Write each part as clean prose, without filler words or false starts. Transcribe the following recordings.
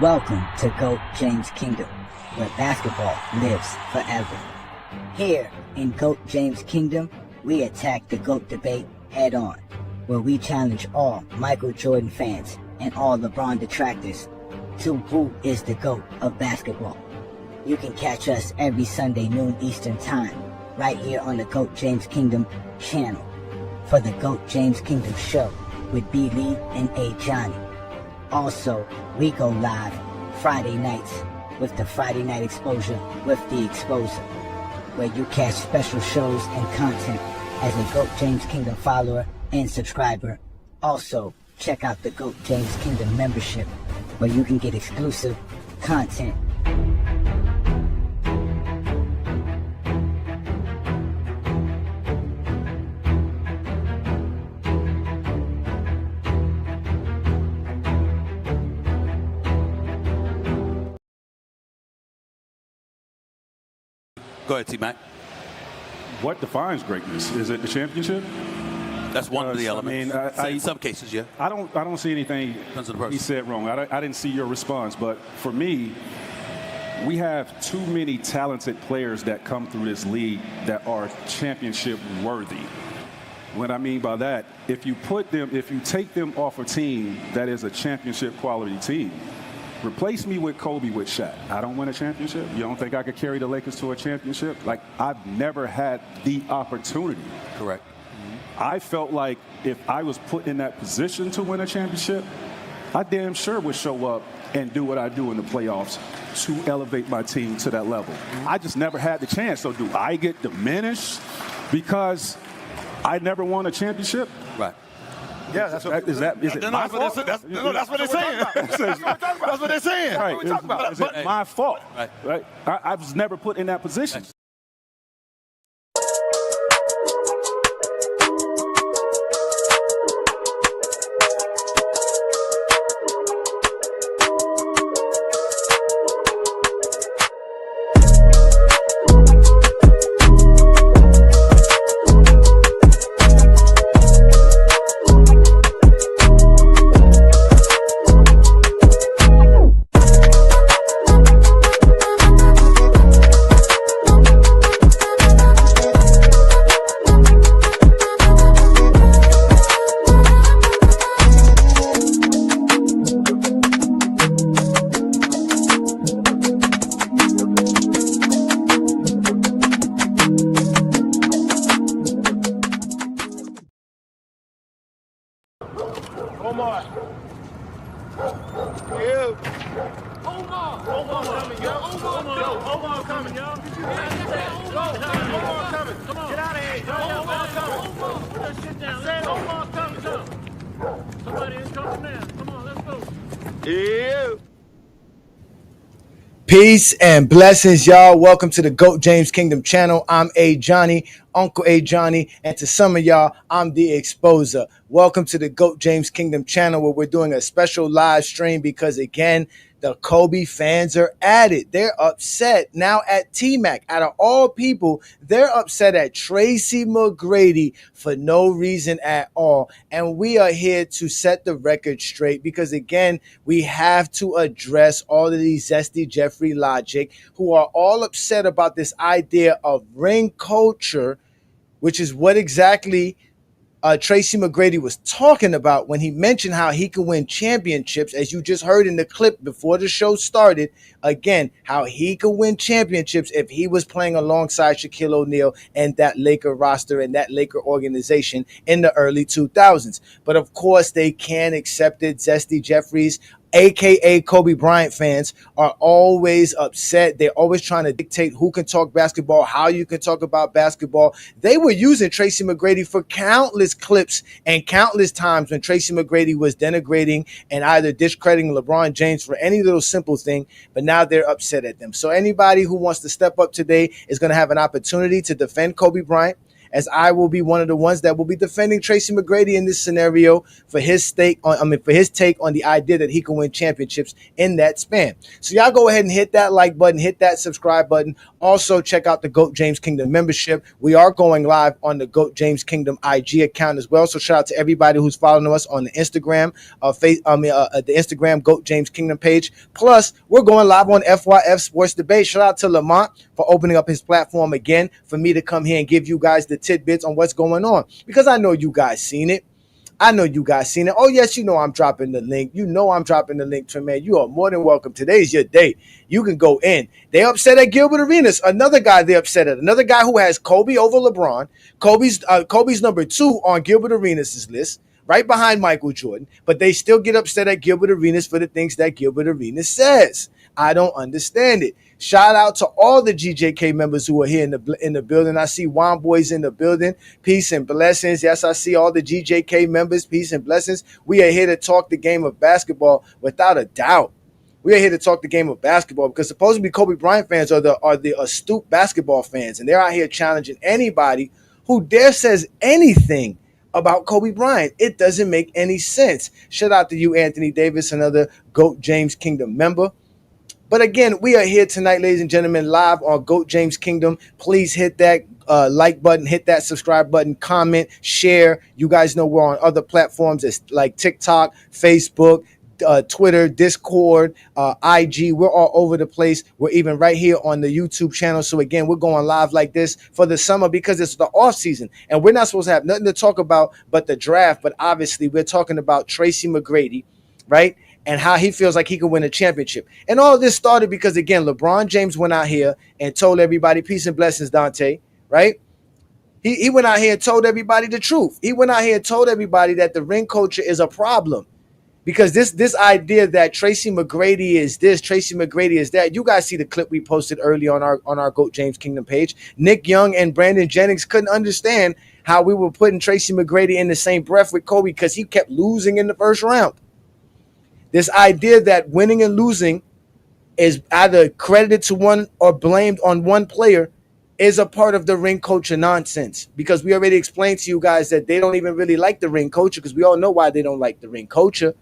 Welcome to GOAT James Kingdom, where basketball lives forever. Here in GOAT James Kingdom, we attack the GOAT debate head on, where we challenge all Michael Jordan fans and all LeBron detractors to who is the GOAT of basketball. You can catch us every Sunday noon Eastern Time, right here on the GOAT James Kingdom channel, for the GOAT James Kingdom show with B. Lee and A. Johnny. Also, we go live Friday nights with the Friday Night Exposure with the Exposer, where you catch special shows and content as a GOAT James Kingdom follower and subscriber. Also, check out the GOAT James Kingdom membership, where you can get exclusive content. Go ahead, TMac. What defines greatness? Is it the championship? That's one of the elements. I mean, in some cases, yeah. I don't see anything he said wrong. I didn't see your response, but for me, we have too many talented players that come through this league that are championship worthy. What I mean by that, if you take them off a team that is a championship quality team, replace me with Kobe with Shaq. I don't win a championship. You don't think I could carry the Lakers to a championship? Like, I've never had the opportunity. Correct. I felt like if I was put in that position to win a championship, I damn sure would show up and do what I do in the playoffs to elevate my team to that level. I just never had the chance. So do I get diminished because I never won a championship? Right. Yeah, that's what is it my fault? That's what they're saying. That's what they're saying. Right. Is it my fault? Right. I was never put in that position. Peace and blessings, y'all. Welcome to the GOAT James Kingdom channel. I'm A. Johnny, Uncle A. Johnny, and to some of y'all, I'm the Exposer. Welcome to the GOAT James Kingdom channel, where we're doing a special live stream because, again, the Kobe fans are at it. They're upset now at TMac. Out of all people, they're upset at Tracy McGrady for no reason at all. And we are here to set the record straight because, again, we have to address all of these Zesty Jeffrey logic who are all upset about this idea of ring culture, which is what exactly Tracy McGrady was talking about when he mentioned how he could win championships, as you just heard in the clip before the show started. Again, how he could win championships if he was playing alongside Shaquille O'Neal and that Laker roster and that Laker organization in the early 2000s. But of course, they can't accept it. Zesty Jeffries, aka Kobe Bryant fans, are always upset. They're always trying to dictate who can talk basketball, how you can talk about basketball. They were using Tracy McGrady for countless clips and countless times when Tracy McGrady was denigrating and either discrediting LeBron James for any little simple thing, but now they're upset at them. So anybody who wants to step up today is going to have an opportunity to defend Kobe Bryant as I will be one of the ones that will be defending Tracy McGrady in this scenario for his take on the idea that he can win championships in that span. So y'all go ahead and hit that like button, hit that subscribe button. Also check out the GOAT James Kingdom membership. We are going live on the GOAT James Kingdom IG account as well. So shout out to everybody who's following us on the Instagram, the Instagram GOAT James Kingdom page. Plus, we're going live on FYF Sports Debate. Shout out to Lamont for opening up his platform again for me to come here and give you guys the tidbits on what's going on, because I know you guys seen it. Oh, yes, you know I'm dropping the link. Tremaine. You are more than welcome. Today's your day. You can go in. They upset at Gilbert Arenas. Another guy they upset at. Another guy who has Kobe over LeBron. Kobe's number 2 on Gilbert Arenas' list, right behind Michael Jordan. But they still get upset at Gilbert Arenas for the things that Gilbert Arenas says. I don't understand it. Shout out to all the GJK members who are here in the building. I see Juan Boy's in the building. Peace and blessings. Yes, I see all the GJK members. Peace and blessings. We are here to talk the game of basketball without a doubt. We are here to talk the game of basketball because supposedly Kobe Bryant fans are the astute basketball fans, and they're out here challenging anybody who dare says anything about Kobe Bryant. It doesn't make any sense. Shout out to you, Anthony Davis, another GOAT James Kingdom member. But again, we are here tonight, ladies and gentlemen, live on GOAT James Kingdom. Please hit that like button, hit that subscribe button, comment, share. You guys know we're on other platforms like TikTok, Facebook, Twitter, Discord, IG. We're all over the place. We're even right here on the YouTube channel. So again, we're going live like this for the summer because it's the off season and we're not supposed to have nothing to talk about but the draft. But obviously we're talking about Tracy McGrady, right? And how he feels like he can win a championship. And all this started because, again, LeBron James went out here and told everybody, peace and blessings, Dante, right? He went out here and told everybody the truth. He went out here and told everybody that the ring culture is a problem. Because this idea that Tracy McGrady is this, Tracy McGrady is that. You guys see the clip we posted early on our GOAT James Kingdom page. Nick Young and Brandon Jennings couldn't understand how we were putting Tracy McGrady in the same breath with Kobe because he kept losing in the first round. This idea that winning and losing is either credited to one or blamed on one player is a part of the ring culture nonsense, because we already explained to you guys that they don't even really like the ring culture, because we all know why they don't like the ring culture.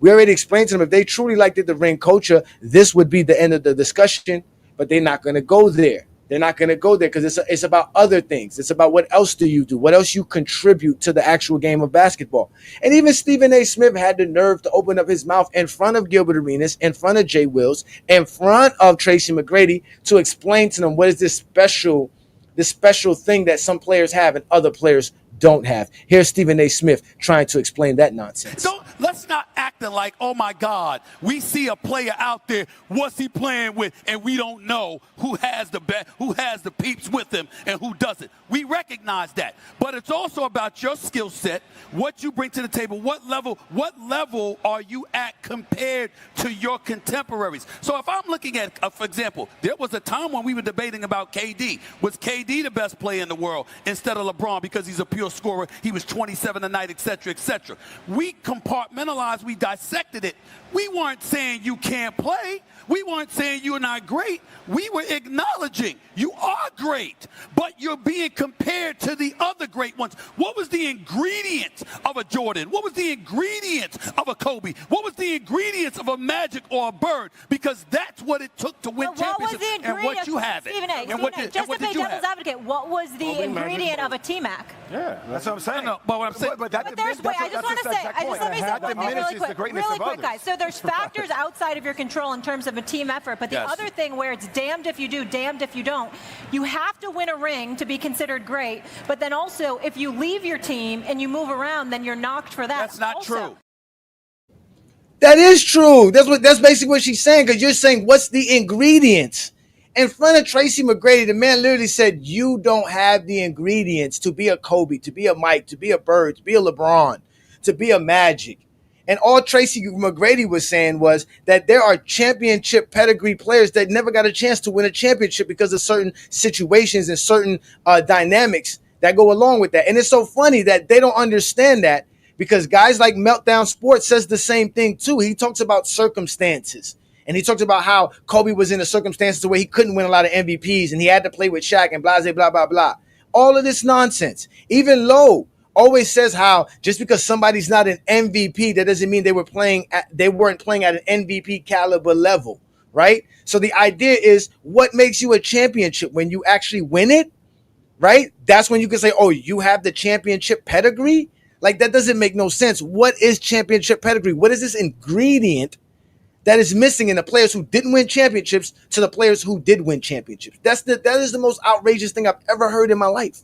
We already explained to them if they truly liked the ring culture, this would be the end of the discussion, but they're not going to go there. They're not going to go there because it's about other things. It's about what else do you do? What else you contribute to the actual game of basketball? And even Stephen A. Smith had the nerve to open up his mouth in front of Gilbert Arenas, in front of Jay Wills, in front of Tracy McGrady to explain to them what is this special thing that some players have and other players don't have. Here's Stephen A. Smith trying to explain that nonsense. Let's not acting like, oh my God, we see a player out there, what's he playing with, and we don't know who has the peeps with him and who doesn't. We recognize that. But it's also about your skill set, what you bring to the table, what level are you at compared to your contemporaries. So if I'm looking at, for example, there was a time when we were debating about KD. Was KD the best player in the world instead of LeBron because he's a pure scorer, he was 27 a night, etc., etc. We compartmentalized, we dissected it. We weren't saying you can't play. We weren't saying you're not great. We were acknowledging you are great, but you're being compared to the other great ones. What was the ingredients of a Jordan? What was the ingredients of a Kobe? What was the ingredients of a Magic or a Bird? Because that's what it took to win championships, and what you have it. Stephen A., just to play devil's advocate, what was the ingredient of a TMac? Yeah, that's what I'm saying. No, but what I'm saying, But there's, wait, I just want to say, let me say one thing really quick, guys. So there's factors outside of your control in terms of a team effort, but the other thing where it's damned if you do, damned if you don't, you have to win a ring to be considered great, but then also if you leave your team and you move around, then you're knocked for that. That's not true. That is true. That's basically what she's saying, because you're saying what's the ingredients? In front of Tracy McGrady, the man literally said, you don't have the ingredients to be a Kobe, to be a Mike, to be a Bird, to be a LeBron, to be a Magic. And all Tracy McGrady was saying was that there are championship pedigree players that never got a chance to win a championship because of certain situations and certain dynamics that go along with that. And it's so funny that they don't understand that, because guys like Meltdown Sports says the same thing too. He talks about circumstances. And he talked about how Kobe was in the circumstances where he couldn't win a lot of MVPs and he had to play with Shaq and blah, blah, blah, blah. All of this nonsense. Even Lowe always says how just because somebody's not an MVP, that doesn't mean they weren't playing at an MVP caliber level, right? So the idea is, what makes you a championship? When you actually win it, right? That's when you can say, oh, you have the championship pedigree. Like, that doesn't make no sense. What is championship pedigree? What is this ingredient that is missing in the players who didn't win championships to the players who did win championships? That is the most outrageous thing I've ever heard in my life.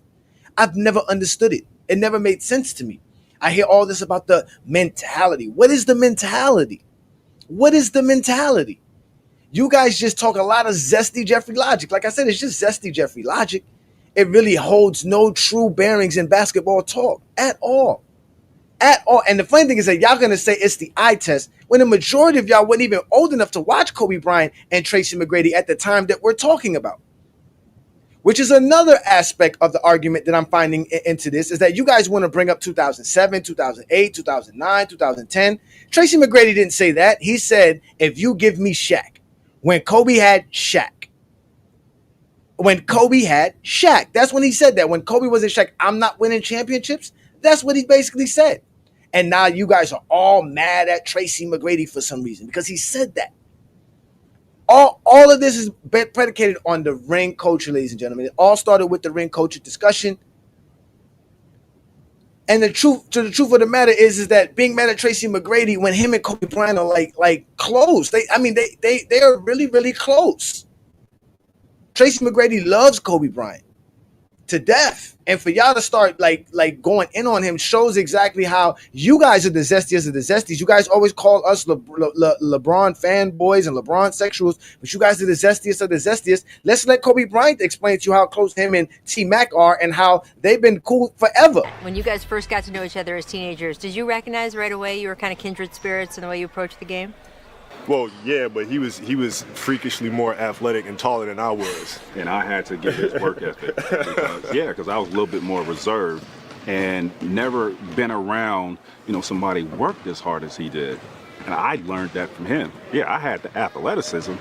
I've never understood it. It never made sense to me. I hear all this about the mentality. What is the mentality? What is the mentality? You guys just talk a lot of zesty Jeffrey logic. Like I said, it's just zesty Jeffrey logic. It really holds no true bearings in basketball talk at all. At all. And the funny thing is that y'all going to say it's the eye test when the majority of y'all weren't even old enough to watch Kobe Bryant and Tracy McGrady at the time that we're talking about. Which is another aspect of the argument that I'm finding into this, is that you guys want to bring up 2007, 2008, 2009, 2010. Tracy McGrady didn't say that. He said, if you give me Shaq. When Kobe had Shaq. When Kobe had Shaq. That's when he said that. When Kobe was in Shaq, I'm not winning championships. That's what he basically said. And now you guys are all mad at Tracy McGrady for some reason because he said that. All of this is predicated on the ring culture, ladies and gentlemen. It all started with the ring culture discussion. And the truth of the matter is that being mad at Tracy McGrady when him and Kobe Bryant are like close. They are really, really close. Tracy McGrady loves Kobe Bryant to death. And for y'all to start like going in on him shows exactly how you guys are the zestiest of the zesties. You guys always call us LeBron fanboys and LeBron sexuals, but you guys are the zestiest of the zestiest. Let's let Kobe Bryant explain to you how close him and TMac are and how they've been cool forever. When you guys first got to know each other as teenagers, did you recognize right away you were kind of kindred spirits in the way you approached the game? Well, yeah, but he was freakishly more athletic and taller than I was. And I had to get his work ethic because I was a little bit more reserved and never been around, somebody worked as hard as he did. And I learned that from him. Yeah, I had the athleticism,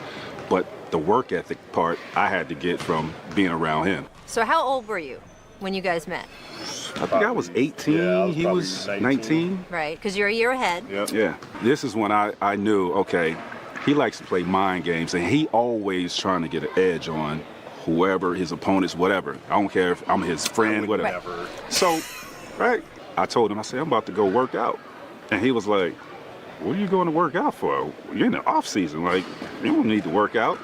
but the work ethic part I had to get from being around him. So how old were you when you guys met? I think I was 18, he was 19. Right, because you're a year ahead. Yep. Yeah, this is when I knew, okay, he likes to play mind games, and he always trying to get an edge on whoever, his opponents, whatever. I don't care if I'm his friend, whatever. Right. So, I told him, I said, I'm about to go work out. And he was like, what are you going to work out for? You're in the off season, like, you don't need to work out.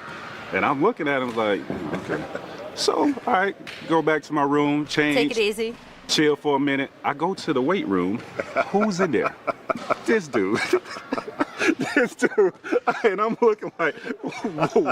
And I'm looking at him like, okay. So, all right, go back to my room, change. Take it easy. Chill for a minute. I go to the weight room. Who's in there? This dude. This dude. And I'm looking like,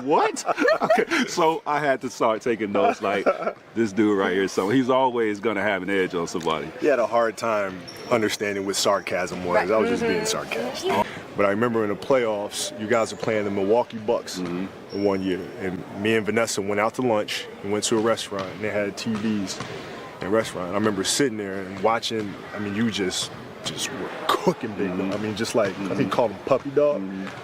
what? Okay. So I had to start taking notes like, this dude right here. So he's always going to have an edge on somebody. He had a hard time understanding what sarcasm was. Right. I was just being sarcastic. But I remember in the playoffs, you guys were playing the Milwaukee Bucks in one year. And me and Vanessa went out to lunch and went to a restaurant. And they had TVs. In a restaurant. I remember sitting there and watching. I mean, you just were cooking big. I mean, just like I think you called him Puppy Dog.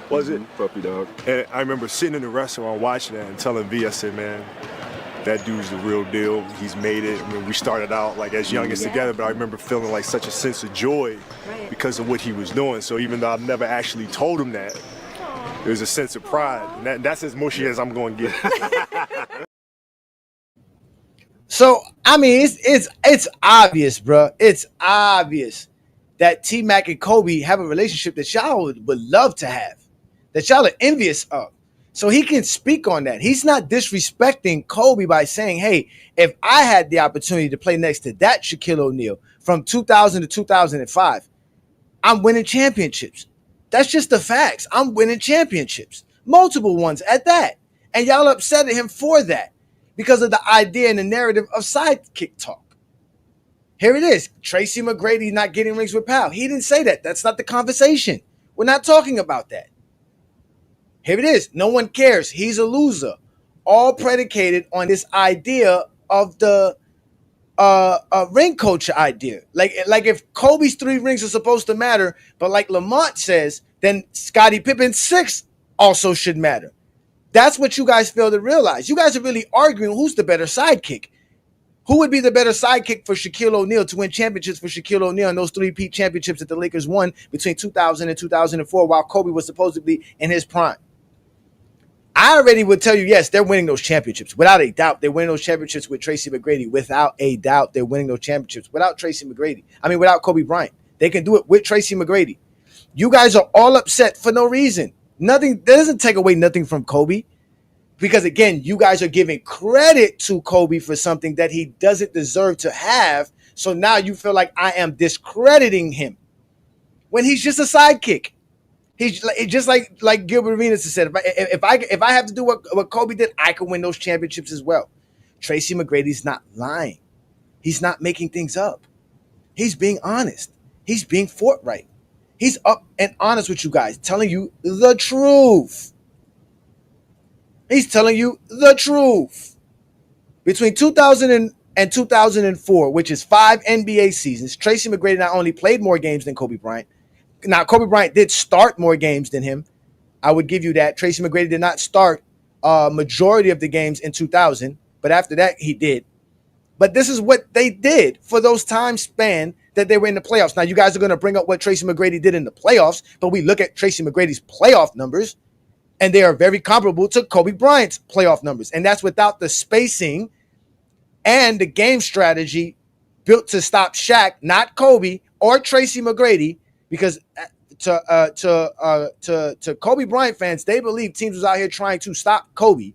Was it Puppy Dog? And I remember sitting in the restaurant watching that and telling V, I said, man, that dude's the real deal. He's made it. I mean, we started out like as youngins together, but I remember feeling like such a sense of joy because of what he was doing. So even though I've never actually told him that, there's a sense of pride, and that's as mushy as I'm going to get. So, I mean, it's obvious, bro. It's obvious that TMac and Kobe have a relationship that y'all would love to have, that y'all are envious of. So he can speak on that. He's not disrespecting Kobe by saying, hey, if I had the opportunity to play next to that Shaquille O'Neal from 2000 to 2005, I'm winning championships. That's just the facts. I'm winning championships, multiple ones at that. And y'all upset at him for that. Because of the idea and the narrative of sidekick talk. Here it is. Tracy McGrady not getting rings with Powell. He didn't say that. That's not the conversation. We're not talking about that. Here it is. No one cares. He's a loser. All predicated on this idea of the ring culture idea. Like if Kobe's 3 rings are supposed to matter, but like Lamont says, then Scottie Pippen's 6 also should matter. That's what you guys fail to realize. You guys are really arguing who's the better sidekick. Who would be the better sidekick for Shaquille O'Neal to win championships for Shaquille O'Neal and those 3-peat championships that the Lakers won between 2000 and 2004 while Kobe was supposedly in his prime? I already would tell you, yes, they're winning those championships. Without a doubt, they're winning those championships with Tracy McGrady. Without a doubt, they're winning those championships without Tracy McGrady. Without Kobe Bryant. They can do it with Tracy McGrady. You guys are all upset for no reason. Nothing, that doesn't take away nothing from Kobe. Because, again, you guys are giving credit to Kobe for something that he doesn't deserve to have. So now you feel like I am discrediting him when he's just a sidekick. He's just like Gilbert Arenas said. If I have to do what Kobe did, I can win those championships as well. Tracy McGrady's not lying. He's not making things up. He's being honest. He's being forthright. He's up and honest with you guys, telling you the truth. He's telling you the truth. Between 2000 and 2004, which is 5 NBA seasons, Tracy McGrady not only played more games than Kobe Bryant. Now, Kobe Bryant did start more games than him. I would give you that. Tracy McGrady did not start majority of the games in 2000, but after that, he did. But this is what they did for those time span that they were in the playoffs. Now, you guys are going to bring up what Tracy McGrady did in the playoffs, but we look at Tracy McGrady's playoff numbers, and they are very comparable to Kobe Bryant's playoff numbers. And that's without the spacing and the game strategy built to stop Shaq, not Kobe or Tracy McGrady, because to Kobe Bryant fans, they believe teams was out here trying to stop Kobe.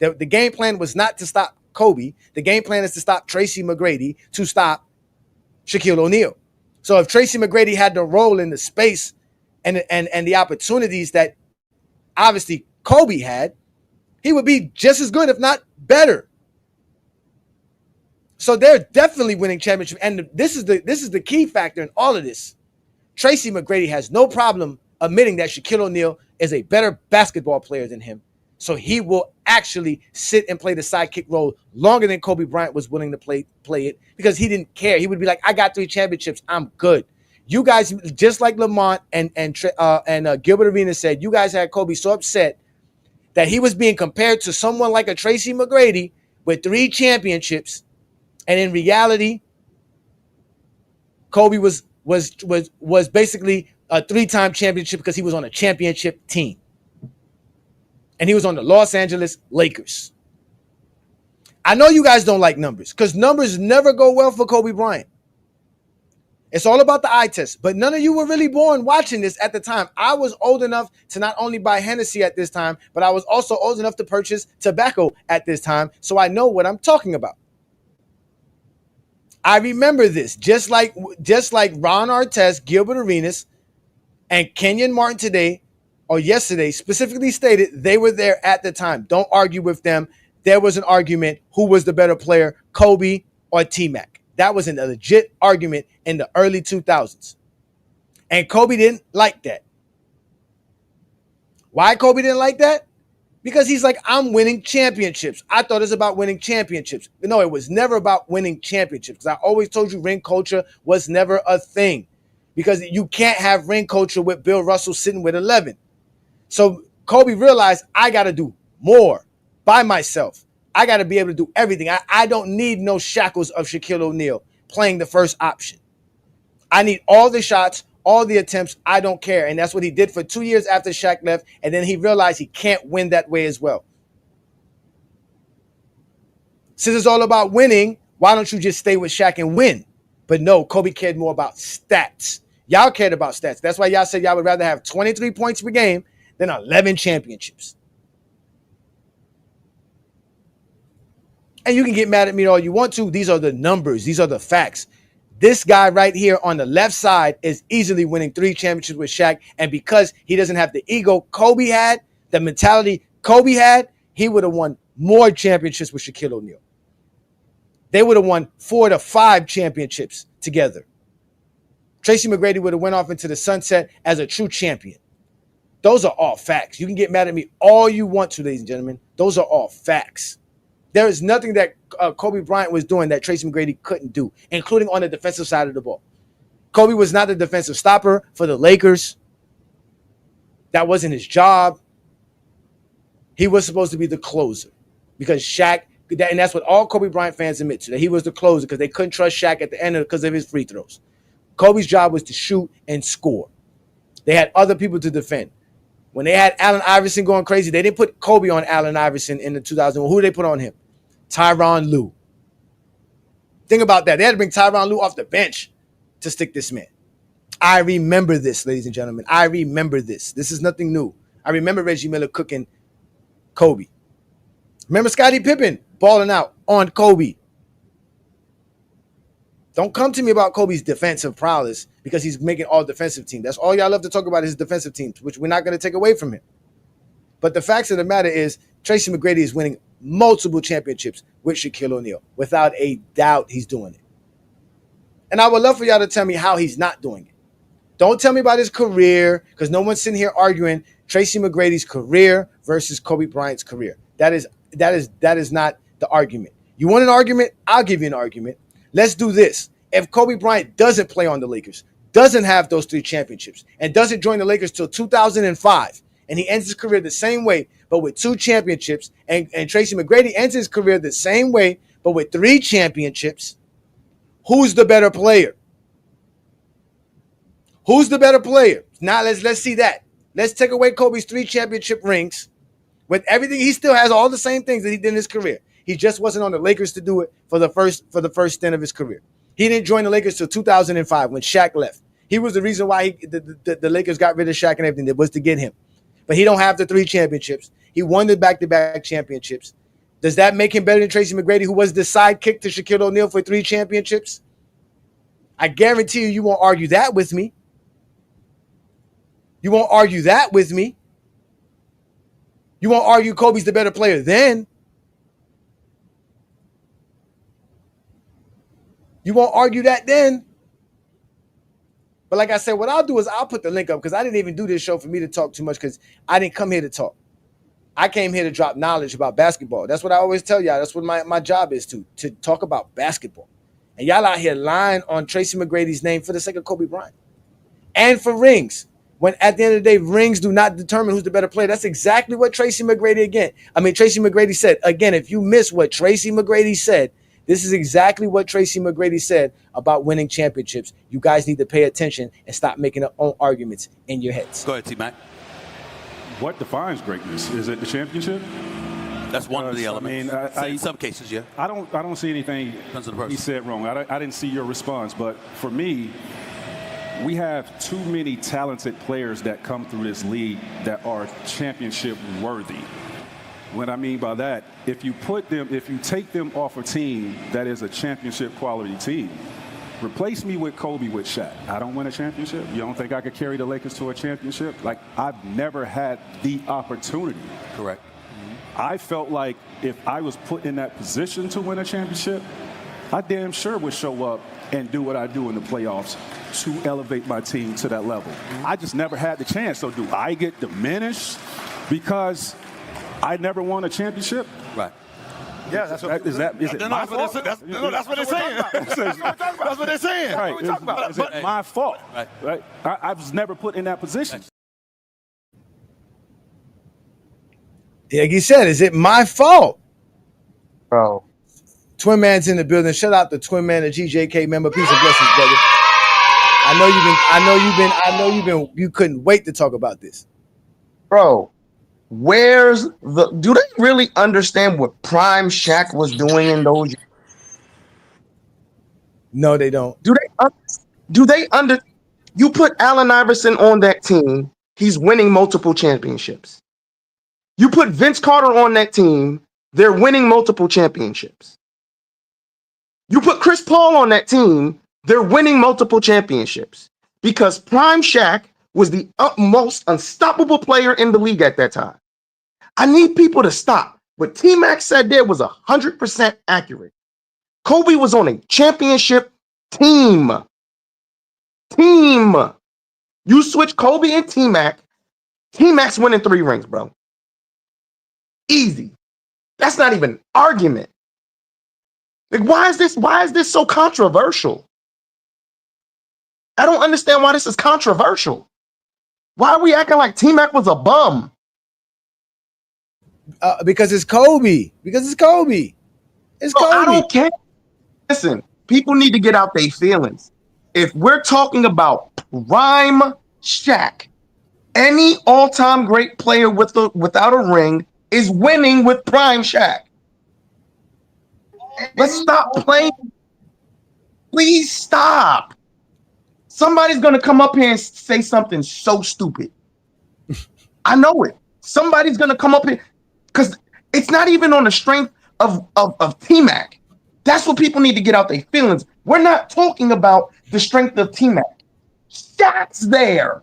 The game plan was not to stop Kobe. The game plan is to stop Tracy McGrady, to stop Shaquille O'Neal. So if Tracy McGrady had the role in the space and the opportunities that obviously Kobe had, he would be just as good, if not better. So they're definitely winning championship. And this is the key factor in all of this. Tracy McGrady has no problem admitting that Shaquille O'Neal is a better basketball player than him. So he will actually sit and play the sidekick role longer than Kobe Bryant was willing to play it, because he didn't care. He would be like, I got 3 championships. I'm good. You guys, just like Lamont and Gilbert Arenas said, you guys had Kobe so upset that he was being compared to someone like a Tracy McGrady with 3 championships. And in reality, Kobe was basically a 3-time championship because he was on a championship team. And he was on the Los Angeles Lakers. I know you guys don't like numbers because numbers never go well for Kobe Bryant. It's all about the eye test. But none of you were really born watching this at the time. I was old enough to not only buy Hennessy at this time, but I was also old enough to purchase tobacco at this time. So I know what I'm talking about. I remember this, just like Ron Artest, Gilbert Arenas, and Kenyon Martin today or yesterday specifically stated they were there at the time. Don't argue with them. There was an argument who was the better player, Kobe or T-Mac. That was a legit argument in the early 2000s. And Kobe didn't like that. Why Kobe didn't like that? Because he's like, I'm winning championships. I thought it was about winning championships. But no, it was never about winning championships. Because I always told you ring culture was never a thing. Because you can't have ring culture with Bill Russell sitting with 11. So Kobe realized, I got to do more by myself. I got to be able to do everything. I don't need no shackles of Shaquille O'Neal playing the first option. I need all the shots, all the attempts. I don't care. And that's what he did for 2 years after Shaq left. And then he realized he can't win that way as well. Since it's all about winning, why don't you just stay with Shaq and win? But no, Kobe cared more about stats. Y'all cared about stats. That's why y'all said y'all would rather have 23 points per game than 11 championships. And you can get mad at me all you want to. These are the numbers. These are the facts. This guy right here on the left side is easily winning 3 championships with Shaq. And because he doesn't have the ego Kobe had, the mentality Kobe had, he would have won more championships with Shaquille O'Neal. They would have won 4 to 5 championships together. Tracy McGrady would have went off into the sunset as a true champion. Those are all facts. You can get mad at me all you want to, ladies and gentlemen. Those are all facts. There is nothing that Kobe Bryant was doing that Tracy McGrady couldn't do, including on the defensive side of the ball. Kobe was not the defensive stopper for the Lakers. That wasn't his job. He was supposed to be the closer because Shaq And that's what all Kobe Bryant fans admit to, that he was the closer because they couldn't trust Shaq at the end because of his free throws. Kobe's job was to shoot and score. They had other people to defend. When they had Allen Iverson going crazy, they didn't put Kobe on Allen Iverson in the 2001. Who did they put on him? Tyronn Lue. Think about that. They had to bring Tyronn Lue off the bench to stick this man. I remember this, ladies and gentlemen. I remember this. This is nothing new. I remember Reggie Miller cooking Kobe. Remember Scottie Pippen balling out on Kobe. Don't come to me about Kobe's defensive prowess because he's making all defensive team. That's all y'all love to talk about is his defensive teams, which we're not going to take away from him. But the facts of the matter is Tracy McGrady is winning multiple championships with Shaquille O'Neal. Without a doubt, he's doing it. And I would love for y'all to tell me how he's not doing it. Don't tell me about his career because no one's sitting here arguing Tracy McGrady's career versus Kobe Bryant's career. That is not the argument. You want an argument? I'll give you an argument. Let's do this. If Kobe Bryant doesn't play on the Lakers, doesn't have those 3 championships, and doesn't join the Lakers till 2005, and he ends his career the same way, but with 2 championships, and Tracy McGrady ends his career the same way, but with 3 championships, who's the better player? Who's the better player? Now let's see that. Let's take away Kobe's 3 championship rings. With everything, he still has all the same things that he did in his career. He just wasn't on the Lakers to do it for the first stint of his career. He didn't join the Lakers till 2005 when Shaq left. He was the reason why the Lakers got rid of Shaq and everything. That was to get him. But he don't have the 3 championships. He won the back-to-back championships. Does that make him better than Tracy McGrady, who was the sidekick to Shaquille O'Neal for 3 championships? I guarantee you won't argue that with me. You won't argue that with me. You won't argue Kobe's the better player then. You won't argue that then. But like I said, what I'll do is I'll put the link up because I didn't even do this show for me to talk too much because I didn't come here to talk. I came here to drop knowledge about basketball. That's what I always tell y'all. That's what my job is to talk about basketball. And y'all out here lying on Tracy McGrady's name for the sake of Kobe Bryant. And for rings. When at the end of the day, rings do not determine who's the better player. That's exactly what Tracy McGrady said. Again, if you miss what Tracy McGrady said, this is exactly what Tracy McGrady said about winning championships. You guys need to pay attention and stop making up own arguments in your heads. Go ahead, TMac. What defines greatness? Is it the championship? That's one of the elements. In some cases, yeah. I don't see anything he said wrong. I didn't see your response, but for me, we have too many talented players that come through this league that are championship worthy. What I mean by that, if you take them off a team that is a championship quality team, replace me with Kobe with Shaq. I don't win a championship. You don't think I could carry the Lakers to a championship? Like, I've never had the opportunity. Correct. I felt like if I was put in that position to win a championship, I damn sure would show up and do what I do in the playoffs to elevate my team to that level. I just never had the chance. So do I get diminished because I never won a championship? Right. Yeah, that's what is it my fault? That's what they're saying. That's what they're saying. Right. Is it my fault? Right. I was never put in that position. Like he said, is it my fault? Bro. Twin Man's in the building. Shout out to Twin Man, a GJK member. Peace and blessings, brother. You couldn't wait to talk about this. Bro, do they really understand what prime Shaq was doing in those years? No, they don't. You put Allen Iverson on that team, he's winning multiple championships. You put Vince Carter on that team, they're winning multiple championships. You put Chris Paul on that team, they're winning multiple championships because prime Shaq was the most unstoppable player in the league at that time. I need people to stop. What TMac said there was 100% accurate. Kobe was on a championship team. You switch Kobe and TMac, TMac's winning 3 rings, bro. Easy. That's not even an argument. Like, why is this so controversial? I don't understand why this is controversial. Why are we acting like T-Mac was a bum? Because it's Kobe. It's Bro, Kobe. I don't care. Listen, people need to get out their feelings. If we're talking about prime Shaq, any all-time great player without a ring is winning with prime Shaq. Let's stop playing. Please stop. Somebody's going to come up here and say something so stupid. I know it. Somebody's going to come up here because it's not even on the strength of TMac. That's what people need to get out their feelings. We're not talking about the strength of TMac. Shaq's there.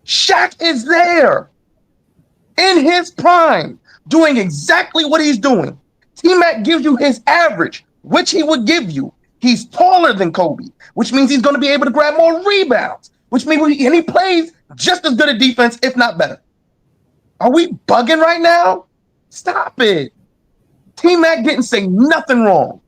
Shaq is there in his prime, doing exactly what he's doing. T-Mac gives you his average, which he would give you. He's taller than Kobe, which means he's going to be able to grab more rebounds, which means he plays just as good a defense, if not better. Are we bugging right now? Stop it. T-Mac didn't say nothing wrong.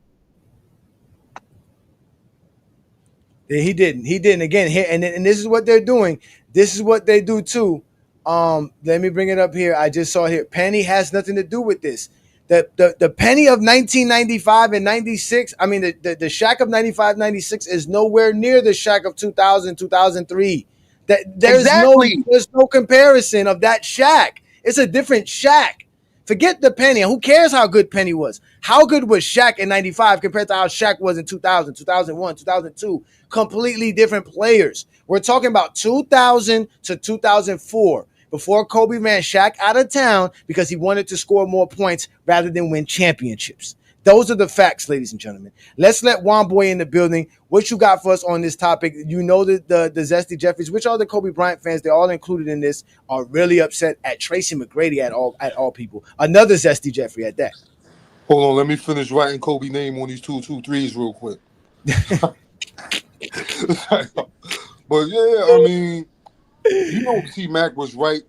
He didn't. He didn't. Again, here and this is what they're doing. This is what they do too. Let me bring it up here. I just saw here. Penny has nothing to do with this. The Penny of 1995 and 96. I mean, the Shaq of 95, 96 is nowhere near the Shaq of 2000, 2003. There's no comparison of that Shaq. It's a different Shaq. Forget the Penny. Who cares how good Penny was? How good was Shaq in 95 compared to how Shaq was in 2000, 2001, 2002? Completely different players. We're talking about 2000 to 2004, before Kobe ran Shaq out of town because he wanted to score more points rather than win championships. Those are the facts, ladies and gentlemen. Let's let Juan Boy in the building. What you got for us on this topic? You know the Zesty Jeffries, which are the Kobe Bryant fans, they're all included in this, are really upset at Tracy McGrady at all people. Another Zesty Jeffrey at that. Hold on, let me finish writing Kobe name on these 223s real quick. But yeah, I mean, you know T-Mac was right,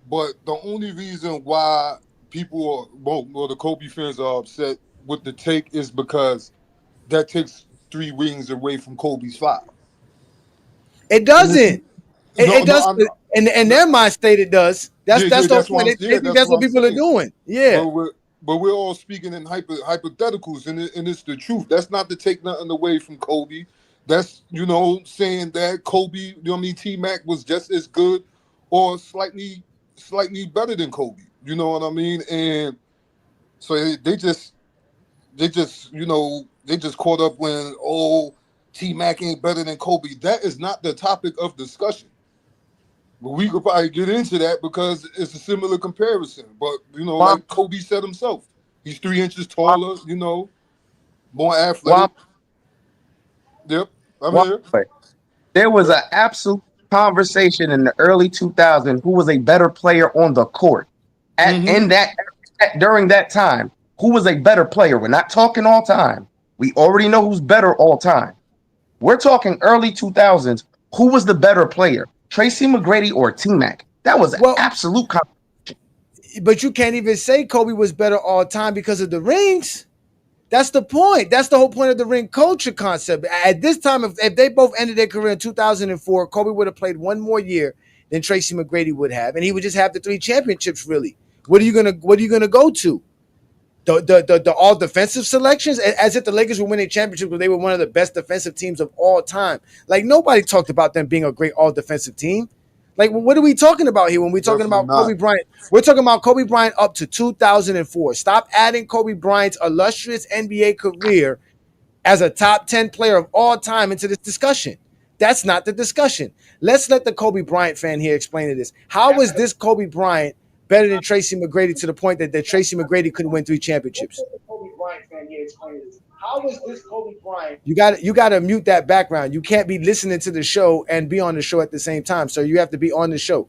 but the only reason why people are, the Kobe fans are upset with the take is because that takes 3 rings away from Kobe's 5. It doesn't. It does. In their mind state, it does. That's the point. They think that's what people are doing. Yeah. But we're all speaking in hypotheticals, and it's the truth. That's not to take nothing away from Kobe. That's, saying that Kobe, T-Mac was just as good or slightly better than Kobe. You know what I mean? And so they just caught up when, T-Mac ain't better than Kobe. That is not the topic of discussion. But we could probably get into that because it's a similar comparison. But, like Kobe said himself, he's 3 inches taller, more athletic. Yep, I'm here. There was an absolute conversation in the early 2000s who was a better player on the court. During that time, who was a better player? We're not talking all time. We already know who's better all time. We're talking early 2000s. Who was the better player? Tracy McGrady or T-Mac? That was absolute competition. But you can't even say Kobe was better all time because of the rings. That's the point. That's the whole point of the ring culture concept. At this time, if they both ended their career in 2004, Kobe would have played 1 more year than Tracy McGrady would have, and he would just have the 3 championships. Really, what are you gonna go to? The all defensive selections, as if the Lakers were winning championships because they were one of the best defensive teams of all time. Like, nobody talked about them being a great all defensive team. Like, what are we talking about here when we're talking about Kobe Bryant? We're talking about Kobe Bryant up to 2004. Stop adding Kobe Bryant's illustrious NBA career as a top 10 player of all time into this discussion. That's not the discussion. Let's let the Kobe Bryant fan here explain to this. How is this Kobe Bryant better than Tracy McGrady to the point that Tracy McGrady couldn't win 3 championships? How is this Kobe Bryant? You got to mute that background. You can't be listening to the show and be on the show at the same time. So you have to be on the show.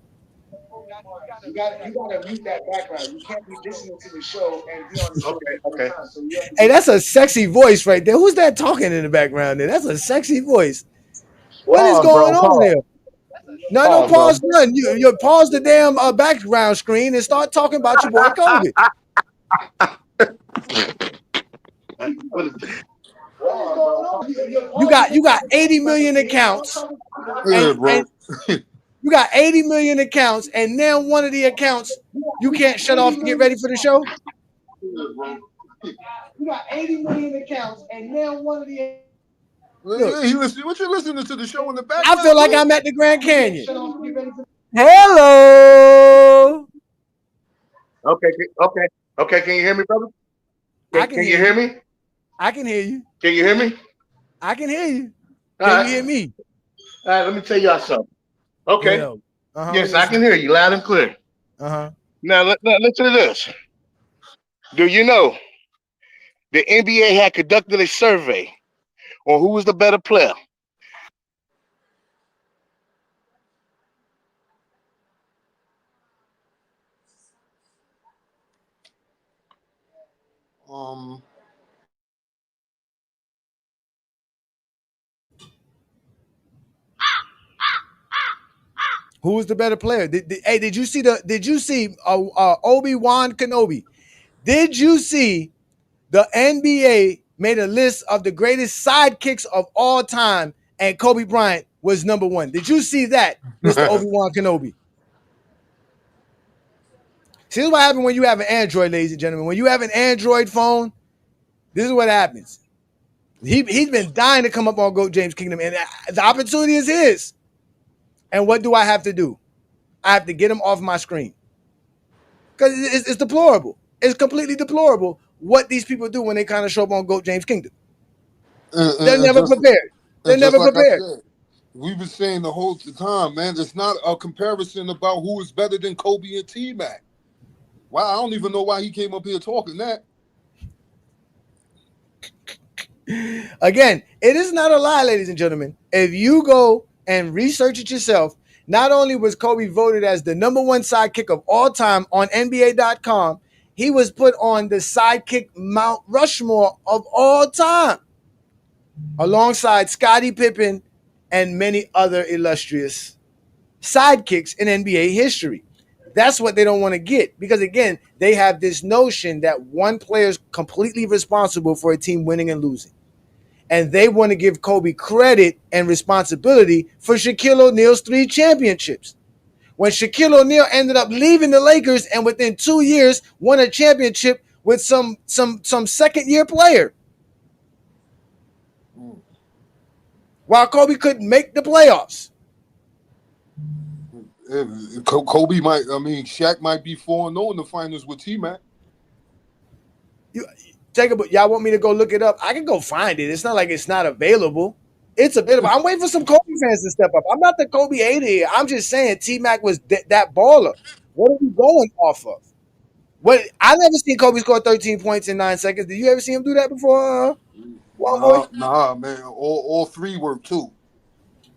You got to mute that background. You can't be listening to the show and be on the show at the same time. So hey, that's a sexy voice right there. Who's that talking in the background there? That's a sexy voice. What is going on there? No, pause none. You pause the damn background screen and start talking about your boy Kobe. You got 80 million accounts. And you got 80 million accounts, and now one of the accounts you can't shut off to get ready for the show. You got 80 million accounts, and now one of the Look, what you listening to the show in the background? I feel like I'm at the Grand Canyon. Hello. Okay. Can you hear me, brother? Can you hear me? I can hear you. Can you hear me? I can hear you. Can you hear me? All right, let me tell y'all something. Okay. You know, yes, I can hear you loud and clear. Now, listen to this. Do you know the NBA had conducted a survey on who was the better player? Who was the better player? Did you see Obi-Wan Kenobi? Did you see the NBA made a list of the greatest sidekicks of all time, and Kobe Bryant was number one? Did you see that, Mr. Obi-Wan Kenobi? See, this is what happens when you have an Android, ladies and gentlemen. When you have an Android phone, this is what happens. He's been dying to come up on GOAT James Kingdom, and the opportunity is his. And what do I have to do? I have to get him off my screen. Because it's deplorable. It's completely deplorable what these people do when they kind of show up on GOAT James Kingdom. They're never prepared. They're never prepared. We've been saying the whole time, man, there's not a comparison about who is better than Kobe and TMac. Wow, I don't even know why he came up here talking that. Again, it is not a lie, ladies and gentlemen. If you go and research it yourself, not only was Kobe voted as the number one sidekick of all time on NBA.com, he was put on the sidekick Mount Rushmore of all time, alongside Scottie Pippen and many other illustrious sidekicks in NBA history. That's what they don't want to get, because, again, they have this notion that one player is completely responsible for a team winning and losing. And they want to give Kobe credit and responsibility for Shaquille O'Neal's 3 championships. When Shaquille O'Neal ended up leaving the Lakers and within 2 years won a championship with some second-year player, while Kobe couldn't make the playoffs. Kobe Shaq might be 4-0 in the finals with T-Mac. Y'all want me to go look it up? I can go find it. It's not like it's not available. It's available. I'm waiting for some Kobe fans to step up. I'm not the Kobe hater here. I'm just saying T-Mac was that baller. What are we going off of? I never seen Kobe score 13 points in 9 seconds. Did you ever see him do that before? Nah, man. All 3 were 2.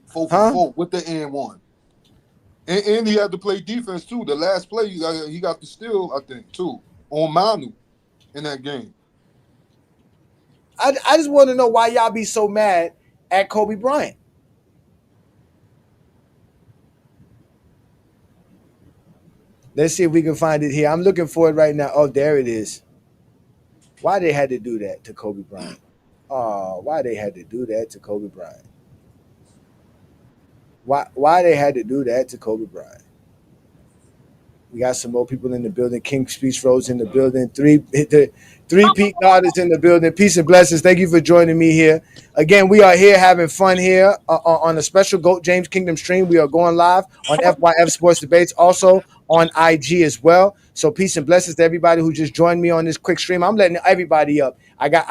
4 for 4 with the and 1. And he had to play defense too. The last play he got the steal, I think, too, on Manu in that game. I just want to know why y'all be so mad at Kobe Bryant. Let's see if we can find it here. I'm looking for it right now. Oh, there it is. Why they had to do that to Kobe Bryant? Oh, why they had to do that to Kobe Bryant? Why they had to do that to Kobe Bryant? We got some more people in the building. King Speech Rose in the building. Three Pete God is in the building. Peace and blessings. Thank you for joining me here. Again, we are here having fun here on a special GOAT James Kingdom stream. We are going live on FYF Sports Debates, also on IG as well. So peace and blessings to everybody who just joined me on this quick stream. I'm letting everybody up. I got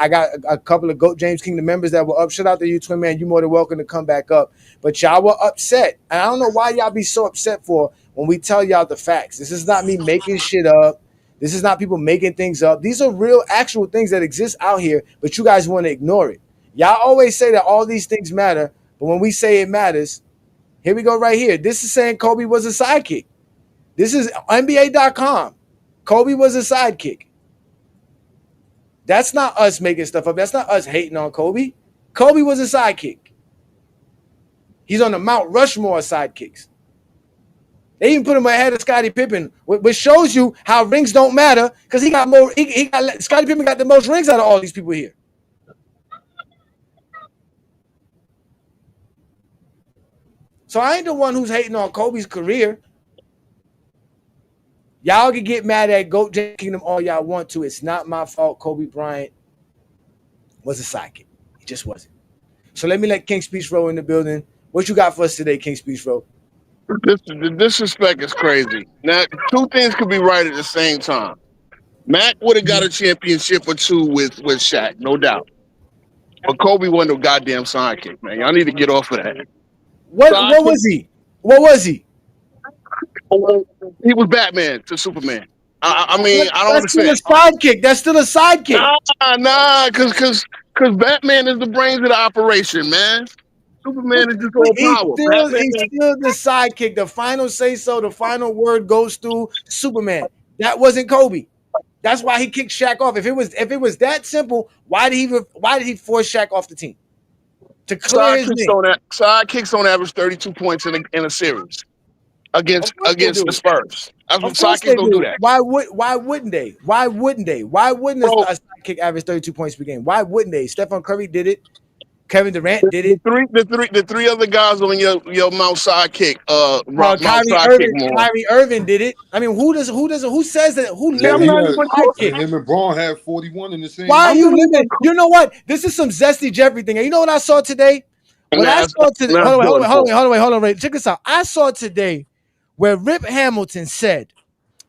a couple of GOAT James Kingdom members that were up. Shout out to you, Twin Man. You're more than welcome to come back up. But y'all were upset. And I don't know why y'all be so upset for when we tell y'all the facts. This is not me making shit up. This is not people making things up. These are real, actual things that exist out here, but you guys want to ignore it. Y'all always say that all these things matter, but when we say it matters, here we go right here. This is saying Kobe was a sidekick. This is NBA.com. Kobe was a sidekick. That's not us making stuff up. That's not us hating on Kobe. Kobe was a sidekick. He's on the Mount Rushmore of sidekicks. They even put him ahead of Scottie Pippen, which shows you how rings don't matter, because he got more. Scottie Pippen got the most rings out of all these people here. So I ain't the one who's hating on Kobe's career. Y'all can get mad at GOAT James Kingdom all y'all want to. It's not my fault. Kobe Bryant was a sidekick. He just wasn't. So let me let King Speech Row in the building. What you got for us today, King Speech Row? The disrespect is crazy. Now, two things could be right at the same time. Mac would have got a championship or two with Shaq, no doubt. But Kobe wasn't no goddamn sidekick, man. Y'all need to get off of that. What was he? What was he? He was Batman to Superman. I mean, I don't understand. That's still a sidekick. That's still a sidekick. Nah, because Batman is the brains of the operation, man. Superman is just all power. He's still the sidekick. The final say so, the final word goes through Superman. That wasn't Kobe. That's why he kicked Shaq off. If it was that simple, why did he force Shaq off the team? To clear his name. Sidekicks don't average 32 points in a series against the Spurs. That's what sidekicks don't do that. Why wouldn't they? Why wouldn't a sidekick average 32 points per game? Why wouldn't they? Stephen Curry did it. Kevin Durant did it. The three other guys on your Mount Sidekick. Kyrie Irving did it. I mean, who says that? Who limits? Him and Braun had 41 in the same. Why are you limiting? You know what? This is some zesty Jeffrey thing. And you know what I saw today? Hold on, Ray. Check this out. I saw today where Rip Hamilton said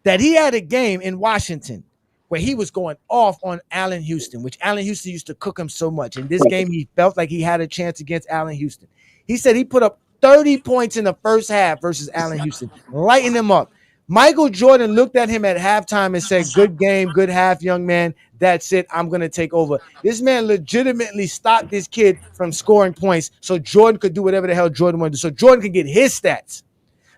that he had a game in Washington where he was going off on Allen Houston, which Allen Houston used to cook him so much. In this game, he felt like he had a chance against Allen Houston. He said he put up 30 points in the first half versus Allen Houston, lighting him up. Michael Jordan looked at him at halftime and said, "Good game, good half, young man. That's it. I'm going to take over." This man legitimately stopped this kid from scoring points so Jordan could do whatever the hell Jordan wanted to do, so Jordan could get his stats.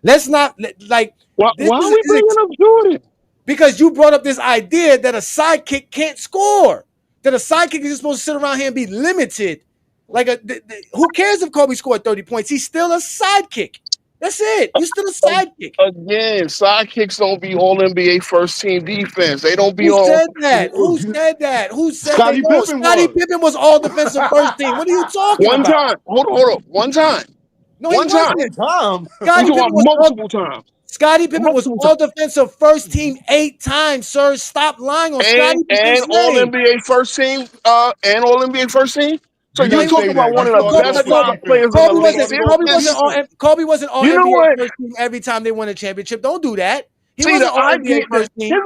Let's not, like... Why are we bringing up Jordan? Because you brought up this idea that a sidekick can't score. That a sidekick is just supposed to sit around here and be limited. Like, who cares if Kobe scored 30 points? He's still a sidekick. That's it. You're still a sidekick. Again, sidekicks don't be all NBA first team defense. They don't be Who said that? Who said Scottie Pippen was all defensive first team. What are you talking about? One time. Hold on. One time. No, he wasn't. Scottie Pippen was multiple times. Scottie Pippen was all defensive first team 8 times, sir. Stop lying on Scottie Pippen's name. All NBA first team, and all NBA first team. So you're talking about one of the best players in the league. Kobe wasn't all NBA first team every time they won a championship. Don't do that. Here's the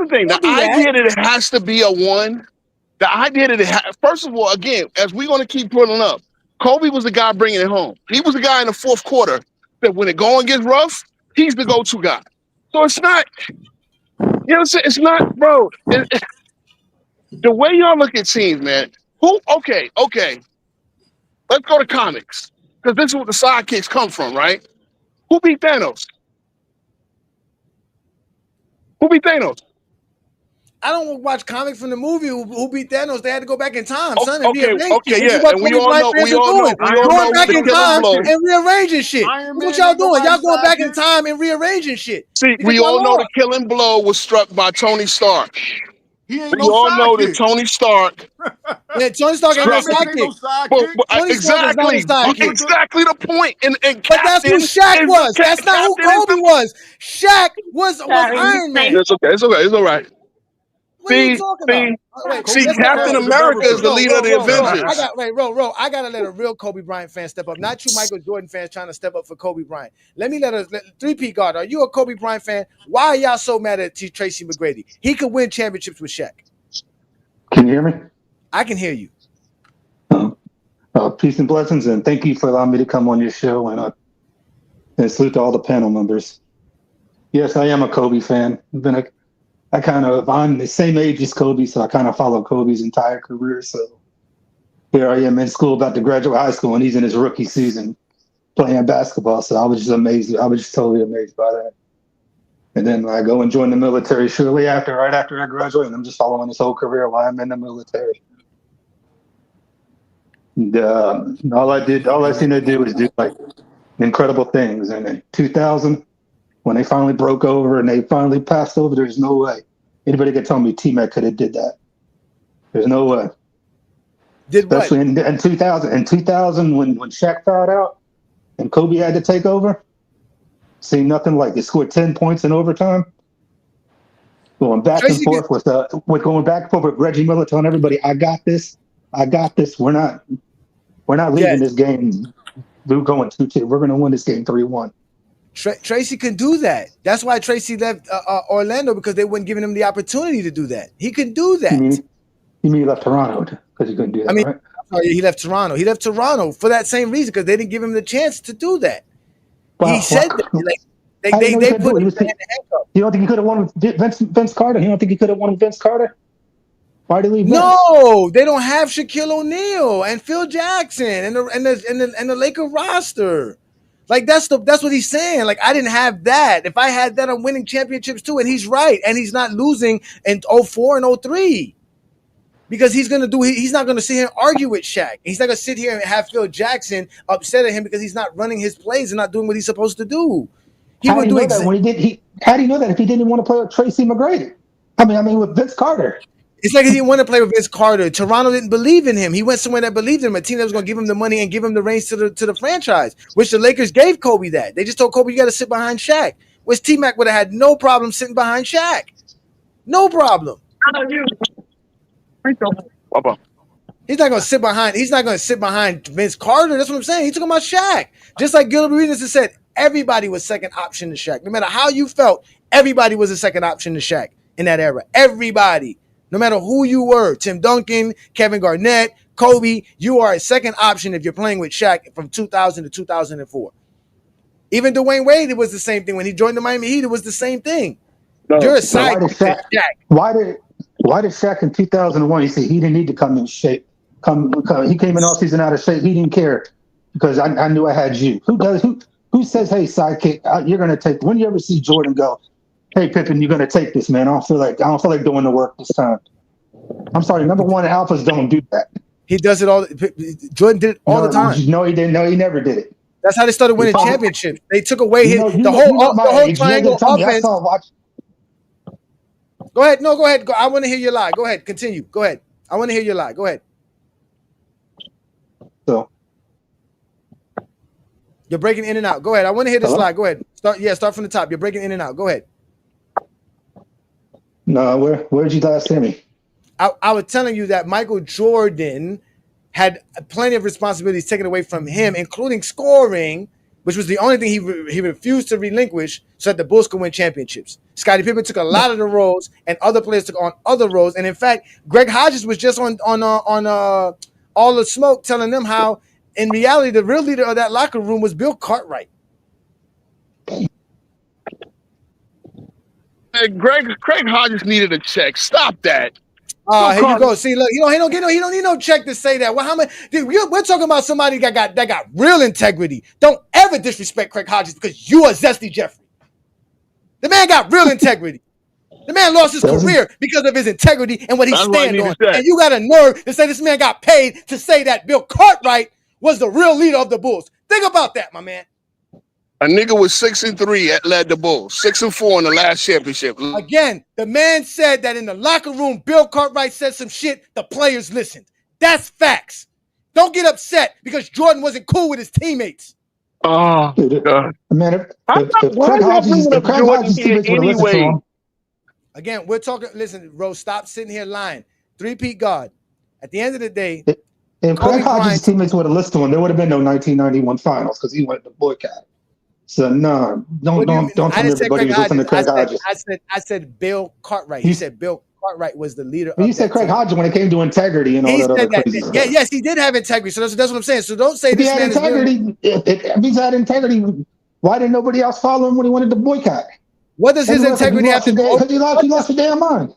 thing. The idea that it has to be a one. The idea that first of all, again, as we're going to keep putting up, Kobe was the guy bringing it home. He was the guy in the fourth quarter that when it going gets rough, he's the go-to guy. So it's not, you know what I'm saying? It's not, bro. The way y'all look at teams, man. Okay. Let's go to comics. Because this is where the sidekicks come from, right? Who beat Thanos? I don't watch comics from the movie who beat Thanos. They had to go back in time, son. And yeah. And we all know going back in time and rearranging shit. What y'all doing? Y'all going back in time and rearranging shit. See, we all know the killing blow was struck by Tony Stark. We all know that Tony Stark. Yeah, Tony Stark ain't no sidekick. Exactly the point. And but that's who Shaq was. That's not who Kobe was. Shaq was Iron Man. It's okay. It's all right. What are you talking about? See, Captain America is the leader of the Avengers. I gotta let a real Kobe Bryant fan step up. Not you Michael Jordan fans trying to step up for Kobe Bryant. Let 3P guard. Are you a Kobe Bryant fan? Why are y'all so mad at Tracy McGrady? He could win championships with Shaq. Can you hear me? I can hear you. Peace and blessings, and thank you for allowing me to come on your show, and salute to all the panel members. Yes, I am a Kobe fan. I'm the same age as Kobe, so I kind of follow Kobe's entire career. So here I am in school, about to graduate high school, and he's in his rookie season playing basketball. So I was just amazed. I was just totally amazed by that. And then I go and join the military shortly after, right after I graduate, and I'm just following his whole career while I'm in the military. And, all I seen to do was do like incredible things. And in 2000, when they finally broke over and they finally passed over, there's no way anybody could tell me TMac could have did that. There's no way. Especially in 2000. In 2000, when Shaq fouled out and Kobe had to take over, seen nothing like it. Scored 10 points in overtime. going back and forth with going back and forth with Reggie Miller telling everybody, I got this. We're not leaving this game. We're going 2-2. We're going to win this game 3-1. Tracy can do that. That's why Tracy left Orlando, because they weren't giving him the opportunity to do that. He can do that. You mean he left Toronto because he couldn't do that, right? Sorry, he left Toronto. He left Toronto for that same reason, because they didn't give him the chance to do that. He said that. They put him in the handcuff. You don't think he could have won with Vince Carter? You don't think he could have won with Vince Carter? Why did he leave? No, they don't have Shaquille O'Neal and Phil Jackson and the Laker roster. Like that's what he's saying. Like, I didn't have that. If I had that, I'm winning championships too. And he's right. And he's not losing in 04 and 03. Because he's not gonna sit here and argue with Shaq. He's not gonna sit here and have Phil Jackson upset at him because he's not running his plays and not doing what he's supposed to do. How do you know that when he did? How do you know that if he didn't want to play with Tracy McGrady? I mean with Vince Carter. It's like he didn't want to play with Vince Carter. Toronto didn't believe in him. He went somewhere that believed in him, a team that was going to give him the money and give him the reins to the franchise, which the Lakers gave Kobe that. They just told Kobe, you got to sit behind Shaq. Which T-Mac would have had no problem sitting behind Shaq. No problem. He's not going to sit behind Vince Carter. That's what I'm saying. He's talking about Shaq. Just like Gilbert Arenas has said, everybody was second option to Shaq. No matter how you felt, everybody was a second option to Shaq in that era. Everybody. No matter who you were, Tim Duncan, Kevin Garnett, Kobe, you are a second option if you're playing with Shaq from 2000 to 2004. Even Dwayne Wade, it was the same thing. When he joined the Miami Heat, it was the same thing. You're a side Shaq. Why did Shaq in 2001, he said he didn't need to come in shape? He came in all season out of shape. He didn't care because I knew I had you. Who says, hey, sidekick, you're going to take – when you ever see Jordan go, hey, Pippen, you're going to take this, man. I don't feel like doing the work this time. I'm sorry. Number one, alphas don't do that. He does it all. Jordan did it all the time. No, he didn't. No, he never did it. That's how they started winning championships. They took away the whole triangle offense. Go ahead. No, go ahead. I want to hear your lie. Go ahead. Continue. Go ahead. I want to hear your lie. Go ahead. So you're breaking in and out. Go ahead. I want to hear this lie. Go ahead. Start from the top. You're breaking in and out. Go ahead. No, where did you last hear me? I was telling you that Michael Jordan had plenty of responsibilities taken away from him, including scoring, which was the only thing he refused to relinquish so that the Bulls could win championships. Scottie Pippen took a lot of the roles, and other players took on other roles. And in fact, Greg Hodges was just on All the Smoke telling them how, in reality, the real leader of that locker room was Bill Cartwright. Craig Hodges needed a check. Stop that. Here you go. See, look, he don't need no check to say that. Well, how many? We're talking about somebody that got real integrity. Don't ever disrespect Craig Hodges because you are Zesty Jeffrey. The man got real integrity. The man lost his career because of his integrity and what he stand on. And you got a nerve to say this man got paid to say that Bill Cartwright was the real leader of the Bulls. Think about that, my man. A nigga was 6-3 that led the Bulls. 6-4 in the last championship. Again, the man said that in the locker room, Bill Cartwright said some shit, the players listened. That's facts. Don't get upset because Jordan wasn't cool with his teammates. Oh, God. Man, if Craig Hodges teammates would have listened to him. Again, we're talking, listen, Rose, stop sitting here lying. Three-peat guard. At the end of the day, if Craig Hodges' teammates would have listened to him, there would have been no 1991 finals because he went to boycott. So no, don't tell everybody who's listening to Craig Hodges. I said Bill Cartwright. He said Bill Cartwright was the leader. You said Craig Hodges when it came to integrity and all that other crazy stuff. Yes, he did have integrity. So that's what I'm saying. So don't say if this man is integrity. If he's had integrity, why didn't nobody else follow him when he wanted to boycott? What does his integrity have to do? Because he lost your damn mind.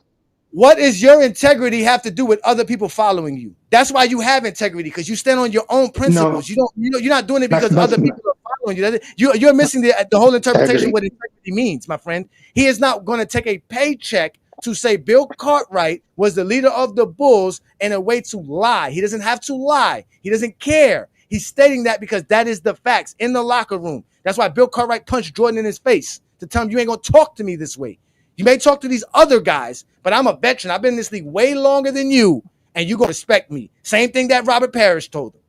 What does your integrity have to do with other people following you? That's why you have integrity, because you stand on your own principles. No, you're not doing it because other people are following you. You're missing the whole interpretation of what integrity means, my friend. He is not going to take a paycheck to say Bill Cartwright was the leader of the Bulls in a way to lie. He doesn't have to lie. He doesn't care. He's stating that because that is the facts in the locker room. That's why Bill Cartwright punched Jordan in his face to tell him, you ain't going to talk to me this way. You may talk to these other guys, but I'm a veteran. I've been in this league way longer than you, and you're going to respect me. Same thing that Robert Parrish told him.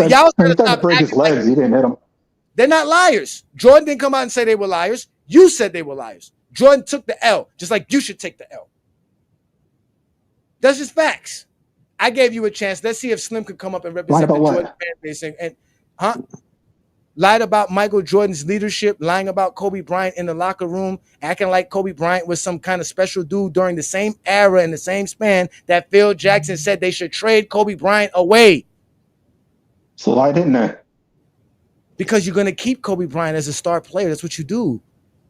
Y'all stop break his legs. He didn't hit him. They're not liars. Jordan didn't come out and say they were liars. You said they were liars. Jordan took the L, just like you should take the L. That's just facts. I gave you a chance. Let's see if Slim could come up and represent the Jordan fan base. Lied about Michael Jordan's leadership, lying about Kobe Bryant in the locker room, acting like Kobe Bryant was some kind of special dude during the same era and the same span that Phil Jackson said they should trade Kobe Bryant away. So why didn't they? Because you're going to keep Kobe Bryant as a star player. That's what you do.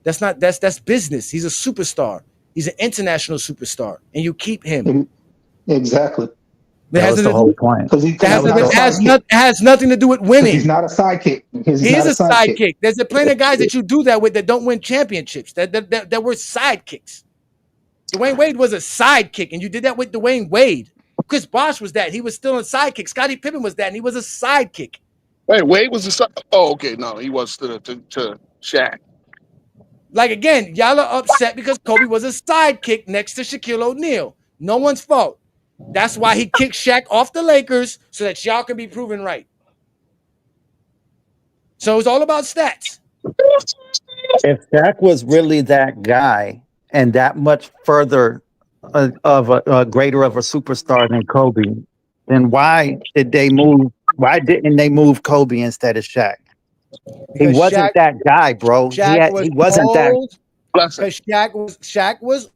That's business. He's a superstar. He's an international superstar, and you keep him. Exactly. That was the whole point. It has nothing to do with winning. He's not a sidekick. He is a sidekick. There's plenty of guys that you do that with that don't win championships. That were sidekicks. Dwayne Wade was a sidekick, and you did that with Dwayne Wade. Chris Bosh was that. He was still a sidekick. Scottie Pippen was that, and he was a sidekick. Wait, Wade was a sidekick? Oh, okay. No, he was to Shaq. Like, again, y'all are upset because Kobe was a sidekick next to Shaquille O'Neal. No one's fault. That's why he kicked Shaq off the Lakers so that y'all can be proven right. So it's all about stats. If Shaq was really that guy and that much further of a greater of a superstar than Kobe, then why didn't they move Kobe instead of Shaq? Because he wasn't that guy, bro. He wasn't that. Because Shaq was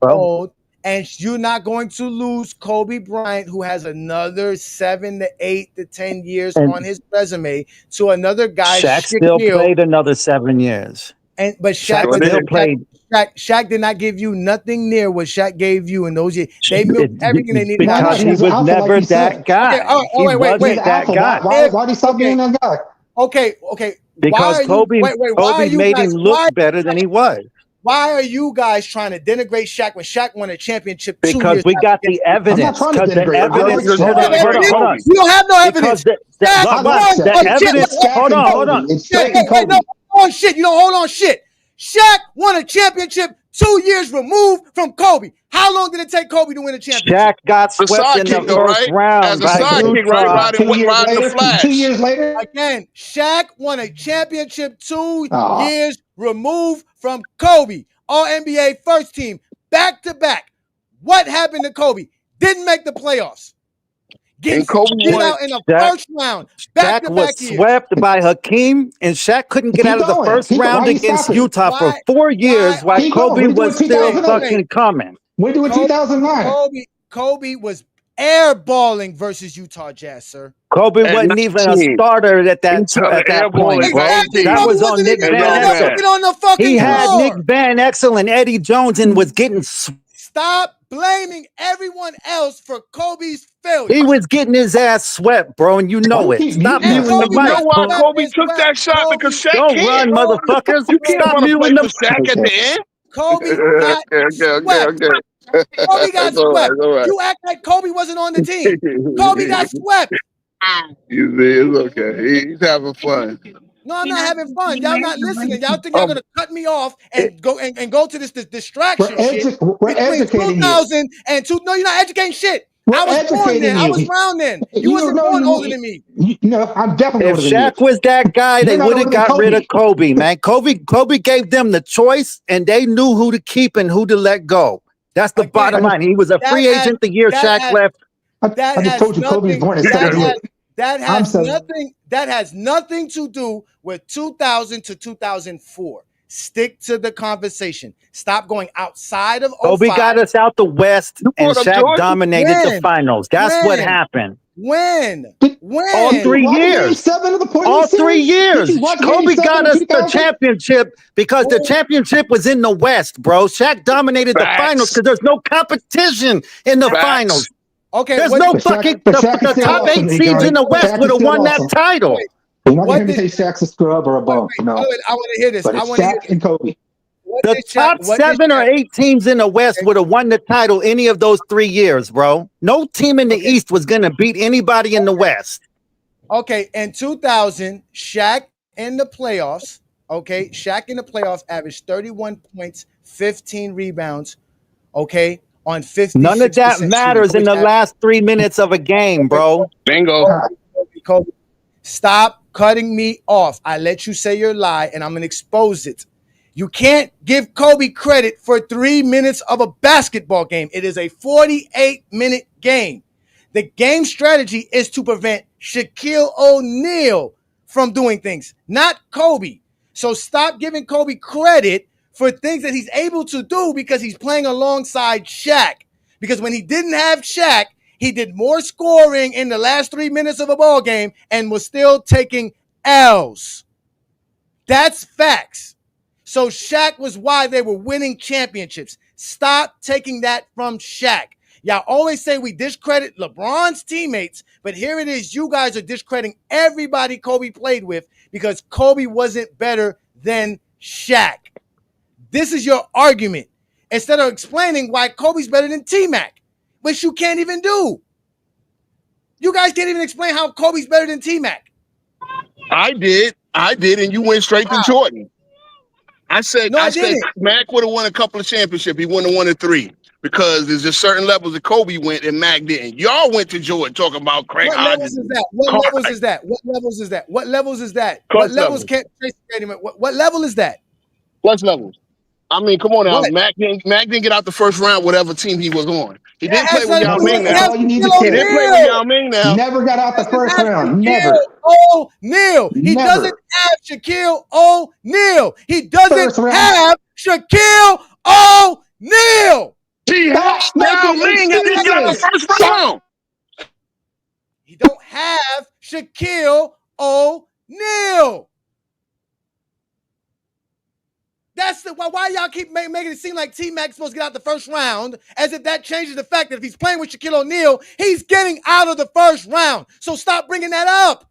old. And you're not going to lose Kobe Bryant, who has another 7 to 8 to 10 years on his resume, to another guy. Shaq still played another 7 years. But Shaq did not give you nothing near what Shaq gave you in those years. They milked everything they needed. Because he was never that guy. Okay, wait. That guy. Why did he stop being that guy? Okay. Because Kobe made him look better than he was. Why are you guys trying to denigrate Shaq when Shaq won a championship? Because we got the evidence. You don't have no evidence. Hold on. You don't hold on shit. Shaq won a championship 2 years removed from Kobe. How long did it take Kobe to win a championship? Shaq got swept in the first round. As a sidekick, right? Riding the Flash. 2 years later? Again, Shaq won a championship 2 years removed from Kobe. All-NBA first team, back-to-back. What happened to Kobe? Didn't make the playoffs. Getting out in the first round. Shaq was swept by Hakeem, and Shaq couldn't get out of the first round against Utah for 4 years while Kobe was still fucking coming. We're doing 2009. Kobe was airballing versus Utah Jazz, sir. Kobe wasn't even a starter at that point, bro. That was on Nick Van Exel. He had Nick Van Exel and Eddie Jones and was getting. Stop blaming everyone else for Kobe's failure. He was getting his ass swept, bro, and you know it. Stop muting the mic. You know why Kobe took that shot? Because Shaq don't run, motherfuckers. You can't stop muting the Shaq at the end. Kobe got swept. Kobe got swept. You act like Kobe wasn't on the team. Kobe got swept. It's okay. He's having fun. No, I'm not having fun. Y'all not listening. Y'all think y'all gonna cut me off and go to this distraction shit. We're educating 2000 and two. No, you're not educating shit. I was born then. I was around then. You wasn't born older than me. No, I'm definitely older than you. If Shaq was that guy, they would have got rid of Kobe, man. Kobe gave them the choice, and they knew who to keep and who to let go. That's the bottom line. He was a free agent the year Shaq left. I just told you Kobe was born in 78. That has nothing to do with 2000 to 2004. Stick to the conversation. Stop going outside of 05. Kobe got us out the West, and Shaq dominated the finals. That's what happened. When? All 3 years. All 3 years. Kobe got us the championship because the championship was in the West, bro. Shaq dominated the finals because there's no competition in the finals. Okay, there's no fucking the top 8 seeds in the West would have won that title. You're not going to say Shaq's a scrub or a bum. No. I want to hear this. But Shaq and Kobe. The top 7 or 8 teams in the West would have won the title any of those 3 years, bro. No team in the East was going to beat anybody in the West. Okay, in 2000, Shaq in the playoffs, averaged 31 points, 15 rebounds, on 50. None of that matters in the last 3 minutes of a game, bro. Bingo. Stop cutting me off. I let you say your lie, and I'm going to expose it. You can't give Kobe credit for 3 minutes of a basketball game. It is a 48-minute game. The game strategy is to prevent Shaquille O'Neal from doing things, not Kobe. So stop giving Kobe credit for things that he's able to do because he's playing alongside Shaq. Because when he didn't have Shaq, he did more scoring in the last 3 minutes of a ball game and was still taking L's. That's facts. So Shaq was why they were winning championships. Stop taking that from Shaq. Y'all always say we discredit LeBron's teammates, but here it is. You guys are discrediting everybody Kobe played with because Kobe wasn't better than Shaq. This is your argument. Instead of explaining why Kobe's better than T-Mac, which you can't even do. You guys can't even explain how Kobe's better than T-Mac. I did, and you went straight to Jordan. I said Mac would have won a couple of championships. He wouldn't have won 3 because there's just certain levels that Kobe went and Mac didn't. Y'all went to Jordan talking about Craig Hodges. What levels is that? What levels is that? What levels is that? What levels can't Tracy McGrady? What level is that? Plus levels. I mean, come on now. Mac didn't get out the first round, whatever team he was on. He didn't play with Yao Ming now. He didn't play with Yao Ming now. Never got out the first round. Never. O'Neal. He doesn't have Shaquille O'Neal. He doesn't have Shaquille O'Neal. He has Yao Ming and didn't get out the first round. He don't have Shaquille O'Neal. That's why y'all keep making it seem like T-Mac's supposed to get out the first round, as if that changes the fact that if he's playing with Shaquille O'Neal, he's getting out of the first round. So stop bringing that up.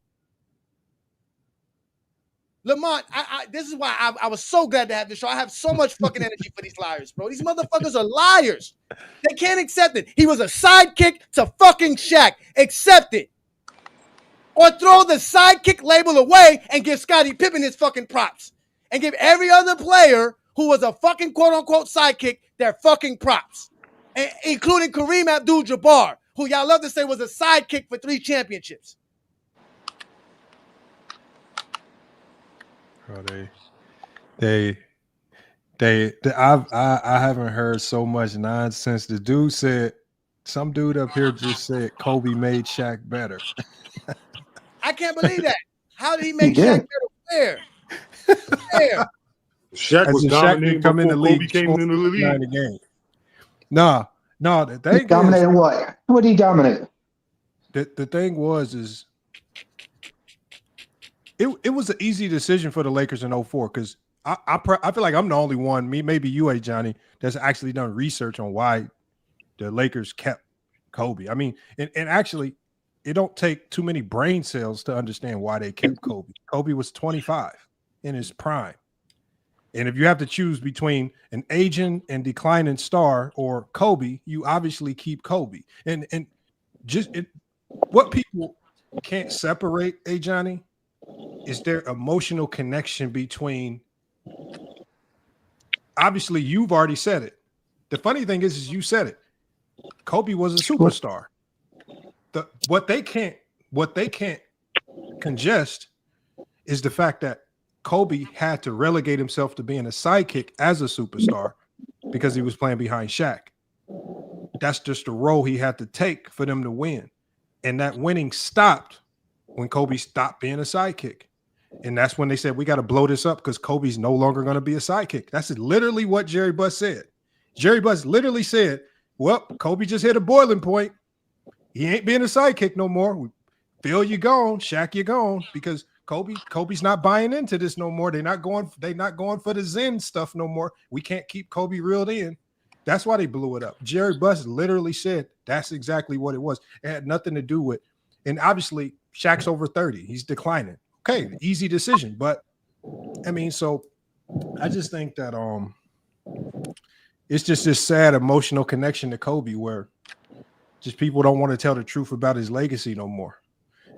Lamont, this is why I was so glad to have this show. I have so much fucking energy for these liars, bro. These motherfuckers are liars. They can't accept it. He was a sidekick to fucking Shaq. Accept it. Or throw the sidekick label away and give Scottie Pippen his fucking props. And give every other player who was a fucking quote-unquote sidekick their fucking props. Including Kareem Abdul-Jabbar, who y'all love to say was a sidekick for 3 championships. Bro, I haven't heard so much nonsense. The dude said, some dude up here just said Kobe made Shaq better. I can't believe that. How did he make Shaq better? Where? Shaq was dominating before Kobe came into the league. Game. No, the thing he dominated is, what? What did he dominate? The thing was it was an easy decision for the Lakers in 04 because I feel like I'm the only one, maybe you, Johnny, that's actually done research on why the Lakers kept Kobe. I mean, and actually, it don't take too many brain cells to understand why they kept Kobe. Kobe was 25 in his prime. And if you have to choose between an aging and declining star or Kobe, you obviously keep Kobe. And what people can't separate, Johnny, is their emotional connection between. Obviously, you've already said it. The funny thing is you said it. Kobe was a superstar. What they can't congest is the fact that Kobe had to relegate himself to being a sidekick as a superstar because he was playing behind Shaq. That's just the role he had to take for them to win. And that winning stopped when Kobe stopped being a sidekick. And that's when they said, we got to blow this up because Kobe's no longer going to be a sidekick. That's literally what Jerry Buss said. Jerry Buss literally said, well, Kobe just hit a boiling point. He ain't being a sidekick no more. Phil, you gone. Shaq, you gone. Because Kobe's not buying into this no more. They're not going for the Zen stuff no more. We can't keep Kobe reeled in. That's why they blew it up. Jerry Buss literally said that's exactly what it was. It had nothing to do with, and obviously Shaq's over 30. He's declining. Okay, easy decision. But I mean, so I just think that it's just this sad emotional connection to Kobe where just people don't want to tell the truth about his legacy no more.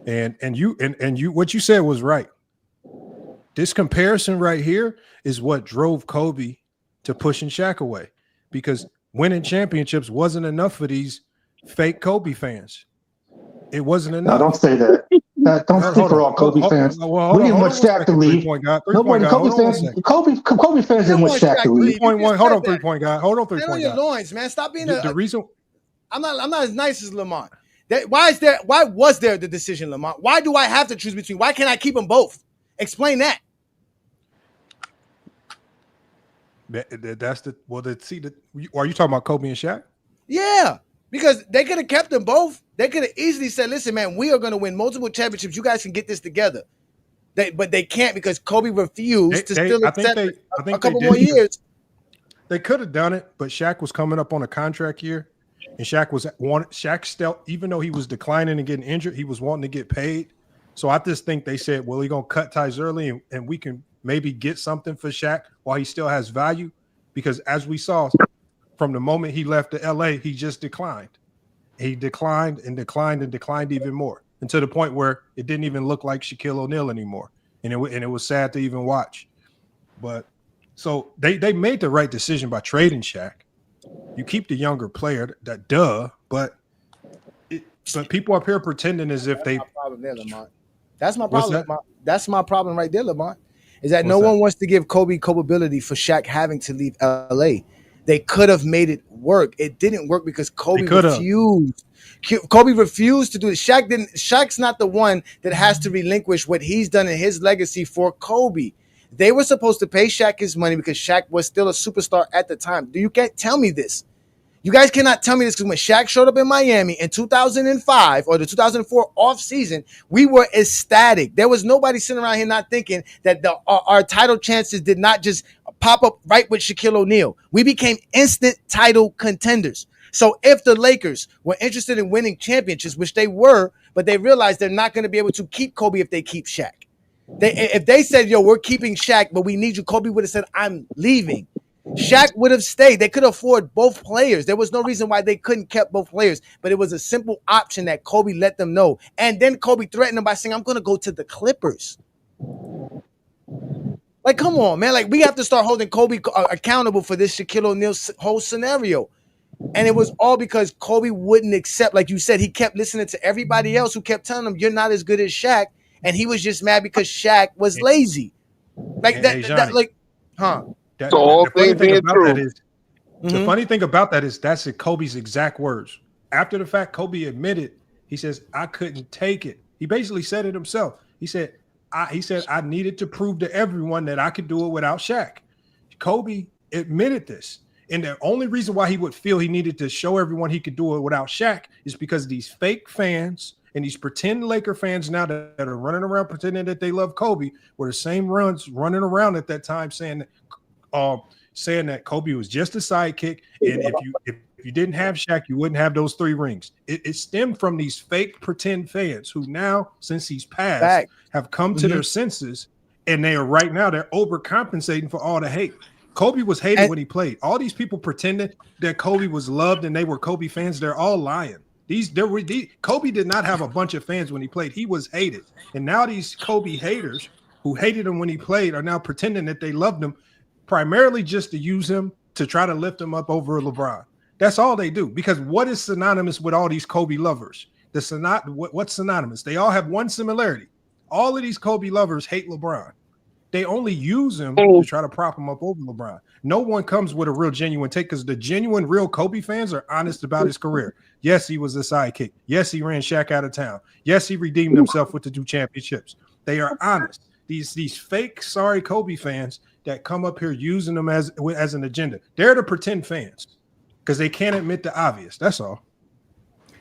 And you what you said was right. This comparison right here is what drove Kobe to pushing Shaq away, because winning championships wasn't enough for these fake Kobe fans. It wasn't enough. No, don't say that. Don't speak for all Kobe fans. We didn't want Shaq to leave. Nobody, Kobe fans didn't want Shaq to leave. 3-point. Hold on, 3-point guy. Hold on, 3-point guy. Your loins, man. Stop being the reason. I'm not as nice as Lamont. Why was there the decision, Lamont? Why do I have to choose between? Why can't I keep them both? Explain that. That's the are you talking about Kobe and Shaq? Yeah, because they could have kept them both. They could have easily said, "Listen, man, we are going to win multiple championships. You guys can get this together." But they can't because Kobe refused to still accept a couple more years. They could have done it, but Shaq was coming up on a contract year, and Shaq still, even though he was declining and getting injured, he was wanting to get paid. So I just think they said, "Well, we're gonna cut ties early, and we can maybe get something for Shaq while he still has value," because as we saw from the moment he left to LA, he just declined. He declined and declined and declined even more, and to the point where it didn't even look like Shaquille O'Neal anymore, and it was sad to even watch. But so they made the right decision by trading Shaq. You keep the younger player, but people up here pretending as if they. That's my problem. That's my problem right there, Lamont. Is that no one wants to give Kobe culpability for Shaq having to leave LA. They could have made it work. It didn't work because Kobe refused. Kobe refused to do it. Shaq's not the one that has to relinquish what he's done in his legacy for Kobe. They were supposed to pay Shaq his money because Shaq was still a superstar at the time. You can't tell me this. You guys cannot tell me this because when Shaq showed up in Miami in 2005 or the 2004 offseason, we were ecstatic. There was nobody sitting around here not thinking that our title chances did not just pop up right with Shaquille O'Neal. We became instant title contenders. So if the Lakers were interested in winning championships, which they were, but they realized they're not going to be able to keep Kobe if they keep Shaq. If they said, "Yo, we're keeping Shaq, but we need you," Kobe would have said, "I'm leaving." Shaq would have stayed. They could afford both players. There was no reason why they couldn't keep both players, but it was a simple option that Kobe let them know. And then Kobe threatened them by saying, "I'm going to go to the Clippers." Like, come on, man. Like, we have to start holding Kobe accountable for this Shaquille O'Neal whole scenario. And it was all because Kobe wouldn't accept, like you said, he kept listening to everybody else who kept telling him, "You're not as good as Shaq." And he was just mad because Shaq was lazy. Like the funny thing about that is that's Kobe's exact words. After the fact, Kobe admitted, he says, "I couldn't take it." He basically said it himself. He said, I needed to prove to everyone that I could do it without Shaq. Kobe admitted this. And the only reason why he would feel he needed to show everyone he could do it without Shaq is because these fake fans and these pretend Laker fans now that are running around pretending that they love Kobe were the same runs running around at that time saying that Kobe was just a sidekick. And if you didn't have Shaq, you wouldn't have those 3 rings. It stemmed from these fake pretend fans who now, since he's passed, have come to their senses, and they're overcompensating for all the hate. Kobe was hated when he played. All these people pretending that Kobe was loved and they were Kobe fans, they're all lying. Kobe did not have a bunch of fans when he played. He was hated. And now these Kobe haters who hated him when he played are now pretending that they loved him primarily just to use him to try to lift him up over LeBron. That's all they do. Because what is synonymous with all these Kobe lovers? What's synonymous? They all have one similarity. All of these Kobe lovers hate LeBron. They only use him to try to prop him up over LeBron. No one comes with a real genuine take because the genuine real Kobe fans are honest about his career. Yes, he was a sidekick. Yes, he ran Shaq out of town. Yes, he redeemed himself with the 2 championships. They are honest. These fake sorry Kobe fans that come up here using them as an agenda. They're the pretend fans because they can't admit the obvious. That's all.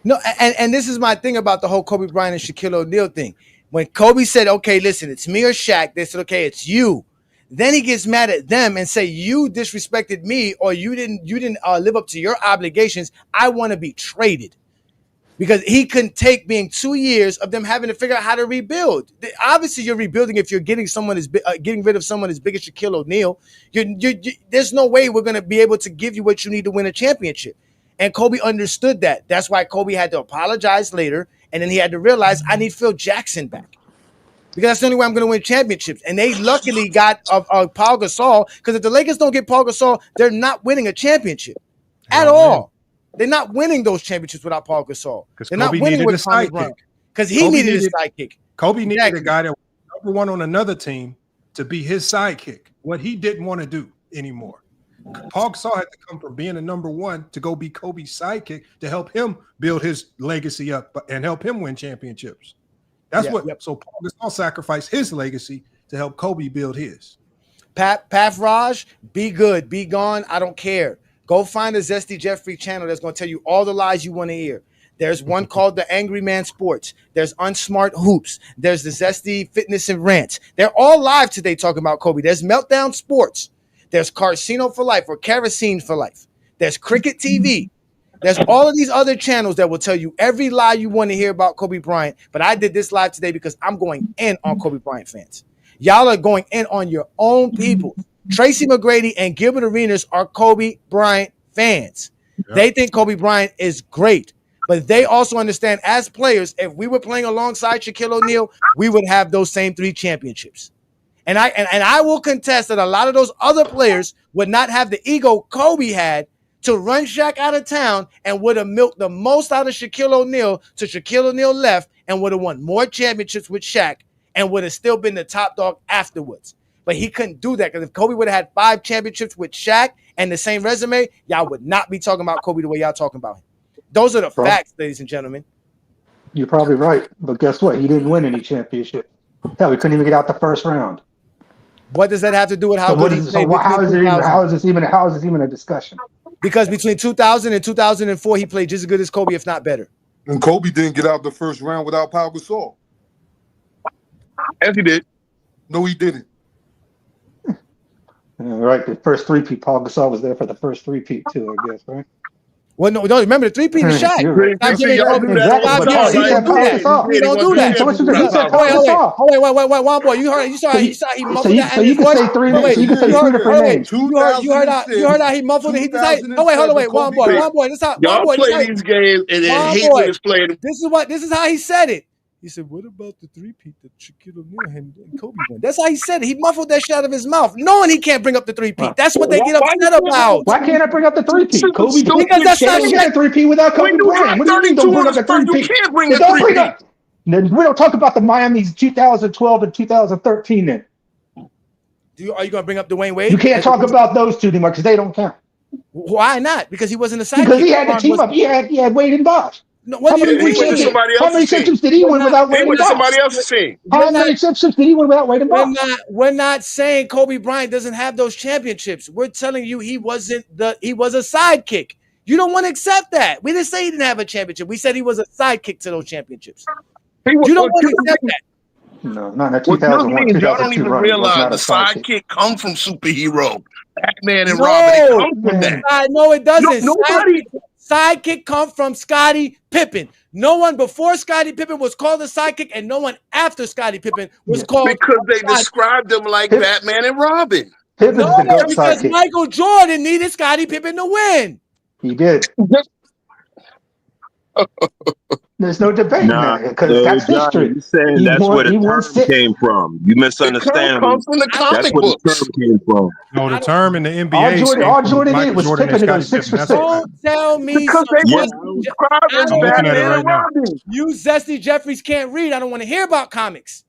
No, and this is my thing about the whole Kobe Bryant and Shaquille O'Neal thing. When Kobe said, "Okay, listen, it's me or Shaq," they said, "Okay, it's you." Then he gets mad at them and say, "You disrespected me, or you didn't live up to your obligations. I want to be traded," because he couldn't take being 2 years of them having to figure out how to rebuild. Obviously, you're rebuilding if you're getting rid of someone as big as Shaquille O'Neal. There's no way we're going to be able to give you what you need to win a championship. And Kobe understood that. That's why Kobe had to apologize later. And then he had to realize, I need Phil Jackson back. Because that's the only way I'm going to win championships. And they luckily got Paul Gasol. Because if the Lakers don't get Paul Gasol, they're not winning a championship at all. They're not winning those championships without Paul Gasol. They're not winning with Tommy Brown. Because he needed a sidekick. Kobe needed a guy that was number one on another team to be his sidekick, what he didn't want to do anymore. Paul Gasol had to come from being a number one to go be Kobe's sidekick to help him build his legacy up and help him win championships. That's so Paul Gasol sacrificed his legacy to help Kobe build his. Pat Raj, be good, be gone. I don't care. Go find the Zesty Jeffrey channel that's going to tell you all the lies you want to hear. There's one called The Angry Man Sports. There's Unsmart Hoops. There's the Zesty Fitness and Rants. They're all live today talking about Kobe. There's Meltdown Sports. There's Casino for Life or Kerosene for Life. There's Cricket TV. There's all of these other channels that will tell you every lie you want to hear about Kobe Bryant. But I did this live today because I'm going in on Kobe Bryant fans. Y'all are going in on your own people. Tracy McGrady and Gilbert Arenas are Kobe Bryant fans. Yep. They think Kobe Bryant is great. But they also understand as players, if we were playing alongside Shaquille O'Neal, we would have those same 3 championships. And I will contest that a lot of those other players would not have the ego Kobe had to run Shaq out of town and would have milked the most out of Shaquille O'Neal till Shaquille O'Neal left and would have won more championships with Shaq and would have still been the top dog afterwards. But he couldn't do that because if Kobe would have had 5 championships with Shaq and the same resume, y'all would not be talking about Kobe the way y'all talking about him. Those are the facts, ladies and gentlemen. You're probably right. But guess what? He didn't win any championship. Hell, he couldn't even get out the first round. What does that have to do with how good he played? How is this even a discussion? Because between 2000 and 2004, he played just as good as Kobe, if not better. And Kobe didn't get out the first round without Pau Gasol. Yes, he did. No, he didn't. Right. The first 3-peat, Paul Gasol was there for the first 3-peat too, I guess, right? Well, no, remember the 3-peat is Shaq. Right. Exactly. Don't do that. Wait, one boy. You saw he muffled that. So you can say 3 names. You can say 2 different names. You heard how he muffled it. He decided. Oh wait, hold on, wait, one boy. This is how y'all play these games and then hate when it's played. This is how he said it. He said, "What about the 3-peat that Shaquille O'Neal and Kobe won?" That's how he said it. He muffled that shit out of his mouth, knowing he can't bring up the 3-peat. That's what they get upset about. Why can't I bring up the 3-peat? Kobe, because that's not Shaq. 3-peat without Kobe Bryant. What do you mean don't bring up the 3-peat? You can't bring the 3-peat. Then we don't talk about the Miami's 2012 and 2013. Then are you going to bring up Dwayne Wade? You can't talk about those two anymore because they don't count. Why not? Because he wasn't a sidekick. Because he had to team up. He had Wade and Bosh. No, how many championships did he win without Wade and Bosh? Somebody else's team. How many championships did he win without Wade and Bosh? We're not saying Kobe Bryant doesn't have those championships. We're telling you he was a sidekick. You don't want to accept that. We didn't say he didn't have a championship. We said he was a sidekick to those championships. You don't want to accept that. No, not in 2001. Y'all don't even realize the sidekick come from superhero. Batman and Robin come from that. No, it doesn't. Nobody. Sidekick come from Scottie Pippen. No one before Scottie Pippen was called a sidekick, and no one after Scottie Pippen was called because they described them like Batman and Robin. No, because Michael Jordan needed Scottie Pippen to win. He did. There's no debate because that's history. You're saying that's where the term came from. You misunderstand. Comes from the comic books. That's where the term came from. No, the term in the NBA. All Jordan did was Pippen to go 6 for 6. Don't tell me because they were described as Batman and Robin. You Zesty Jeffries can't read. I don't want to hear about comics.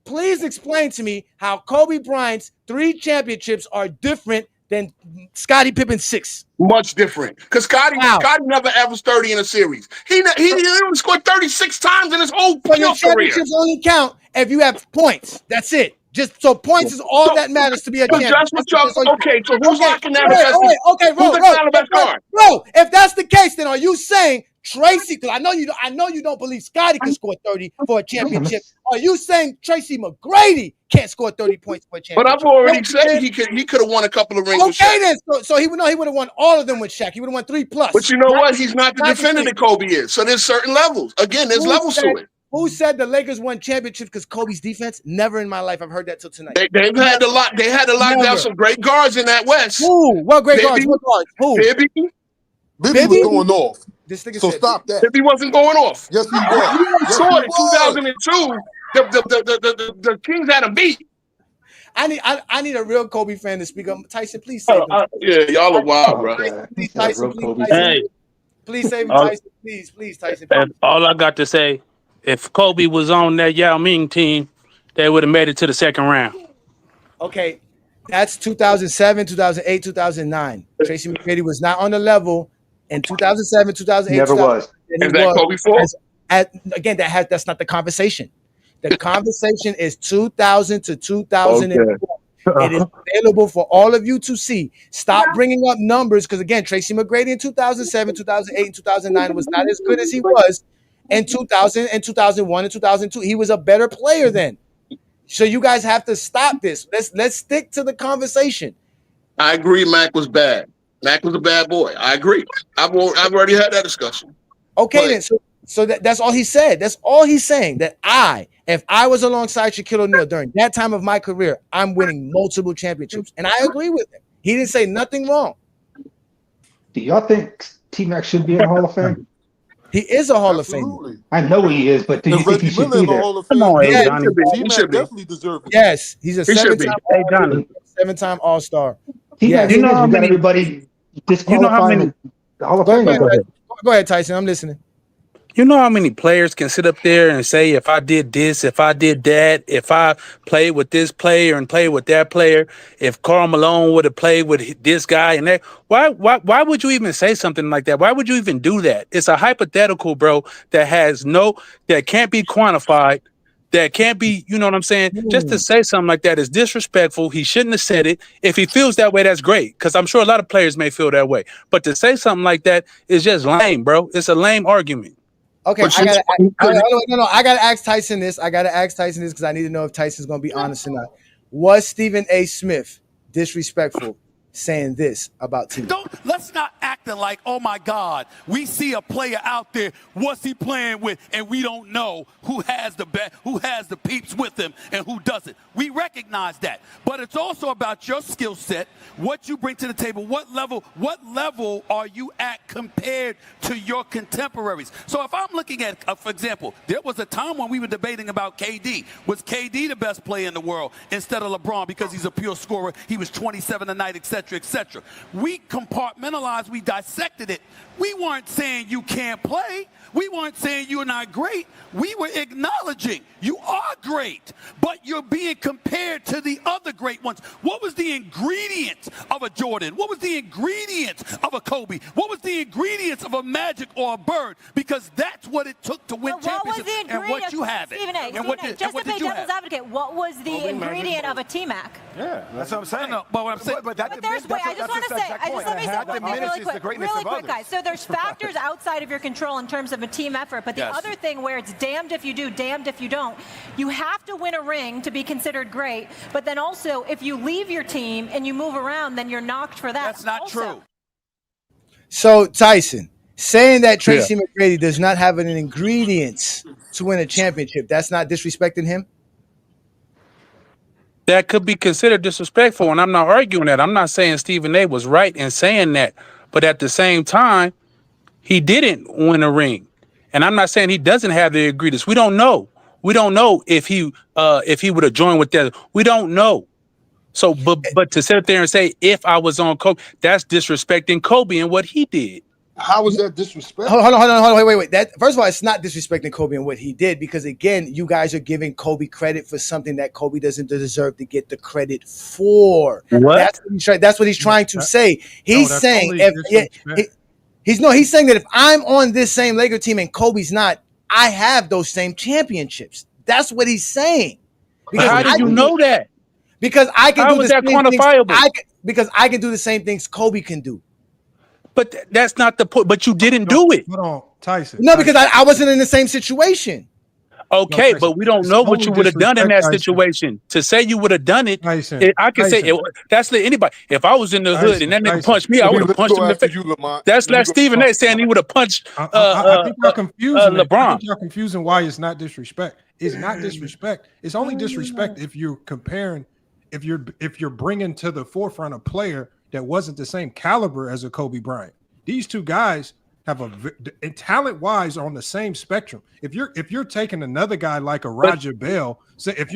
Please explain to me how Kobe Bryant's 3 championships are different than Scottie Pippen's 6. Much different. Because Scottie never averaged 30 in a series. He only scored 36 times in his whole career. Championships only count if you have points. That's it. Just so points is all that matters to be a champion. That's what y'all. Okay, so who's locking that? Bro, if that's the case, then are you saying Tracy? Because I know you don't believe Scottie can score 30 for a championship. Are you saying Tracy McGrady can't score 30 points for a championship? But I've already said he could have won a couple of rings. Okay, then. So he would have won all of them with Shaq. He would have won 3+. But you know what? He's not the defender that Kobe is. So there's certain levels. Again, there's levels to it. Who said the Lakers won championships because Kobe's defense? Never in my life I've heard that till tonight. They had to lock down some great guards in that West. Who? What great guards? What guards? Who? Bibby was going off. So stop that. Bibby wasn't going off. Yes, he was. You saw it in 2002. The Kings had him beat. I need a real Kobe fan to speak up. Tyson, please save him. Yeah, y'all are wild, bro. Please, Tyson, please, Hey. please save him, Tyson. Please, Tyson. And all I got to say If Kobe was on that Yao Ming team, they would have made it to the second round. Okay, that's 2007, 2008, 2009. Tracy McGrady was not on the level in 2007, 2008. Never was. Is that Kobe fault? Again, that's not the conversation. The conversation is 2000 to 2004. It is available for all of you to see. Stop bringing up numbers because, again, Tracy McGrady in 2007, 2008, and 2009 was not as good as he was in 2000 and 2001 and 2002. He was a better player then. So you guys have to stop this. Let's stick to the conversation. I agree. Mac was bad. Mac was a bad boy. I agree. I've already had that discussion. Okay, then. So that's all he said. That's all he's saying. That if I was alongside Shaquille O'Neal during that time of my career, I'm winning multiple championships. And I agree with him. He didn't say nothing wrong. Do y'all think T-Mac should be in the Hall of Fame? He is a Hall of Fame. I know he is, but do you think he should be there? Come on, yeah, Johnny. T-Mac definitely deserves it. Yes, he's a seven-time All-Star. T-Mac, you know how many everybody disqualified. You know how many? The Hall of Fame. Go ahead, Tyson. I'm listening. You know how many players can sit up there and say, if I did this, if I did that, if I played with this player and played with that player, if Karl Malone would have played with this guy and that, why would you even say something like that? Why would you even do that? It's a hypothetical, bro, that can't be quantified, that can't be, you know what I'm saying? Just to say something like that is disrespectful. He shouldn't have said it. If he feels that way, that's great, because I'm sure a lot of players may feel that way. But to say something like that is just lame, bro. It's a lame argument. Okay, I gotta ask Tyson this. Because I need to know if Tyson's gonna be honest or not. Was Stephen A. Smith disrespectful saying this about T? Let's not acting like, oh my God, we see a player out there, what's he playing with, and we don't know who has the peeps with him and who doesn't. We recognize that. But it's also about your skill set, what you bring to the table, what level are you at compared to your contemporaries. So if I'm looking at, for example, there was a time when we were debating about KD. Was KD the best player in the world instead of LeBron because he's a pure scorer? He was 27 a night, etc., etc. We compartmentalized, we dissected it. We weren't saying you can't play. We weren't saying you're not great. We were acknowledging you are great, but you're being compared to the other great ones. What was the ingredients of a Jordan? What was the ingredients of a Kobe? What was the ingredients of a Magic or a Bird? Because that's what it took to win championships, and what you have it. Just to play devil's advocate, what was the ingredient of a T-Mac? Yeah, that's what I'm saying. But what I'm saying, I just want to say, let me say one thing really quick, guys. So there's factors outside of your control in terms of a team effort, but the other thing where it's damned if you do, damned if you don't, you have to win a ring to be considered great, but then also if you leave your team and you move around, then you're knocked for that. That's not true. So Tyson, saying that Tracy McGrady does not have any ingredients to win a championship, that's not disrespecting him? That could be considered disrespectful, and I'm not arguing that. I'm not saying Stephen A. was right in saying that, but at the same time, he didn't win a ring. And I'm not saying he doesn't have the ingredients. We don't know. We don't know if he would have joined with that. We don't know. So, but to sit there and say, if I was on Kobe, that's disrespecting Kobe and what he did. How is that disrespectful? Hold on, wait. First of all, it's not disrespecting Kobe and what he did, because again, you guys are giving Kobe credit for something that Kobe doesn't deserve to get the credit for. What? That's what he's trying to say. He's saying he's saying that if I'm on this same Laker team and Kobe's not, I have those same championships. That's what he's saying. Because how did you know that? Because I can do the same quantifiable? Because I can do the same things Kobe can do. But that's not the point. But you didn't do it. Hold on, Tyson. No, because I wasn't in the same situation. Okay, but we don't know what you would have done in that situation. To say you would have done it, I can say that's anybody. If I was in the hood and that nigga punched me, I would have punched him in the face. That's like Stephen A. saying he would have punched I think you're confusing LeBron. I think you're confusing why it's not disrespect. It's not disrespect. It's only disrespect if you're comparing, if you're bringing to the forefront a player that wasn't the same caliber as a Kobe Bryant. These two guys have and talent-wise are on the same spectrum. If you're taking another guy like a Roger Bell, say if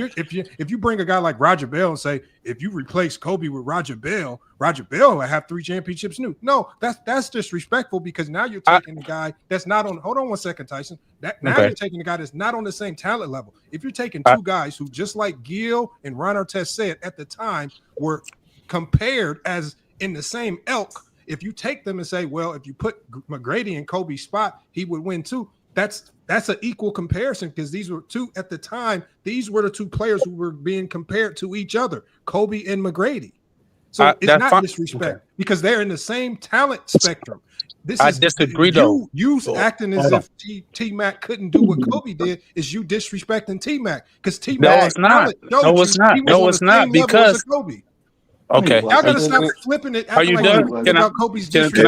you bring a guy like Roger Bell and say if you replace Kobe with Roger Bell will have 3 championships new. No, that's disrespectful because now you're taking a guy that's not on. Hold on one second, Tyson. You're taking a guy that's not on the same talent level. If you're taking 2 guys who, just like Gil and Ron Artest said at the time, were compared as in the same ilk. If you take them and say, well, if you put McGrady in Kobe's spot, he would win too. That's an equal comparison because these were 2 at the time. These were the 2 players who were being compared to each other, Kobe and McGrady. So it's not disrespect because they're in the same talent spectrum. I disagree though. You acting as if T-Mac couldn't do what Kobe did is you disrespecting T-Mac because T-Mac. No, it's not. No, it's not. No, it's not because Kobe. Okay, y'all gotta stop flipping it. Are you done? Can I You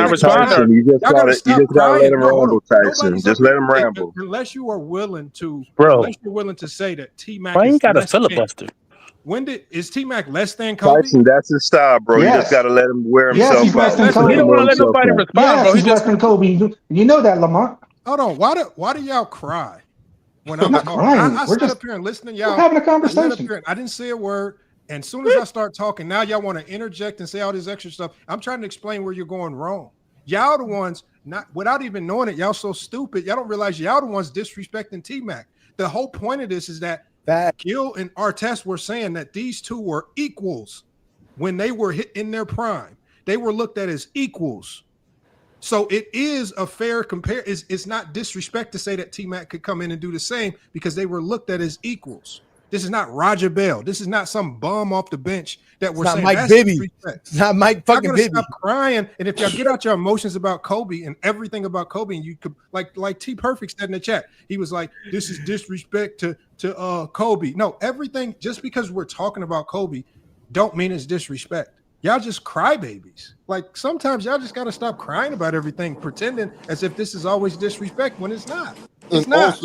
respond? just gotta let him ramble, Tyson. Just let him ramble. Unless you are willing to, unless you're willing to say that T-Mac. Why ain't got a filibuster? Is T-Mac less than Kobe? Tyson, that's his style, bro. Yes. You just gotta let him wear himself he's less out. than Kobe. He don't want to let nobody respond, bro. He's less than Kobe. You know that, Lamont. Hold on. Why do y'all cry when I'm not talking? crying. I sit up here and listening. Y'all we're having a conversation. I didn't say a word. And as soon as I start talking, now y'all want to interject and say all this extra stuff. I'm trying to explain where you're going wrong. Y'all the ones, not without even knowing it, y'all so stupid. Y'all don't realize y'all the ones disrespecting T-Mac. The whole point of this is that Gil and Artest were saying that these 2 were equals when they were hit in their prime. They were looked at as equals. So it is a fair compare. It's not disrespect to say that T-Mac could come in and do the same because they were looked at as equals. This is not Roger Bell. This is not some bum off the bench that we're saying. Mike Bibby. It's not Mike fucking Bibby. Stop crying. And if y'all get out your emotions about Kobe and everything about Kobe, and you could like T Perfect said in the chat, he was like, "This is disrespect to Kobe." No, everything just because we're talking about Kobe, don't mean it's disrespect. Y'all just crybabies. Like sometimes y'all just gotta stop crying about everything, pretending as if this is always disrespect when it's not. It's not.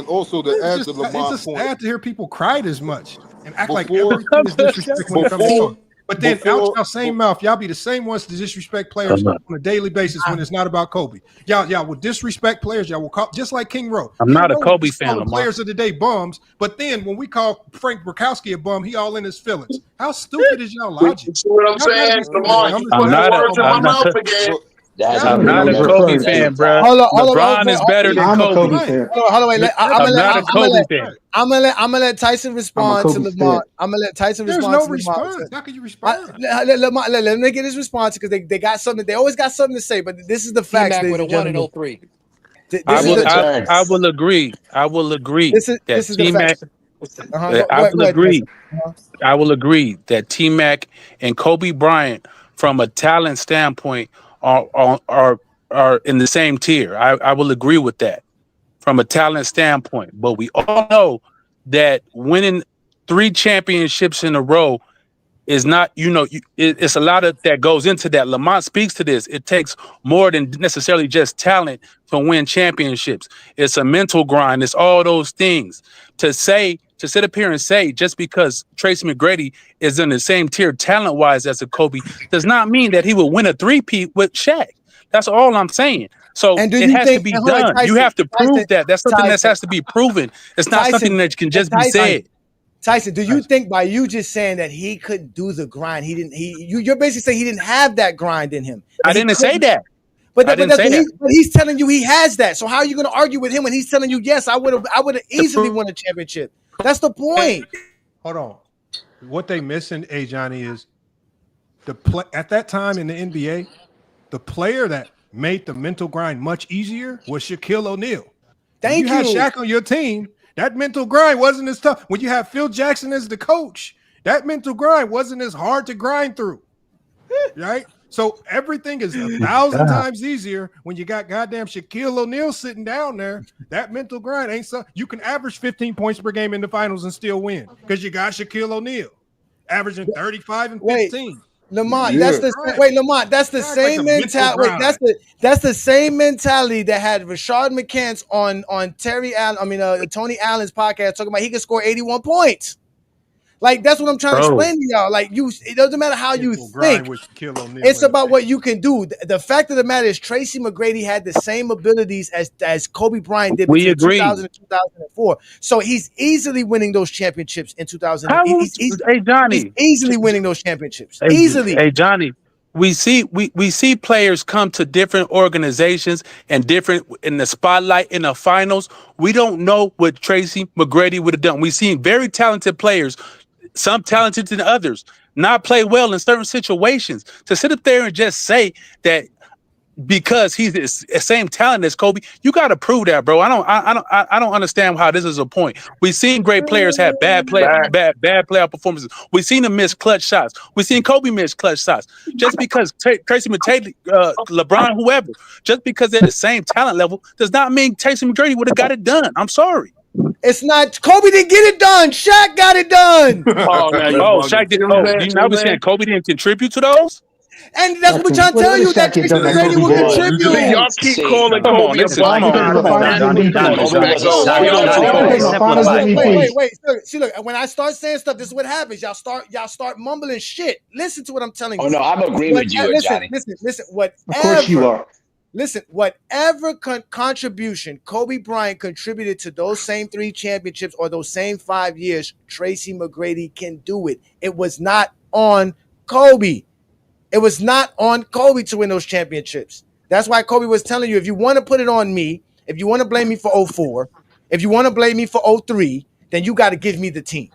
Also to add to Lamont's point, sad to hear people cry this much and act like everything is disrespect when it comes to Kobe. But then out y'all same mouth, y'all be the same ones to disrespect players on a daily basis when it's not about Kobe. Y'all will disrespect players. Y'all will call just like King Rowe. I'm not a Kobe fan. Players of the day bums, but then when we call Frank Burkowski a bum, he all in his feelings. How stupid is y'all logic? See what I'm saying? Lamont, you put the words in my mouth again. I'm not a Kobe fan, bro. LeBron is better than Kobe. Hold on, wait. I'm not a Kobe fan. I'm gonna let Tyson respond to Lamont. I'm gonna let Tyson respond to Lamont. There's no response. How can you respond? Let me get his response because they got something. They always got something to say, but this is the facts. With a 1 and 03. I will agree. I will agree that T-Mac. I will agree that T-Mac and Kobe Bryant, from a talent standpoint, are in the same tier. I will agree with that from a talent standpoint. But we all know that winning 3 championships in a row is not, it's a lot of that goes into that. Lamont speaks to this. It takes more than necessarily just talent to win championships. It's a mental grind. It's all those things. To sit up here and say just because Tracy McGrady is in the same tier talent-wise as a Kobe does not mean that he will win a 3-peat with Shaq. That's all I'm saying. So it has to be done. You have to prove that. That's something that has to be proven. It's not something that can just be said. Tyson, do you think by you just saying that he couldn't do the grind, you're basically saying he didn't have that grind in him? I didn't say that. But he's telling you he has that. So how are you going to argue with him when he's telling you, yes, I would have easily won a championship? That's the point. Hold on. What they missing, Johnny, is at that time in the NBA, the player that made the mental grind much easier was Shaquille O'Neal. Thank you. Had Shaq on your team. That mental grind wasn't as tough. When you have Phil Jackson as the coach, that mental grind wasn't as hard to grind through. Right? So everything is 1,000 times easier when you got goddamn Shaquille O'Neal sitting down there. That mental grind ain't so. You can average 15 points per game in the finals and still win because you got Shaquille O'Neal averaging 35 and 15. Lamont, that's the same mentality. That's the same mentality that had Rashad McCants on Tony Allen's podcast talking about he could score 81 points. Like that's what I'm trying to explain to y'all. Like it doesn't matter how you think. It's about what you can do. The fact of the matter is Tracy McGrady had the same abilities as Kobe Bryant did between 2000 and 2004. So he's easily winning those championships in 2000. Hey Johnny, he's easily winning those championships. Hey Johnny, we see players come to different organizations and different in the spotlight in the finals. We don't know what Tracy McGrady would have done. We've seen very talented players, some talented than others, not play well in certain situations. To sit up there and just say that because he's the same talent as Kobe, you got to prove that, bro. I don't understand how this is a point. We've seen great players have bad playoff performances. We've seen them miss clutch shots. We've seen Kobe miss clutch shots. Just because Tracy McGrady, LeBron, whoever, just because they're the same talent level does not mean Tracy McGrady would have got it done. I'm sorry. It's not Kobe didn't get it done. Shaq got it done. Shaq didn't. Now we're saying Kobe didn't contribute to those. And that's what we're trying to tell you. That Tracy McGrady will contribute. Y'all keep calling Kobe Wait. See, look. When I start saying stuff, this is what happens. Y'all start mumbling shit. Listen to what I'm telling you. Oh no, I'm agreeing with you, Johnny. Listen. Whatever. Of course you are. Listen, whatever contribution Kobe Bryant contributed to those same 3 championships or those same 5 years, Tracy McGrady can do it. It was not on Kobe. It was not on Kobe to win those championships. That's why Kobe was telling you, if you want to put it on me, if you want to blame me for 04, if you want to blame me for 03, then you got to give me the team.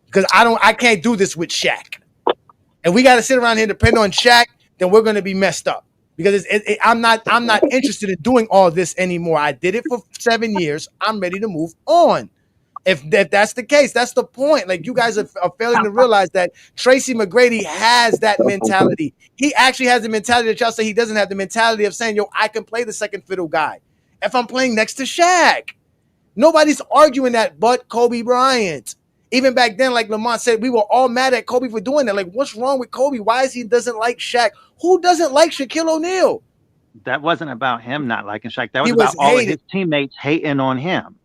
Because I can't do this with Shaq. And we got to sit around here and depend on Shaq, then we're going to be messed up. Because I'm not interested in doing all this anymore. I did it for 7 years. I'm ready to move on. If that's the case, that's the point. Like, you guys are failing to realize that Tracy McGrady has that mentality. He actually has the mentality that y'all say he doesn't have, the mentality of saying, yo, I can play the second fiddle guy if I'm playing next to Shaq. Nobody's arguing that but Kobe Bryant. Even back then, like Lamont said, we were all mad at Kobe for doing that. Like, what's wrong with Kobe? Why is he doesn't like Shaq? Who doesn't like Shaquille O'Neal? That wasn't about him not liking Shaq. That was about all of his teammates hating on him.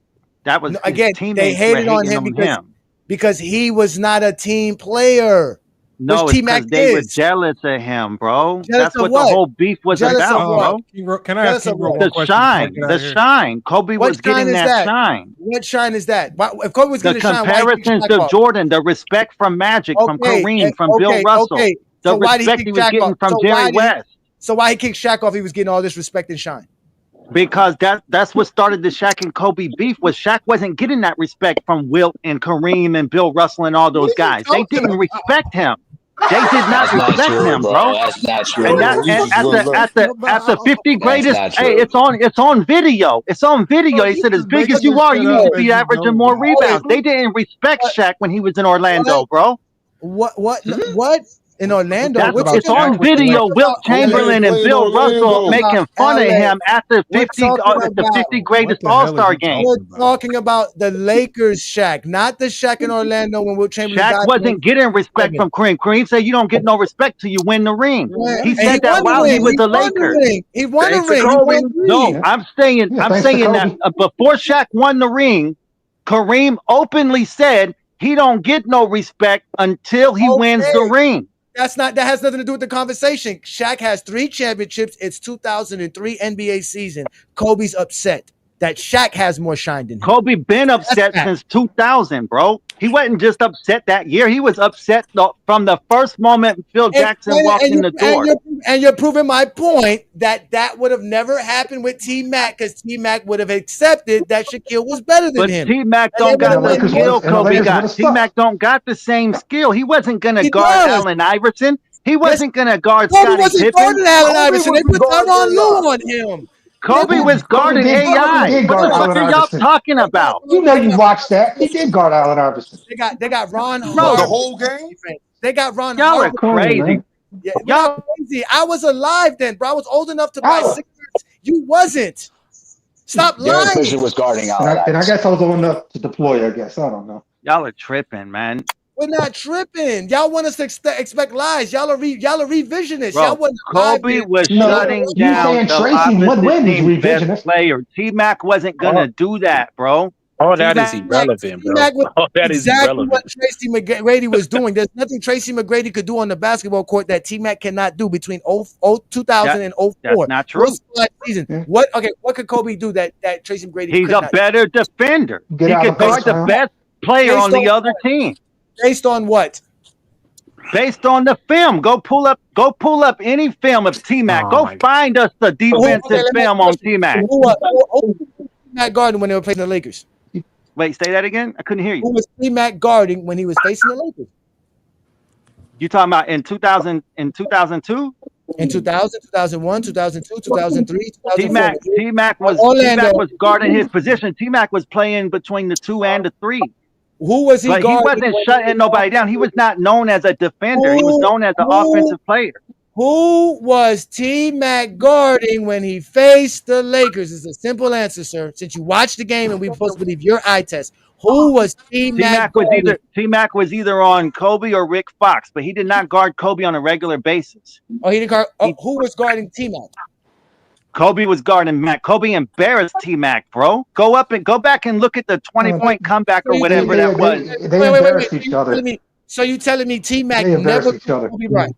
That was again, they hated on him because he was not a team player. No, it's because they were jealous of him, bro. That's what the whole beef was about, bro. Can I ask you the shine? The shine. Kobe was getting that shine. What shine is that? If Kobe was getting shine, comparisons to Jordan, the respect from Magic, from Kareem, from Bill Russell, the respect he was getting from Jerry West. So why he kicked Shaq off? He was getting all this respect and shine. Because that's what started the Shaq and Kobe beef. Was Shaq wasn't getting that respect from Wilt and Kareem and Bill Russell and all those guys. They didn't respect him. They did not respect him, bro. That's not true. And at the 50 greatest, hey, it's on video. It's on video. They said, as big as you are, you need to be averaging more rebounds. They didn't respect Shaq when he was in Orlando, bro. What? In Orlando, it's on video. Wilt Chamberlain and Bill Russell making fun of him at the 50 greatest All-Star game. We're talking about the Lakers Shaq, not the Shaq in Orlando when Wilt Chamberlain. Shaq wasn't getting respect from Kareem. Kareem said, "You don't get no respect till you win the ring." He said that while he was the Lakers. He won a ring. No, I'm saying that before Shaq won the ring, Kareem openly said he don't get no respect until he wins the ring. That has nothing to do with the conversation. Shaq has 3 championships. It's 2003 NBA season. Kobe's upset that Shaq has more shine than him. Kobe been upset since 2000, bro. He wasn't just upset that year. He was upset from the first moment Phil Jackson walked in the door. And you're proving my point that would have never happened with T-Mac, because T-Mac would have accepted that Shaquille was better than him. But T-Mac don't got the skill Kobe got. T-Mac don't got the same skill. He wasn't going to guard Allen Iverson. He wasn't going to guard Scottie Pippen. Kobe wasn't guarding Allen Iverson. They put Tyronn Lue on him. Kobe was guarding AI. What the fuck are y'all talking about? You know you watched that. He did guard Allen Iverson. They got Ron Hart. The whole game? They got Ron Y'all Hart. are crazy. Yeah, y'all crazy. I was alive then, bro. I was old enough to buy cigarettes. You wasn't. Stop lying. Derek Fisher was guarding Allen and I guess I was old enough to deploy, I guess. I don't know. Y'all are tripping, man. We're not tripping. Y'all want us to expect lies. Y'all are revisionists. Bro, y'all wasn't Kobe was shutting down the opposite team best player. T-Mac wasn't gonna do that, bro. All that is irrelevant, bro. All that is exactly irrelevant. what Tracy McGrady was doing. There's nothing Tracy McGrady could do on the basketball court that T-Mac cannot do between 2000 and 04. That's not true. Season. What could Kobe do that Tracy McGrady He's could a not better defender. Get He out could of post, guard the huh? best player Based on the on other team. Based on what? Based on the film. Go pull up any film of T-Mac. Go find us the defensive film on T-Mac. Who was T-Mac guarding when they were playing the Lakers? Wait, say that again? I couldn't hear you. Who was T-Mac guarding when he was facing the Lakers? You talking about in 2000 in 2002? In 2000, 2001, 2002, 2003, 2004. T-Mac was guarding his position. T-Mac was playing between the 2 and the 3. Who was he guarding? He wasn't shutting nobody down. He was not known as a defender. He was known as an offensive player. Who was T-Mac guarding when he faced the Lakers? It's a simple answer, sir. Since you watched the game and we're supposed to believe your eye test. Who was T-Mac guarding? T-Mac was either on Kobe or Rick Fox, but he did not guard Kobe on a regular basis. Oh, he didn't guard. Who was guarding T-Mac? Kobe was guarding Mac. Kobe embarrassed T-Mac, bro. Go back and look at the 20-point comeback or whatever that was. They embarrassed each other. So you telling me T-Mac They never embarrassed each other. Kobe Bryant?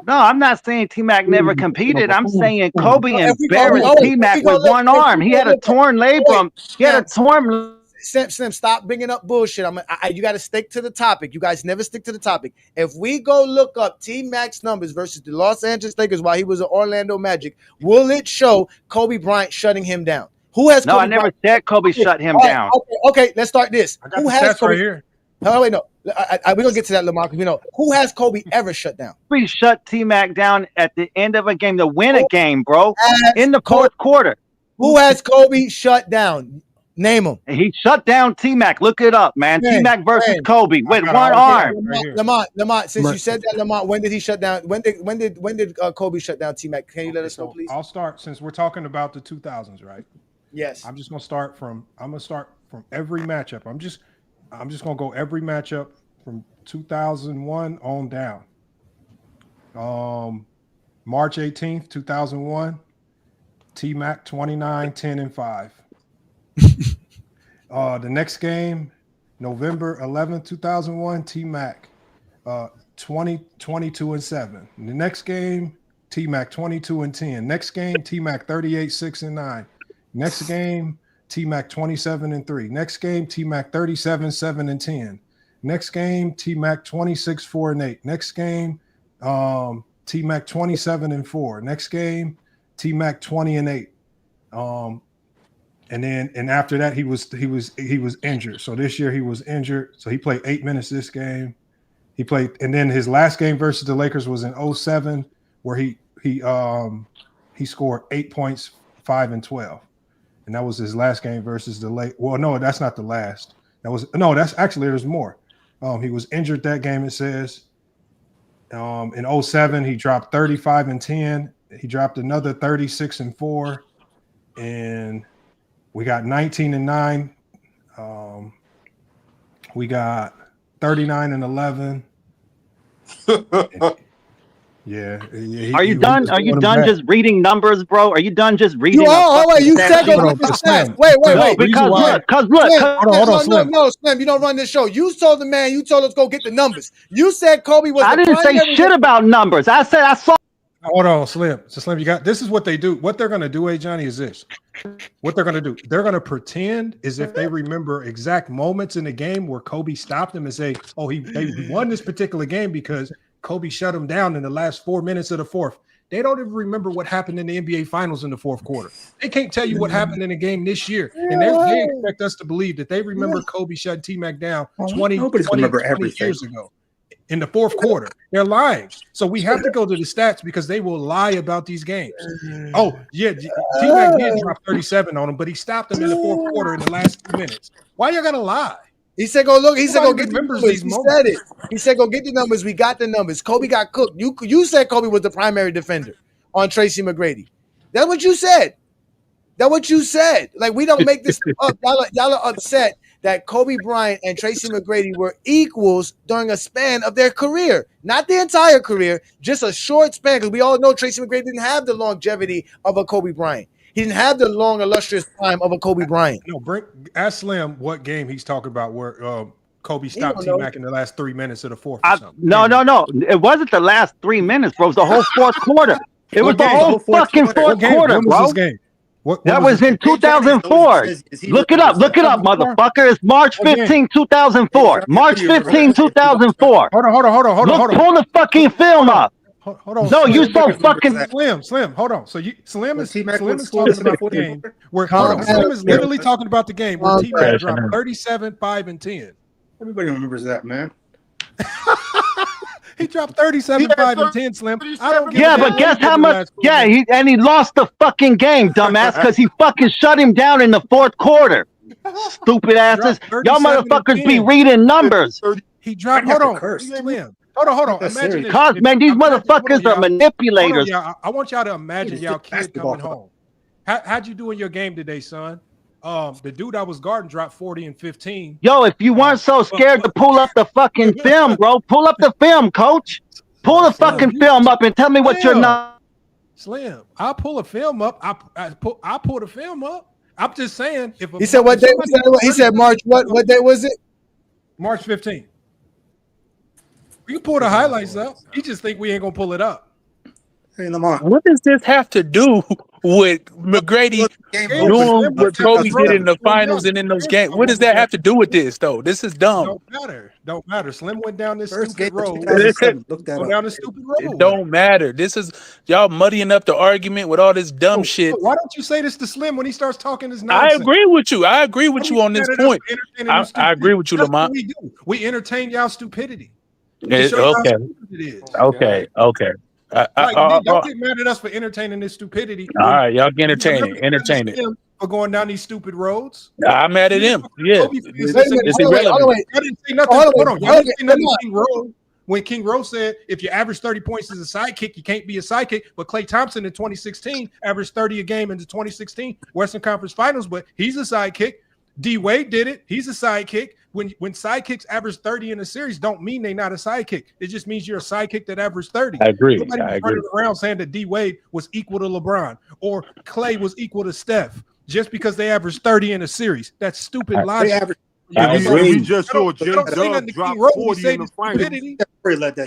No, I'm not saying T-Mac never competed. I'm saying Kobe embarrassed T-Mac with one arm. He had a torn labrum. He had a torn. Slim, stop bringing up bullshit. You got to stick to the topic. You guys never stick to the topic. If we go look up T-Mac's numbers versus the Los Angeles Lakers while he was at Orlando Magic, will it show Kobe Bryant shutting him down? Who has? No, Kobe I never Bryant? said Kobe shut him down. Okay, let's start this. I got Who the has stats Kobe? right here. No, wait, no. We're gonna get to that, Lamar. Because who has Kobe ever shut down? Kobe shut T-Mac down at the end of a game to win a game, bro. In the fourth quarter. Who has Kobe shut down? Name him. He shut down T-Mac. Look it up, man. T-Mac versus Kobe with one arm. Lamont, since you said that, Lamont, when did he shut down? When did Kobe shut down T-Mac? Can you let us know, please? I'll start since we're talking about the 2000s, right? Yes. I'm gonna start from every matchup. I'm just gonna go every matchup from 2001 on down. March 18th, 2001, T-Mac 29, 10, and 5. The next game, November 11th, 2001, T-Mac 20, 22, and 7. The next game, T-Mac 22 and 10. Next game, T-Mac 38, 6, and 9. Next game, T-Mac 27 and 3. Next game, T-Mac 37, 7, and 10. Next game, T-Mac 26, 4, and 8. Next game, T-Mac 27 and 4. Next game, T-Mac 20 and 8. And after that, he was injured. So this year he was injured. So he played 8 minutes this game. He played, and then his last game versus the Lakers was in 07, where he scored 8 points, 5 and 12. And that was his last game versus the Lakers. Well, no, that's not the last. That's actually, there's more. He was injured that game, it says. In 07, he dropped 35 and 10. He dropped another 36 and 4. And we got 19 and 9. We got 39 and 11. Yeah. Are you done? Are you done just reading numbers, bro? Are you done just reading? You said go look at the stats. Wait. No, because look. Hold on, Slim. No, Slim, you don't run this show. You told the man, you told us go get the numbers. You said Kobe was. I didn't say shit about numbers. I said I saw. Hold on, Slim. So Slim, this is what they do. What they're gonna do, Johnny, is this. What they're gonna do, they're gonna pretend as if they remember exact moments in the game where Kobe stopped them and say, "Oh, they won this particular game because Kobe shut them down in the last 4 minutes of the fourth." They don't even remember what happened in the NBA Finals in the fourth quarter. They can't tell you what happened in the game this year, and they expect us to believe that they remember Kobe shutting T-Mac down 20 years ago. In the fourth quarter, they're lying. So we have to go to the stats because they will lie about these games. Oh, yeah, T-Mac did drop 37 on him, but he stopped him in the fourth quarter in the last 2 minutes. Why you gotta lie? He said, "Go look." He said, "Go get the numbers." He said it. He said, "Go get the numbers." We got the numbers. Kobe got cooked. You said Kobe was the primary defender on Tracy McGrady. That's what you said. That's what you said. Like, we don't make this up. Y'all are upset that Kobe Bryant and Tracy McGrady were equals during a span of their career. Not the entire career, just a short span, because we all know Tracy McGrady didn't have the longevity of a Kobe Bryant. He didn't have the long, illustrious time of a Kobe Bryant. No, ask Slim what game he's talking about where Kobe stopped T-Mac in the last 3 minutes of the fourth or something. No. It wasn't the last 3 minutes, bro. It was the whole fourth quarter. It was the whole fucking fourth quarter, when bro. Was this game? That was in 2004. Look it up, motherfucker. It's March 15, 2004. March 15, 2004. Hold on. Pull the fucking film up. Hold on. No, you so fucking Slim. Hold on. So Slim is talking about the game where Slim is literally talking about the game where T-Mac dropped 37, 5, and 10. Everybody remembers that, man. He dropped 37, 5, and 10, Slim. But guess how much? Yeah, he lost the fucking game, dumbass, because he fucking shut him down in the fourth quarter. Stupid asses. Y'all motherfuckers be reading numbers. He dropped. Hold on, Slim. Hold on. Imagine this. Cause, man, these motherfuckers are manipulators. I want y'all to imagine y'all kid coming home. How'd you do in your game today, son? The dude I was guarding dropped 40 and 15. Yo, if you weren't so scared to pull up the fucking film, bro, pull up the film, coach. Pull the fucking film up and tell me what you're not. Slim, I'll pull a film up. I'll pull the film up. I'm just saying. He said what day was that? He said March. What day was it? March 15th. We can pull the highlights up. You just think we ain't gonna pull it up. Hey, Lamar. What does this have to do with McGrady doing what Kobe did in the finals and in those games? What does that have to do with this, though? This is dumb. Don't matter. Slim went down this stupid road. It don't matter. This is y'all muddying up the argument with all this dumb shit. Why don't you say this to Slim when he starts talking this nonsense? I agree with you. I agree with you on this point. I agree with you, Lamar. We entertain y'all stupidity. Okay. Y'all get mad at us for entertaining this stupidity. All right, y'all can entertain it. For going down these stupid roads. I'm mad at him. Yeah, it's irrelevant. I didn't say nothing. Hold on. Y'all didn't say nothing to King Rose. When King Rose said, if you average 30 points as a sidekick, you can't be a sidekick. But Klay Thompson in 2016 averaged 30 a game in the 2016 Western Conference Finals, but he's a sidekick. D Wade did it. He's a sidekick. When sidekicks average 30 in a series, don't mean they're not a sidekick. It just means you're a sidekick that averaged 30. I agree. Nobody's running around saying that D Wade was equal to LeBron or Klay was equal to Steph just because they averaged 30 in a series. That's stupid logic. We just saw Jay Dub drop 40 in the finals.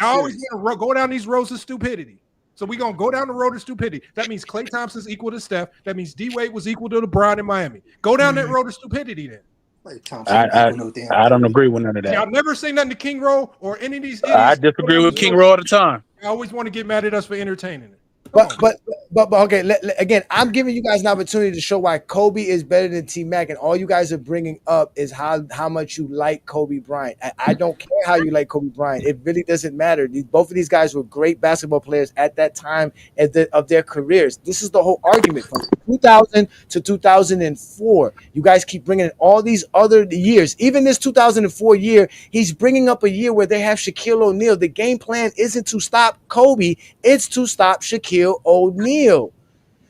I always want to go down these roads of stupidity. So we're going to go down the road of stupidity. That means Klay Thompson's equal to Steph. That means D Wade was equal to LeBron in Miami. Go down that road of stupidity then. I don't agree with none of that. Y'all never say nothing to King Rowe or any of these idiots. I disagree with King Rowe all the time. I always want to get mad at us for entertaining it. But okay. Again, I'm giving you guys an opportunity to show why Kobe is better than T-Mac, and all you guys are bringing up is how much you like Kobe Bryant. I don't care how you like Kobe Bryant. It really doesn't matter. Both of these guys were great basketball players at that time of their careers. This is the whole argument from 2000 to 2004. You guys keep bringing in all these other years. Even this 2004 year, he's bringing up a year where they have Shaquille O'Neal. The game plan isn't to stop Kobe; it's to stop Shaquille O'Neal.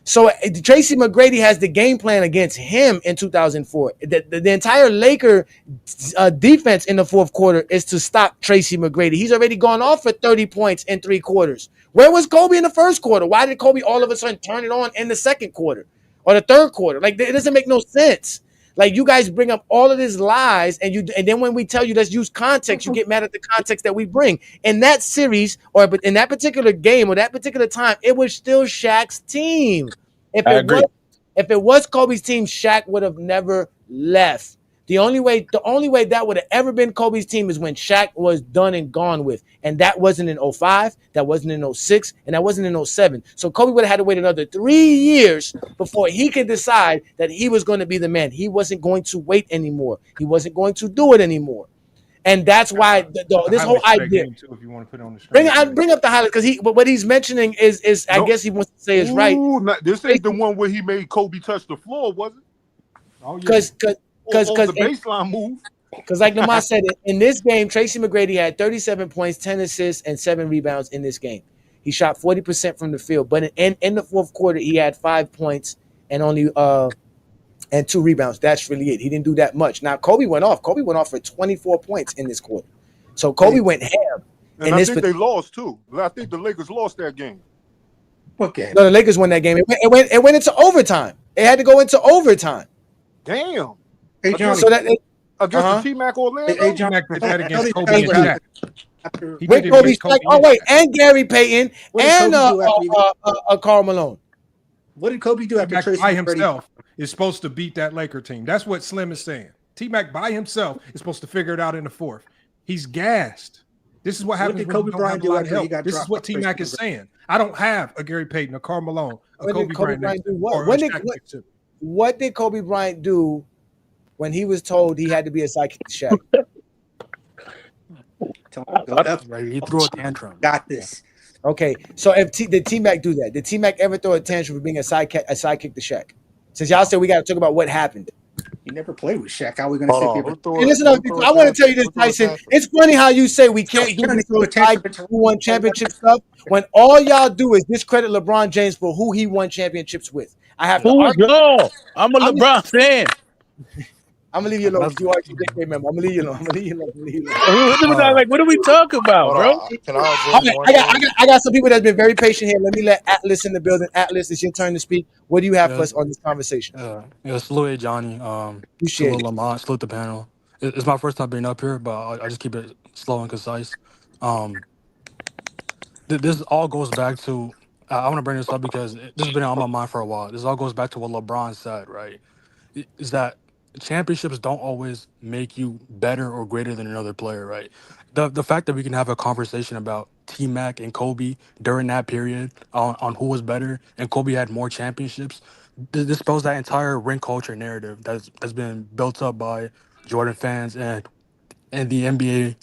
So Tracy McGrady has the game plan against him in 2004. The entire Laker defense in the fourth quarter is to stop Tracy McGrady. He's already gone off for 30 points in 3 quarters. Where was Kobe in the first quarter? Why did Kobe all of a sudden turn it on in the second quarter or the third quarter? Like, it doesn't make no sense. Like, you guys bring up all of these lies, and then when we tell you let's use context, you get mad at the context that we bring. In that series, but in that particular game or that particular time, it was still Shaq's team. If it was Kobe's team, Shaq would have never left. The only way that would have ever been Kobe's team is when Shaq was done and gone with. And that wasn't in 05, that wasn't in 06, and that wasn't in 07. So Kobe would have had to wait another 3 years before he could decide that he was going to be the man. He wasn't going to wait anymore. He wasn't going to do it anymore. And that's why this whole idea. Too, if you want to put it on the screen. Bring up the highlight, because what he's mentioning is I guess he wants to say is right. This ain't the one where he made Kobe touch the floor, was it? Oh, yeah. Because the baseline move. Because like Lamar said, in this game, Tracy McGrady had 37 points, 10 assists, and 7 rebounds in this game. He shot 40% from the field, but in the fourth quarter, he had 5 points and only and 2 rebounds. That's really it. He didn't do that much. Now Kobe went off. Kobe went off for 24 points in this quarter. So Kobe went ham. And I think they lost too. I think the Lakers lost that game. What game? No, the Lakers won that game. It went into overtime. It had to go into overtime. Damn. Hey, John. So that against the TMac Orlando. Hey, TMac did that against Kobe and Shaq. He with did it Kobe, against Kobe. oh wait, and Gary Payton and Karl Malone. What did Kobe do after T-Mac Tracy by McGrady? himself is supposed to beat that Laker team. That's what Slim is saying. T-Mac by himself is supposed to figure it out in the fourth. He's gassed. This is what happens when you don't have a lot of help. This is what T-Mac is saying. I don't have a Gary Payton, a Karl Malone, a Kobe Bryant. Do what? What did Kobe Bryant do when he was told he had to be a sidekick to Shaq? He threw a tantrum. Got this. Okay, so did T-Mac do that? Did T-Mac ever throw a tantrum for being a sidekick to Shaq? Since y'all said we got to talk about what happened. He never played with Shaq. How are we going to say people? Hey, listen, I want to tell you this, Tyson. It's funny how you say we can't do this who won championship stuff when all y'all do is discredit LeBron James for who he won championships with. I have to argue. No, I'm a LeBron fan. I'm gonna leave you alone. You are JK member. I'm gonna leave you alone. What are we talking about, bro? I got some people that's been very patient here. Let me let Atlas in the building. Atlas, it's your turn to speak. What do you have for us on this conversation? Salute Johnny. Salute Lamont. Salute the panel. It's my first time being up here, but I just keep it slow and concise. This all goes back to. I want to bring this up because this has been on my mind for a while. This all goes back to what LeBron said, right? Is that championships don't always make you better or greater than another player, right? The fact that we can have a conversation about T-Mac and Kobe during that period on who was better and Kobe had more championships, dispels that entire ring culture narrative that's been built up by Jordan fans and the NBA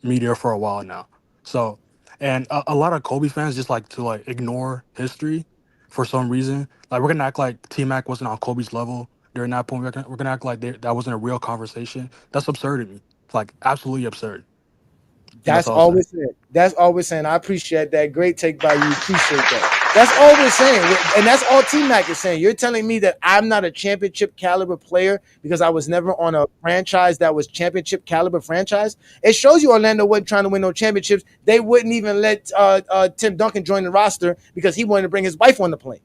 media for a while now. So, and a lot of Kobe fans just like to ignore history for some reason. Like we're gonna act like T-Mac wasn't on Kobe's level during that point. We're gonna act like that wasn't a real conversation. That's absurd to me. It's like absolutely absurd. That's all we're saying. That's all we're saying. I appreciate that. Great take by you. Appreciate that. That's all we're saying. And that's all T-Mac is saying. You're telling me that I'm not a championship caliber player because I was never on a franchise that was championship caliber franchise. It shows you Orlando wasn't trying to win no championships. They wouldn't even let Tim Duncan join the roster because he wanted to bring his wife on the plane.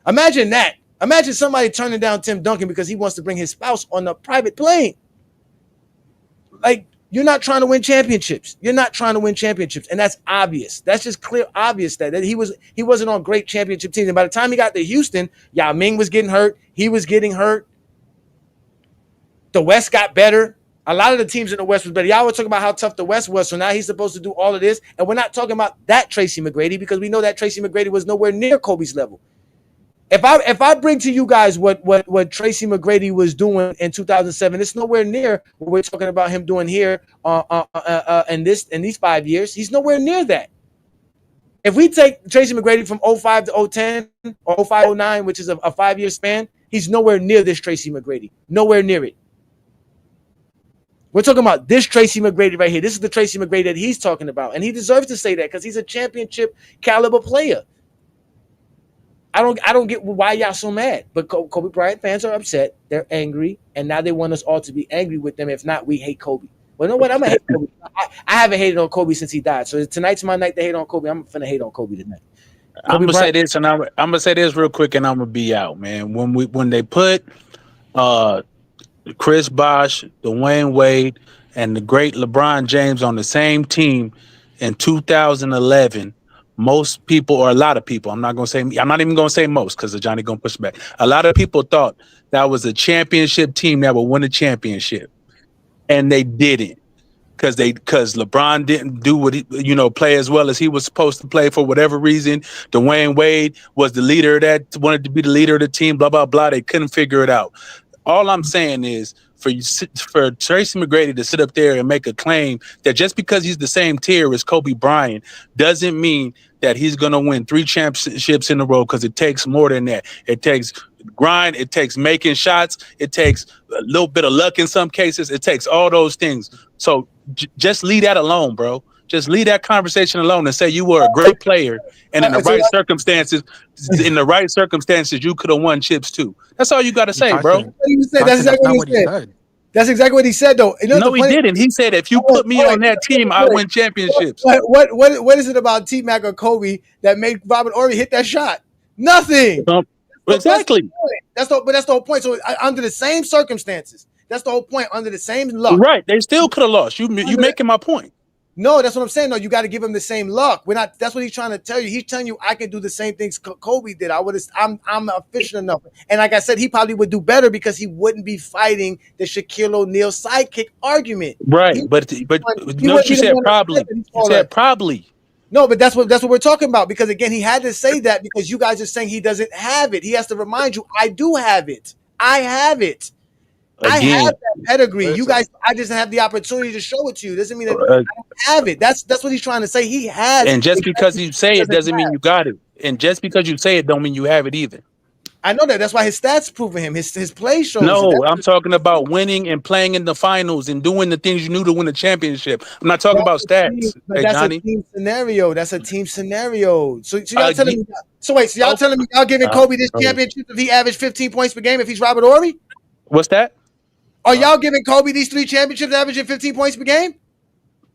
Imagine that. Imagine somebody turning down Tim Duncan because he wants to bring his spouse on a private plane. Like, you're not trying to win championships. You're not trying to win championships. And that's obvious. That's just clear, obvious that he wasn't on great championship teams. And by the time he got to Houston, Yao Ming was getting hurt. He was getting hurt. The West got better. A lot of the teams in the West was better. Y'all were talking about how tough the West was. So now he's supposed to do all of this. And we're not talking about that Tracy McGrady because we know that Tracy McGrady was nowhere near Kobe's level. If I bring to you guys what Tracy McGrady was doing in 2007, it's nowhere near what we're talking about him doing here in these 5 years. He's nowhere near that. If we take Tracy McGrady from 05 to 010 or 05, 09, which is a 5-year span, he's nowhere near this Tracy McGrady. Nowhere near it. We're talking about this Tracy McGrady right here. This is the Tracy McGrady that he's talking about. And he deserves to say that because he's a championship caliber player. I don't get why y'all so mad, but Kobe Bryant fans are upset. They're angry, and now they want us all to be angry with them. If not, we hate Kobe. Well, you know what? I'm gonna hate Kobe. I haven't hated on Kobe since he died. So tonight's my night to hate on Kobe. I'm finna hate on Kobe tonight. I'm gonna say this, and I'm gonna say this real quick, and I'm gonna be out, man. When they put Chris Bosh, Dwayne Wade, and the great LeBron James on the same team in 2011. Most people, or a lot of people, I'm not even gonna say most because Johnny gonna push back. A lot of people thought that was a championship team that would win a championship, and they didn't because LeBron didn't do what play as well as he was supposed to play for whatever reason. Dwayne Wade was the leader wanted to be the leader of the team. Blah blah blah. They couldn't figure it out. All I'm saying is for Tracy McGrady to sit up there and make a claim that just because he's the same tier as Kobe Bryant doesn't mean that he's going to win 3 championships in a row, because it takes more than that. It takes grind. It takes making shots. It takes a little bit of luck in some cases. It takes all those things. So just leave that alone, bro. Just leave that conversation alone and say you were a great player, and in the right circumstances, you could have won chips too. That's all you got to say, bro. That's exactly what he said. That's exactly what he said, though. No, he didn't. He said, if you put me on that team, I win championships. What is it about T-Mac or Kobe that made Robert Horry hit that shot? Nothing. Exactly. That's the whole point. So under the same circumstances, that's the whole point. Under the same luck, Right? They still could have lost. You making my point? No, that's what I'm saying. No, you got to give him the same luck. We're not. That's what he's trying to tell you. He's telling you I can do the same things Kobe did. I'm efficient enough. And like I said, he probably would do better because he wouldn't be fighting the Shaquille O'Neal sidekick argument. Right, but notice you said probably. You said probably. No, but that's what we're talking about. Because again, he had to say that because you guys are saying he doesn't have it. He has to remind you, I do have it. I have it. Again, I have that pedigree. You guys, I just have the opportunity to show it to you. Doesn't mean that I don't have it. That's what he's trying to say. He has. And just because you say it doesn't mean you got it. And just because you say it don't mean you have it either. I know that. That's why his stats proving him. His play shows. No, I'm talking about winning and playing in the finals and doing the things you knew to win the championship. I'm not talking about stats. But that's Johnny. a team scenario. That's a team scenario. So y'all telling me. So wait. So y'all telling me y'all giving Kobe this championship if he averaged 15 points per game if he's Robert Horry? What's that? Are y'all giving Kobe these 3 championships averaging 15 points per game?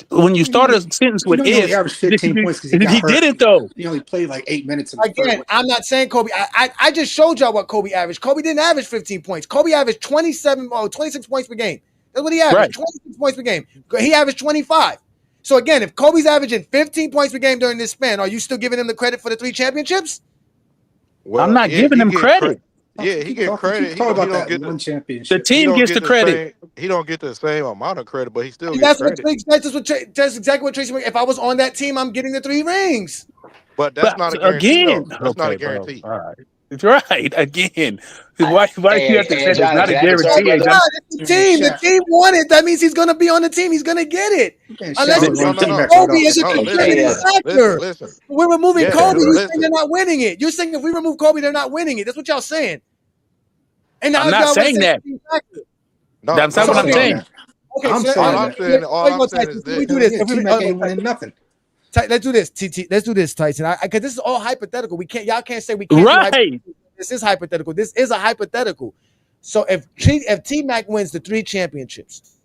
When you start a sentence with if, he averaged 15 points because he didn't though. He only played like 8 minutes. Again, I'm not saying Kobe. I just showed y'all what Kobe averaged. Kobe didn't average 15 points. Kobe averaged 26 points per game. That's what he averaged. Right. 26 points per game. He averaged 25. So again, if Kobe's averaging 15 points per game during this span, are you still giving him the credit for the 3 championships? Well, I'm not giving him credit. Yeah, he get credit. He don't get one championship. The team gets the credit. He don't get the same amount of credit, but he still gets credit. That's exactly what Tracy. If I was on that team, I'm getting the 3 rings. But that's not a guarantee. That's not a guarantee. All right. It's right. Again. Why do you have to say it's not a guarantee? It's the team. The team won it. That means he's going to be on the team. He's going to get it. Unless Kobe is a contributing factor. Listen. We're removing Kobe. You're saying they're not winning it. You're saying if we remove Kobe, they're not winning it. That's what y'all saying. And I'm not saying that. No, that's not what I'm saying. Okay, all I'm saying is we do this. T-Mac ain't winning nothing. Let's do this, TT. Let's do this, Tyson. Because this is all hypothetical. We can't. Y'all can't say we can't. Right. This is hypothetical. This is a hypothetical. So if T-Mac wins the 3 championships,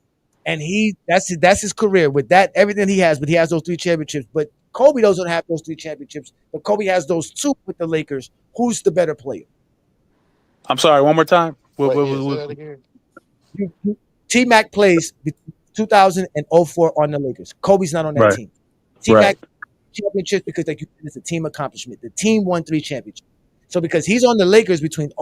and that's his career with that everything he has, but he has those 3 championships. But Kobe doesn't have those 3 championships. But Kobe has those 2 with the Lakers. Who's the better player? I'm sorry. One more time. T-Mac plays 2000 and 04 on the Lakers. Kobe's not on that team. T-Mac championships because it's a team accomplishment. The team won 3 championships. So because he's on the Lakers between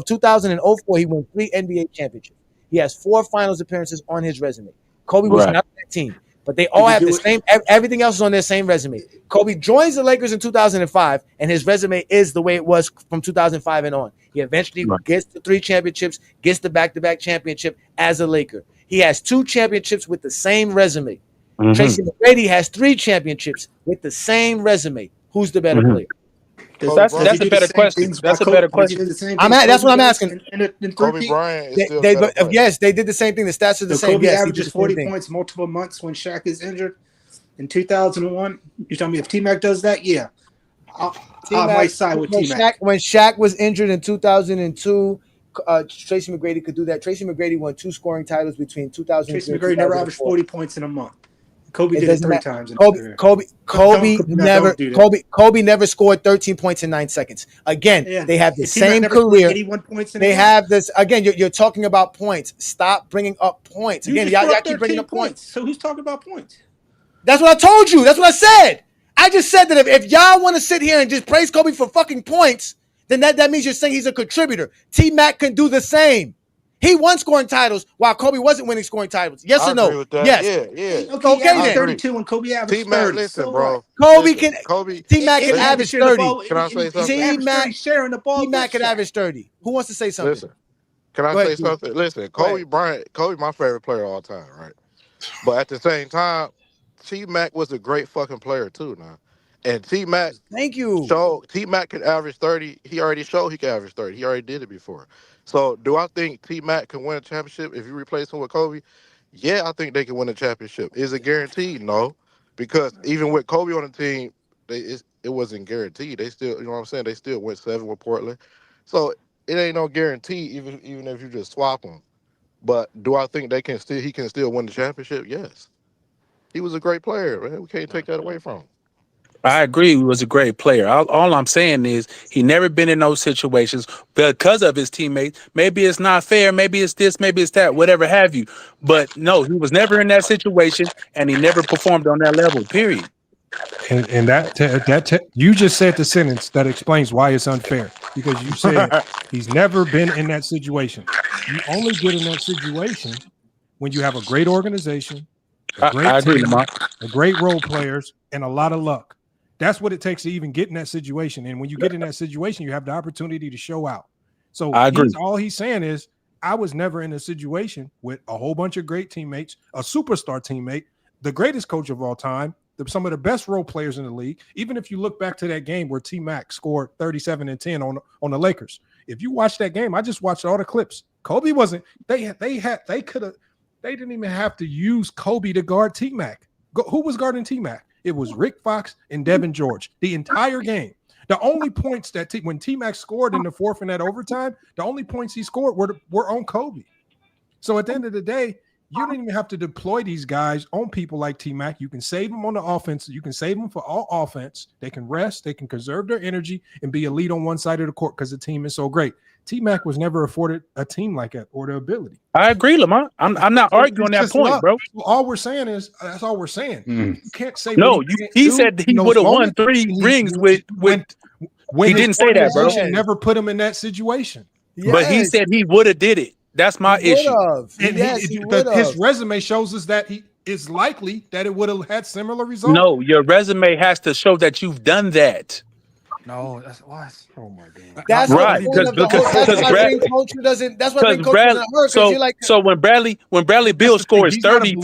2000 and 04, he won 3 NBA championships. He has 4 finals appearances on his resume. Kobe was not on that team. But they all have the same, everything else is on their same resume. Kobe joins the Lakers in 2005, and his resume is the way it was from 2005 and on. He eventually gets the 3 championships, gets the back-to-back championship as a Laker. He has 2 championships with the same resume. Mm-hmm. Tracy McGrady has 3 championships with the same resume. Who's the better player? That's a better question. That's a better question. That's what I'm asking. Kobe Bryant is still yes, they did the same thing. The stats are the same. Kobe averages 40 points multiple months when Shaq is injured. In 2001, you tell me if T-Mac does that, yeah. I might side with T-Mac. When Shaq was injured in 2002, Tracy McGrady could do that. Tracy McGrady won 2 scoring titles between 2002 Tracy McGrady never averaged 40 points in a month. Kobe did it 3 times. Kobe never scored 13 points in 9 seconds. Again, they have the same career. 81 points they have this. Again, you're talking about points. Stop bringing up points. Again, y'all keep bringing up points. So who's talking about points? That's what I told you. That's what I said. I just said that if y'all want to sit here and just praise Kobe for fucking points, then that means you're saying he's a contributor. T-Mac can do the same. He won scoring titles while Kobe wasn't winning scoring titles. Yes or no? Yes. Yeah. Okay then. 32 when Kobe averaged 30. Listen, bro. T-Mac can average 30. Can I say something? T-Mac can average 30. Who wants to say something? Listen. Can I say something? Listen, Kobe Bryant, Kobe my favorite player of all time, right? But at the same time, T-Mac was a great fucking player too now. And T-Mac, thank you. So T-Mac can average 30. He already showed he can average 30. He already did it before. So do I think T-Mac can win a championship if you replace him with Kobe? Yeah, I think they can win a championship. Is it guaranteed? No. Because even with Kobe on the team, it wasn't guaranteed. They still, you know what I'm saying? They still went 7 with Portland. So it ain't no guarantee even if you just swap them. But do I think he can still win the championship? Yes. He was a great player, man. We can't take that away from him. I agree. He was a great player. All I'm saying is he never been in those situations because of his teammates. Maybe it's not fair. Maybe it's this. Maybe it's that. Whatever have you. But no, he was never in that situation, and he never performed on that level. Period. And you just said the sentence that explains why it's unfair, because you said he's never been in that situation. You only get in that situation when you have a great organization, a great team, a great role players, and a lot of luck. That's what it takes to even get in that situation. And when you get in that situation, you have the opportunity to show out. So all he's saying is, I was never in a situation with a whole bunch of great teammates, a superstar teammate, the greatest coach of all time, some of the best role players in the league. Even if you look back to that game where TMac scored 37 and 10 on the Lakers, if you watch that game, I just watched all the clips. Kobe wasn't. They didn't even have to use Kobe to guard TMac. Who was guarding TMac? It was Rick Fox and Devin George the entire game. The only points that when TMac scored in the fourth in that overtime, the only points he scored were on Kobe. So at the end of the day, you don't even have to deploy these guys on people like T-Mac. You can save them on the offense. You can save them for all offense. They can rest. They can conserve their energy and be elite on one side of the court because the team is so great. T-Mac was never afforded a team like that or the ability. I agree, Lamont. I'm not arguing that point, bro. All we're saying is that's all we're saying. You can't say no. He said he would have won 3 rings with. He didn't say that, bro. Never put him in that situation. Yes. But he said he would have did it. That's my issue. His resume shows us that he is likely that it would have had similar results. No, your resume has to show that you've done that. No, that's why. Oh my god. That's right. That's why Ring Culture doesn't. That's why Ring Culture doesn't work. So when Bradley Beal scores 30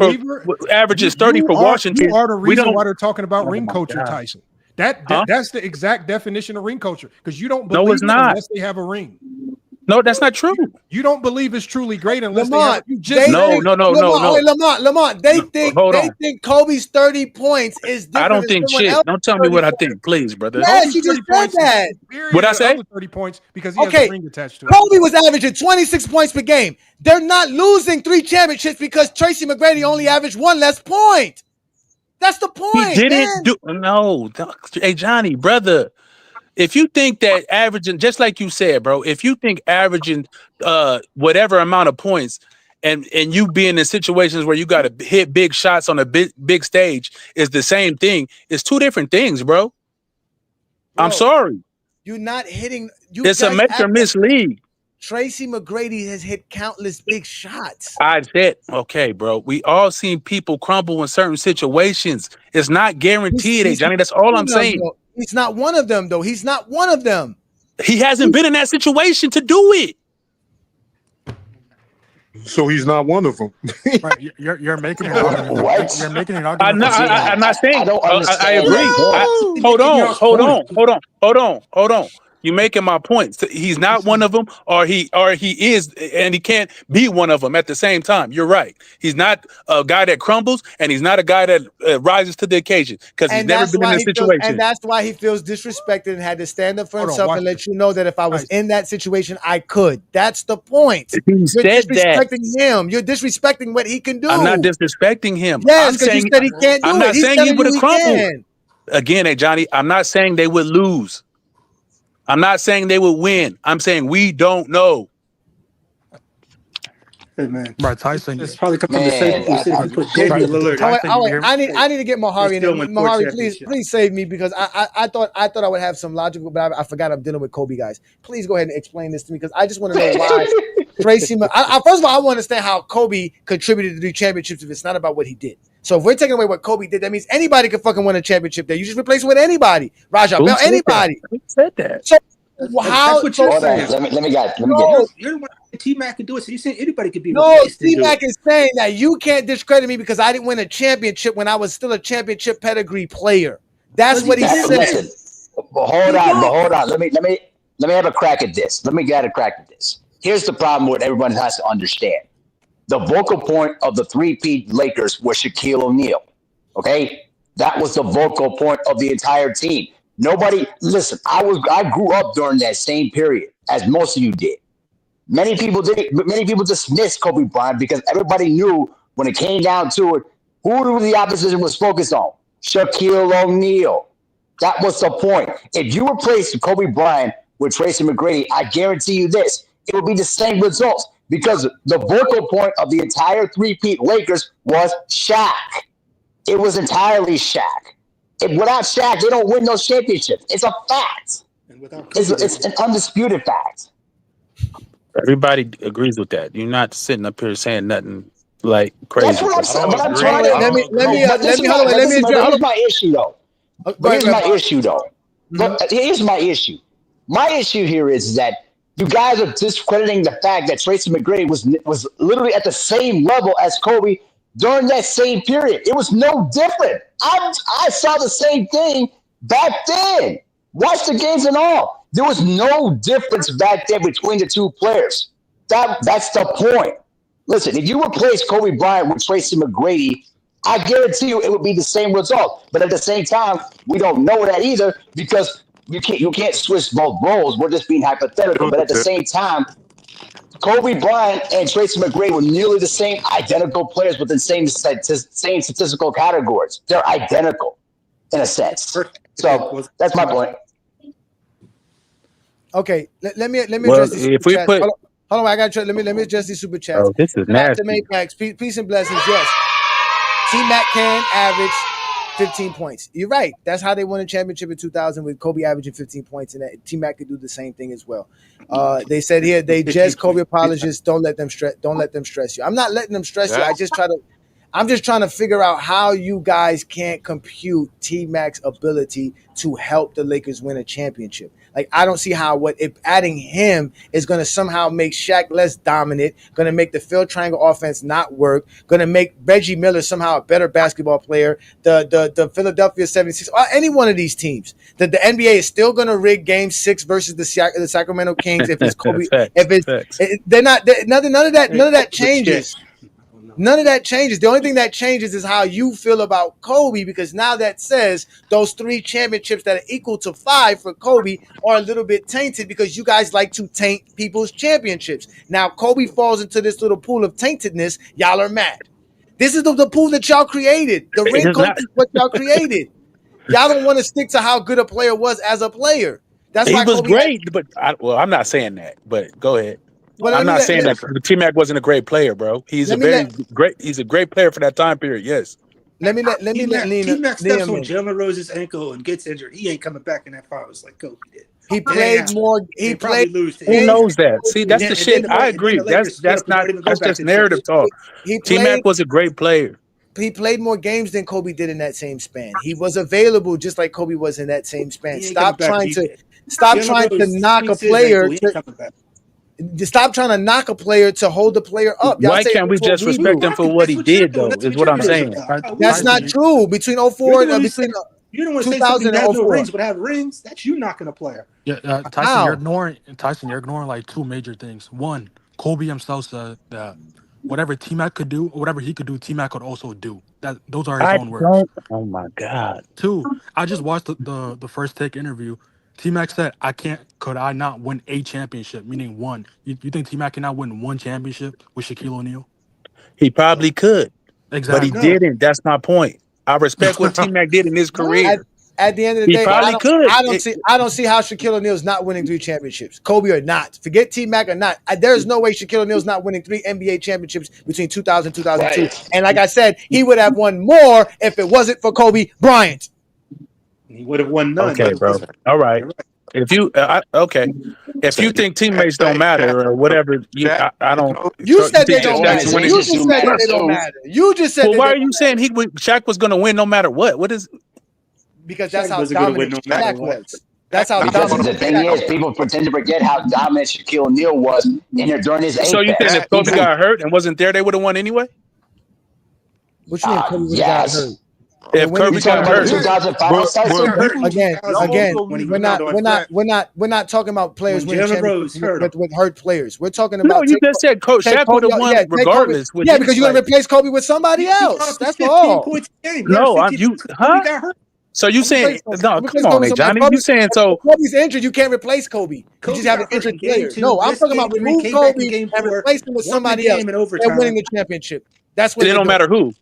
averages 30 for Washington, you are the reason why they're talking about Ring Culture, Tyson. That's the exact definition of Ring Culture, because you don't believe unless they have a ring. No, that's not true. You don't believe it's truly great unless Lamont, no. Lamont, they think Kobe's 30 points is different. I don't think shit. Don't tell me what I think, please, brother. Yes, you just said that. What I say? 30 points because he has a ring attached to it. Kobe was averaging 26 points per game. They're not losing 3 championships because Tracy McGrady only averaged 1 less point. That's the point. He didn't no. Hey, Johnny, brother. If you think that averaging, just like you said, bro, if you think averaging whatever amount of points and you being in situations where you got to hit big shots on a big stage is the same thing, it's 2 different things, bro. I'm sorry. You're not hitting. It's a make or miss league. Tracy McGrady has hit countless big shots. I said, okay, bro. We all seen people crumble in certain situations. It's not guaranteed, Johnny. That's all I'm saying. He's not one of them, though. He's not one of them. He hasn't been in that situation to do it. So he's not one of them. Right, you're making an argument. What? You're making an argument. I'm not saying. I agree. Hold on. You're making my point. He's not one of them, or he is, and he can't be one of them at the same time. You're right. He's not a guy that crumbles, and he's not a guy that rises to the occasion because he's never been in that situation. And that's why he feels disrespected and had to stand up for himself and let you know that if I was in that situation, I could. That's the point. You're disrespecting him. You're disrespecting what he can do. I'm not disrespecting him. Yes, because you said he can't do it. I'm not saying he would have crumbled. Again, hey, Johnny, I'm not saying they would lose. I'm not saying they will win. I'm saying we don't know. Hey, man. Right, Tyson. It's probably coming from the same people who said he put Damian Lillard. I need to get Mahari. Mahari, please save me, because I thought I would have some logical, but I forgot I'm dealing with Kobe guys. Please go ahead and explain this to me, because I just want to know why Tracy. First of all, I want to understand how Kobe contributed to the championships if it's not about what he did. So if we're taking away what Kobe did, that means anybody can fucking win a championship there. You just replace it with anybody. Raja Bell, anybody. Who said that? So how? Let me get it. You're the one T-Mac can do it. So you saying anybody could be. No, T-Mac is saying that you can't discredit me because I didn't win a championship when I was still a championship pedigree player. That's what he said. Listen, hold on. Let me have a crack at this. Here's the problem what everyone has to understand. The vocal point of the three-peat Lakers was Shaquille O'Neal. Okay? That was the vocal point of the entire team. Nobody, listen, I grew up during that same period, as most of you did. Many people dismissed Kobe Bryant because everybody knew when it came down to it, who the opposition was focused on? Shaquille O'Neal. That was the point. If you replace Kobe Bryant with Tracy McGrady, I guarantee you this, it would be the same results because the vocal point of the entire three-peat Lakers was Shaq. It was entirely Shaq. Without Shaq, they don't win those championships. It's a fact. And without Kobe, it's an undisputed fact. Everybody agrees with that. You're not sitting up here saying nothing like crazy. That's what I'm saying. But I'm agree. trying to. Here's my issue, though. Here's my issue. My issue here is that you guys are discrediting the fact that Tracy McGrady was literally at the same level as Kobe during that same period. It was no different. I saw the same thing back then. Watch the games and all. There was no difference back then between the two players. That's the point. Listen, if you replace Kobe Bryant with Tracy McGrady, I guarantee you it would be the same result. But at the same time, we don't know that either because you can't switch both roles. We're just being hypothetical. But at the same time, Kobe Bryant and Tracy McGrady were nearly the same identical players within same statistical categories. They're identical in a sense. So that's my point. Okay, let me address this. If we put, hold on, I got to let me address these super chats. Oh, this is nasty. Peace and blessings. Yes, TMac can average 15 points. You're right. That's how they won a championship in 2000 with Kobe averaging 15 points, and TMac could do the same thing as well. They said here they just Kobe apologists. Don't let them stress you. I'm not letting them stress you. I'm just trying to figure out how you guys can't compute T-Mac's ability to help the Lakers win a championship. Like, I don't see how if adding him is going to somehow make Shaq less dominant, going to make the field triangle offense not work, going to make Reggie Miller somehow a better basketball player, the Philadelphia 76ers, or any one of these teams. The NBA is still going to rig Game 6 versus the Sacramento Kings if it's Kobe. None of that changes. None of that changes. The only thing that changes is how you feel about Kobe, because now that says those 3 championships that are equal to 5 for Kobe are a little bit tainted because you guys like to taint people's championships. Now Kobe falls into this little pool of taintedness. Y'all are mad. This is the pool that y'all created. The ring culture is what y'all created. Y'all don't want to stick to how good a player was as a player. That's why he was Kobe great, but I'm not saying that. But go ahead. Well, I'm not saying that T-Mac wasn't a great player, bro. He's He's a great player for that time period. Yes. T-Mac steps on Jalen Rose's ankle and gets injured. He ain't coming back in that finals like Kobe did. He played more. He played. Who knows that? See, that's the shit. I agree. That's just narrative talk. T-Mac was a great player. He played more games than Kobe did in that same span. He was available just like Kobe was in that same span. Stop trying to knock a player. Stop trying to knock a player to hold the player up. Why can't we just respect him for what he did, though? Is what I'm saying. That's not true. Between 04 and between you don't want to say something that has no rings but have rings. That's you knocking a player. Yeah, Tyson, you're ignoring like 2 major things. One, Kobe himself said that whatever T-Mac could do, or whatever he could do, T-Mac could also do. Those are his own words. Oh my God. 2, I just watched the First Take interview. T-Mac said, could I not win a championship? Meaning one. You think T-Mac cannot win 1 championship with Shaquille O'Neal? He probably could. Exactly. But he didn't. That's my point. I respect what T-Mac did in his career. At the end of the day, probably could. I don't see how Shaquille O'Neal's not winning 3 championships. Kobe or not. Forget T-Mac or not. There's no way Shaquille O'Neal's not winning 3 NBA championships between 2000 and 2002. Right. And like I said, he would have won more if it wasn't for Kobe Bryant. He would have won none. Okay, bro. All right. If you if you think teammates don't matter or whatever, I don't. You said they don't matter. You just said they don't matter. You just said. Well, why are you saying Shaq was going to win no matter what? What is? Because that's how dominant Shaq was. That's how dominant. The thing is, people pretend to forget how dominant Shaquille O'Neal was in there during his apex. So you think if Kobe got hurt and wasn't there, they would have won anyway? What you mean Kobe would have got hurt? If Kobe got hurt, we're not talking about players with hurt players. We're talking about. No, you just said Shaq would have won regardless. Because you're gonna replace Kobe with somebody else. That's all. No, huh? So you saying no? Come on, Johnny. You saying so? Kobe's injured. You can't replace Kobe. You just have an injured player. No, I'm talking about remove Kobe and replace him with somebody else and winning the championship. That's what. It don't matter who.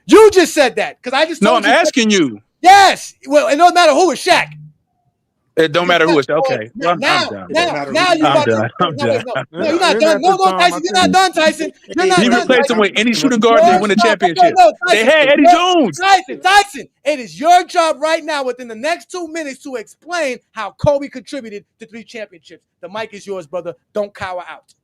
You just said that because I just told you. I'm asking you. Yes. Well, it don't matter who is Shaq. It don't matter who it's okay. Well, I'm Now done. you I'm about done. to. I'm No, wait, done. no, you're not done. No, Tyson, you're not done, Tyson. You're not He done, replaced him Tyson. with any shooting guard to win a championship. They Tyson. had Eddie Jones. Tyson. It is your job right now, within the next 2 minutes, to explain how Kobe contributed to 3 championships. The mic is yours, brother. Don't cower out.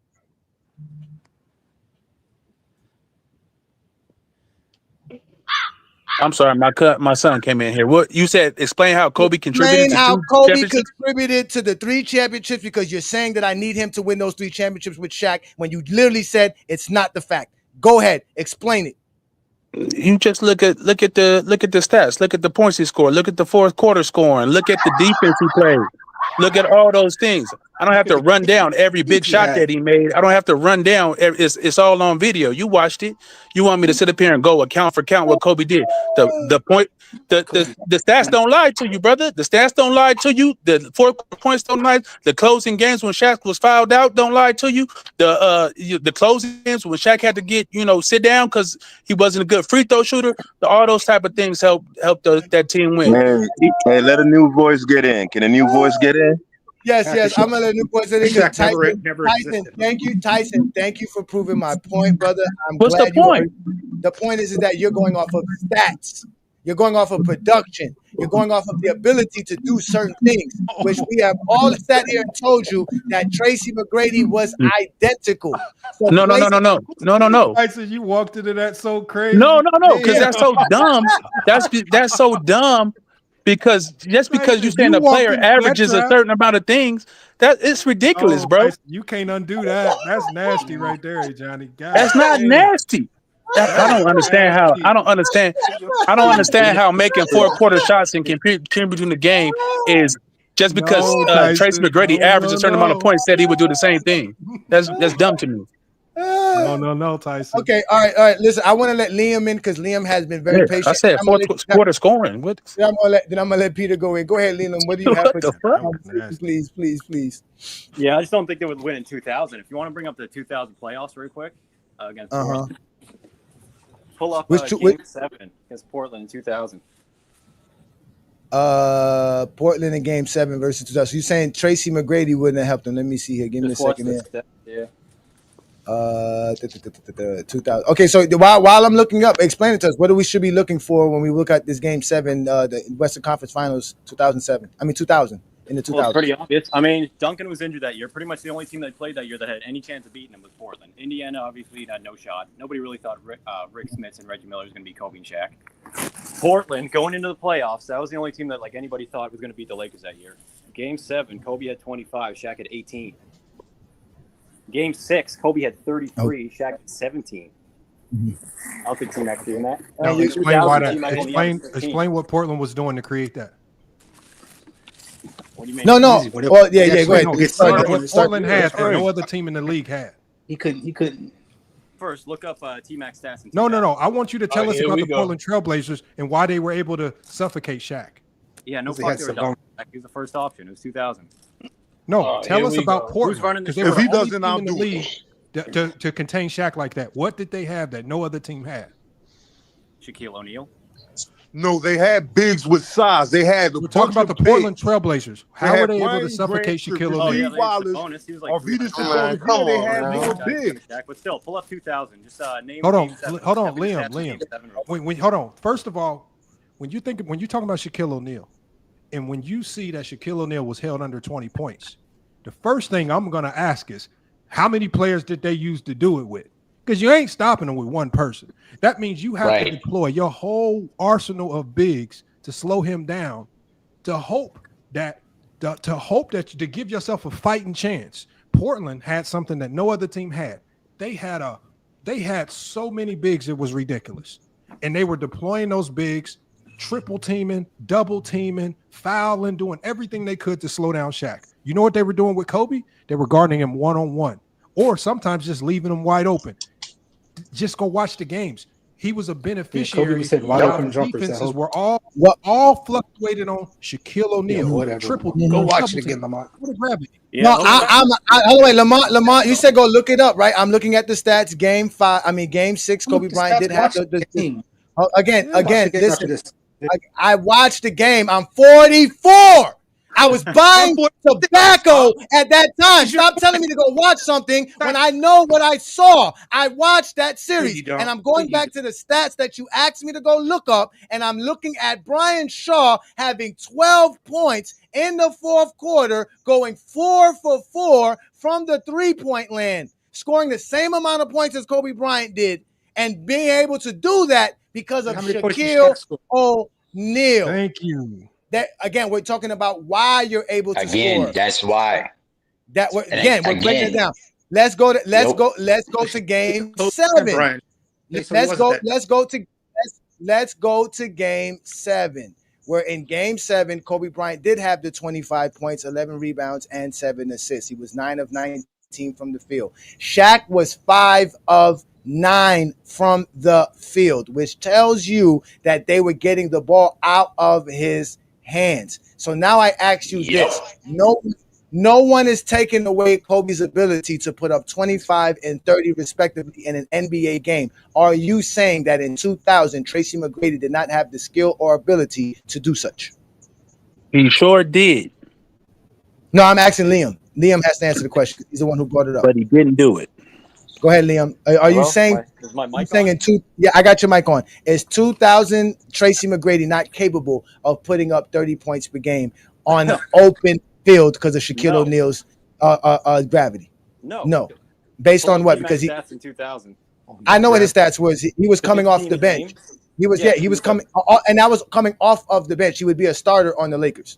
I'm sorry, my son came in here. What you said? Explain how Kobe contributed Explain to how 2 Kobe championships. contributed to the 3 championships, because you're saying that I need him to win those 3 championships with Shaq when you literally said it's not the fact. Go ahead, explain it. You just look at the stats. Look at the points he scored. Look at the fourth quarter scoring. Look at the defense he played. Look at all those things. I don't have to run down every big shot that he made. I don't have to run down. It's all on video. You watched it. You want me to sit up here and go account for count what Kobe did? The stats don't lie to you, brother. The stats don't lie to you. The 4 points don't lie. The closing games when Shaq was fouled out don't lie to you. The closing games when Shaq had to get sit down because he wasn't a good free throw shooter. All those type of things help that team win. Man, hey, let a new voice get in. Can a new voice get in? Yes. I'm gonna let new voice in. Tyson, thank you, Tyson. Thank you for proving my point, brother. What's the point? The point is that you're going off of stats. You're going off of production. You're going off of the ability to do certain things, which we have all sat here and told you that Tracy McGrady was identical. So No. Tyson, you walked into that so crazy. No, because that's so dumb. That's so dumb. Because just because you saying a player averages a certain amount of things, that it's ridiculous, bro. Tyson, you can't undo that. That's nasty right there, Johnny. God, that's not nasty. I don't understand how. I don't understand how making 4 quarter shots and contributing the game is just because Tracy McGrady averaged a certain amount of points, said he would do the same thing. That's dumb to me. No, Tyson. Okay, all right. Listen, I want to let Liam in because Liam has been very patient. I said 4 quarter scoring. What? Then I'm gonna let Peter go in. Go ahead, Liam. What do you have? Please. Yeah, I just don't think they would win in 2000. If you want to bring up the 2000 playoffs real quick against Portland, pull up Game 7 against Portland in 2000. Portland in Game 7 versus 2000. So you're saying Tracy McGrady wouldn't have helped them? Let me see here. Give me a second here. Yeah. 2000. Okay, so while I'm looking up, explain it to us. What do we should be looking for when we look at this Game 7, the Western Conference Finals 2000 in the 2000s? Well, it's pretty obvious. I mean, Duncan was injured that year. Pretty much the only team that played that year that had any chance of beating him was Portland. Indiana obviously had no shot. Nobody really thought Rick Smits and Reggie Miller was going to beat Kobe and Shaq. Portland going into the playoffs, that was the only team that anybody thought was going to beat the Lakers that year. Game 7, Kobe had 25, Shaq had 18. Game 6, Kobe had 33, Shaq had 17. I'll think TMac doing that. Explain what Portland was doing to create that. What do you mean? No. Well, yeah. Go ahead. What Portland had that no other team in the league had. He couldn't. First, look up TMac stats. No. I want you to tell us about the Portland Trailblazers and why they were able to suffocate Shaq. Yeah, no fuck. He was the first option. It was 2000. No, tell us about Portland. Because if he doesn't, I'll do it. To contain Shaq like that, what did they have that no other team had? Shaquille O'Neal. No, they had bigs with size. They had. We're talking about the Portland Trailblazers. How were they able to suffocate Shaquille O'Neal? He was like, they had more bigs. But still, pull up 2000. Just name. Hold on, Liam. Hold on. First of all, when you're talking about Shaquille O'Neal, and when you see that Shaquille O'Neal was held under 20 points, the first thing I'm going to ask is, how many players did they use to do it with? Because you ain't stopping them with one person. That means you have to deploy your whole arsenal of bigs to slow him down, to give yourself a fighting chance. Portland had something that no other team had. They had so many bigs, it was ridiculous. And they were deploying those bigs, triple teaming, double teaming, fouling, doing everything they could to slow down Shaq. You know what they were doing with Kobe? They were guarding him one-on-one, or sometimes just leaving him wide open. Just go watch the games. He was a beneficiary. Kobe wide open jumpers. Defenses were all fluctuated on Shaquille O'Neal. Yeah, whatever. Triple. Go watch it again, Lamont. Yeah, no, wait, Lamont, you said go look it up, right? I'm looking at the stats. Game 6, Kobe Bryant did have the again. Listen, I watched the game. I'm 44. I was buying tobacco at that time. Stop telling me to go watch something when I know what I saw. I watched that series, and I'm going back to the stats that you asked me to go look up, and I'm looking at Brian Shaw having 12 points in the fourth quarter, going 4 for 4 from the three-point land, scoring the same amount of points as Kobe Bryant did, and being able to do that because of Shaquille O'Neal. Thank you. That again, we're talking about why you're able to score. That's why. We're breaking it down. Let's go to game 7. Let's go to game 7. Where in game 7, Kobe Bryant did have the 25 points, 11 rebounds, and 7 assists. He was 9 of 19 from the field. Shaq was 5 of 9 from the field, which tells you that they were getting the ball out of his hands. So now I ask you this. No one is taking away Kobe's ability to put up 25 and 30 respectively in an NBA game. Are you saying that in 2000, Tracy McGrady did not have the skill or ability to do such? He sure did. No, I'm asking Liam. Liam has to answer the question. He's the one who brought it up. But he didn't do it. Go ahead, Liam. Are you saying? Is my mic saying on? Yeah, I got your mic on. Is 2000 Tracy McGrady not capable of putting up 30 points per game on an open field because of Shaquille O'Neal's gravity? No. Based on what? Because he. Stats in 2000. I know what his stats was. He was coming off the bench. He was coming, and that was coming off of the bench. He would be a starter on the Lakers.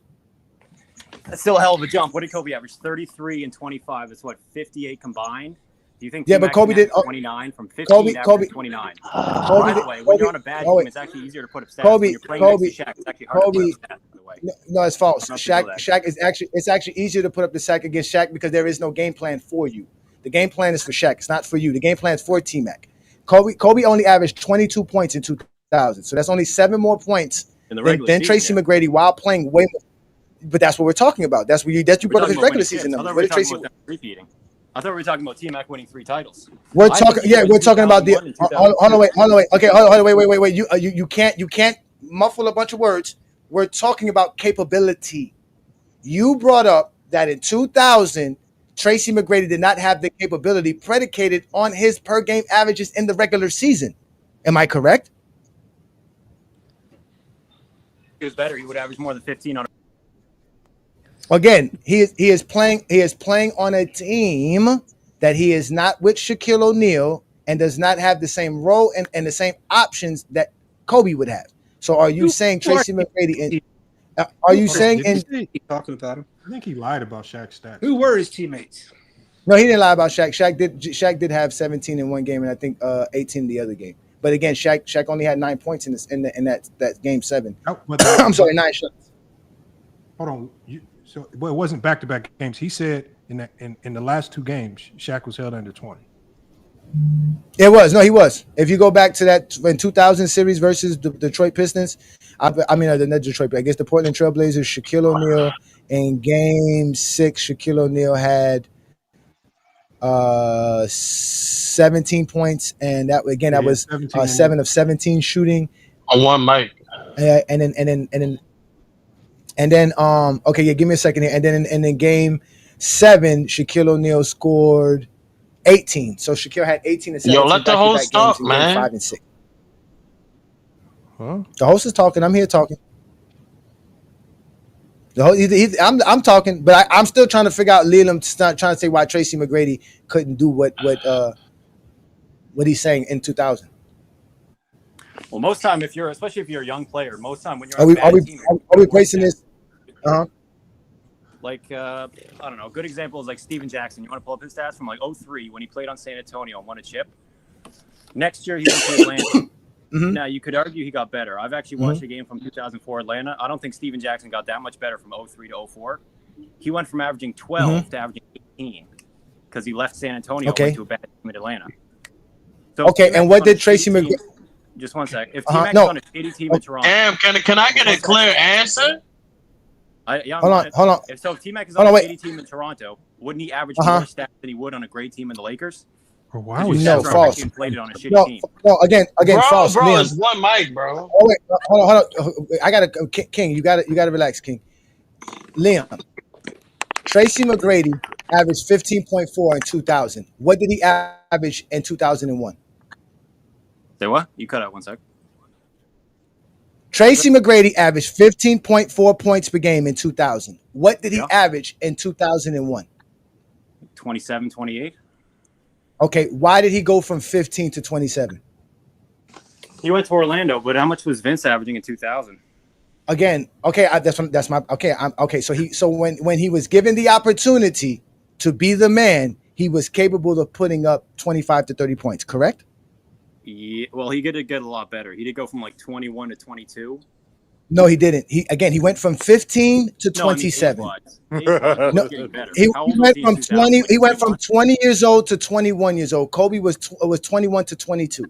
That's still a hell of a jump. What did Kobe average? 33 and 25. That's what, 58 combined? Do you think? Yeah, but Kobe did 29 from 15 to 29. By the way, when you're on a bad team, it's actually easier to put up stats. When you're playing next to Shaq, it's actually harder to put up stats. By the way, no, it's false. Shaq is actually easier to put up the sack against Shaq because there is no game plan for you. The game plan is for Shaq. It's not for you. The game plan is for TMac. Kobe only averaged 22 points in 2000, so that's only 7 more points than Tracy McGrady while playing way more. But that's what we're talking about. That's what you brought up his regular season numbers. What did Tracy? Repeating. I thought we were talking about TMac winning 3 titles. We're talking about the. Hold on, wait. Okay, hold on, wait. You can't muffle a bunch of words. We're talking about capability. You brought up that in 2000, Tracy McGrady did not have the capability predicated on his per game averages in the regular season. Am I correct? He was better. He would average more than 15 on. Again, he is playing on a team that he is not with Shaquille O'Neal and does not have the same role and the same options that Kobe would have. So are you saying Tracy McGrady? Are you saying talking about him? I think he lied about Shaq's stats. Who were his teammates? No, he didn't lie about Shaq. Shaq did have 17 in one game and I think 18 in the other game. But again, Shaq only had 9 points in that game 7. I'm sorry, 9 shots. Hold on. So it wasn't back-to-back games. He said in the last 2 games, Shaq was held under 20. It was. No, he was. If you go back to that in 2000 series versus the Detroit Pistons, not Detroit, but I guess the Portland Trailblazers, Shaquille O'Neal in game 6, Shaquille O'Neal had 17 points, and that was 7 of 17 shooting on one mic. And then give me a second here. And then in game 7, Shaquille O'Neal scored 18. So Shaquille had 18 and 17. Yo, let the host talk, man. 5 and 6. Huh? The host is talking. I'm here talking. I'm talking, but I'm still trying to figure out Leland trying to say why Tracy McGrady couldn't do what he's saying in 2000. Well, most time, especially if you're a young player, most time when you're are we placing this? Like I don't know. A good example is like Steven Jackson. You want to pull up his stats from like 2003 when he played on San Antonio and won a chip. Next year he went to Atlanta. Mm-hmm. Now you could argue he got better. I've actually watched a game from 2004 Atlanta. I don't think Steven Jackson got that much better from 2003 to 2004. He went from averaging 12 to averaging 18 because he left San Antonio and went to a bad team in Atlanta. So and what did Tracy McGrady? Just one sec. If T-Mac was on a shitty team in Toronto, damn, can I get a clear answer? Hold on. If T-Mac is on a shitty team in Toronto, wouldn't he average more stats than he would on a great team in the Lakers? Why was no false? Played it on a shitty No, team. no, again, false. Bro, Liam. it's one mic, bro. Oh wait, hold on. I gotta, King. You gotta relax, King. Liam. Tracy McGrady averaged 15.4 in 2000. What did he average in 2001? Say what? You cut out 1 sec. Tracy McGrady averaged 15.4 points per game in 2000. What did he average in 2001? 27, 28. Okay, why did he go from 15 to 27? He went to Orlando, but how much was Vince averaging in 2000? Again, okay, that's my okay. So when he was given the opportunity to be the man, he was capable of putting up 25 to 30 points. Correct? Yeah, well, he did get a lot better. He did go from like 21 to 22. No, he didn't. He went from 15 to 27. No, he went from 20. He went from 20 years old to 21 years old. Kobe was 21 to 22.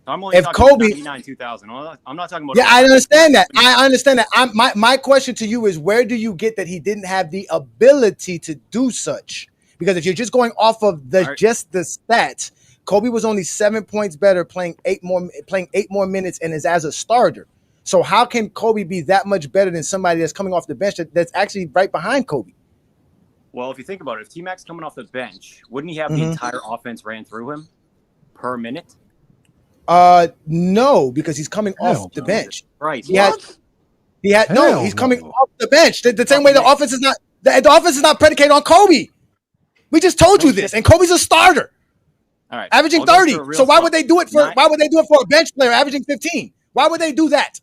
I'm only talking Kobe, 99, 2000. I'm not talking about. Yeah, I understand that. I understand that. My question to you is, where do you get that he didn't have the ability to do such? Because if you're just going off of just the stats, Kobe was only 7 points better playing eight more minutes and is as a starter. So how can Kobe be that much better than somebody that's coming off the bench that's actually right behind Kobe? Well, if you think about it, if TMac's coming off the bench, wouldn't he have the entire offense ran through him per minute? No, because he's coming off the bench. Right. He's coming off the bench. The same way the offense is not the offense is not predicated on Kobe. We just told you this, and Kobe's a starter. All right. Averaging 30. So why would they do it for a bench player averaging 15? Why would they do that?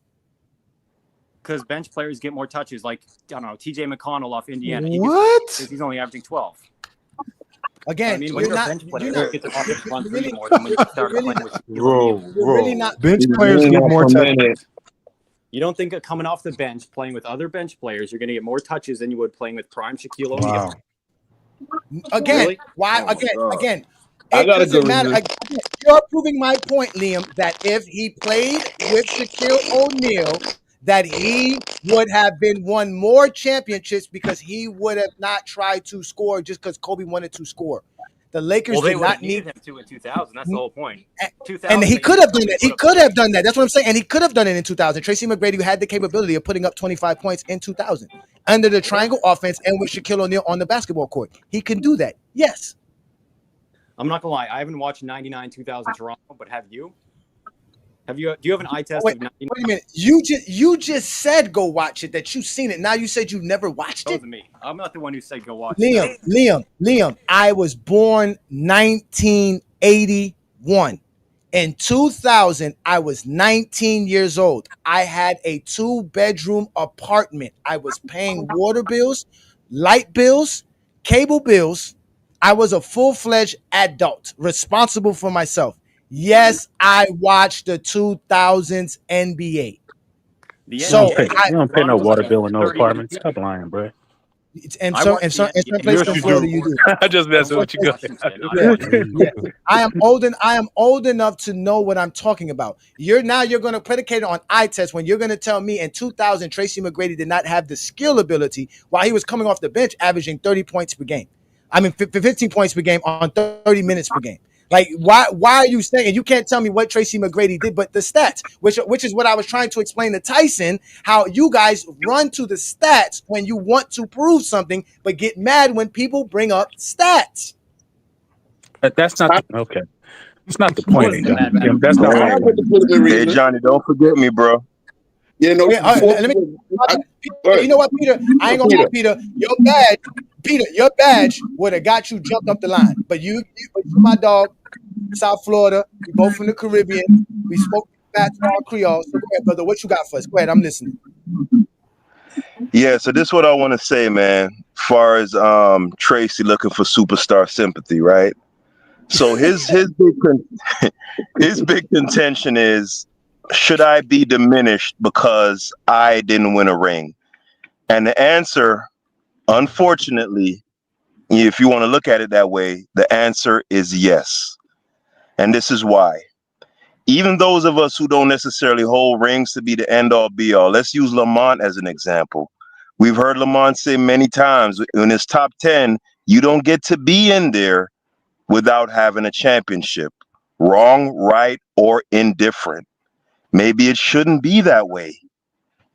Because bench players get more touches, like, I don't know, TJ McConnell off Indiana. He's only averaging 12. Again, when you're a bench player, you get the offense run through you more than when you start playing with bench players get more touches. You don't think coming off the bench, playing with other bench players, you're going to get more touches than you would playing with prime Shaquille O'Neal? Again, really? why? Again, it doesn't matter. Again, you're proving my point, Liam, that if he played with Shaquille O'Neal, that he would have won more championships because he would have not tried to score just because Kobe wanted to score. The Lakers did not need him to in 2000. That's the whole point. And he could have done that. He could have done that. That's what I'm saying. And he could have done it in 2000. Tracy McGrady had the capability of putting up 25 points in 2000 under the triangle offense and with Shaquille O'Neal on the basketball court. He can do that. Yes. I'm not gonna lie. I haven't watched 99, 2000 Toronto, but have you? Do you have an eye test of 99? Wait a minute. You just said go watch it, that you've seen it. Now you said you've never watched it? That wasn't me. I'm not the one who said go watch it. Liam, I was born 1981. In 2000, I was 19 years old. I had a 2-bedroom apartment. I was paying water bills, light bills, cable bills. I was a full-fledged adult, responsible for myself. Yes, I watched the 2000s NBA. You don't pay no water bill in no apartments. Stop lying, bro. And some places in Florida you do. I just messing with you guys. Yeah. I am old enough to know what I'm talking about. You're going to predicate it on eye test when you're going to tell me in 2000 Tracy McGrady did not have the skill ability while he was coming off the bench averaging 30 points per game. 15 points per game on 30 minutes per game. Like, why are you saying, and you can't tell me what Tracy McGrady did, but the stats, which is what I was trying to explain to Tyson, how you guys run to the stats when you want to prove something, but get mad when people bring up stats. But that's not okay. It's not the point. That's not right. Hey, Johnny, don't forget me, bro. You know what, Peter? I ain't gonna lie, Peter. Your badge would have got you jumped up the line. But you my dog, South Florida. We both from the Caribbean. We spoke basketball Creole. So go ahead, brother. What you got for us? Go ahead. I'm listening. Yeah, so this is what I want to say, man. As far as Tracy looking for superstar sympathy, right? So his big contention is, should I be diminished because I didn't win a ring? And the answer, unfortunately, if you want to look at it that way, the answer is yes. And this is why. Even those of us who don't necessarily hold rings to be the end-all be-all, let's use Lamont as an example. We've heard Lamont say many times, in his top 10, you don't get to be in there without having a championship. Wrong, right, or indifferent. Maybe it shouldn't be that way,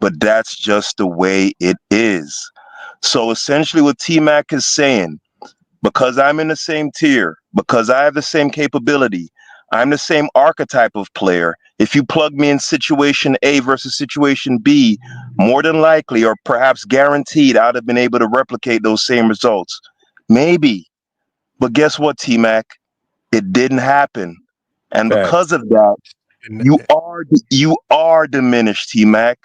but that's just the way it is. So essentially what TMac is saying, because I'm in the same tier, because I have the same capability, I'm the same archetype of player. If you plug me in situation A versus situation B, more than likely or perhaps guaranteed, I'd have been able to replicate those same results. Maybe. But guess what, TMac? It didn't happen. And because of that, you are diminished, T-Mac.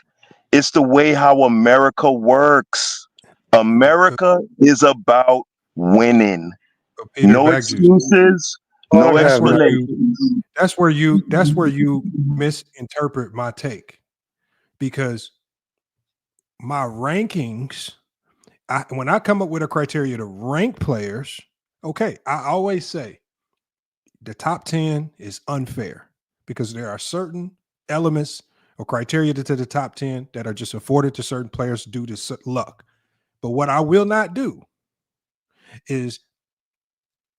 It's the way how America works. America is about winning. Peter, No excuses, no explanations. That's where you misinterpret my take, because my rankings, when I come up with a criteria to rank players, okay, I always say the top 10 is unfair because there are certain elements or criteria to the top 10 that are just afforded to certain players due to luck. But what I will not do is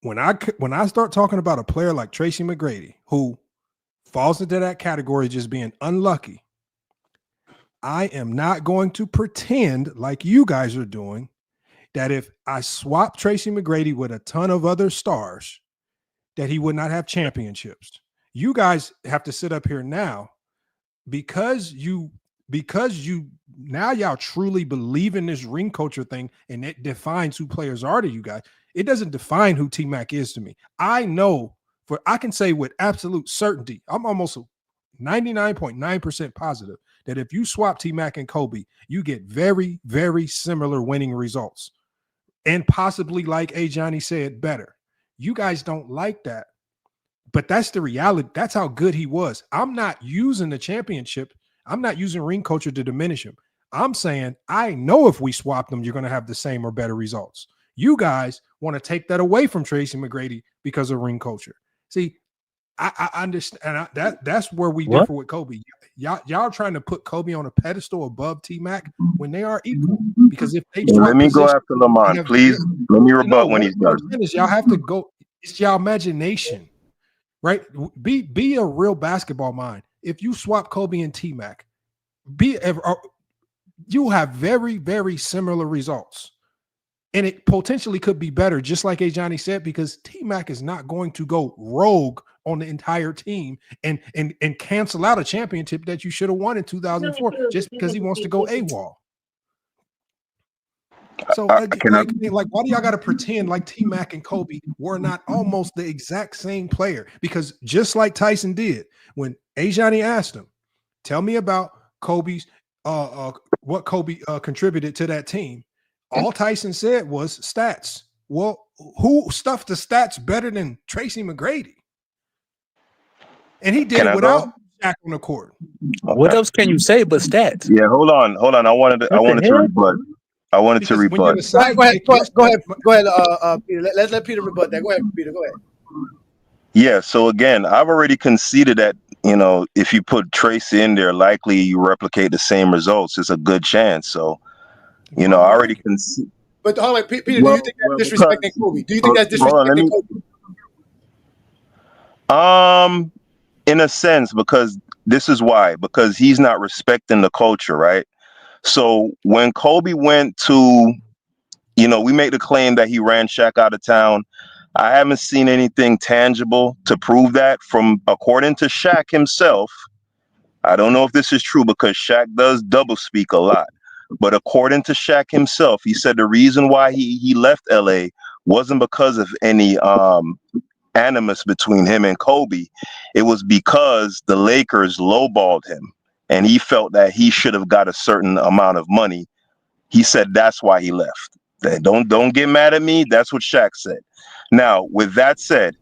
when I start talking about a player like Tracy McGrady, who falls into that category just being unlucky, I am not going to pretend like you guys are doing that if I swap Tracy McGrady with a ton of other stars, that he would not have championships. You guys have to sit up here now because now y'all truly believe in this ring culture thing, and it defines who players are to you guys. It doesn't define who T-Mac is to me. I can say with absolute certainty, I'm almost 99.9% positive that if you swap T-Mac and Kobe, you get very, very similar winning results. And possibly, like A. Johnny said, better. You guys don't like that. But that's the reality. That's how good he was. I'm not using the championship. I'm not using ring culture to diminish him. I'm saying I know if we swap them, you're going to have the same or better results. You guys want to take that away from Tracy McGrady because of ring culture. See, I understand that's where we differ with Kobe. Y'all trying to put Kobe on a pedestal above T-Mac when they are equal. Because if they let me go after Lamont, please. Let me rebut when he's done. Y'all have to go. It's your imagination, right? Be a real basketball mind. If you swap Kobe and T-Mac, you'll have very, very similar results. And it potentially could be better, just like A. Johnny said, because T-Mac is not going to go rogue on the entire team and cancel out a championship that you should have won in 2004 just because he wants to go AWOL. So, why do y'all got to pretend like T-Mac and Kobe were not almost the exact same player? Because just like Tyson did, when A. Johnny asked him, tell me about Kobe's, what Kobe contributed to that team, all Tyson said was stats. Well, who stuffed the stats better than Tracy McGrady? And he did it without Shaq on the court. Okay. What else can you say but stats? Yeah, hold on. I wanted to rebut. I wanted to rebut. Go ahead, Peter. Let's let Peter rebut that. Go ahead, Peter. Go ahead. Yeah, so again, I've already conceded that, if you put Tracy in there, likely you replicate the same results. It's a good chance. So, I already conceded. But hold on, Peter, do you think that's disrespecting Kobe? Do you think that's disrespecting Kobe? In a sense, because this is why. Because he's not respecting the culture, right? So when Kobe went to, we make the claim that he ran Shaq out of town. I haven't seen anything tangible to prove that according to Shaq himself. I don't know if this is true because Shaq does double speak a lot. But according to Shaq himself, he said the reason why he left LA wasn't because of any animus between him and Kobe. It was because the Lakers lowballed him and he felt that he should have got a certain amount of money. He said that's why he left. Don't get mad at me. That's what Shaq said. Now, with that said,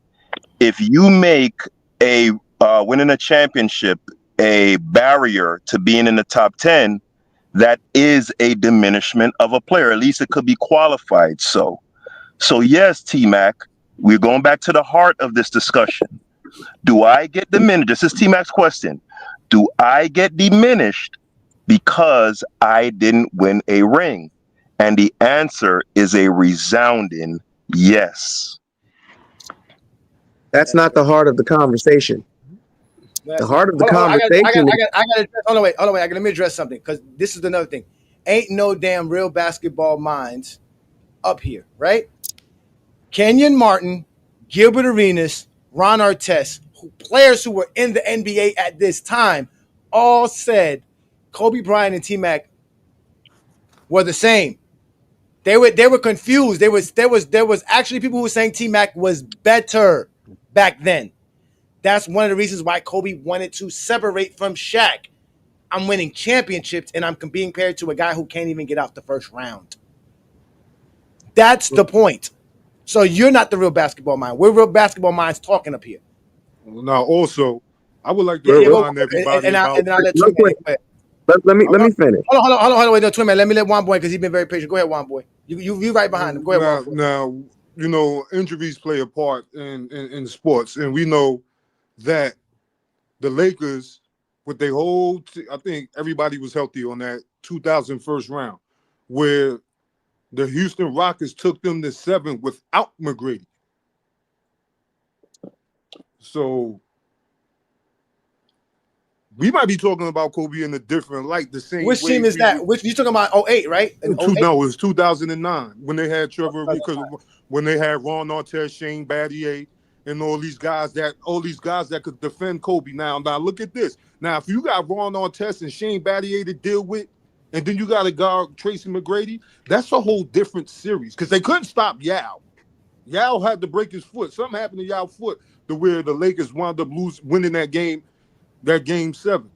if you make winning a championship a barrier to being in the top 10, that is a diminishment of a player. At least it could be qualified. So yes, T-Mac, we're going back to the heart of this discussion. Do I get diminished? This is T-Mac's question. Do I get diminished because I didn't win a ring? And the answer is a resounding yes. That's not the heart of the conversation. The heart of the conversation. Hold on, wait. Let me address something because this is another thing. Ain't no damn real basketball minds up here, right? Kenyon Martin, Gilbert Arenas, Ron Artest, players who were in the NBA at this time, all said Kobe Bryant and T-Mac were the same. They were confused. There was actually people who were saying T-Mac was better back then. That's one of the reasons why Kobe wanted to separate from Shaq. I'm winning championships and I'm being paired to a guy who can't even get out the first round. That's the point. So you're not the real basketball mind. We're real basketball minds talking up here. Now, also, I would like to remind everybody Let me finish. Hold on. Wait, no, Twin Man. Let me let Juan Boy because he's been very patient. Go ahead, Juan Boy. You right behind him. Go ahead, Juan Boy. Now, you know, injuries play a part in sports, and we know that the Lakers, with their whole, I think everybody was healthy on that 2000 first round, where the Houston Rockets took them to 7 without McGrady. So we might be talking about Kobe in a different light. The same. Which team is that? Which you talking about? 08, right? No, it was 2009 when they had Trevor, because when they had Ron Artest, Shane Battier, and all these guys that could defend Kobe. Now look at this. Now, if you got Ron Artest and Shane Battier to deal with, and then you got a guy Tracy McGrady, that's a whole different series because they couldn't stop Yao. Yao had to break his foot. Something happened to Yao's foot to where the Lakers wound up winning that game 7.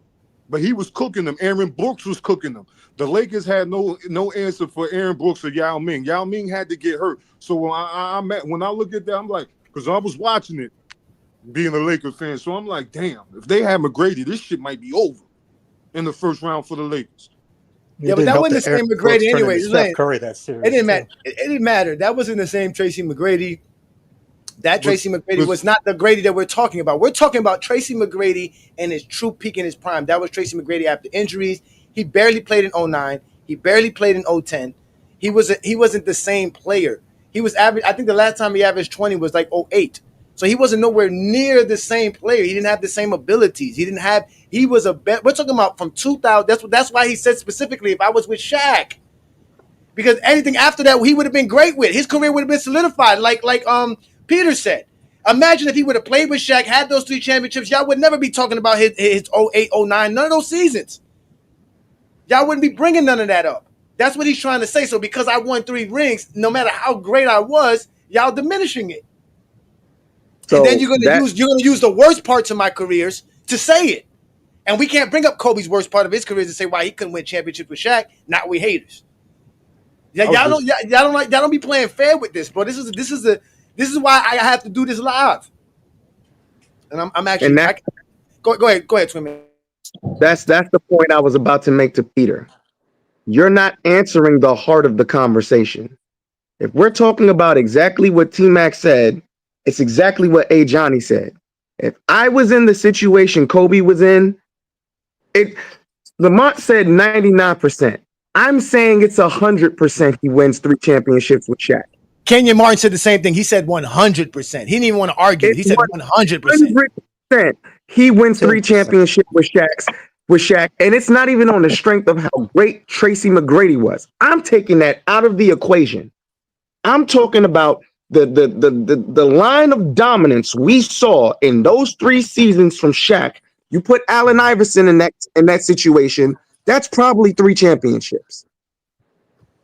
But he was cooking them. Aaron Brooks was cooking them. The Lakers had no answer for Aaron Brooks or Yao Ming. Yao Ming had to get hurt. So when I look at that, I'm like, because I was watching it, being a Lakers fan. So I'm like, damn, if they had McGrady, this shit might be over in the first round for the Lakers. Yeah, but that wasn't the same McGrady anyway. Steph Curry that series. It didn't matter. It didn't matter. That wasn't the same Tracy McGrady. Tracy McGrady was not the Grady that we're talking about. We're talking about Tracy McGrady and his true peak in his prime. That was Tracy McGrady after injuries. He barely played in 09. He barely played in 010. He wasn't the same player. He was average. I think the last time he averaged 20 was like 08. So he wasn't nowhere near the same player. He didn't have the same abilities. He was a bet. We're talking about from 2000. That's why he said specifically if I was with Shaq. Because anything after that he would have been great with. His career would have been solidified. Like Peter said. Imagine if he would have played with Shaq, had those 3 championships, y'all would never be talking about his 08, 09, none of those seasons. Y'all wouldn't be bringing none of that up. That's what he's trying to say. So because I won 3 rings, no matter how great I was, y'all diminishing it. So and then you're gonna use the worst parts of my careers to say it. And we can't bring up Kobe's worst part of his career to say why he couldn't win championships with Shaq. Not we haters. Y'all don't be playing fair with this, bro. This is why I have to do this live. And I'm actually go ahead, Twin. That's the point I was about to make to Peter. You're not answering the heart of the conversation. If we're talking about exactly what T-Mac said, it's exactly what A. Johnny said. If I was in the situation Kobe was in, Lamont said 99%. I'm saying it's 100% he wins 3 championships with Shaq. Kenyon Martin said the same thing. He said 100%. He didn't even want to argue. He said 100%. He wins 3 championships with Shaq, and it's not even on the strength of how great Tracy McGrady was. I'm taking that out of the equation. I'm talking about the line of dominance we saw in those 3 seasons from Shaq. You put Allen Iverson in that situation, that's probably 3 championships.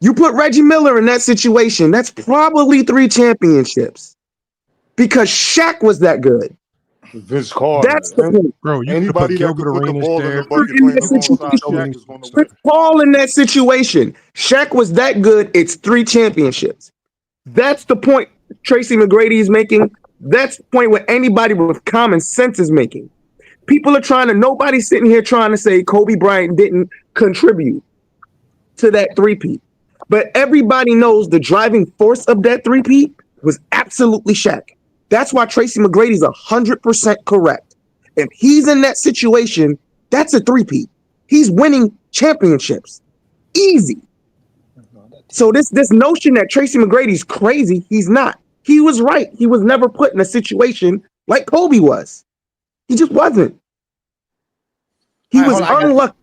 You put Reggie Miller in that situation, that's probably 3 championships. Because Shaq was that good. Vince Carter. That's the point. Bro, anybody that could put the ball in the bucket Shaq is going to win. Paul in that situation. Shaq was that good, it's 3 championships. That's the point Tracy McGrady is making. That's the point where anybody with common sense is making. People are nobody's sitting here trying to say Kobe Bryant didn't contribute to that 3-peat. But everybody knows the driving force of that 3-peat was absolutely Shaq. That's why Tracy McGrady's 100% correct. If he's in that situation, that's a 3-peat. He's winning championships. Easy. So this notion that Tracy McGrady's crazy, he's not. He was right. He was never put in a situation like Kobe was. He just wasn't. He was unlucky.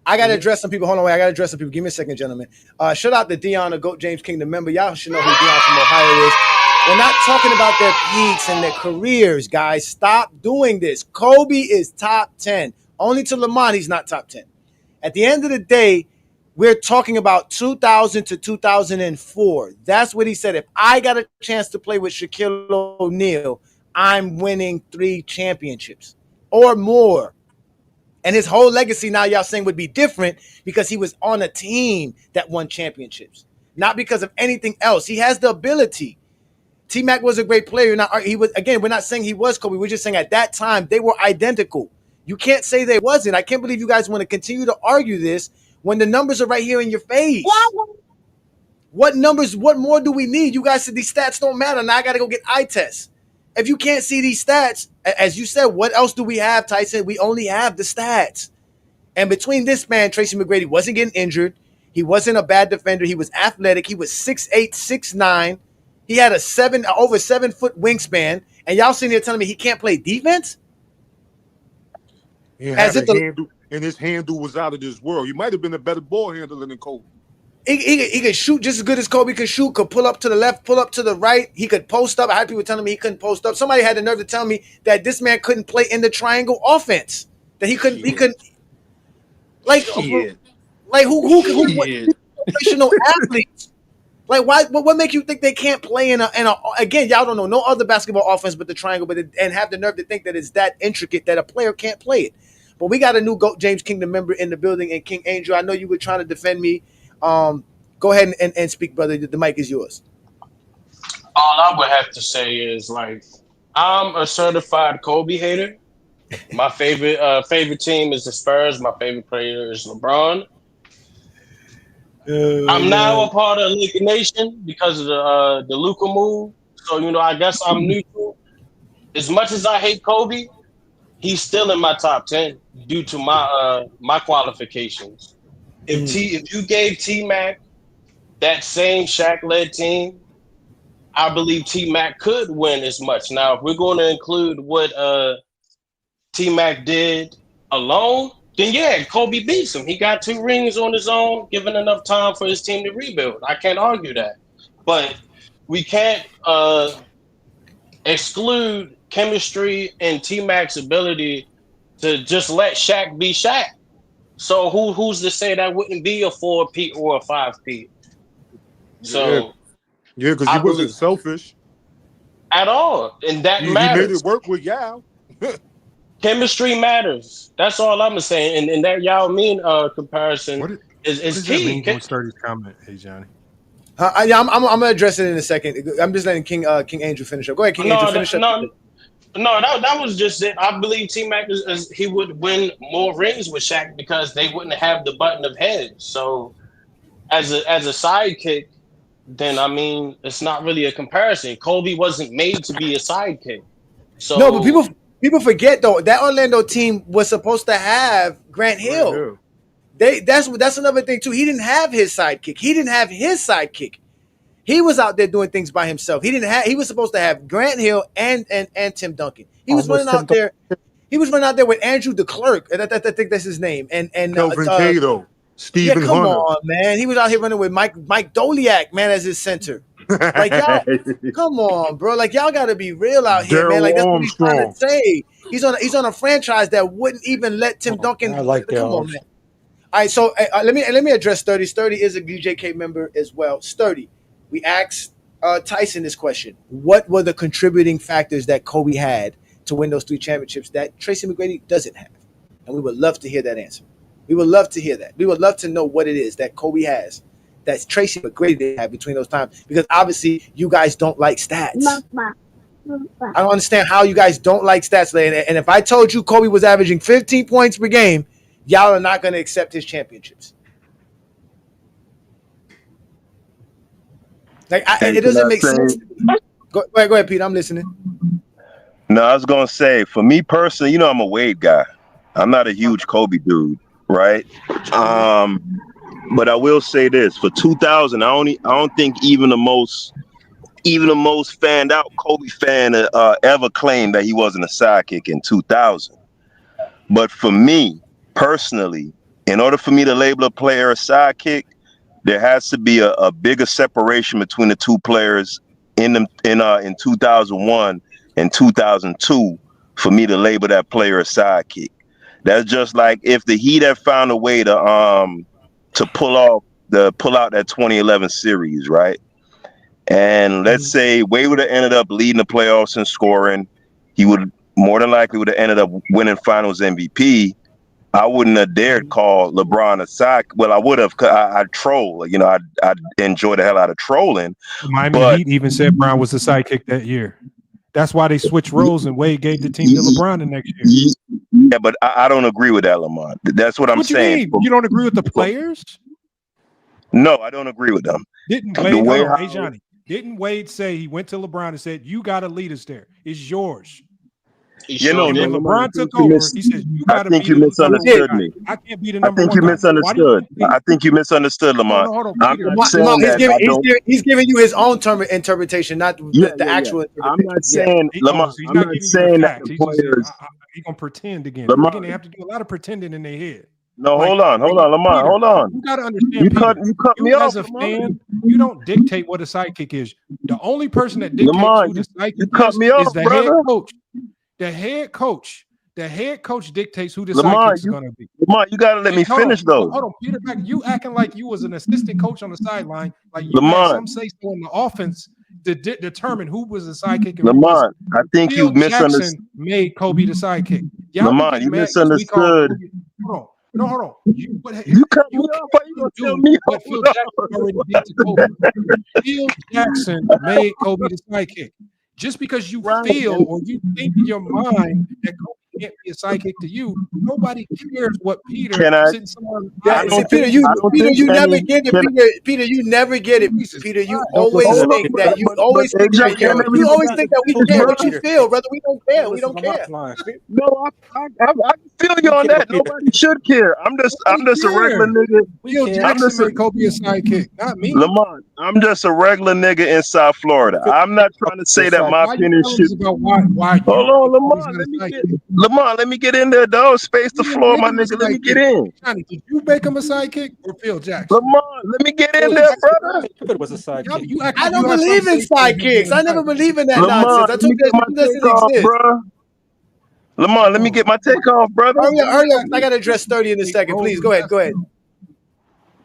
I gotta address some people. Hold on, wait. I gotta address some people. Give me a second, gentlemen. Shout out to Dion, the GOAT James Kingdom member. Y'all should know who Dion from Ohio is. We're not talking about their peaks and their careers, guys. Stop doing this. Kobe is top 10. Only to Lamont, he's not top 10. At the end of the day, we're talking about 2000 to 2004. That's what he said. If I got a chance to play with Shaquille O'Neal, I'm winning 3 championships or more. And his whole legacy now, y'all saying, would be different because he was on a team that won championships, not because of anything else. He has the ability. TMac was a great player. We're not saying he was Kobe. We're just saying at that time they were identical. You can't say they wasn't. I can't believe you guys want to continue to argue this when the numbers are right here in your face. What numbers? What more do we need? You guys said these stats don't matter. Now I got to go get eye tests. If you can't see these stats, as you said, what else do we have, Tyson? We only have the stats. And between this man, Tracy McGrady wasn't getting injured. He wasn't a bad defender. He was athletic. He was 6'8", 6'9". He had over 7 foot wingspan. And y'all sitting here telling me he can't play defense? And his handle was out of this world. He might have been a better ball handler than Kobe. He could shoot just as good as Kobe could shoot, could pull up to the left, pull up to the right. He could post up. I had people telling me he couldn't post up. Somebody had the nerve to tell me that this man couldn't play in the triangle offense. That he couldn't. Like who professional athletes? Like why? What make you think they can't play in a? Again, y'all don't know no other basketball offense but the triangle, and have the nerve to think that it's that intricate that a player can't play it. But we got a new GOAT James Kingdom member in the building, and King Angel. I know you were trying to defend me. Go ahead and speak, brother. The mic is yours. All I would have to say is, like, I'm a certified Kobe hater. My favorite team is the Spurs. My favorite player is LeBron. I'm now a part of Laker Nation because of the Luka move. So, I guess I'm neutral. As much as I hate Kobe, he's still in my top 10 due to my qualifications. If you gave T-Mac that same Shaq-led team, I believe T-Mac could win as much. Now, if we're going to include what T-Mac did alone, then yeah, Kobe beats him. He got 2 rings on his own, given enough time for his team to rebuild. I can't argue that. But we can't exclude chemistry and T-Mac's ability to just let Shaq be Shaq. So who's to say that wouldn't be a 4P or a 5P? So yeah, because he wasn't selfish at all, and that matters. He made it work with Yao. Chemistry matters. That's all I'm saying. And that Yao Ming comparison is key. What does Sturdy's comment? Hey, Johnny. I'm gonna address it in a second. I'm just letting King Angel finish up. Go ahead, King Angel, finish up. No, that was just it. I believe T-Mac he would win more rings with Shaq because they wouldn't have the button of heads. So as a sidekick, then I mean it's not really a comparison. Kobe wasn't made to be a sidekick. So no, but people forget though that Orlando team was supposed to have Grant Hill. That's another thing too. He didn't have his sidekick. He was out there doing things by himself. He was supposed to have Grant Hill and Tim Duncan. He was running out there. He was running out there with Andrew DeClerc. I think that's his name. And Kelvin Cato, Stephen come Hunter. on, man. He was out here running with Mike Doliak, man, as his center. Like y'all, come on, bro. Like y'all got to be real out here, man. Like that's what he's trying to say. He's on a franchise that wouldn't even let Tim Duncan. I like that. Come on, man. All right, so let me address Sturdy. Sturdy is a DJK member as well. Sturdy. We asked Tyson this question. What were the contributing factors that Kobe had to win those 3 championships that Tracy McGrady doesn't have? And we would love to hear that answer. We would love to hear that. We would love to know what it is that Kobe has that Tracy McGrady didn't have between those times. Because obviously you guys don't like stats. I don't understand how you guys don't like stats. And if I told you Kobe was averaging 15 points per game, y'all are not going to accept his championships. Like it doesn't make sense. Go ahead, Pete. I'm listening. No, I was gonna say, for me personally, I'm a Wade guy. I'm not a huge Kobe dude, right? But I will say this: for 2000, I don't think even the most even the most fanned out Kobe fan ever claimed that he wasn't a sidekick in 2000. But for me personally, in order for me to label a player a sidekick, there has to be a bigger separation between the two players in 2001 and 2002 for me to label that player a sidekick. That's just like if the Heat had found a way to pull out that 2011 series, right? And let's say Wade would have ended up leading the playoffs in scoring. He would more than likely would have ended up winning Finals MVP. I wouldn't have dared call LeBron a sidekick. Well, I would have. I'd troll. You know, I'd enjoy the hell out of trolling. Miami Heat even said Brown was the sidekick that year. That's why they switched roles and Wade gave the team to LeBron the next year. Yeah, but I don't agree with that, Lamont. That's what I'm saying. You don't agree with the players? No, I don't agree with them. Didn't Wade? Didn't Wade say he went to LeBron and said, "You got to lead us there. It's yours." When LeBron took over, he says, "You got to be you misunderstood me. I can't be the number one. I think you misunderstood. I think you misunderstood, Lamont. He's giving you his own interpretation, not the actual. I'm not saying, Lamont. I'm not saying that the players. He's gonna pretend again. Lamont, they have to do a lot of pretending in their head. No, hold on, Lamont, hold on. You got to understand. You cut me off as a fan. You don't dictate what a sidekick is. The only person that dictates who the sidekick is the head coach. The head coach dictates who the sidekick is going to be. Lamont, you got to let me finish though. Hold on, Peter. You acting like you was an assistant coach on the sideline, like you had some say so in the offense to determine who was the sidekick. Lamont, I think you misunderstood. Jackson made Kobe the sidekick. Lamont, you misunderstood. Hold on. You cut me off. Why you gonna tell me what Phil Jackson already did to Kobe? Phil Jackson made Kobe the sidekick. Just because you feel or you think in your mind that Kobe can't be a sidekick to you, nobody cares what Peter. Peter, you never get it. Peter, you never get it. Peter, you always think that you always think that we care what you feel, brother. We don't care. We don't care. No, I feel you on that. Nobody should care. I'm just a regular nigga. I'm just a Kobe a sidekick, not me. Lamont, I'm just a regular nigga in South Florida. I'm not trying to say that my opinion should. Why hold on, Lamont, let me get in there, dog. Space the floor, my nigga. Let me get in. Johnny, did you make him a sidekick or Phil Jackson? Lamont, let me get in there, brother. It was a sidekick. I don't believe in sidekicks. I never believe in that nonsense. I told you that doesn't exist. Lamont, let me get my take off, brother. Hurry up. I got to address 30 in a second. Please, go ahead.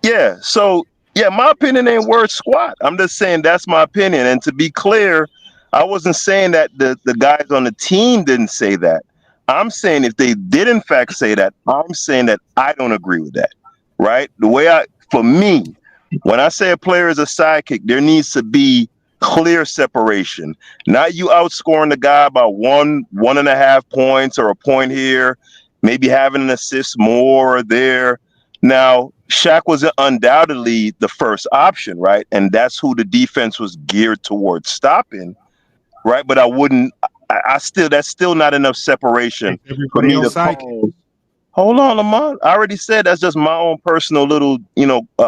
Yeah, so, my opinion ain't worth squat. I'm just saying that's my opinion. And to be clear, I wasn't saying that the guys on the team didn't say that. I'm saying if they did in fact say that, I'm saying that I don't agree with that, right? For me, when I say a player is a sidekick, there needs to be clear separation. Not you outscoring the guy by 1.5 points or a point here, maybe having an assist more or there. Now, Shaq was undoubtedly the first option, right? And that's who the defense was geared towards stopping, right? But that's still not enough separation for me to call. Hold on, Lamont. I already said that's just my own personal little,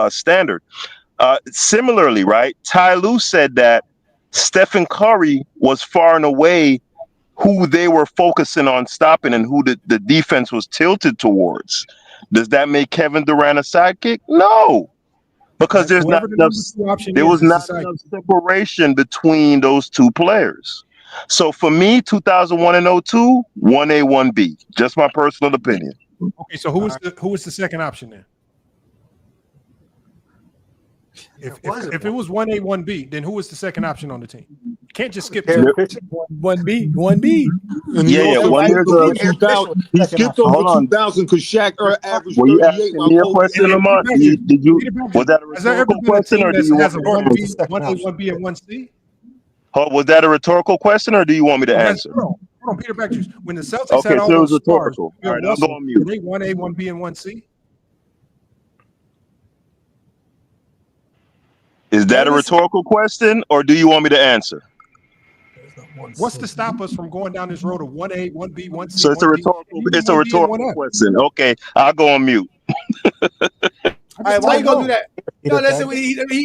standard. Similarly, right? Ty Lue said that Stephen Curry was far and away who they were focusing on stopping and who the defense was tilted towards. Does that make Kevin Durant a sidekick? No, because there was not enough separation between those two players. So for me, 2001 and 02, 1A, 1B. Just my personal opinion. Okay, so who was the second option then? If it was 1A, 1B, then who was the second option on the team? You can't just skip 1B. He skipped over 2000 because Shaq averaged 38. Were you asking me a question, Lamont? Was that a rhetorical question, or do you want me to 1A, 1B, and 1C? Was that a rhetorical question, or do you want me to answer? Hold on, Peter Backjuice. When the Celtics had all those stars, all right, I'll go on mute. Were they 1A, 1B, and 1C? Is that a rhetorical question, or do you want me to answer? What's to stop us from going down this road of 1A, 1B, 1C? So it's a rhetorical question. Okay, I'll go on mute. All right, why you gonna do that? No, listen,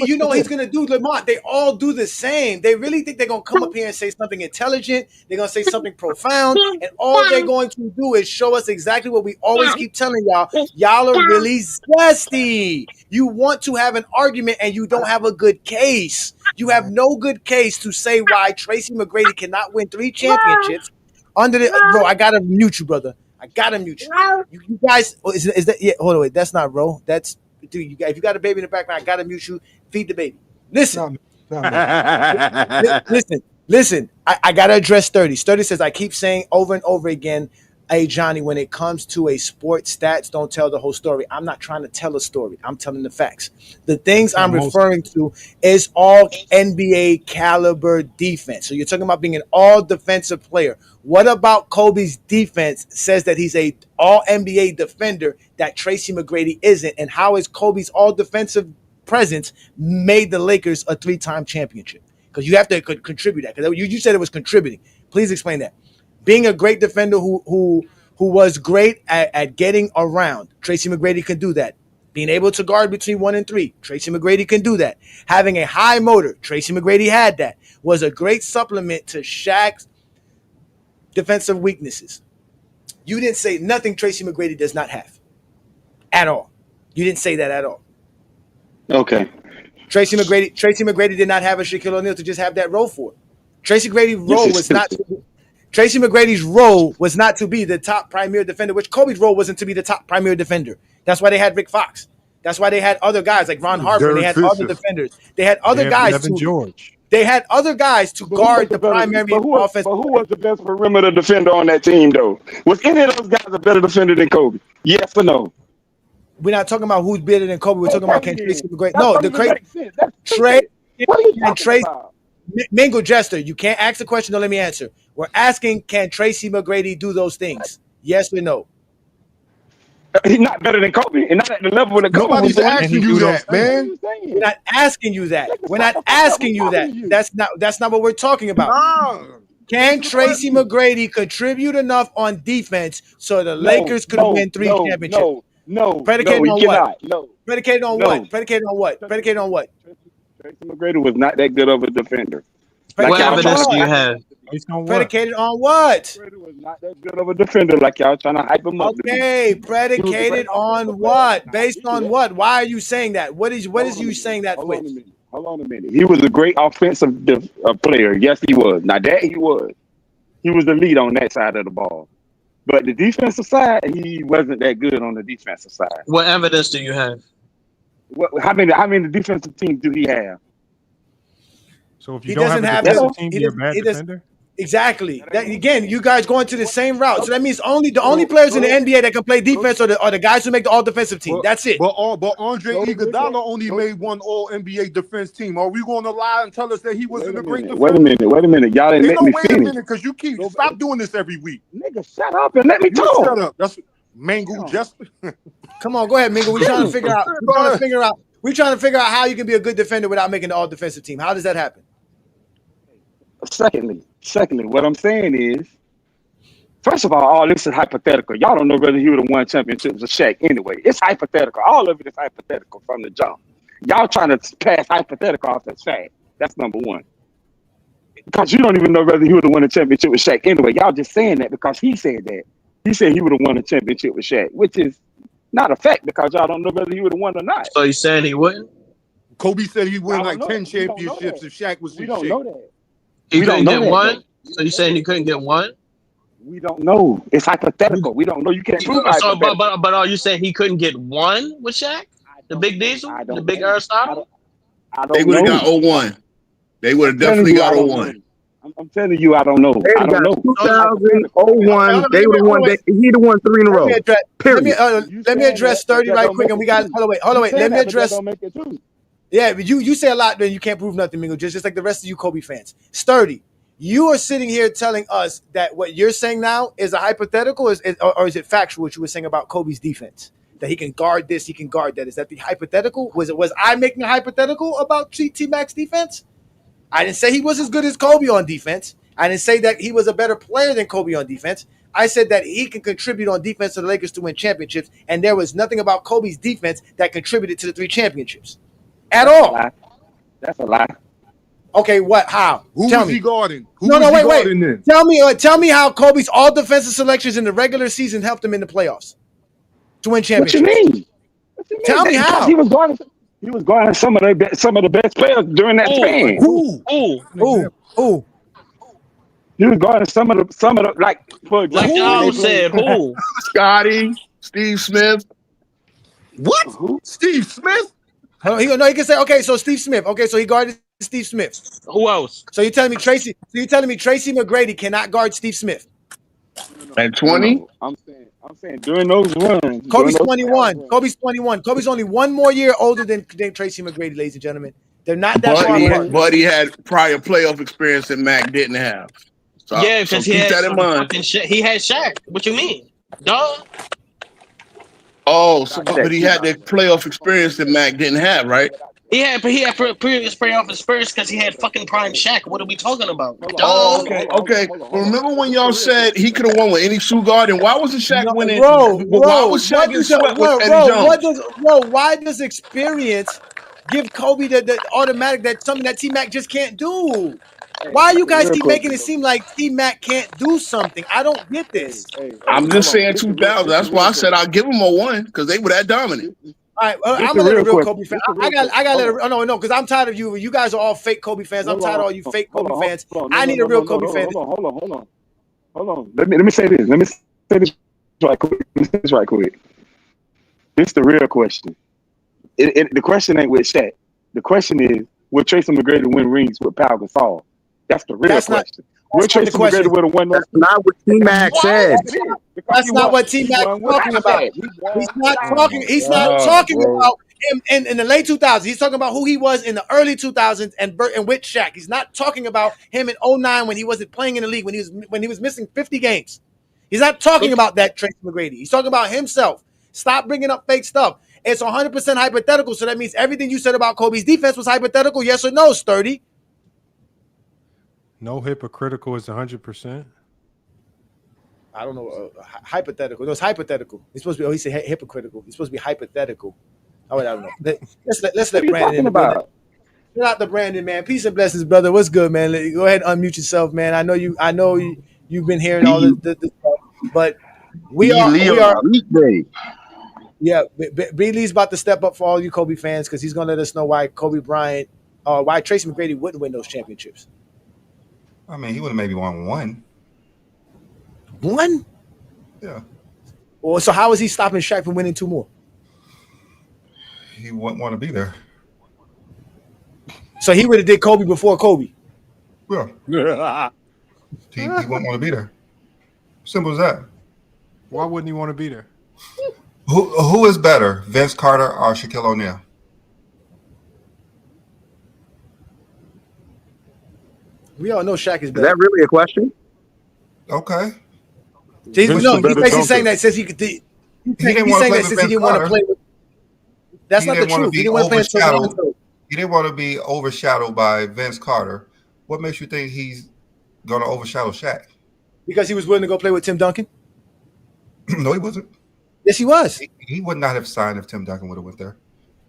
you know he's gonna do Lamont. They all do the same. They really think they're gonna come up here and say something intelligent. They're gonna say something profound, and all they're going to do is show us exactly what we always keep telling y'all. Y'all are really zesty. You want to have an argument and you don't have a good case. You have no good case to say why Tracy McGrady cannot win 3 championships under the bro. I gotta mute you, brother. I gotta mute you. You guys, is that? Yeah, hold on, wait. That's not bro. That's dude. If you got a baby in the background, I gotta mute you. Feed the baby. Listen, listen. I gotta address Sturdy. Sturdy says I keep saying over and over again. Hey, Johnny, when it comes to a sport, stats don't tell the whole story. I'm not trying to tell a story. I'm telling the facts. The things I'm referring to is all NBA caliber defense. So you're talking about being an all defensive player. What about Kobe's defense says that he's a all NBA defender that Tracy McGrady isn't? And how is Kobe's all defensive presence made the Lakers a 3-time championship? Because you have to contribute that. Because you said it was contributing. Please explain that. Being a great defender who was great at getting around. Tracy McGrady can do that. Being able to guard between 1 and 3. Tracy McGrady can do that. Having a high motor. Tracy McGrady had that. Was a great supplement to Shaq's defensive weaknesses. You didn't say nothing Tracy McGrady does not have. At all. You didn't say that at all. Okay. Tracy McGrady did not have a Shaquille O'Neal to just have that role for it. Tracy McGrady's role was not to be the top premier defender, which Kobe's role wasn't to be the top premier defender. That's why they had Rick Fox. That's why they had other guys like Ron Harper. They had other defenders. They had other guys George. They had other guys to guard the primary offense. But who was the best perimeter defender on that team, though? Was any of those guys a better defender than Kobe? Yes or no? We're not talking about who's better than Kobe. We're talking about can Tracy McGrady. No, the Tracy. Mingle Jester, you can't ask the question. Don't let me answer. We're asking, can Tracy McGrady do those things? Yes or no? He's not better than Kobe, and not at the level that Kobe. Nobody's asking you that, man. We're not asking you that. We're not asking you that. That's not what we're talking about. Can Tracy McGrady contribute enough on defense so the Lakers could win 3 championships? No. Predicated on what? No. Predicated on what? Predicated on what? Predicated on what? Tracy McGrady was not that good of a defender. What evidence do you have? Predicated on what? McGrady was not that good of a defender like y'all trying to hype him up. Okay, predicated on what? Based on what? Why are you saying that? What is you saying that with? Hold on a minute. He was a great offensive player. Yes, he was. Now that he was. He was the lead on that side of the ball. But the defensive side, he wasn't that good on the defensive side. What evidence do you have? How many defensive teams do he have? So if you don't have a defensive team, you're a bad defender? Exactly. Again, you guys going to the same route. So that means the only players in the NBA that can play defense are the guys who make the all-defensive team. That's it. But Andre Iguodala only made one All-NBA defense team. Are we going to lie and tell us that he wasn't a great defender? Wait a minute. Y'all didn't let me finish. Wait a minute, because you keep stop doing this every week. Nigga, shut up and let me talk. Shut up. That's Mangle Jester. Come on, go ahead, Mingle. We're trying to figure out. We're trying to figure out how you can be a good defender without making the all-defensive team. How does that happen? Secondly, what I'm saying is, first of all this is hypothetical. Y'all don't know whether he would have won championships with Shaq anyway. It's hypothetical. All of it is hypothetical from the jump. Y'all trying to pass hypothetical off as fact. That's number one. Because you don't even know whether he would have won a championship with Shaq anyway. Y'all just saying that because he said that. He said he would have won a championship with Shaq, which is not a fact because y'all don't know whether he would have won or not. So you saying he wouldn't? Kobe said he'd win like 10 championships if Shaq was in shape. We don't know that. He couldn't get one? So you saying he couldn't get one? We don't know. It's hypothetical. We don't know. You can't prove so, but are you saying he couldn't get one with Shaq? The big Diesel? The big Aristotle? They would have got 0-1. They would have definitely got 0-1. I'm telling you, I don't know. I don't know. 2001, they would have won. He'd have won 3 in a row. Let me address 30 right quick, and we got hold on, wait. Let me address. Yeah, but you say a lot, then you can't prove nothing, Mingo. Just like the rest of you Kobe fans. Sturdy, you are sitting here telling us that what you're saying now is a hypothetical, or is it factual? What you were saying about Kobe's defense, that he can guard this, he can guard that. Is that the hypothetical? Was I making a hypothetical about TMac's defense? I didn't say he was as good as Kobe on defense. I didn't say that he was a better player than Kobe on defense. I said that he can contribute on defense to the Lakers to win championships, and there was nothing about Kobe's defense that contributed to the 3 championships at all. That's a lie. Okay, what? How? Who Tell was me. he guarding? Wait. Then? Tell me how Kobe's all defensive selections in the regular season helped him in the playoffs to win championships. What you mean? Tell me how. He was guarding some of the best players during that span. Who? He was guarding some of the like for example. Like I said, who? Scotty, Steve Smith. What? Who? Steve Smith? He can say, okay, so Steve Smith. Okay, so he guarded Steve Smith. Who else? So you're telling me Tracy McGrady cannot guard Steve Smith? At 20? No, I'm saying during those runs. Kobe's 21. Kobe's 21. Kobe's only one more year older than Tracy McGrady, ladies and gentlemen. They're not that far apart. But he had prior playoff experience that Mac didn't have. So, Yeah, because keep that in mind. He had Shaq. What you mean? Duh. Oh, but he had the playoff experience that Mac didn't have, right? He had previous playoff experience because he had fucking prime Shaq. What are we talking about? Duh. Oh, okay. Well, remember when y'all said he could have won with any shoe guard, and why wasn't Shaq winning? Why was Shaq getting swept with Eddie Jones? Why does experience give Kobe the automatic that something that T-Mac just can't do? Why you guys keep making it seem like T-Mac can't do something? I don't get this. I'm just saying 2000. That's why I said I'll give him a 1 because they were that dominant. All right, I'm gonna let a real Kobe fan. I got to let no, because I'm tired of you. You guys are all fake Kobe fans. I'm tired of all you fake Kobe fans. I need a real Kobe fan. Hold on. Let me say this. Let me say this right quick. This is the real question. The question ain't with Shaq. The question is, will Tracy McGrady win rings with Pau Gasol? That's the real question. Will Tracy McGrady would have won those? That's not what T-Mac said. That's not what T-Mac is talking about. He's not talking. He's not talking about him in the late 2000s. He's talking about who he was in the early 2000s and with Shaq. He's not talking about him in 2009 when he wasn't playing in the league, when he was missing 50 games. He's not talking about that Tracy McGrady. He's talking about himself. Stop bringing up fake stuff. It's 100% hypothetical, so that means everything you said about Kobe's defense was hypothetical. Yes or no, Sturdy? No, hypocritical is 100%. I don't know. Hypothetical. No, it's hypothetical. It's supposed to be. Oh, he said hypocritical. It's supposed to be hypothetical. Oh, I don't know. Let's let Brandon in. Shout out to Brandon, man. Peace and blessings, brother. What's good, man? Go ahead and unmute yourself, man. I know you've been hearing all the stuff, but we are. Yeah, B. Lee's about to step up for all you Kobe fans because he's gonna let us know why Kobe Bryant, why Tracy McGrady wouldn't win those championships. I mean, he would have maybe won one. One? Yeah. Well, so how is he stopping Shaq from winning 2 more? He wouldn't want to be there. So he would have did Kobe before Kobe. Yeah. He wouldn't want to be there. Simple as that. Why wouldn't he want to be there? Who is better, Vince Carter or Shaquille O'Neal? We all know Shaq is better. Is that really a question? Okay. He's basically saying that says he could. He's saying that since he didn't want to play with. That's not the truth. He didn't want to play with Toronto. He didn't want to be overshadowed by Vince Carter. What makes you think he's going to overshadow Shaq? Because he was willing to go play with Tim Duncan? No, he wasn't. Yes, he was. He would not have signed if Tim Duncan would have went there.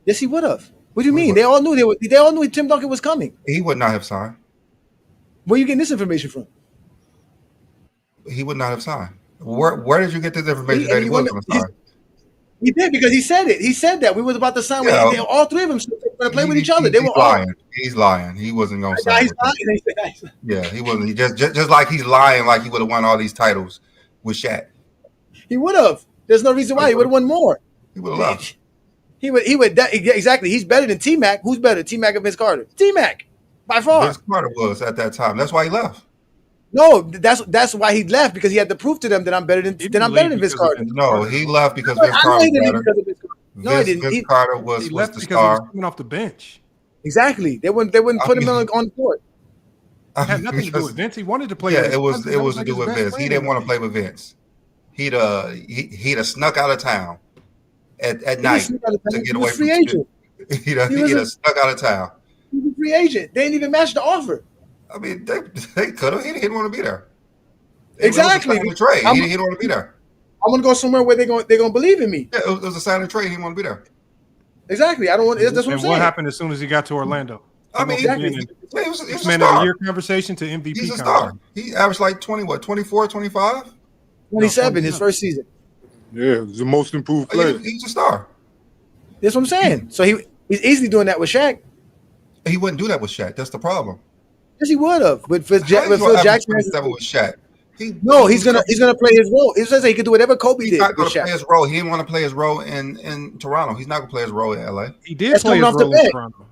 Yes, he would have. What do you mean? They all knew Tim Duncan was coming. He would not have signed. Where are you getting this information from? He would not have signed. Where did you get this information that he was going to sign? He did because he said it. He said that we was about to sign. Yeah. All 3 of them going to play with each other. They were lying. He's lying. He wasn't going to sign. He's lying. Yeah, he wasn't. He just like he's lying, like he would have won all these titles with Shaq. He would have. There's no reason why he would have won more. He would have left. He would. Exactly. He's better than T-Mac. Who's better, T-Mac or Vince Carter? T-Mac, by far. Vince Carter was at that time. That's why he left. No, that's why he left, because he had to prove to them that I'm better than Vince Carter. No, he left because Vince Carter was better. No, he didn't. Vince Carter was he left the because star. he was coming off the bench. Exactly. They wouldn't put him on the court. It had nothing to do with Vince. He wanted to play. Yeah, it was to do with Vince. He didn't want to play with Vince. He'd have snuck out of town at night to get away from free agent. He'd have snuck out of town. He was a free agent. They didn't even match the offer. I mean, they could have. He didn't want to be there. Exactly. It was a trade. He didn't want to be there. I want to go somewhere where they're gonna believe in me. Yeah, it was a sign and trade. He didn't want to be there. Exactly. I don't want. That's what I'm And saying. what happened as soon as he got to Orlando? I mean, exactly. he was a Man star. of the year conversation to MVP. He's a star. He averaged like 24, 25? 27 his first season. Yeah, he's the most improved player. He's a star. That's what I'm saying. So he's easily doing that with Shaq. He wouldn't do that with Shaq. That's the problem. Yes, he would have. With Phil Jackson, with Shaq. He's gonna play his role. It says he can do whatever Kobe did. Not with gonna Shaq. play his role. He didn't want to play his role in Toronto. He's not gonna play his role in LA. He did play his role in Toronto.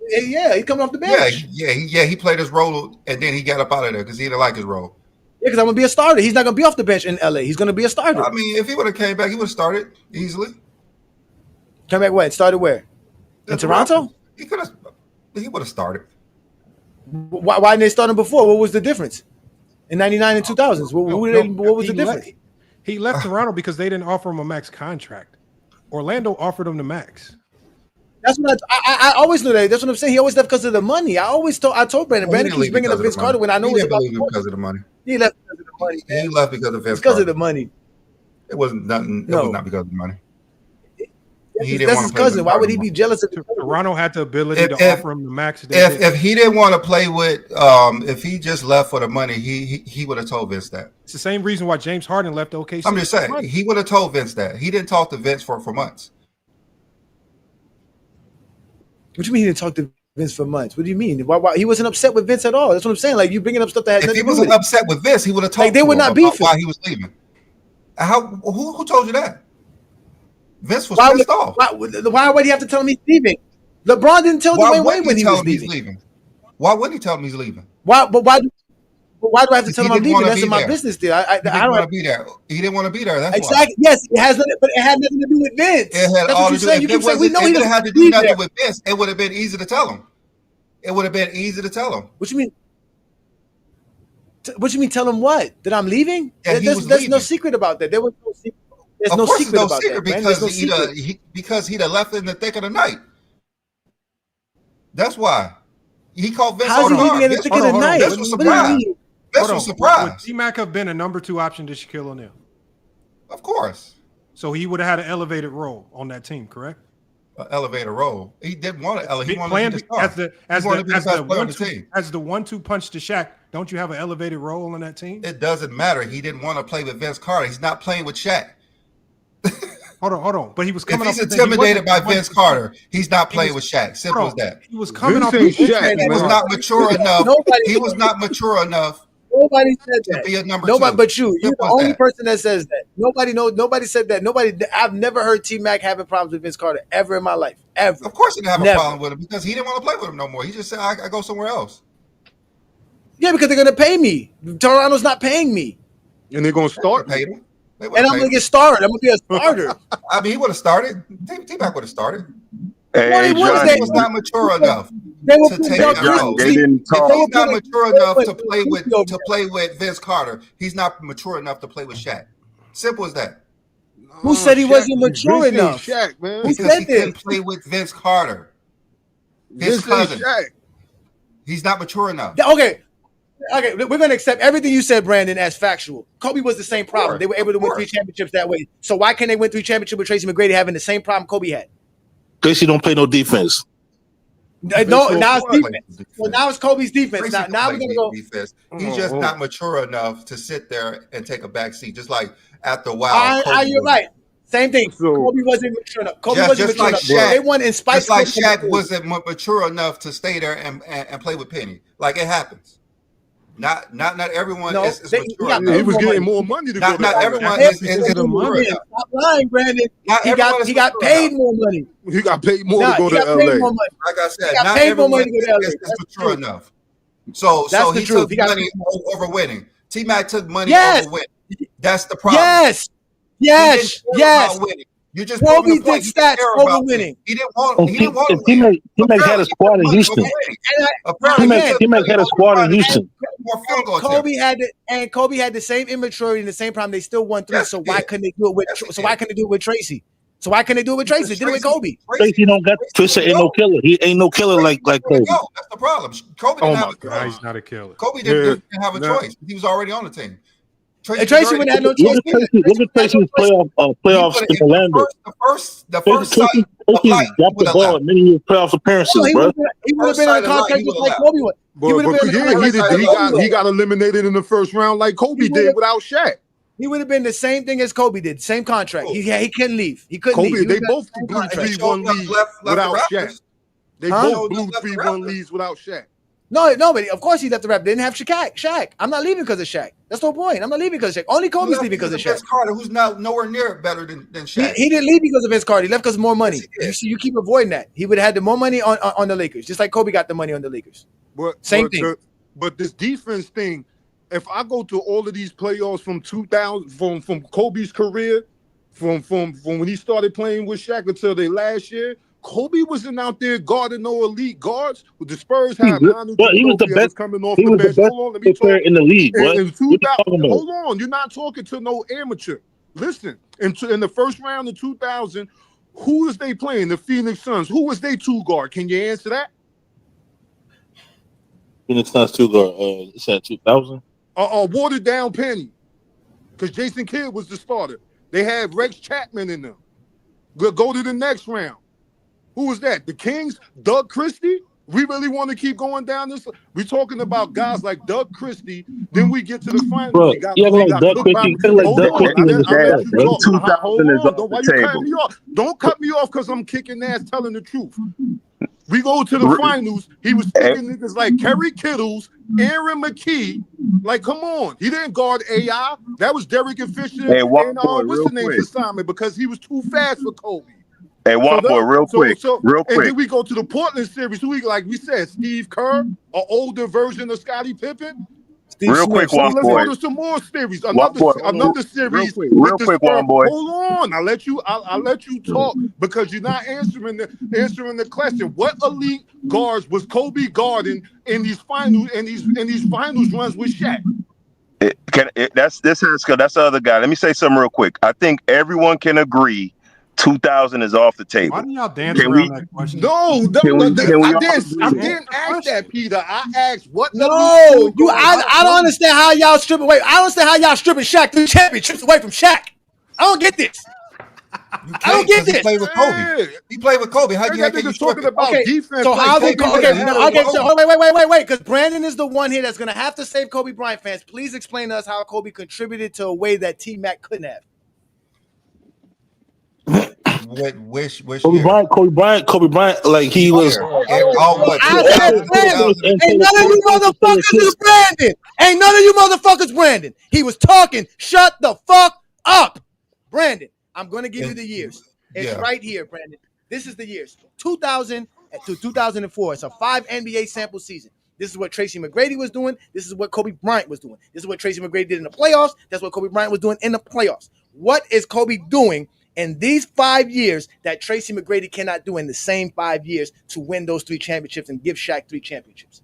Yeah, he coming off the bench. He played his role and then he got up out of there because he didn't like his role. Yeah, because I'm gonna be a starter. He's not gonna be off the bench in LA. He's gonna be a starter. I mean, if he would have came back, he would have started easily. Come back when? Started where? In Toronto? He could have. He would have started. Why didn't they start him before? What was the difference? In 99 and 2000s, what was the difference? He left Toronto because they didn't offer him a max contract. Orlando offered him the max. That's what I always knew that. That's what I'm saying. He always left because of the money. I told Brandon. Brandon keeps bringing up Vince Carter when I know he didn't believe him because of the money. He left because of the money. He left because of Vince because Carter. of the money. It wasn't nothing. It was not because of the money. That's his cousin. Why would he be jealous of him? Toronto had the ability to offer him the max. If he didn't want to play with, if he just left for the money, he would have told Vince that. It's the same reason why James Harden left OKC. I'm just saying he would have told Vince that. He didn't talk to Vince for months. What do you mean he didn't talk to Vince for months? What do you mean? Why he wasn't upset with Vince at all? That's what I'm saying. Like you bringing up stuff that had If nothing he to do with wasn't upset with Vince, he would have talked. Like they would not beef why he was leaving. Who told you that? Vince was pissed off. Why would he have to tell him he's leaving? LeBron didn't tell Dwayne Wade when he was leaving. Why wouldn't he tell him he's leaving? Why do I have to tell him I'm leaving? That's in my business deal. I don't want to be there. He didn't want to be there. That's exactly. Why. Yes, it has nothing, but it had nothing to do with Vince. It had That's all what you're to saying. do. You keep saying we know he doesn't have to do nothing with Vince. It would have been easy to tell him. It would have been easy to tell him. What you mean? What you mean? Tell him what? That I'm leaving? Yeah, there's no secret about that. There was no secret. There's no secret about that. Because he'd have left in the thick of the night. That's why. He called Vince. How's he leaving in the thick of the night? Vince was surprised. Vince was surprised. Would TMac have been a number 2 option to Shaquille O'Neal? Of course. So he would have had an elevated role on that team, correct? An elevated role. He didn't want to elevate. He wanted to be the star. As the 1-2 punch to Shaq. Don't you have an elevated role on that team? It doesn't matter. He didn't want to play with Vince Carter. He's not playing with Shaq. Hold on. But he was coming. If he's intimidated by Vince Carter, he's not playing with Shaq. Simple as that. He was coming off. Shaq. He was not mature enough. He was not mature enough. Nobody said that. To be a number nobody 2. but you. You're the only person that says that. Nobody said that. I've never heard TMac having problems with Vince Carter ever in my life. Ever. Of course he didn't have a problem with him because he didn't want to play with him no more. He just said, I go somewhere else. Yeah, because they're gonna pay me. Toronto's not paying me. And they're gonna start paying him. And I'm gonna get started. I'm gonna be a starter. I mean, he would have started. T-Mac would have started. Hey, he was not mature enough to take that role. They didn't talk. If he's not mature enough to play with Vince Carter, he's not mature enough to play with Shaq. Simple as that. Who said he wasn't mature enough? Shaq, man. Because he couldn't play with Vince Carter. His cousin. He's not mature enough. Okay, we're gonna accept everything you said, Brandon, as factual. Kobe was the same problem. They were able to win 3 championships that way. So why can't they win 3 championships with Tracy McGrady having the same problem Kobe had? Tracy don't play no defense. No, now it's defense. Well, now it's Kobe's defense. Now we're gonna go. Defense. He's just not mature enough to sit there and take a back seat. Just like after a while. You're right. Same thing. Kobe wasn't mature enough. Kobe wasn't mature enough. They won in spite. Just like Shaq wasn't mature enough to stay there and play with Penny. Like it happens. Not everyone is mature enough. He was getting more money to go. Not everyone is mature enough. Stop lying, Brandon. He got paid more money. He got paid more to go to LA. Like I said, not everyone is mature enough. So he took money over winning. T-Mac took money over winning. That's the problem. Yes. You just Kobe did stats over winning. He didn't want. T-Mac had a squad in Houston. T-Mac had a squad in Houston. Kobe had the same immaturity and the same problem. They still won 3. So why couldn't they do it with? So why couldn't they do it with Tracy? So why couldn't they do it with Tracy? They did it with Kobe. Tracy don't got. Tracy ain't no killer. He ain't no killer like Kobe. That's the problem. Kobe didn't have a choice. He's not a killer. Kobe didn't have a choice. He was already on the team. Tracy wouldn't have no choice. Look at Tracy's playoffs in Orlando. The first site Tracy dropped the ball in many playoff appearances, bro. He would have been in a contract just like Kobe would. He got eliminated in the first round like Kobe did without Shaq. He would have been the same thing as Kobe did. Same contract. He couldn't leave. He couldn't leave. They both blew 3-1 leads without Shaq. They both blew 3-1 leads without Shaq. No, but of course he left the rap. They didn't have Shaq. I'm not leaving because of Shaq. That's the whole point. I'm not leaving because of Shaq. Only Kobe's leaving because of Shaq. Vince Carter, who's now nowhere near better than Shaq. He didn't leave because of Vince Carter. He left because of more money. You keep avoiding that. He would have had the more money on the Lakers, just like Kobe got the money on the Lakers. Same thing. But this defense thing, if I go to all of these playoffs from 2000, from Kobe's career, from when he started playing with Shaq until their last year, Kobe wasn't out there guarding no elite guards. The Spurs had he was the best coming off the bench. Hold on, let me talk. Player in the league. Hold on, you're not talking to no amateur. Listen, in the first round of 2000, who is they playing? The Phoenix Suns. Who was they two guard? Can you answer that? Phoenix Suns two guard. It's at 2000. Watered down Penny, because Jason Kidd was the starter. They had Rex Chapman in them. Go to the next round. Who was that? The Kings? Doug Christie? We really want to keep going down this. We're talking about guys like Doug Christie. Then we get to the final. Bro, Doug Christie. Don't cut me off because I'm kicking ass telling the truth. We go to the finals. He was taking niggas like Kerry Kittles, Aaron McKee. Like, come on. He didn't guard AI. That was Derek and Fisher and what's the name's assignment because he was too fast for Kobe. Hey, real quick. And then we go to the Portland series. Who like we said, Steve Kerr, an older version of Scottie Pippen. Real quick, let's go to some more series. Another series. Real quick, one boy. Hold on. I'll let you talk because you're not answering the question. What elite guards was Kobe guarding in these finals runs with Shaq? That's the other guy. Let me say something real quick. I think everyone can agree 2000 is off the table. Why didn't y'all dance around that question? No, I didn't ask that, Peter. I asked what. I don't understand how y'all stripping away. I don't understand how y'all stripping Shaq 3 championships away from Shaq. I don't get this. I don't get this. He played with Kobe. He played with Kobe. How you talking about defense? So how they wait. Because Brandon is the one here that's gonna have to save Kobe Bryant fans. Please explain to us how Kobe contributed to a way that TMac couldn't have. Kobe Bryant, like he was. Ain't none of you motherfuckers Brandon. Ain't none of you motherfuckers Brandon. He was talking. Shut the fuck up, Brandon. I'm gonna give you the years. It's right here, Brandon. This is the years. 2000 to 2004. It's a 5 NBA sample season. This is what Tracy McGrady was doing. This is what Kobe Bryant was doing. This is what Tracy McGrady did in the playoffs. That's what Kobe Bryant was doing in the playoffs. What is Kobe doing in these 5 years that Tracy McGrady cannot do in the same 5 years to win those 3 championships and give Shaq 3 championships?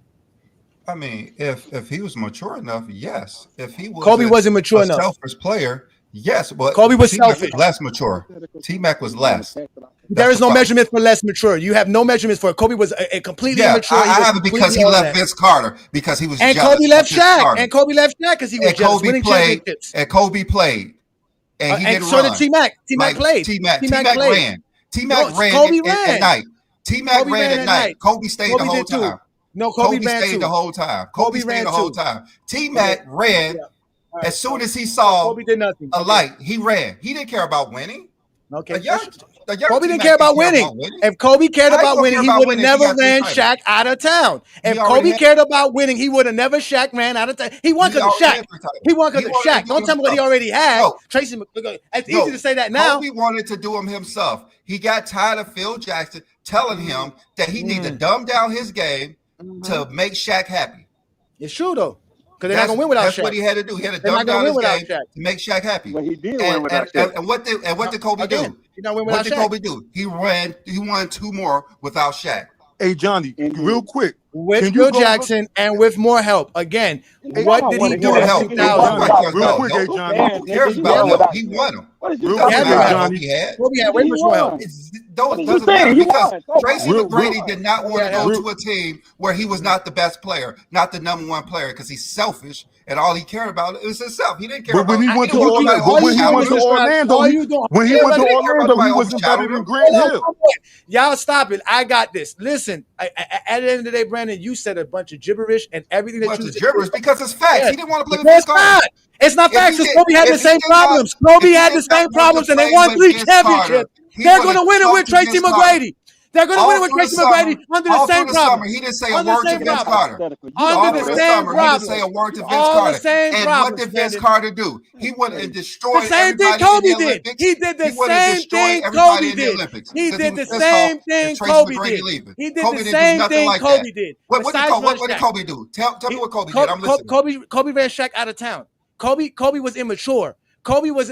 I mean, if he was mature enough, yes. If he was Kobe wasn't mature enough. Selfish player, yes. But Kobe was selfish. Less mature. T-Mac was less. There is no measurement for less mature. You have no measurements for it. Kobe was a completely immature. I have it because he left Vince Carter because he was and jealous. Kobe left Shaq. And Kobe left Shaq because he was jealous. Winning championships. And Kobe played. And he didn't so run. did T-Mac. T-Mac played. T-Mac ran. T-Mac ran at night. T-Mac ran at night. Kobe stayed the whole time. No, Kobe stayed the whole time. Kobe stayed the whole time. T-Mac ran as soon as he saw a light. He ran. He didn't care about winning. Okay. Kobe didn't care about winning. If Kobe cared about winning, he would have never ran Shaq out of town. If Kobe cared about winning, he would have never Shaq ran out of town. He won because of Shaq. He won because of Shaq. Don't tell me what he already had. Tracy, it's easy to say that now. Kobe wanted to do him himself. He got tired of Phil Jackson telling him that he needed to dumb down his game to make Shaq happy. It's true though. Because they're not gonna win without Shaq. That's what he had to do. He had to dumb down his game to make Shaq happy. But he did win without Shaq. And what did Kobe do? What did Kobe do? He won 2 more without Shaq. Hey Johnny, real quick, with Phil Jackson and with more help. Again, what did he do in 2000? Real quick, Johnny. Who cares about help? He won them. Real quick, Johnny. Kobe had way much more help. Doesn't matter because Tracy McGrady did not want to go to a team where he was not the best player, not the number one player, because he's selfish and all he cared about is himself. He didn't care about. When he went to Orlando, he wasn't better than Grant Hill. Y'all stop it. I got this. Listen, at the end of the day, Brandon, you said a bunch of gibberish and everything that you said. Gibberish because it's facts. He didn't want to play with Vince Carter. It's not facts. Kobe had the same problems. Kobe had the same problems, and they won 3 championships. They're going to win it with Tracy McGrady. They're going to win it with Tracy McGrady under the same problem. He didn't say a word to Vince Carter. Under the same problem. He didn't say a word to Vince Carter. And what did Vince Carter do? He went and destroyed the same thing Kobe did. He did the same thing Kobe did. He did the same thing Kobe did. He did the same thing Kobe did. What did Kobe do? Tell me what Kobe did. I'm listening. Kobe ran Shaq out of town. Kobe was immature. Kobe was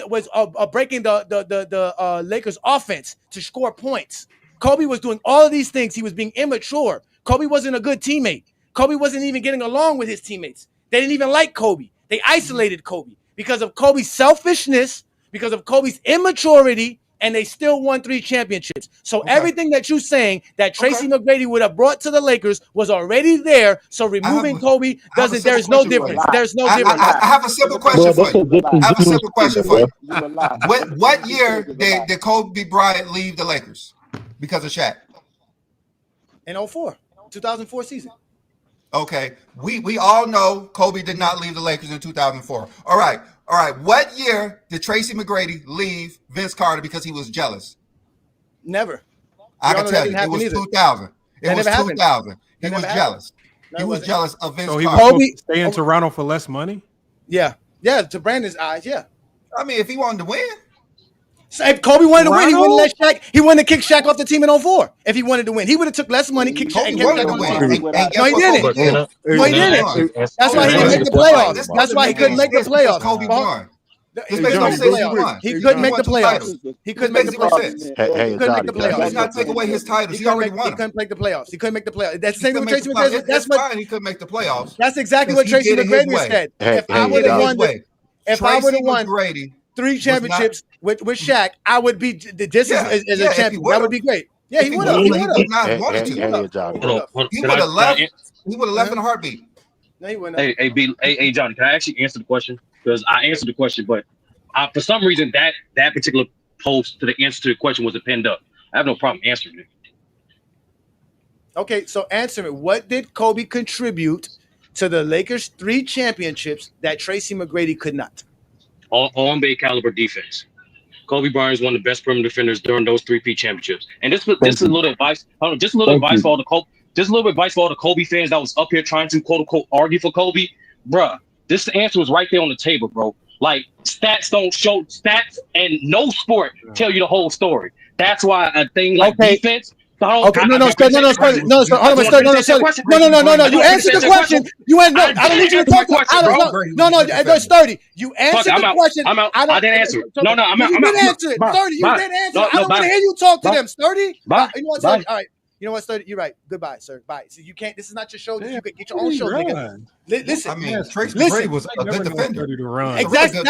breaking the Lakers offense to score points. Kobe was doing all of these things. He was being immature. Kobe wasn't a good teammate. Kobe wasn't even getting along with his teammates. They didn't even like Kobe. They isolated Kobe because of Kobe's selfishness, because of Kobe's immaturity, and they still won 3 championships. So everything that you're saying that Tracy McGrady would have brought to the Lakers was already there. So removing Kobe doesn't. There's no difference. There's no difference. I have a simple question for you. What year did Kobe Bryant leave the Lakers because of Shaq? In 2004 season. Okay, we all know Kobe did not leave the Lakers in 2004. All right. What year did Tracy McGrady leave Vince Carter because he was jealous? Never. I can tell you, it was 2000. It was 2000. He was jealous. He was jealous of Vince Carter. So he was supposed to stay in Toronto for less money? Yeah, to Brandon's eyes, yeah. I mean, if he wanted to win. So if Kobe wanted to win, he wouldn't let Shaq. He wouldn't have kicked Shaq off the team in 2004. If he wanted to win, he would have took less money, kicked Shaq, and kept Shaq on the team. No, he didn't. No, he didn't. That's why he didn't make the playoffs. That's why he couldn't make the playoffs. Kobe won. He couldn't make the playoffs. He couldn't make the playoffs. He couldn't make the playoffs. Let's not take away his titles. He already won. He couldn't make the playoffs. He couldn't make the playoffs. That's the same with Tracy McGrady. That's fine. He couldn't make the playoffs. That's exactly what Tracy McGrady said. If I would have won 3 championships with Shaq, I would be this as a champion. That would be great. Yeah, he would have. He would have left. He would have left in a heartbeat. No, he wouldn't have. Hey, Johnny, can I actually answer the question? Because I answered the question, but for some reason that particular post to the answer to the question wasn't pinned up. I have no problem answering it. Okay, so answer me. What did Kobe contribute to the Lakers' 3 championships that Tracy McGrady could not? All NBA caliber defense. Kobe Bryant is one of the best perimeter defenders during those 3-peat championships. And this is a little advice. Just a little advice for all the Kobe fans that was up here trying to quote unquote argue for Kobe, bruh. This answer was right there on the table, bro. Like stats don't show stats, and no sport tell you the whole story. That's why a thing like defense. Okay, no. You answered the question. You went. No, I don't need you to talk. No, Sturdy. You answered the question. I didn't answer. No, I'm out. You didn't answer it, Sturdy. You didn't answer it. I don't want to hear you talk to them, Sturdy. You know what, Sturdy? All right. You know what, Sturdy? You're right. Goodbye, sir. Bye. So you can't. This is not your show. You can get your own show, nigga. Listen. I mean, Tracy McGrady was a good defender. Exactly.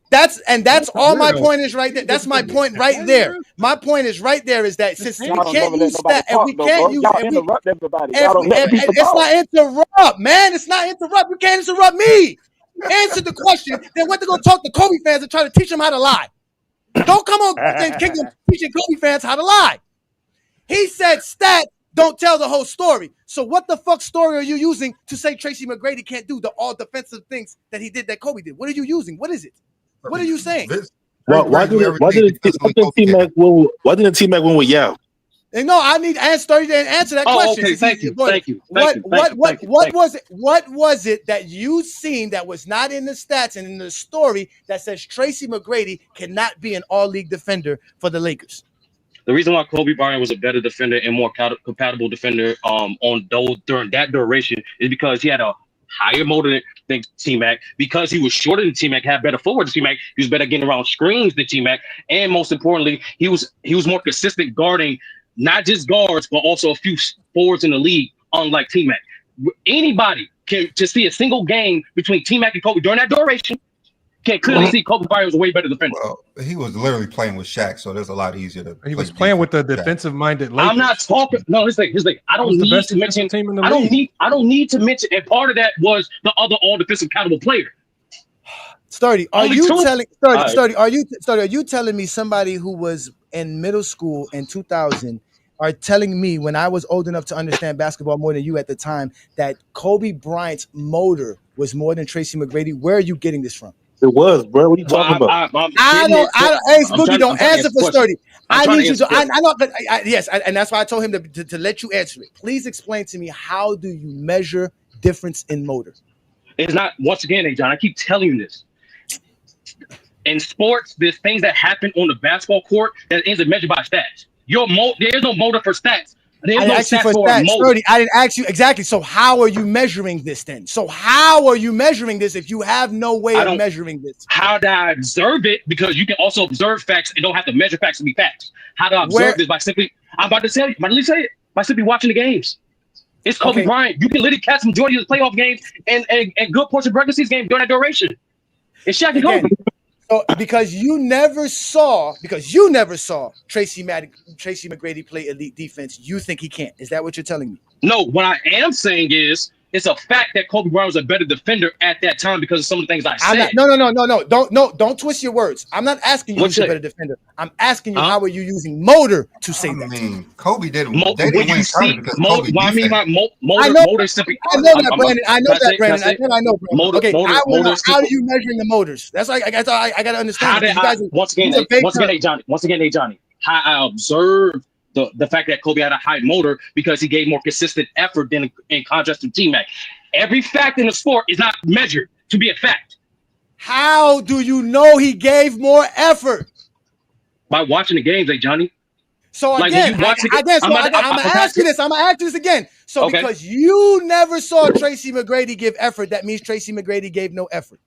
That's all my point is right there. That's my point right there. My point is right there is that since we can't use that, and we can't use it's not interrupt, man. It's not interrupt. You can't interrupt me. Answer the question. Then went to go talk to Kobe fans and try to teach them how to lie. Don't come on Kingdom teaching Kobe fans how to lie. He said stats don't tell the whole story. So what the fuck story are you using to say Tracy McGrady can't do the all defensive things that he did that Kobe did? What are you using? What is it? What are you saying? Why didn't T-Mac win with Yao? No, I need Sturdy to answer that question. Okay, thank you. What was it that you seen that was not in the stats and in the story that says Tracy McGrady cannot be an all-league defender for the Lakers? The reason why Kobe Bryant was a better defender and more compatible defender during that duration is because he had a higher motor than TMac, because he was shorter than TMac, had better forward than TMac, he was better getting around screens than TMac, and most importantly, he was more consistent guarding not just guards but also a few forwards in the league unlike T-Mac. Anybody can to see a single game between T-Mac and Kobe during that duration can clearly see Kobe Bryant was a way better defender. Well, he was literally playing with Shaq, so there's a lot easier to. He was playing with the defensive-minded Lakers. I'm not talking. No, here's the thing. I don't need to mention. I don't need to mention. And part of that was the other all-defensive accountable player. Sturdy, are you telling me somebody who was in middle school in 2000 are telling me when I was old enough to understand basketball more than you at the time that Kobe Bryant's motor was more than Tracy McGrady? Where are you getting this from? It was, bro. What are you talking about? I don't. Hey, Spooky, don't answer for Sturdy. I need you to. I know, but yes, and that's why I told him to let you answer it. Please explain to me, how do you measure difference in motor? It's not, once again, John, I keep telling you this. In sports, there's things that happen on the basketball court that isn't measured by stats. There's no motor for stats. There's no stats for motor. Sturdy, I didn't ask you exactly. So how are you measuring this then? So how are you measuring this if you have no way of measuring this? How do I observe it? Because you can also observe facts and don't have to measure facts to be facts. How do I observe this? By simply, I'm about to say it. By simply watching the games. It's Kobe Bryant. You can literally catch the majority of the playoff games and good portion of regular season games during that duration. It's Shaq and Kobe. So because you never saw Tracy McGrady play elite defense, you think he can't. Is that what you're telling me? No, what I am saying is it's a fact that Kobe Bryant was a better defender at that time because of some of the things I said. No. Don't twist your words. I'm not asking you who's a better defender. I'm asking you how are you using motor to say that? I mean, Kobe didn't. I know that, Brandon. I know that, Brandon. Okay, how are you measuring the motors? That's like I got to understand. Once again, Johnny. How I observed the fact that Kobe had a high motor because he gave more consistent effort than in contrast to T-Mac. Every fact in the sport is not measured to be a fact. How do you know he gave more effort? By watching the games, Johnny. So again, I'm gonna ask you this again. So because you never saw Tracy McGrady give effort, that means Tracy McGrady gave no effort.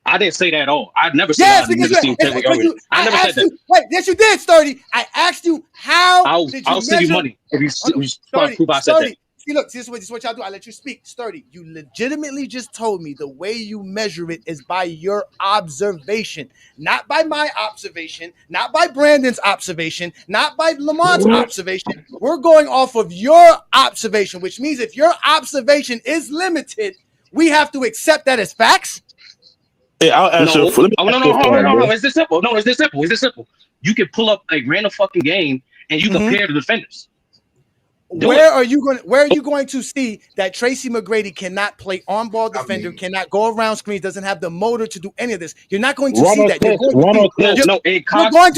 I didn't say that at all. I never said that. I never said that. Wait, yes, you did, Sturdy. I asked you how did you I'll send you money if you prove I said that. See, look, this is what y'all do. I let you speak. Sturdy, you legitimately just told me the way you measure it is by your observation, not by my observation, not by Brandon's observation, not by Lamont's observation. We're going off of your observation, which means if your observation is limited, we have to accept that as facts. Hey, I'll answer. No. It's this simple. You can pull up a random fucking game and you compare the defenders. Where are you going to see that Tracy McGrady cannot play on-ball defender, cannot go around screens, doesn't have the motor to do any of this? You're not going to see that. You're going to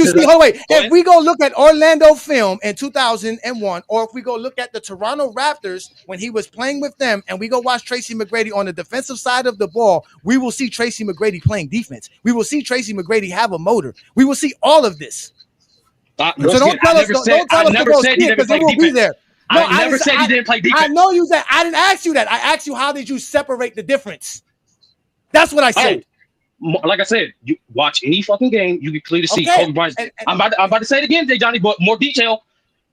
see. Hold on, wait. If we go look at Orlando film in 2001, or if we go look at the Toronto Raptors when he was playing with them, and we go watch Tracy McGrady on the defensive side of the ball, we will see Tracy McGrady playing defense. We will see Tracy McGrady have a motor. We will see all of this. So don't tell us to go see it because it will be there. No, I never said he didn't play defense. I know you said. I didn't ask you that. I asked you how did you separate the difference. That's what I said. Like I said, you watch any fucking game, you can clearly see Kobe Bryant. I'm about to say it again, Johnny, but more detail.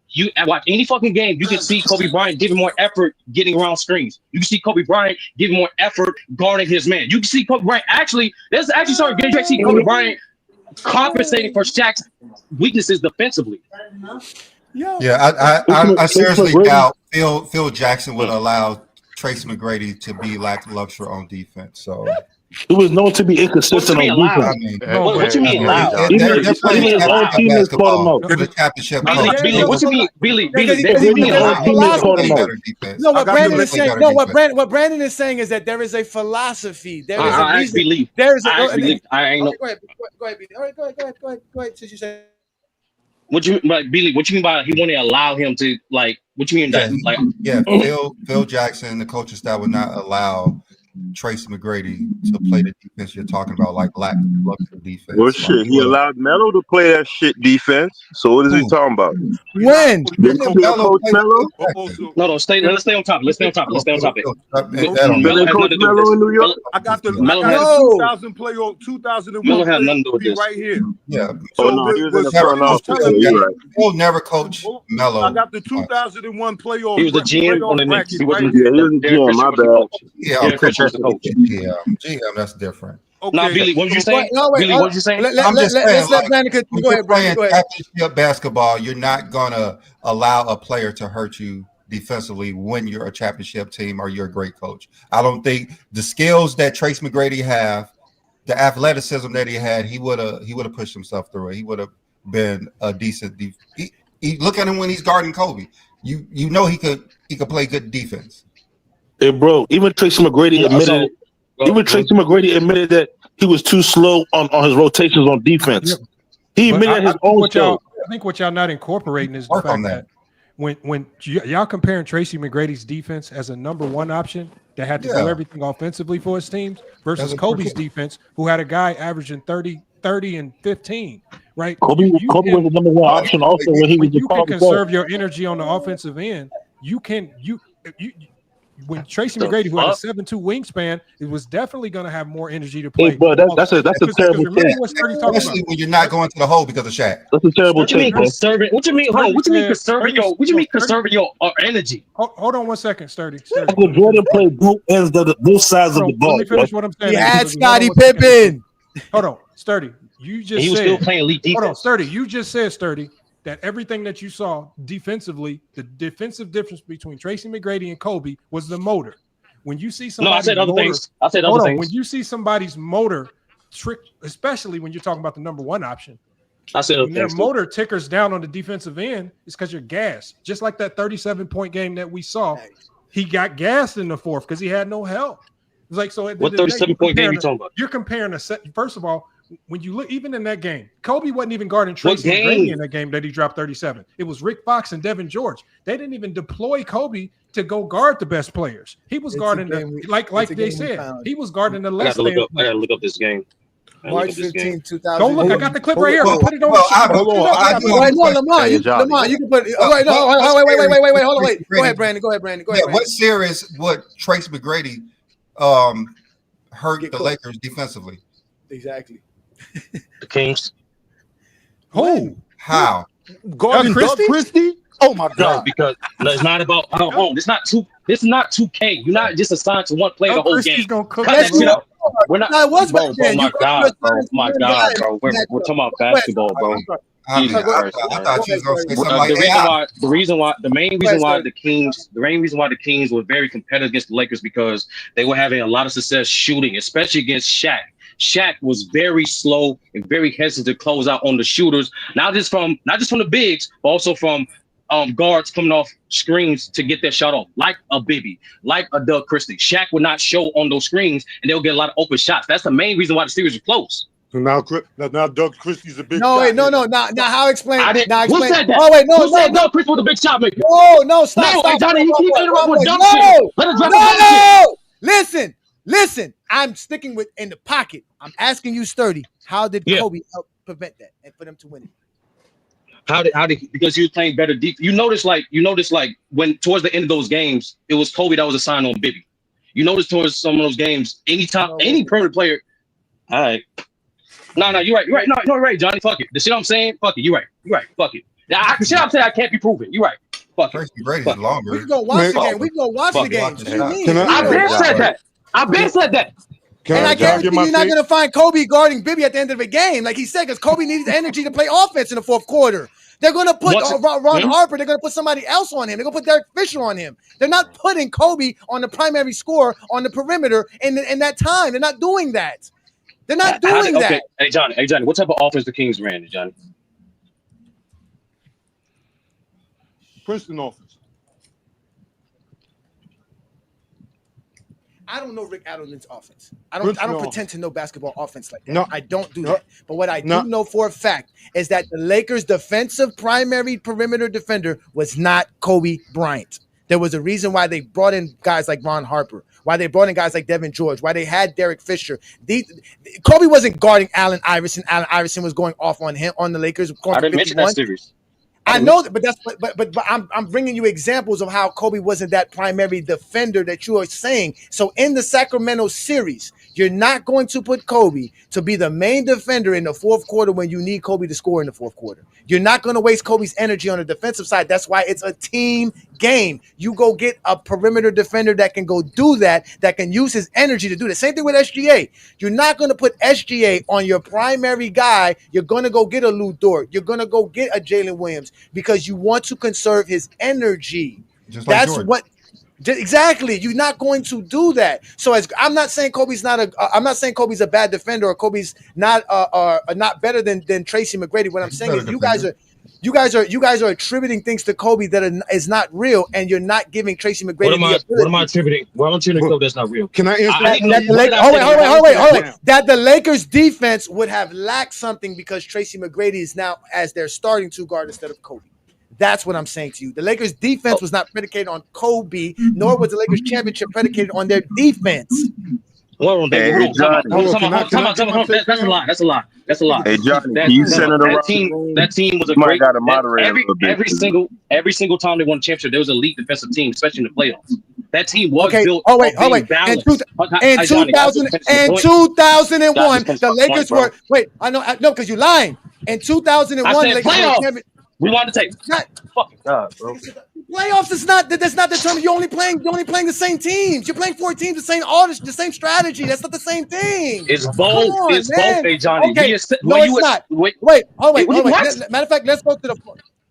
You watch any fucking game, you can see Kobe Bryant giving more effort getting around screens. You can see Kobe Bryant giving more effort guarding his man. You can see Kobe Bryant there's starting to see Kobe Bryant compensating for Shaq's weaknesses defensively. Yeah, I seriously doubt Phil Jackson would allow Tracy McGrady to be lackluster on defense. So he was known to be inconsistent on defense. What you mean allowed? They're playing his own teammates called him out. The championship. Billy, what you mean? Billy, no, what Brandon is saying is that there is a philosophy. There is a reason. There is a. I ain't know. Go ahead, Billy. All right, go ahead. Since you said. What you Billy? What you mean by he want to allow him to like? What you mean Phil Jackson, the coaching staff would not allow Tracy McGrady to play the defense you're talking about, like lack of defense. Well, shit, he allowed Melo to play that shit defense. So what is he talking about? When? Didn't Coach Melo? No, let's stay on topic. Let's stay on topic. Melo Coach Melo in New York? I got the Melo had 2000 playoff, 2001 Melo had playoff nothing to do with team this. right here. Yeah. So Oh, no, he was in the Freddie front was office. telling me, You're right. He'll never coach Melo. I got the 2001 playoff. He was the GM on the Knicks. He wasn't. Yeah, he was the GM. My bad. Yeah, Fisher was the coach. GM, that's different. Okay. Now, Billy, what did you say? No, wait, Billy, what did you say? I'm just saying, Let's let like, Brandon continue. when Go you're ahead, Brandon. Go playing ahead. championship basketball, you're not gonna allow a player to hurt you defensively when you're a championship team or you're a great coach. I don't think the skills that Trace McGrady have, the athleticism that he had, he would have pushed himself through it. He would have been a decent. He look at him when he's guarding Kobe. You know he could play good defense. Hey, bro, even Tracy McGrady admitted. Even Tracy McGrady admitted that he was too slow on his rotations on defense. He admitted his own I think what y'all not incorporating is the fact that when y'all comparing Tracy McGrady's defense as a number one option that had to do everything offensively for his teams versus Kobe's defense, who had a guy averaging 30 and 15, right? Kobe was the number one option also when he was the you can conserve your energy on the offensive end. When Tracy McGrady, who had a 7'2" wingspan, it was definitely going to have more energy to play. Hey, bro, that's a terrible take. Especially when you're not going to the hole because of Shaq. That's a terrible What you mean take, bro. conserving? What you mean? Hold on. What you mean conserving your? What you mean conserving your energy? Hold on 1 second, Sturdy. Jordan played both ends of both sides of the ball. Let me finish what I'm saying. He had Scottie Pippen. Hold on, Sturdy. You just he was said, still playing elite defense. Hold on, Sturdy. You just said, Sturdy, that everything that you saw defensively, the defensive difference between Tracy McGrady and Kobe was the motor. When you see somebody, I said other things. I said other things. When you see somebody's motor trick, especially when you're talking about the number one option, I said when their motor tickers down on the defensive end, it's because you're gassed. Just like that 37-point game that we saw, he got gassed in the fourth because he had no help. It's like so. What 37-point game you talking about? You're comparing a set. First of all, when you look, even in that game, Kobe wasn't even guarding Tracy McGrady in that game that he dropped 37. It was Rick Fox and Devin George. They didn't even deploy Kobe to go guard the best players. He was guarding like they said. He was guarding the less. I gotta look up this game. March 15, 2000. Don't look. I got the clip right here. I'll put it on. Lamar, you can put. Wait, hold on, wait. Go ahead, Brandon. What series would Trace McGrady hurt the Lakers defensively? Exactly. The Kings. Who? How? Gordon Christie? Oh my God! No, because it's not about home. It's not 2K. You're not just assigned to one player the whole game. Gonna cook Cut that shit up. We're not. No, it was bro, then. my God, bro. My God, bro. We're talking about basketball, bro. Jesus Christ, I thought you was gonna say something like that. The main reason why the Kings were very competitive against the Lakers because they were having a lot of success shooting, especially against Shaq. Shaq was very slow and very hesitant to close out on the shooters, not just from the bigs, but also from guards coming off screens to get their shot off, like a Bibby, like a Doug Christie. Shaq would not show on those screens, and they'll get a lot of open shots. That's the main reason why the series was close. So now Doug Christie's a big No, shot. wait, no. Now how explain? Who said that? Oh wait, no. Who said Doug Christie was a big shot maker? No, stop. Hey, Johnny, you keep interrupting with dumb No, shit. Let us drop the dumb shit. Listen. I'm sticking with in the pocket. I'm asking you, Sturdy. How did Kobe help prevent that and for them to win it? How did because he was playing better deep. You notice like when towards the end of those games, it was Kobe that was assigned on Bibby. You notice towards some of those games, anytime any perimeter player. All right. No, you're right. No, you're right, Johnny. Fuck it. The shit I'm saying, fuck it. You're right. Fuck it. The shit I'm saying I can't be proven. You're right. Fuck it. Brady's longer. We can go watch the game. We can go watch the game. What do you mean? I've been said that. And I guarantee you're not going to find Kobe guarding Bibby at the end of the game, like he said, because Kobe needs energy to play offense in the fourth quarter. They're going to put Ron Harper. They're going to put somebody else on him. They're going to put Derek Fisher on him. They're not putting Kobe on the primary score on the perimeter in that time. They're not doing that. They're not doing that. Okay. Hey, Johnny, what type of offense the Kings ran, Johnny? Princeton offense. I don't know Rick Adelman's offense. I don't pretend to know basketball offense like that. No. I don't do that. But what I do know for a fact is that the Lakers' defensive primary perimeter defender was not Kobe Bryant. There was a reason why they brought in guys like Ron Harper, why they brought in guys like Devin George, why they had Derek Fisher. Kobe wasn't guarding Allen Iverson. Allen Iverson was going off on him on the Lakers. I didn't mention that series. I know that, but I'm bringing you examples of how Kobe wasn't that primary defender that you are saying. So in the Sacramento series, you're not going to put Kobe to be the main defender in the fourth quarter when you need Kobe to score in the fourth quarter. You're not going to waste Kobe's energy on the defensive side. That's why it's a team game. You go get a perimeter defender that can go do that can use his energy to do the same thing with SGA. You're not going to put SGA on your primary guy. You're going to go get a Lou Dort. You're going to go get a Jalen Williams because you want to conserve his energy. Just like That's Jordan. what. Exactly. You're not going to do that. So I'm not saying Kobe's a bad defender or Kobe's not better than Tracy McGrady. What I'm saying is you guys are attributing things to Kobe that is not real, and you're not giving Tracy McGrady What am I attributing? Why don't you know that's not real? Can I answer that? That the Lakers defense would have lacked something because Tracy McGrady is now as their starting two guard instead of Kobe. That's what I'm saying to you. The Lakers defense was not predicated on Kobe, nor was the Lakers championship predicated on their defense. Hold on, David. That's a lot. That's a lot. Hey, Johnny, can you send it around? That team was a might great. got a moderator Every single time they won a championship, there was an elite defensive team, especially in the playoffs. That team was built. In 2001, the Lakers were. Wait, I know, because you're lying. In 2001, I said playoffs. We wanted to take. Fucking God, bro. Playoffs is not. That's not determined. You're only playing the same teams. You're playing 4 teams, the same strategy. That's not the same thing. It's both. It's both, hey, Johnny. Okay. No, it's not. Wait. Matter of fact, let's go to the.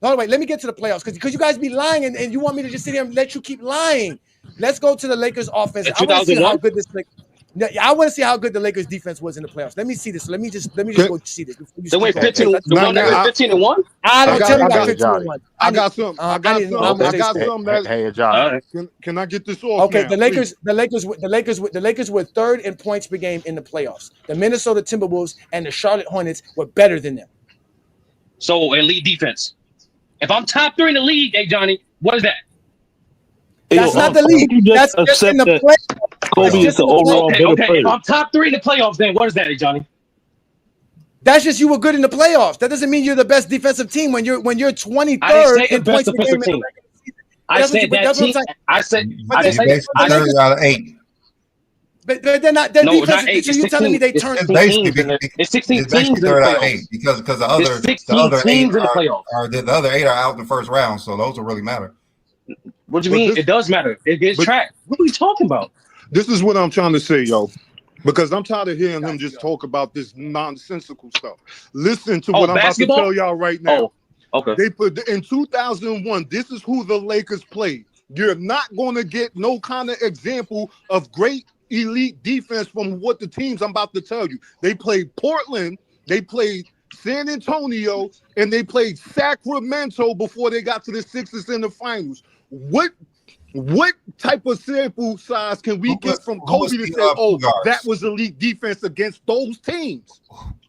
No, wait. Let me get to the playoffs because you guys be lying and you want me to just sit here and let you keep lying. Let's go to the Lakers offense. I want to see how good this. I want to see how good the Lakers defense was in the playoffs. Let me see this. Let me just go see this. They went 15-1. I don't tell you about 15-1. I got some. Hey, John. Can I get this off? Okay, now, the Lakers were third in points per game in the playoffs. The Minnesota Timberwolves and the Charlotte Hornets were better than them. So elite defense. If I'm top 3 in the league, hey Johnny, what is that? That's not the league. That's just in the playoffs. Kobe is the overall better player. If I'm top 3 in the playoffs, then what is that, Johnny? That's just you were good in the playoffs. That doesn't mean you're the best defensive team when you're 23rd in points per game. I said that team. I said third out of 8. But they're not. Their defense. So you're telling me they turned? It's 16 teams in the third out of playoffs. 8 because the other 8 are the first round. So those will really matter. What do you mean? It does matter. It gets tracked. What are we talking about? This is what I'm trying to say, yo. Because I'm tired of hearing him just talk about this nonsensical stuff. Listen to what I'm about to tell y'all right now. Okay. They put in 2001. This is who the Lakers played. You're not going to get no kind of example of great elite defense from what the teams I'm about to tell you. They played Portland. They played San Antonio, and they played Sacramento before they got to the Sixers in the finals. What type of sample size can we get from Kobe to say, that was elite defense against those teams?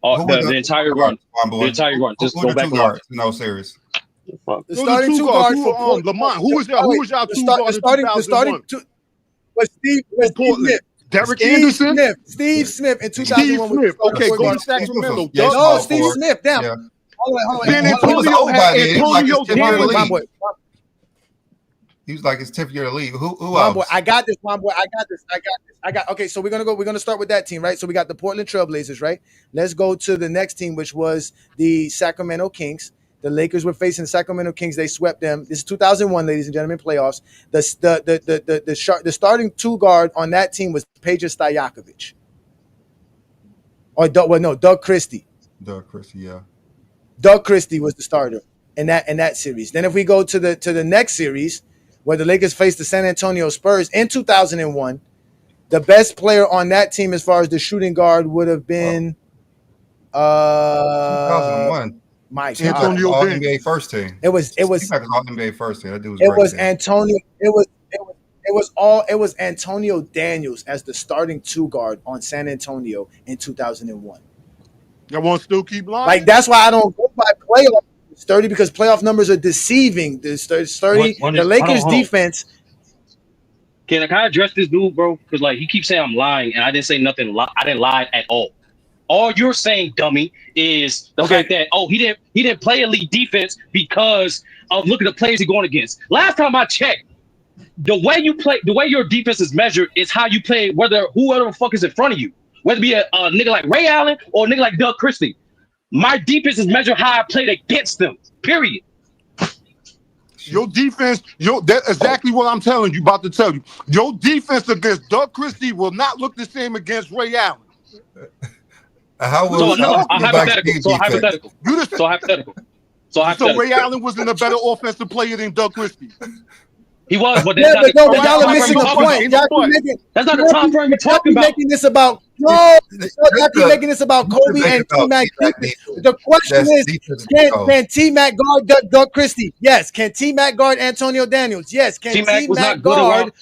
The entire run. The entire run. Just go back and no series. The starting two guards for Lamont. Who was y'all two guards in 2001? Was Steve Smith. Derek Anderson? Steve Smith in 2001. Steve Smith. Okay, go to Sacramento. No, Steve Smith. Down. San Antonio had Antonio Davis. He was like his 10th year of the league. Who else? Boy, I got this. Okay, so we're gonna start with that team, right? So we got the Portland Trailblazers, right? Let's go to the next team, which was the Sacramento Kings. The Lakers were facing the Sacramento Kings. They swept them. This is 2001, ladies and gentlemen, playoffs. The starting two guard on that team was Peja Stojakovic. Doug Christie. Doug Christie, yeah. Doug Christie was the starter in that series. Then if we go to the next series, where the Lakers faced the San Antonio Spurs in 2001, the best player on that team as far as the shooting guard would have been 2001. My God. Antonio All NBA first team. It was All NBA first team. That dude was it great was team. Antonio. It was Antonio Daniels as the starting two guard on San Antonio in 2001. Y'all want to still keep lying? Like that's why I don't go by playoff 30 because playoff numbers are deceiving. The Lakers defense Can I address this dude, bro? Because like he keeps saying I'm lying, and I didn't say nothing. I didn't lie at all. All you're saying, dummy, is the fact that he didn't play elite defense because of look at the players he's going against. Last time I checked, the way your defense is measured is how you play, whether whoever the fuck is in front of you, whether it be a nigga like Ray Allen or a nigga like Doug Christie. My defense is measured how I played against them. Period. Your defense, that's exactly what I'm telling you. About to tell you, your defense against Doug Christie will not look the same against Ray Allen. Hypothetical. So Ray Allen was in a better offensive player than Doug Christie. He was, but y'all are missing the point. That's not the time frame we're talking about. Making this about making this about Kobe and T-Mac. The question is, can T-Mac guard Doug Christie? Yes. Can T-Mac guard Antonio Daniels? Yes. Can T-Mac guard?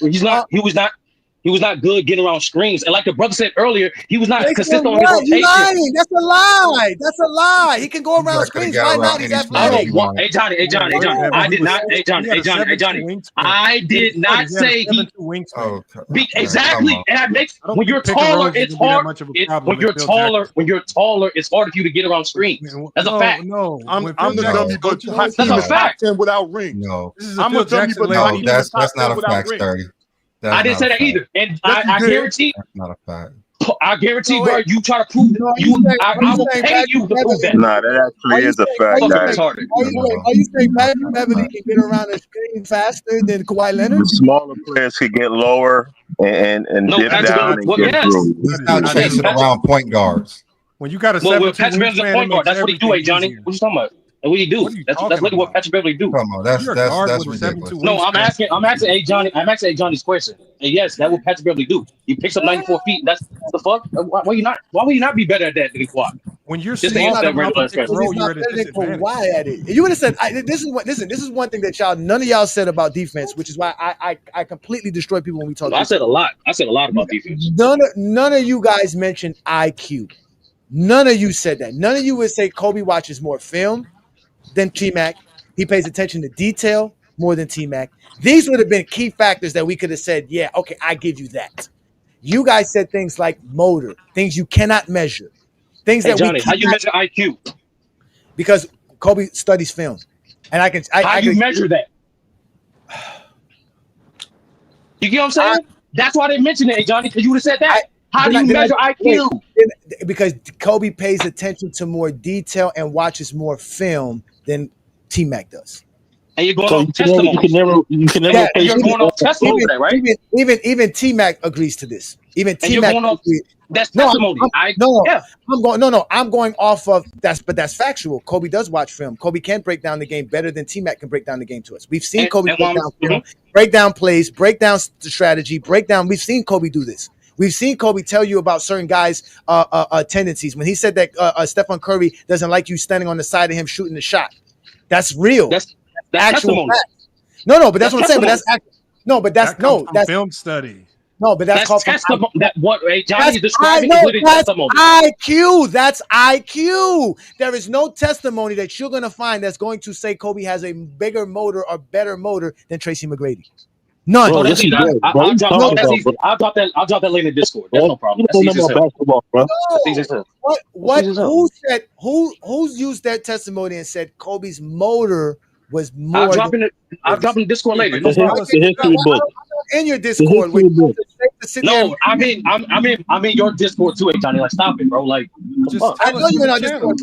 He was not good getting around screens, and like the brother said earlier, he was not consistent on his rotation. You're lying. That's a lie. That's a lie. He can go around screens. Why not? He's athletic. Hey Johnny. I did not. Hey Johnny. I did not say he. Exactly. And that makes when you're taller, it's hard. When you're taller, it's harder for you to get around screens. That's a fact. No, I'm the dummy, but that's a fact. Without rings. No, I'm a dummy, but that's not a fact, 30. I didn't say that either, and I guarantee. That's not a fact. I guarantee, bro. You try to prove that. I will pay you to prove that. Nah, that actually is a fact, guys. Are you saying Patrick Beverly can get around the screen faster than Kawhi Leonard? The smaller players could get lower and dip down and get through. He's not chasing around point guards. When you got a Patrick Beverly's a point guard. That's what he do, Johnny. What you talking about? What do you do? That's literally what Patrick Beverly do. Come on, that's ridiculous. No, I'm asking A Johnny. I'm asking A Johnny's question. And yes, that's what Patrick Beverly do. He picks up 94 feet. That's the fuck. Why will you not be better at that than Kawhi? When you're just saying you're at it. You would have said this is one thing that none of y'all said about defense, which is why I completely destroy people when we talk. I said a lot. I said a lot about defense. None of you guys mentioned IQ. None of you said that. None of you would say Kobe watches more film than T-Mac. He pays attention to detail more than T-Mac. These would have been key factors that we could have said, yeah, okay, I give you that. You guys said things like motor, things you cannot measure. Things that Johnny, how you measure IQ? Because Kobe studies film. And I can measure that? You get what I'm saying? That's why they mentioned it, Johnny, because you would have said that. How do you measure IQ? Because Kobe pays attention to more detail and watches more film than T-Mac does. And you're going on testimony. You can never you're going on testimony, right? Even T-Mac agrees to this. Even T-Mac agrees. That's testimony. I'm going off of but that's factual. Kobe does watch film. Kobe can break down the game better than T-Mac can break down the game to us. We've seen Kobe break down film, break down plays, break down the strategy, We've seen Kobe do this. We've seen Kobe tell you about certain guys' tendencies. When he said that Stephen Curry doesn't like you standing on the side of him shooting the shot, that's real. That's actual fact. No, but that's what I'm saying. But that's that's film study. No, but that's called testimony. Johnny is describing testimony. IQ. That's IQ. There is no testimony that you're going to find that's going to say Kobe has a bigger motor or better motor than Tracy McGrady. None. I'll drop that link in Discord. That's no problem. That's easy basketball, bro. Who's used that testimony and said Kobe's motor was more? I'll drop in Discord later. In your Discord. No, I'm in your Discord too, Johnny. Like, stop it, bro. Like, I know you're in our Discord.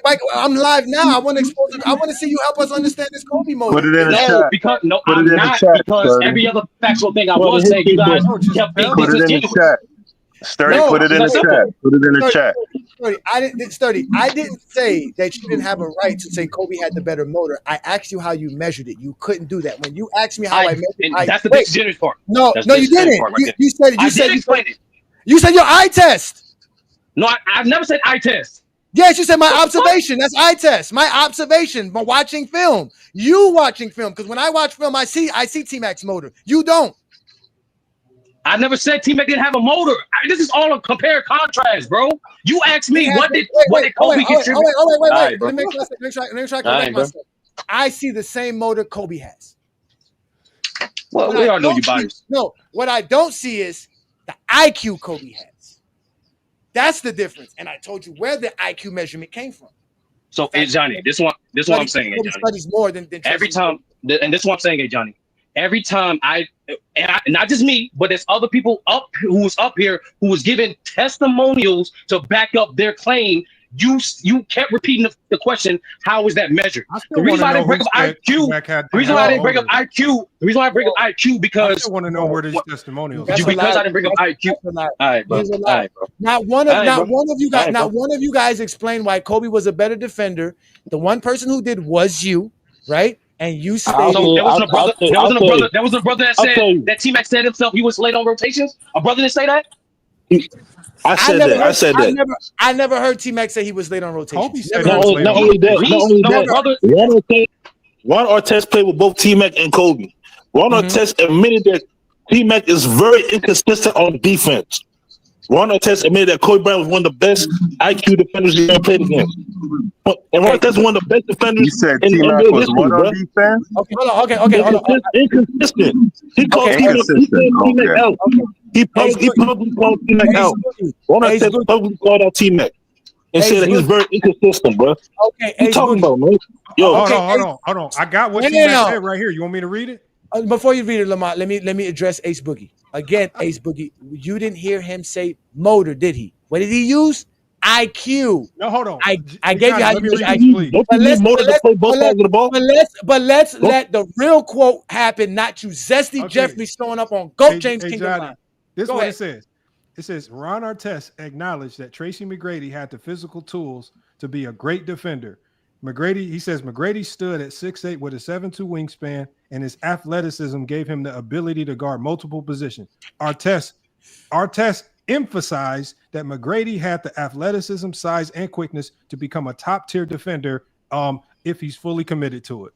Like, I'm live now. I want to expose it. I want to see you help us understand this Kobe motor. Put it in the chat. Because I'm not. Because every other factual thing I was saying, you guys kept being disingenuous. Sturdy, put it in the chat. Put it in the chat. I didn't say that you didn't have a right to say Kobe had the better motor. I asked you how you measured it. You couldn't do that. When you asked me how I measured it, that's the disingenuous part. No, you didn't. You said your eye test. No, I've never said eye test. Yes, you said my observation. That's eye test. My observation. By watching film. You watching film. Because when I watch film, I see T-Mac's motor. You don't. I never said T-Mac didn't have a motor. This is all a compare contrast, bro. You asked me what did Kobe contribute? Wait. Let me try to correct myself. I see the same motor Kobe has. Well, we all know you biased. No, what I don't see is the IQ Kobe has. That's the difference. And I told you where the IQ measurement came from. So, hey, Johnny, this one I'm saying, hey, Johnny. Studies more than every time, and this is what I'm saying, hey, Johnny. Every time not just me, but there's other people who was up here who was giving testimonials to back up their claim. You kept repeating the question. How is that measured? The reason why I didn't bring up IQ. The reason why I didn't bring up IQ. The reason why I bring up IQ because I want to know where these testimonials. Because I didn't bring up IQ. All right, bro. All right, bro. Not one of you guys explained why Kobe was a better defender. The one person who did was you, right? And you stated there wasn't a brother that said that TMac said himself he was late on rotations. A brother didn't say that. I said that. I never heard T-Mac say he was late on rotation. Not only that, Ron Artest played with both T-Mac and Kobe. Ron Artest admitted that T-Mac is very inconsistent on defense. Ron Artest admitted that Kobe Bryant was one of the best IQ defenders he ever played against. And Ron Artest is one of the best defenders. You said T-Mac was what on defense? Okay, hold on. Inconsistent. He called T-Mac out. He publicly called T-Mac out. Ron Artest publicly called out T-Mac and said that he's very inconsistent, bro. Okay, what you talking about, man? Yo, hold on. I got what T-Mac said right here. You want me to read it? Before you read it, Lamont, let me address Ace Boogie. Again, Ace Boogie, you didn't hear him say motor, did he? What did he use? IQ. No, hold on. I gave you how you use IQ. But let's let the real quote happen, not you zesty Jeffrey showing up on Goat James Kingdom Johnny, Line. This is what it says. It says Ron Artest acknowledged that Tracy McGrady had the physical tools to be a great defender. He says McGrady stood at 6'8" with a 7'2" wingspan, and his athleticism gave him the ability to guard multiple positions. Artest emphasized that McGrady had the athleticism, size, and quickness to become a top-tier defender if he's fully committed to it.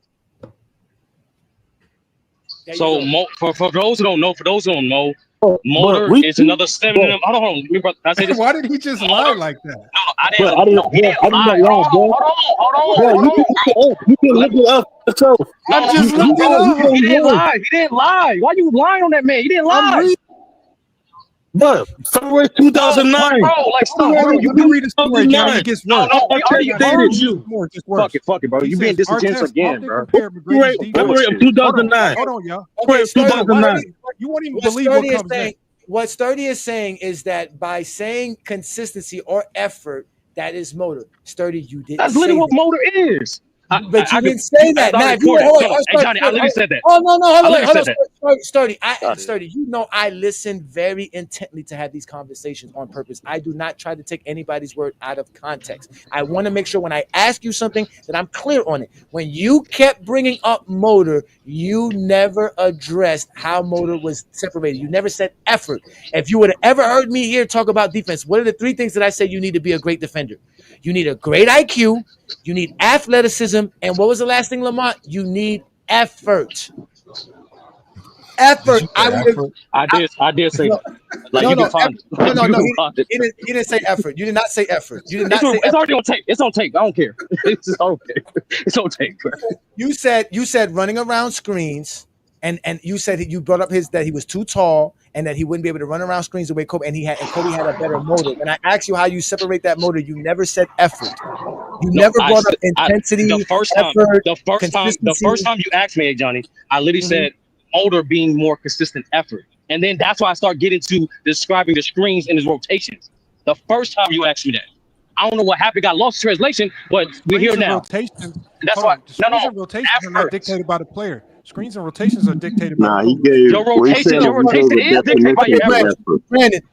So for those who don't know, motor is another synonym. Hold on. I say this. Why did he just lie like that? No, I didn't lie. Hold on. You can look it up. I just looked it up. He didn't lie. Why you lying on that man? He didn't lie. But February 2009. You can read the story, Johnny. It gets worse. I already heard you. Fuck it, bro. You being disingenuous again, bro. February of 2009. Hold on, y'all. February of 2009. You won't even believe what comes next. What Sturdy is saying is that by saying consistency or effort, that is motor. Sturdy, you didn't. That's literally what motor is. But you didn't say that. Now, Johnny, I literally said that. Oh no, hold on. Sturdy, you know I listen very intently to have these conversations on purpose. I do not try to take anybody's word out of context. I want to make sure when I ask you something that I'm clear on it. When you kept bringing up motor, you never addressed how motor was separated. You never said effort. If you would have ever heard me here talk about defense, what are the three things that I said you need to be a great defender? You need a great IQ, you need athleticism, and what was the last thing, Lamont? You need effort. Effort. I did say that. Like no, you can find it. He didn't say effort. You did not say effort. You did not say it's already on tape. It's on tape. I don't care. It's okay. It's on tape. You said running around screens, and you said you brought up that he was too tall and that he wouldn't be able to run around screens the way Kobe, and Kobe had a better motor. And I asked you how you separate that motor. You never said effort. You never brought up intensity. The first time you asked me, Johnny, I literally said motor being more consistent effort. And then that's why I start getting to describing the screens and his rotations. The first time you asked me that. I don't know what happened, got lost in translation, but we're here now. That's why. Screens and rotations are not dictated by the player. Screens and rotations are dictated by he gave your rotation is dictated by your effort.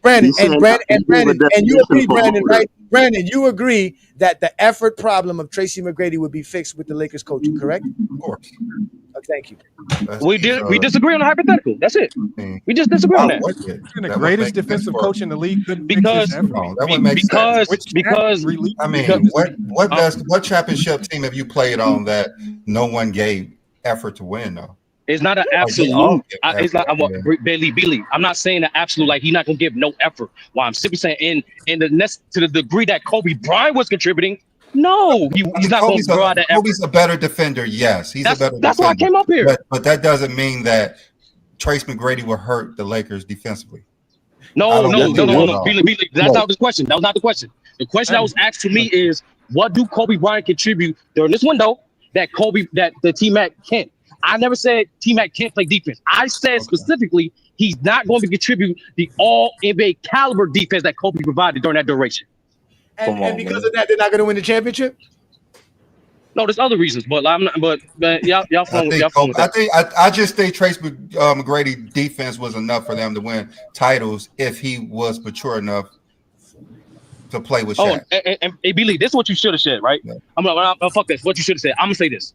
Brandon, and you agree, Brandon, right? Brandon, you agree that the effort problem of Tracy McGrady would be fixed with the Lakers coaching, correct? Of course. Thank you. We disagree on the hypothetical. That's it. We just disagree on that. The greatest defensive coach in the league couldn't because I mean, what championship team have you played on that no one gave effort to win though? It's not an absolute. It's not Billy. I'm not saying an absolute like he's not gonna give no effort. Why I'm simply saying in the to the degree that Kobe Bryant was contributing, no, he's not going to throw out that effort. Kobe's a better defender. Yes, he's a better defender. That's why I came up here. But that doesn't mean that Trace McGrady would hurt the Lakers defensively. No. Billy, that's not the question. That was not the question. The question that was asked to me is, what do Kobe Bryant contribute during this window that the TMac can't? I never said TMac can't play defense. I said specifically he's not going to contribute the all NBA caliber defense that Kobe provided during that duration. And because of that, they're not going to win the championship. No, there's other reasons, but y'all fun with that. I just think Trace McGrady defense was enough for them to win titles if he was mature enough to play with Shaq. And Billy, this is what you should have said, right? Yeah. I'm fuck this. What you should have said. I'm gonna say this.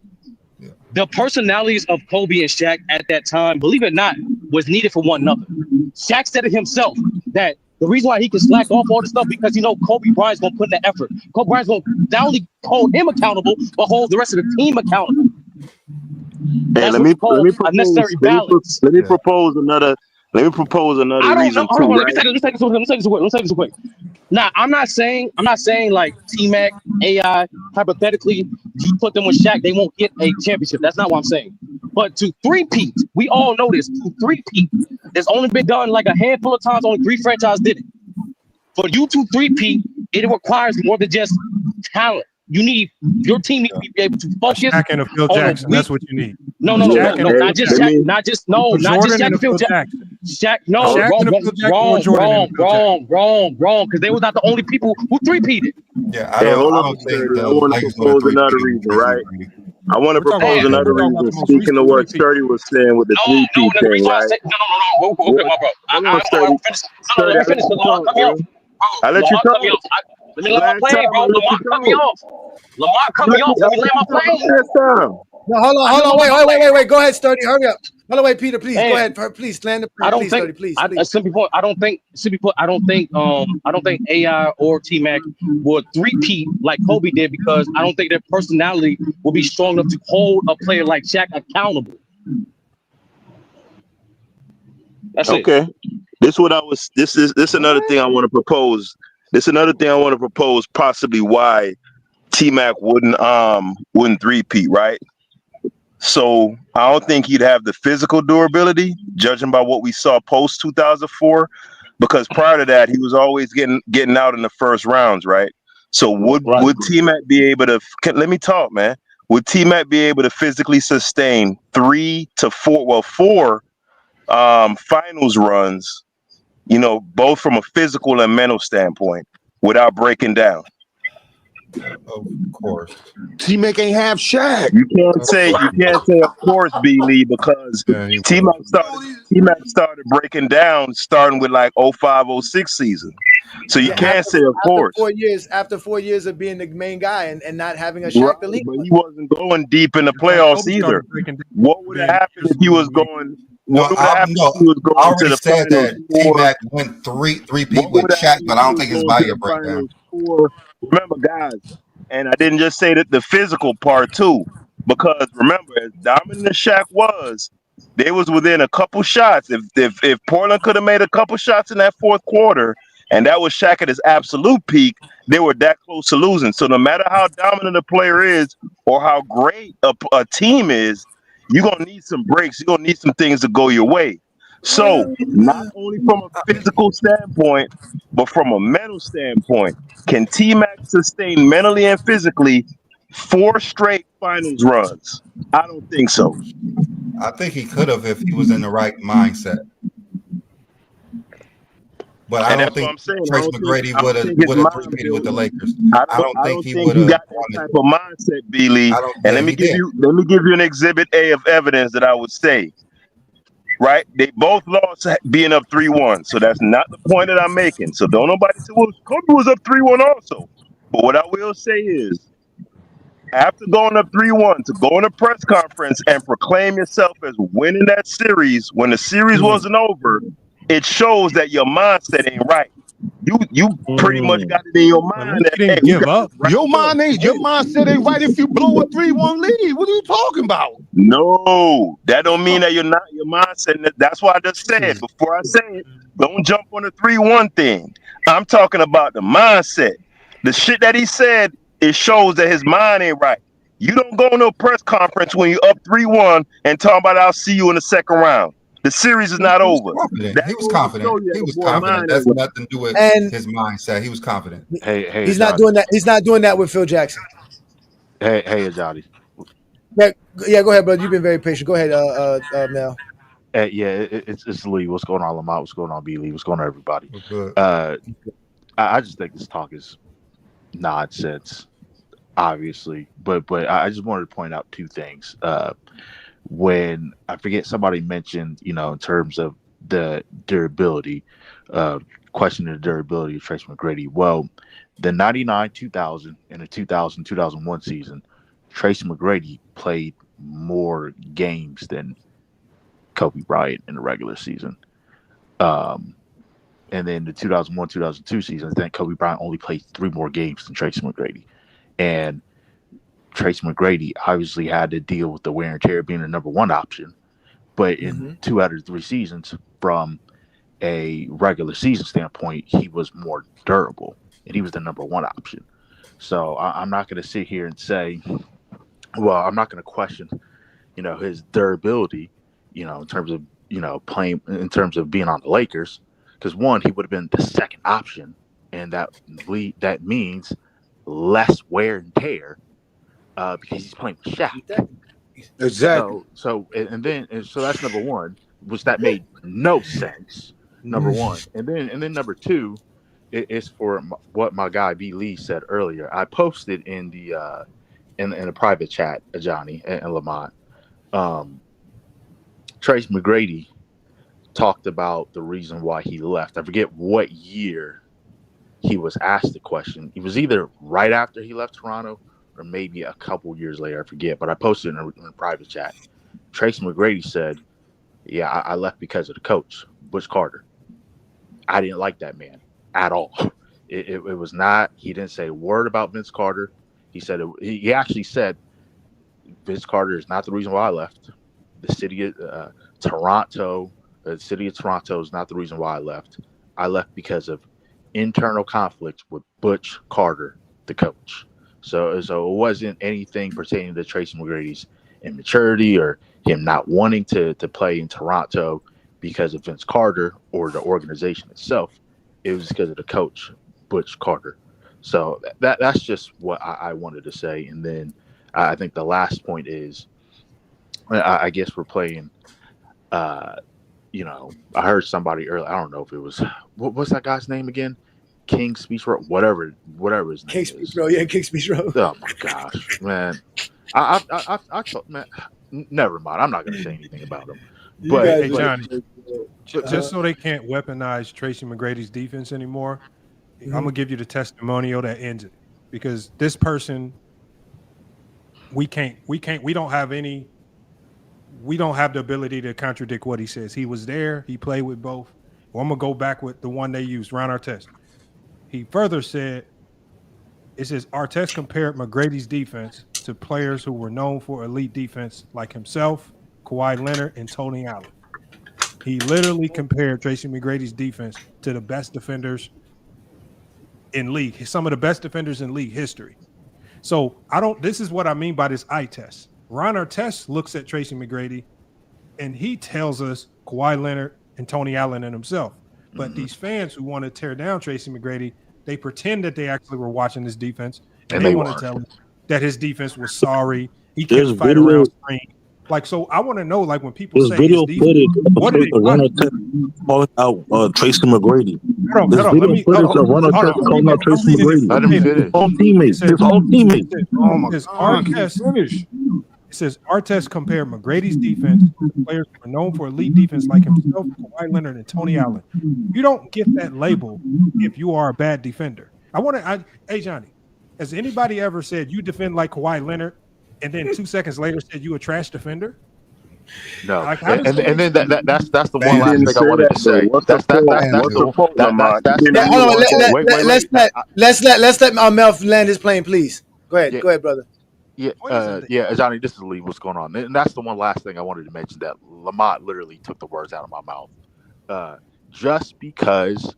Yeah. The personalities of Kobe and Shaq at that time, believe it or not, was needed for one another. Shaq said it himself that the reason why he can slack off all this stuff because Kobe Bryant's gonna put in the effort. Kobe Bryant's gonna not only hold him accountable, but hold the rest of the team accountable. Hey, let me propose another reason too. Let me take this quick. Now, I'm not saying like T-Mac, AI, hypothetically, you put them with Shaq, they won't get a championship. That's not what I'm saying. But to three-peat, we all know this. To three-peat, it's only been done like a handful of times. Only 3 franchises did it. For you to three-peat, it requires more than just talent. You need your team needs to be able to focus. Shaq and Phil Jackson. That's what you need. No, not just Shaq, not just Shaq and Phil Jackson. Shaq, no, wrong. Because they was not the only people who three-peated. Yeah, I don't think I want to propose another reason, right? I want to propose another reason. Speaking of what Sturdy was saying with the three-peat thing, right? No, okay, my bro. Let me finish. I let you talk. Let me let my plane, bro. Lamar cut me off. Let me land my plane. No, hold on. Wait. Go ahead, Sturdy. Hurry up. By the way, Peter, please go ahead. Please land the plane. Please. Simply put, I don't think AI or T-Mac would three-peat like Kobe did because I don't think their personality will be strong enough to hold a player like Shaq accountable. That's okay. This is another thing I want to propose. This is another thing I want to propose, possibly why T-Mac wouldn't three-peat, right? So I don't think he'd have the physical durability, judging by what we saw post 2004, because prior to that he was always getting out in the first rounds, right? So would T-Mac be able to? Let me talk, man. Would T-Mac be able to physically sustain 3 to 4 finals runs? Both from a physical and mental standpoint, without breaking down. Of course. T-Mac ain't have Shaq. You can't say of course, B. Lee, because T-Mac started breaking down starting with like 05-06 season. So you can't say of course. After 4 years of being the main guy and not having a Shaq to lead. But he wasn't going deep in the playoffs either. What would have happened if he was going? I already said that T-Mac went three-peat with Shaq, but I don't think his body will break down. Remember, guys, and I didn't just say that the physical part too, because remember, as dominant as Shaq was, they was within a couple shots. If Portland could have made a couple shots in that fourth quarter, and that was Shaq at his absolute peak, they were that close to losing. So no matter how dominant a player is or how great a team is, you're going to need some breaks. You're going to need some things to go your way. So not only from a physical standpoint, but from a mental standpoint, can T-Mac sustain mentally and physically 4 straight finals runs? I don't think so. I think he could have if he was in the right mindset. But I don't think Trace McGrady would have three-peated with the Lakers. I don't think he would have got that type of mindset, B. Lee. And let me give you an exhibit A of evidence that I would say. Right? They both lost being up 3-1. So that's not the point that I'm making. So don't nobody say, well, Kobe was up 3-1 also. But what I will say is, after going up 3-1, to go in a press conference and proclaim yourself as winning that series when the series wasn't over, it shows that your mindset ain't right. You pretty much got it in your mind that hey, give up. Your mindset ain't right if you blow a 3-1 lead. What are you talking about? No, that don't mean that your mindset. That's why I just said before I say it, don't jump on the 3-1 thing. I'm talking about the mindset. The shit that he said, it shows that his mind ain't right. You don't go to a press conference when you're up 3-1 and talk about I'll see you in the second round. The series is not over. He was confident. He was confident. That's nothing to do with his mindset. He was confident. Hey, he's not doing that. He's not doing that with Phil Jackson. Hey, Johnny. Yeah, go ahead, brother. You've been very patient. Go ahead, Mel. It's Lee. What's going on, Lamont? What's going on, B. Lee? What's going on, everybody? Good. I just think this talk is nonsense, obviously. But I just wanted to point out two things. When I forget, somebody mentioned, in terms of the durability, questioning the durability of Tracy McGrady. Well, the 99-2000 and the 2000-2001 season, Tracy McGrady played more games than Kobe Bryant in the regular season. And then the 2001-2002 season, I think Kobe Bryant only played 3 more games than Tracy McGrady. And Tracy McGrady obviously had to deal with the wear and tear being the number 1 option. But in 2 out of 3 seasons, from a regular season standpoint, he was more durable, and he was the number 1 option. So I'm not going to sit here and say, well, I'm not going to question, his durability, in terms of, playing, in terms of being on the Lakers, because one, he would have been the second option, and that means less wear and tear, because he's playing with Shaq. Exactly. So that's number 1, which that made no sense. Number 1, and then number 2 is for what my guy B. Lee said earlier. I posted in the in a private chat, Johnny and Lamont. Trace McGrady talked about the reason why he left. I forget what year he was asked the question. It was either right after he left Toronto or maybe a couple years later. I forget, but I posted in a private chat. Trace McGrady said, "Yeah, I left because of the coach, Butch Carter. I didn't like that man at all. It was not. He didn't say a word about Vince Carter. He said he actually said Vince Carter is not the reason why I left. The city of Toronto, the city of Toronto is not the reason why I left. I left because of internal conflict with Butch Carter, the coach. So it wasn't anything pertaining to Tracy McGrady's immaturity or him not wanting to play in Toronto because of Vince Carter or the organization itself. It was because of the coach, Butch Carter. So that's just what I wanted to say. And then I think the last point is, I guess we're playing, I heard somebody earlier, I don't know if it was, what's that guy's name again? King Speech Road, whatever his name King Speech Road, yeah, King Speech Road. Oh my gosh, man! I thought, man, never mind. I'm not going to say anything about him. But hey, Johnny, just so they can't weaponize Tracy McGrady's defense anymore, I'm gonna give you the testimonial that ends it, because this person, we don't have the ability to contradict what he says. He was there. He played with both. Well, I'm gonna go back with the one they used, Ron Artest. He further said, it says Artest compared McGrady's defense to players who were known for elite defense like himself, Kawhi Leonard, and Tony Allen. He literally compared Tracy McGrady's defense to the best defenders in league, some of the best defenders in league history. So this is what I mean by this eye test. Ron Artest looks at Tracy McGrady and he tells us Kawhi Leonard and Tony Allen and himself. But these fans who want to tear down Tracy McGrady, they pretend that they actually were watching his defense, and they want to tell him that his defense was sorry. He couldn't fight around screen. Like, so I want to know, like, when people say his defense, what did they watch? Out Tracy McGrady. Hold on. Let me Tracy McGrady. Let him finish. His whole teammates. Oh my God. It says Artest compared McGrady's defense to players who are known for elite defense like himself, Kawhi Leonard, and Tony Allen. You don't get that label if you are a bad defender. Hey, Johnny, has anybody ever said you defend like Kawhi Leonard and then 2 seconds later said you a trash defender? No, like, and then that's the one last thing I wanted to say. Let's let Mel land his plane, please. Go ahead, brother. Yeah, Johnny, this is Lee. What's going on? And that's the one last thing I wanted to mention, that Lamont literally took the words out of my mouth. Just because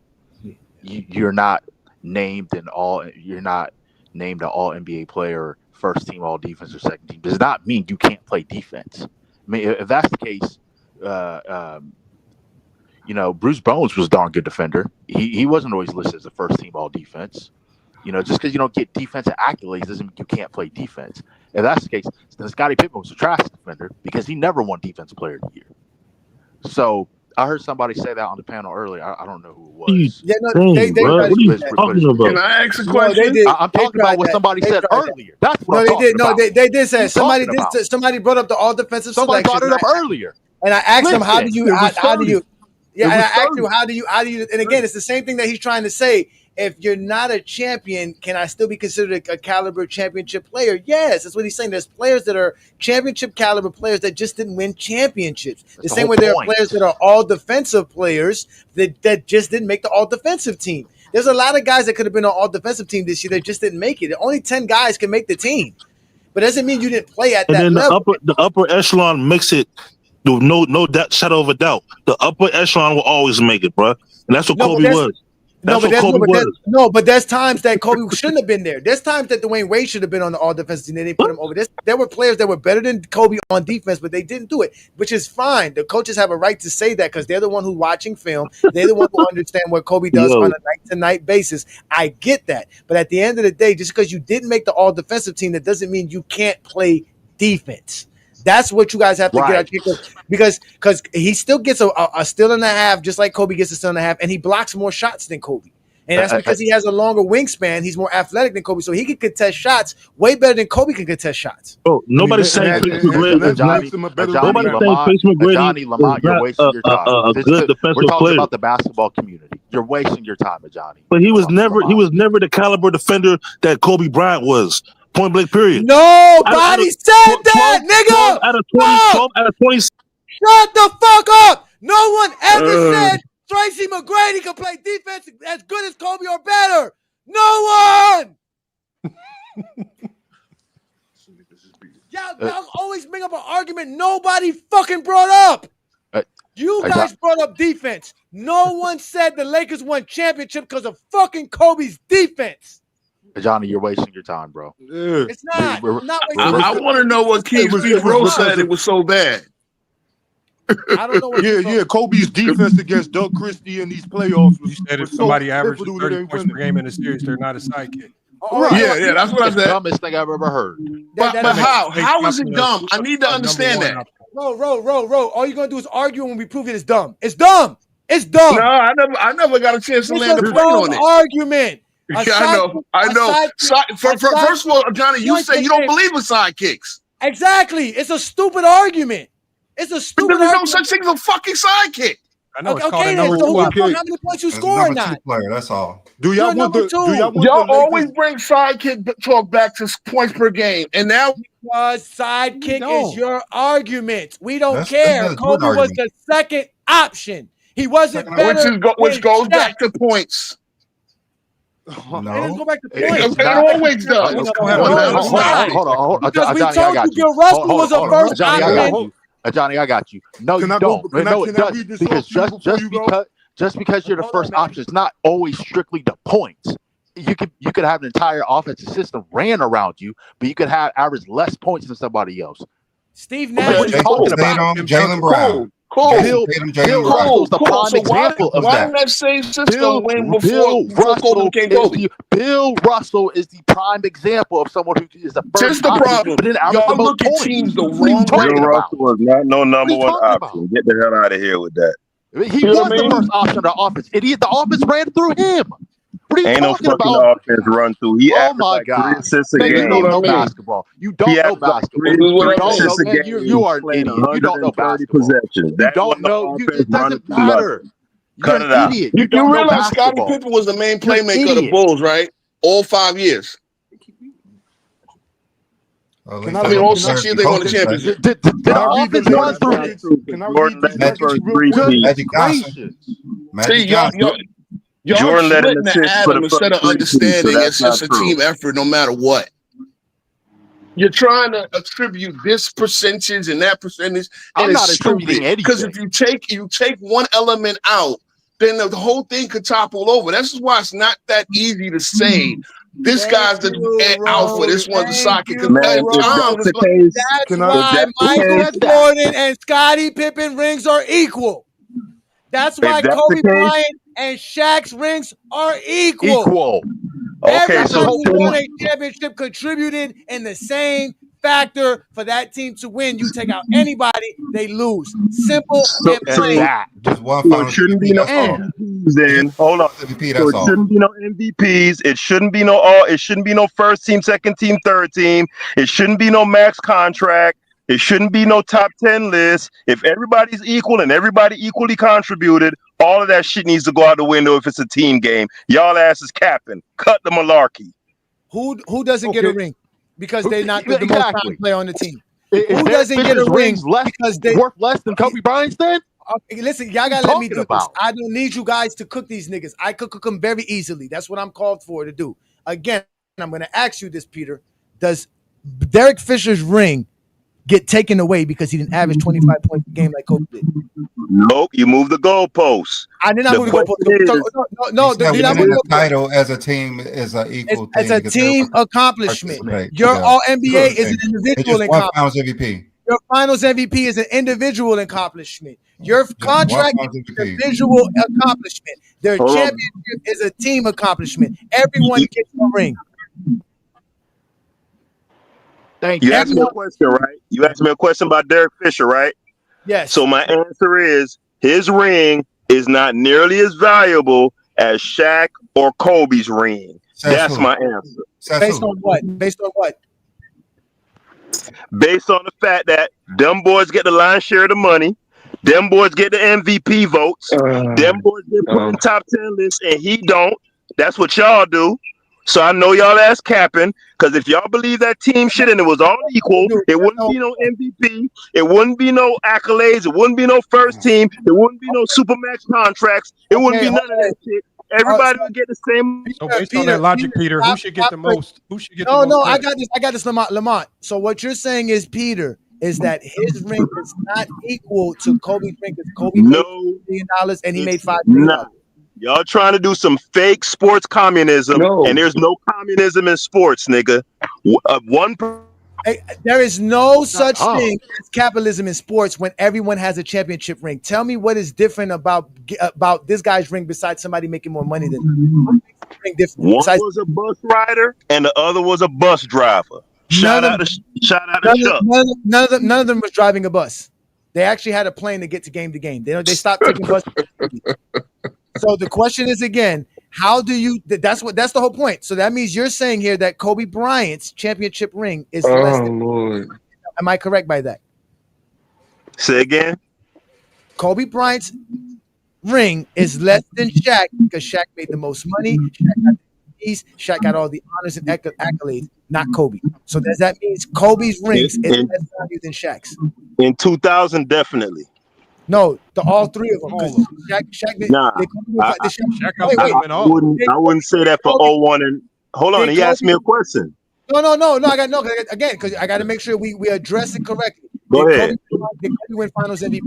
you're not named an all NBA player, first team all defense or second team, does not mean you can't play defense. I mean, if that's the case, Bruce Bones was a darn good defender. He wasn't always listed as a first team all defense. Just because you don't get defensive accolades doesn't mean you can't play defense. If that's the case, then Scottie Pippen was a trash defender because he never won Defensive Player of the Year. So I heard somebody say that on the panel earlier. I don't know who it was. Yeah, no, they what are you talking about? Can I ask a question? I'm talking about what somebody said earlier. That's what I'm talking about. No, they did say somebody brought up the all defensive selection. Somebody brought it up earlier. And I asked him, how do you? Yeah, and I asked you, how do you? And again, it's the same thing that he's trying to say. If you're not a champion, can I still be considered a caliber championship player? Yes, that's what he's saying. There's players that are championship caliber players that just didn't win championships. The same way there are players that are all defensive players that just didn't make the all defensive team. There's a lot of guys that could have been on all defensive team this year that just didn't make it. Only 10 guys can make the team, but it doesn't mean you didn't play at that level. The upper echelon makes it. No shadow of a doubt. The upper echelon will always make it, bro. And that's what Kobe was. But there's times that Kobe shouldn't have been there. There's times that Dwayne Wade should have been on the all defense team. They didn't put him over. There were players that were better than Kobe on defense, but they didn't do it, which is fine. The coaches have a right to say that because they're the one who's watching film. They're the one who understand what Kobe does on a night-to-night basis. I get that. But at the end of the day, just because you didn't make the all defensive team, that doesn't mean you can't play defense. That's what you guys have to get out because he still gets a steal and a half, just like Kobe gets a steal and a half, and he blocks more shots than Kobe. And that's because he has a longer wingspan. He's more athletic than Kobe, so he can contest shots way better than Kobe can contest shots. Oh, nobody's saying Tracy McGrady. Nobody's saying Tracy McGrady. Johnny Lamont, you're wasting your time. We're talking about the basketball community. You're wasting your time, Johnny. But he was never the caliber defender that Kobe Bryant was. Point blank period. Nobody said that, nigga. 12 out of 20. Shut the fuck up. No one ever said Tracy McGrady could play defense as good as Kobe or better. No one. Y'all always bring up an argument nobody fucking brought up. You guys brought up defense. No one said the Lakers won championship because of fucking Kobe's defense. Johnny, you're wasting your time, bro. It's not. I want to know what Keith Rose said it was so bad. I don't know what Kobe's defense against Doug Christie in these playoffs was, you said if somebody averages 30 points per game in a series, they're not a sidekick. Yeah, that's what I said. Dumbest thing I've ever heard. But how? How is it dumb? I need to understand that. Roll. All you're gonna do is argue when we prove it is dumb. It's dumb. It's dumb. No, I never got a chance to land a plane on it. Argument. I know. First of all, Johnny, you say you don't believe in sidekicks. Exactly. It's a stupid argument. It's a stupid There's argument. no such thing as a fucking sidekick. I know it's okay, then. So how many points you score or not? Player, that's all. Y'all always bring sidekick talk back to points per game, and now because sidekick is your argument. We don't care. Kobe was the second option. He wasn't better. Which goes back to points. No. Let's go back to points. It always does. Hold on. Because we told you Bill Russell was a first option. Johnny, I got you. No, you don't. No, it does. Because just because you're the first option, it's not always strictly the points. You could have an entire offensive system ran around you, but you could have average less points than somebody else. Steve Nash. What are you talking about? Jaylen Brown. Bill Russell's the prime example of that. Why did that same system win before Kobe became Kobe? Bill Russell is the prime example of someone who is the first. Just the problem. Y'all look at teams the wrong way. Bill Russell was not no number one option. Get the hell out of here with that. He was the first option of the offense. Idiot, the offense ran through him. What are you Ain't no talking fucking about? offense run through. He averaged like 3 assists a game. You don't know basketball. You don't know basketball. You are an idiot. You don't know basketball. Possessions. You don't know. It doesn't matter. Cut it out. You realize Scottie Pippen was the main playmaker of the Bulls, right? All 5 years. All 6 years they won the championship. The offense run through. Can I read this? Y'all Jordan led in splitting the assists for atom the instead of first 3 understanding seasons, it's so just a that's not team true. effort no matter what. You're trying to attribute this percentage and that percentage, and I'm not it's attributing stupid. Because if you take one element out, then the whole thing could topple over. That's why it's not that easy to say This guy's the alpha. This one's the socket. Man, if that's the case, That's why Michael Jordan and Scottie Pippen rings are equal. That's why Kobe Bryant and Shaq's rings are equal. Okay, Everybody who won a championship contributed in the same factor for that team to win. You take out anybody, they lose. Simple and plain. Just one So final it shouldn't be no MVPs then. Hold on. MVP, So that's it all. shouldn't be no MVPs. It shouldn't be no all. It shouldn't be no first team, second team, third team. It shouldn't be no max contract. It shouldn't be no top 10 list. If everybody's equal and everybody equally contributed, all of that shit needs to go out the window if it's a team game. Y'all asses capping. Cut the malarkey. Who doesn't get a ring because they're not the most valuable player on the team? Who doesn't get a ring because they worth less than Kobe Bryant's then? Okay, listen, y'all gotta let me do this. I don't need you guys to cook these niggas. I could cook them very easily. That's what I'm called for to do. Again, I'm gonna ask you this, Peter. Does Derek Fisher's ring get taken away because he didn't average 25 points a game like Kobe did? Nope, you move the goalposts. I did not move the goalposts. No, the title as a team is an equal thing. It's a team accomplishment. Your All NBA is an individual accomplishment. MVP. Your Finals MVP is an individual accomplishment. Your contract is an individual accomplishment. Their championship is a team accomplishment. Everyone gets a ring. You asked me a question, right? You asked me a question about Derek Fisher, right? Yes. So my answer is his ring is not nearly as valuable as Shaq or Kobe's ring. That's my answer. Based on what? Based on what? Based on the fact that them boys get the lion's share of the money, them boys get the MVP votes, them boys get put in top 10 lists, and he don't. That's what y'all do. So I know y'all ass capping, because if y'all believe that team shit and it was all equal, it wouldn't be no MVP, it wouldn't be no accolades, it wouldn't be no first team, it wouldn't be no supermax contracts, it wouldn't be none of that shit. Everybody would get the same. So based on that logic, Peter, who should get the most? Who should get the most? No, I got this, Lamont. So what you're saying is, Peter, is that his ring is not equal to Kobe's ring because Kobe made $1 million and he made $5 million. Y'all trying to do some fake sports communism, and there's no communism in sports, nigga. There is no such thing as capitalism in sports when everyone has a championship ring. Tell me what is different about this guy's ring besides somebody making more money than him. One was a bus rider, and the other was a bus driver. Shout out to Chuck. None of them was driving a bus. They actually had a plane to get to game. They stopped taking buses. So the question is again, how do you? That's the whole point. So that means you're saying here that Kobe Bryant's championship ring is less than. Lord. Am I correct by that? Say again. Kobe Bryant's ring is less than Shaq because Shaq made the most money. Shaq got all the honors and accolades, not Kobe. So does that mean Kobe's rings is less value than Shaq's? In 2000, definitely. No, all three of them. Shaq did. Nah, I wouldn't say that for 01 and hold on. He asked me a question. No. I got again because I got to make sure we address it correctly. Go ahead. Did Kobe win Finals MVP?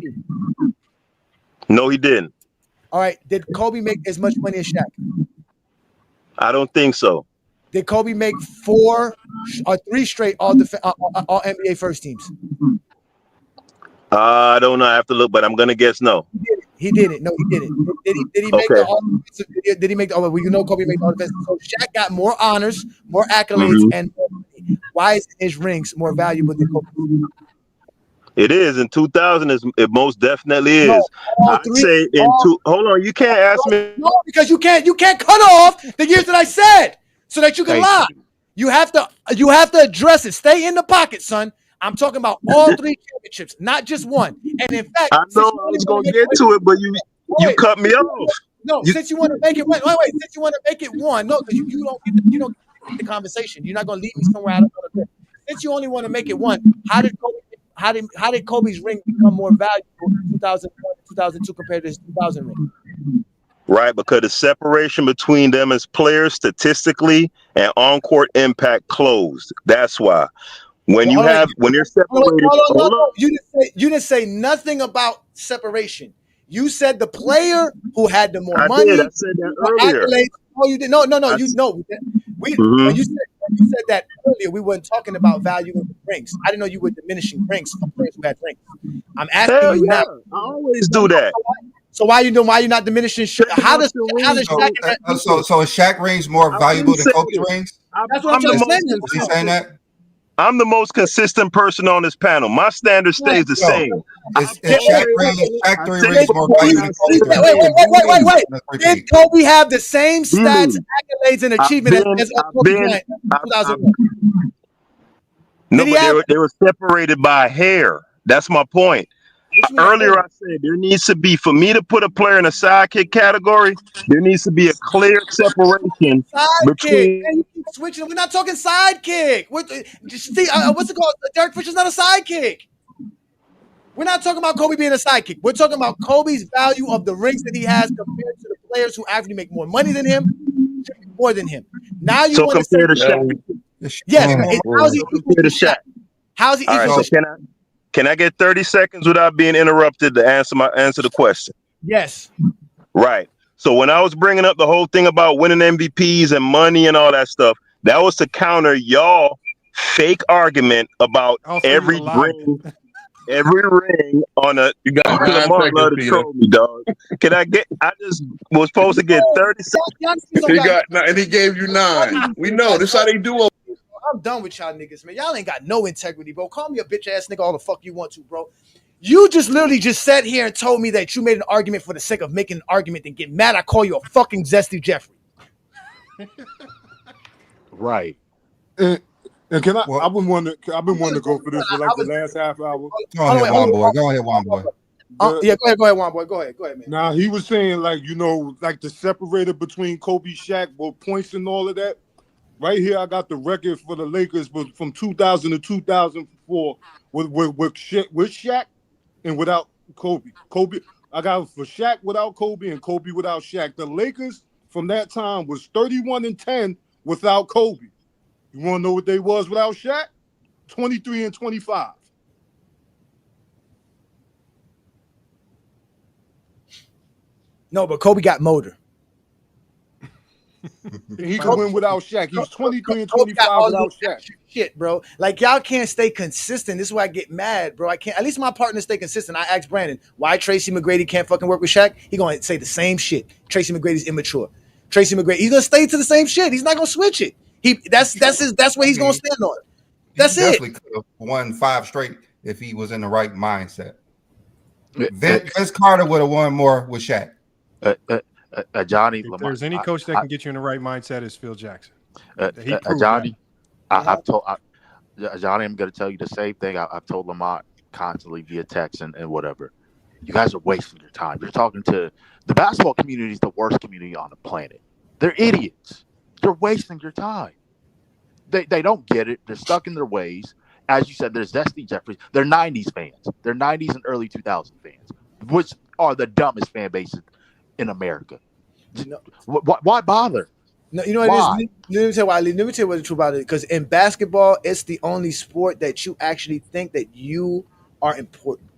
No, he didn't. All right. Did Kobe make as much money as Shaq? I don't think so. Did Kobe make 4 or 3 straight all NBA first teams? I don't know. I have to look, but I'm gonna guess no. He didn't. No, he didn't. Did he make the all? Did he make the? Oh, well, you know, Kobe made all the best. So Shaq got more honors, more accolades, and more money. Why is his rings more valuable than Kobe? It is in 2000. It most definitely is. No, I'd say hold on, you can't ask me. No, because you can't cut off the years that I said so that you can lie. You have to address it. Stay in the pocket, son. I'm talking about all 3 championships, not just one. And in fact, I know I was gonna get to it, but you cut me off. No, since you want to make it wait. Since you want to make it one, no, because you don't get the conversation. You're not gonna leave me somewhere I don't want to go. Since you only want to make it one, how did Kobe's ring become more valuable in 2001 and 2002 compared to his 2000 ring? Right, because the separation between them as players statistically and on-court impact closed. That's why. When you're separated, you didn't say nothing about separation. You said the player who had the more money. I said that earlier. No, you did. No. When you said that earlier, we weren't talking about value of rings. I didn't know you were diminishing rings of players who had rings. I'm asking you now. I always do that. So why you not diminishing? How does Shaq? So is Shaq rings more valuable than Kobe rings? That's what I'm trying to say. Is he saying that? I'm the most consistent person on this panel. My standard stays the same. Is Shaq three rings more valuable than Kobe? Wait. Did Kobe have the same stats, accolades, and achievement as Kobe Bryant in 2001? No, but they were separated by a hair. That's my point. Earlier, I said there needs to be, for me to put a player in a sidekick category, there needs to be a clear separation between. Man, you keep switching. We're not talking sidekick. What's it called? Derek Fisher's not a sidekick. We're not talking about Kobe being a sidekick. We're talking about Kobe's value of the rings that he has compared to the players who actually make more money than him, more than him. Now you want to say to Shaq. Yes, how's he compared to Shaq? How's he? All right, so can I get 30 seconds without being interrupted to answer the question? Yes. Right. So when I was bringing up the whole thing about winning MVPs and money and all that stuff, that was to counter y'all fake argument about every ring on a. You got Lamar love to troll me, dog. I just was supposed to get 30 seconds. And he gave you 9. We know this how they do. I'm done with y'all niggas, man. Y'all ain't got no integrity, bro. Call me a bitch ass nigga all the fuck you want to, bro. You just literally just sat here and told me that you made an argument for the sake of making an argument and get mad. I call you a fucking zesty Jeffrey. Right. And can I? I've been wanting to go for this for like the last half hour. Go ahead, Juan boy. Go ahead, Juan boy. Yeah, go ahead, Juan boy. Go ahead, man. Now he was saying like like the separator between Kobe, Shaq, both points and all of that. Right here, I got the record for the Lakers from 2000 to 2004 with Shaq and without Kobe. I got it for Shaq without Kobe and Kobe without Shaq. The Lakers from that time was 31-10 without Kobe. You want to know what they was without Shaq? 23-25. No, but Kobe got motor. He could win without Shaq. He's 23-25 without Shaq. Shit, bro. Like y'all can't stay consistent. This is why I get mad, bro. I can't. At least my partner stay consistent. I asked Brandon why Tracy McGrady can't fucking work with Shaq. He gonna say the same shit. Tracy McGrady's immature. Tracy McGrady. He's gonna stay to the same shit. He's not gonna switch it. That's what he's gonna stand on. That's he definitely could have won 5 straight if he was in the right mindset. Vince Carter would have won more with Shaq. Johnny, if there's any coach that can get you in the right mindset, is Phil Jackson. Johnny, I've told Johnny, I'm going to tell you the same thing. I've told Lamont constantly via text and whatever. You guys are wasting your time. You're talking to the basketball community is the worst community on the planet. They're idiots. They're wasting your time. They don't get it. They're stuck in their ways. As you said, there's Zesty Jeffries. They're 90s fans. They're 90s and early 2000 fans, which are the dumbest fan bases in America. No. Why bother? No, you know what it is? Let me tell you what's true about it. Because in basketball, it's the only sport that you actually think that you are important.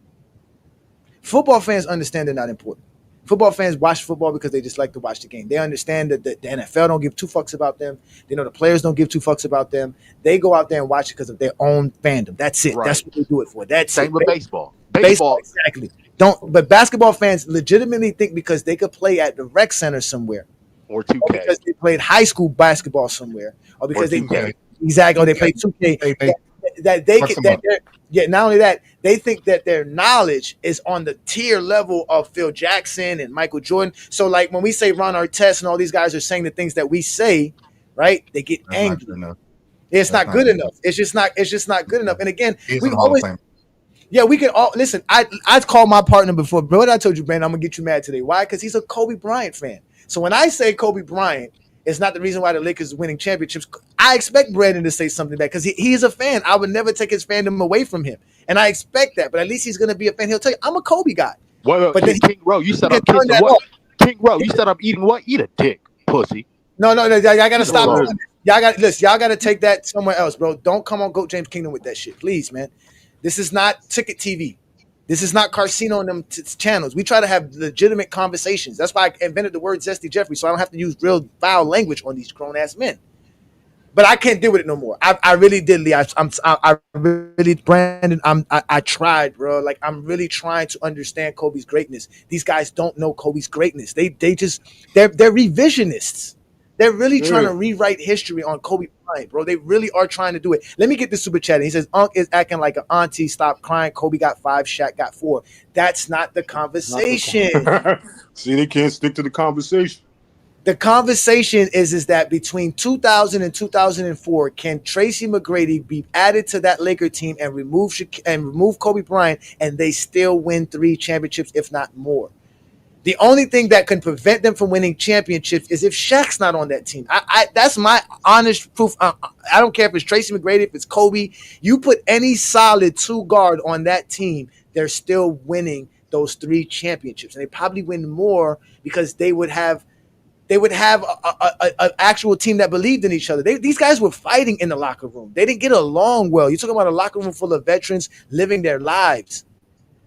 Football fans understand they're not important. Football fans watch football because they just like to watch the game. They understand that the NFL don't give 2 fucks about them. They know the players don't give 2 fucks about them. They go out there and watch it because of their own fandom. That's it. Right. That's what they do it for. That's Same with baseball. Baseball, exactly. But basketball fans legitimately think because they could play at the rec center somewhere, or 2K, or because they played high school basketball somewhere, or because they played 2K, that they could. Not only that, they think that their knowledge is on the tier level of Phil Jackson and Michael Jordan. So, like when we say Ron Artest and all these guys are saying the things that we say, right? They get angry. It's not good enough. It's just not good enough. And again, we always. Yeah, we can all listen. I called my partner before, bro. What I told you, Brandon, I'm gonna get you mad today. Why? Because he's a Kobe Bryant fan. So when I say Kobe Bryant is not the reason why the Lakers are winning championships, I expect Brandon to say something back because he is a fan. I would never take his fandom away from him, and I expect that. But at least he's gonna be a fan. He'll tell you, I'm a Kobe guy. But King Rowe, you said I'm kissing what? King Rowe, you said I'm eating what? Eat a dick, pussy. No, y'all gotta stop doing this. Y'all gotta take that somewhere else, bro. Don't come on Goat James Kingdom with that shit, please, man. This is not Ticket TV. This is not Carcino and them channels. We try to have legitimate conversations. That's why I invented the word Zesty Jeffrey, so I don't have to use real foul language on these grown-ass men. But I can't deal with it no more. I really did, Lee. I really, Brandon. I tried, bro. Like I'm really trying to understand Kobe's greatness. These guys don't know Kobe's greatness. They're revisionists. They're really trying to rewrite history on Kobe Bryant, bro. They really are trying to do it. Let me get this super chat. He says, Unc is acting like an auntie. Stop crying. Kobe got 5, Shaq got 4. That's not the conversation. See, they can't stick to the conversation. The conversation is that between 2000 and 2004, can Tracy McGrady be added to that Laker team and remove Kobe Bryant, and they still win 3 championships, if not more? The only thing that can prevent them from winning championships is if Shaq's not on that team. That's my honest proof. I don't care if it's Tracy McGrady, if it's Kobe. You put any solid 2 guard on that team, they're still winning those 3 championships, and they probably win more because they would have an actual team that believed in each other. These guys were fighting in the locker room. They didn't get along well. You're talking about a locker room full of veterans living their lives.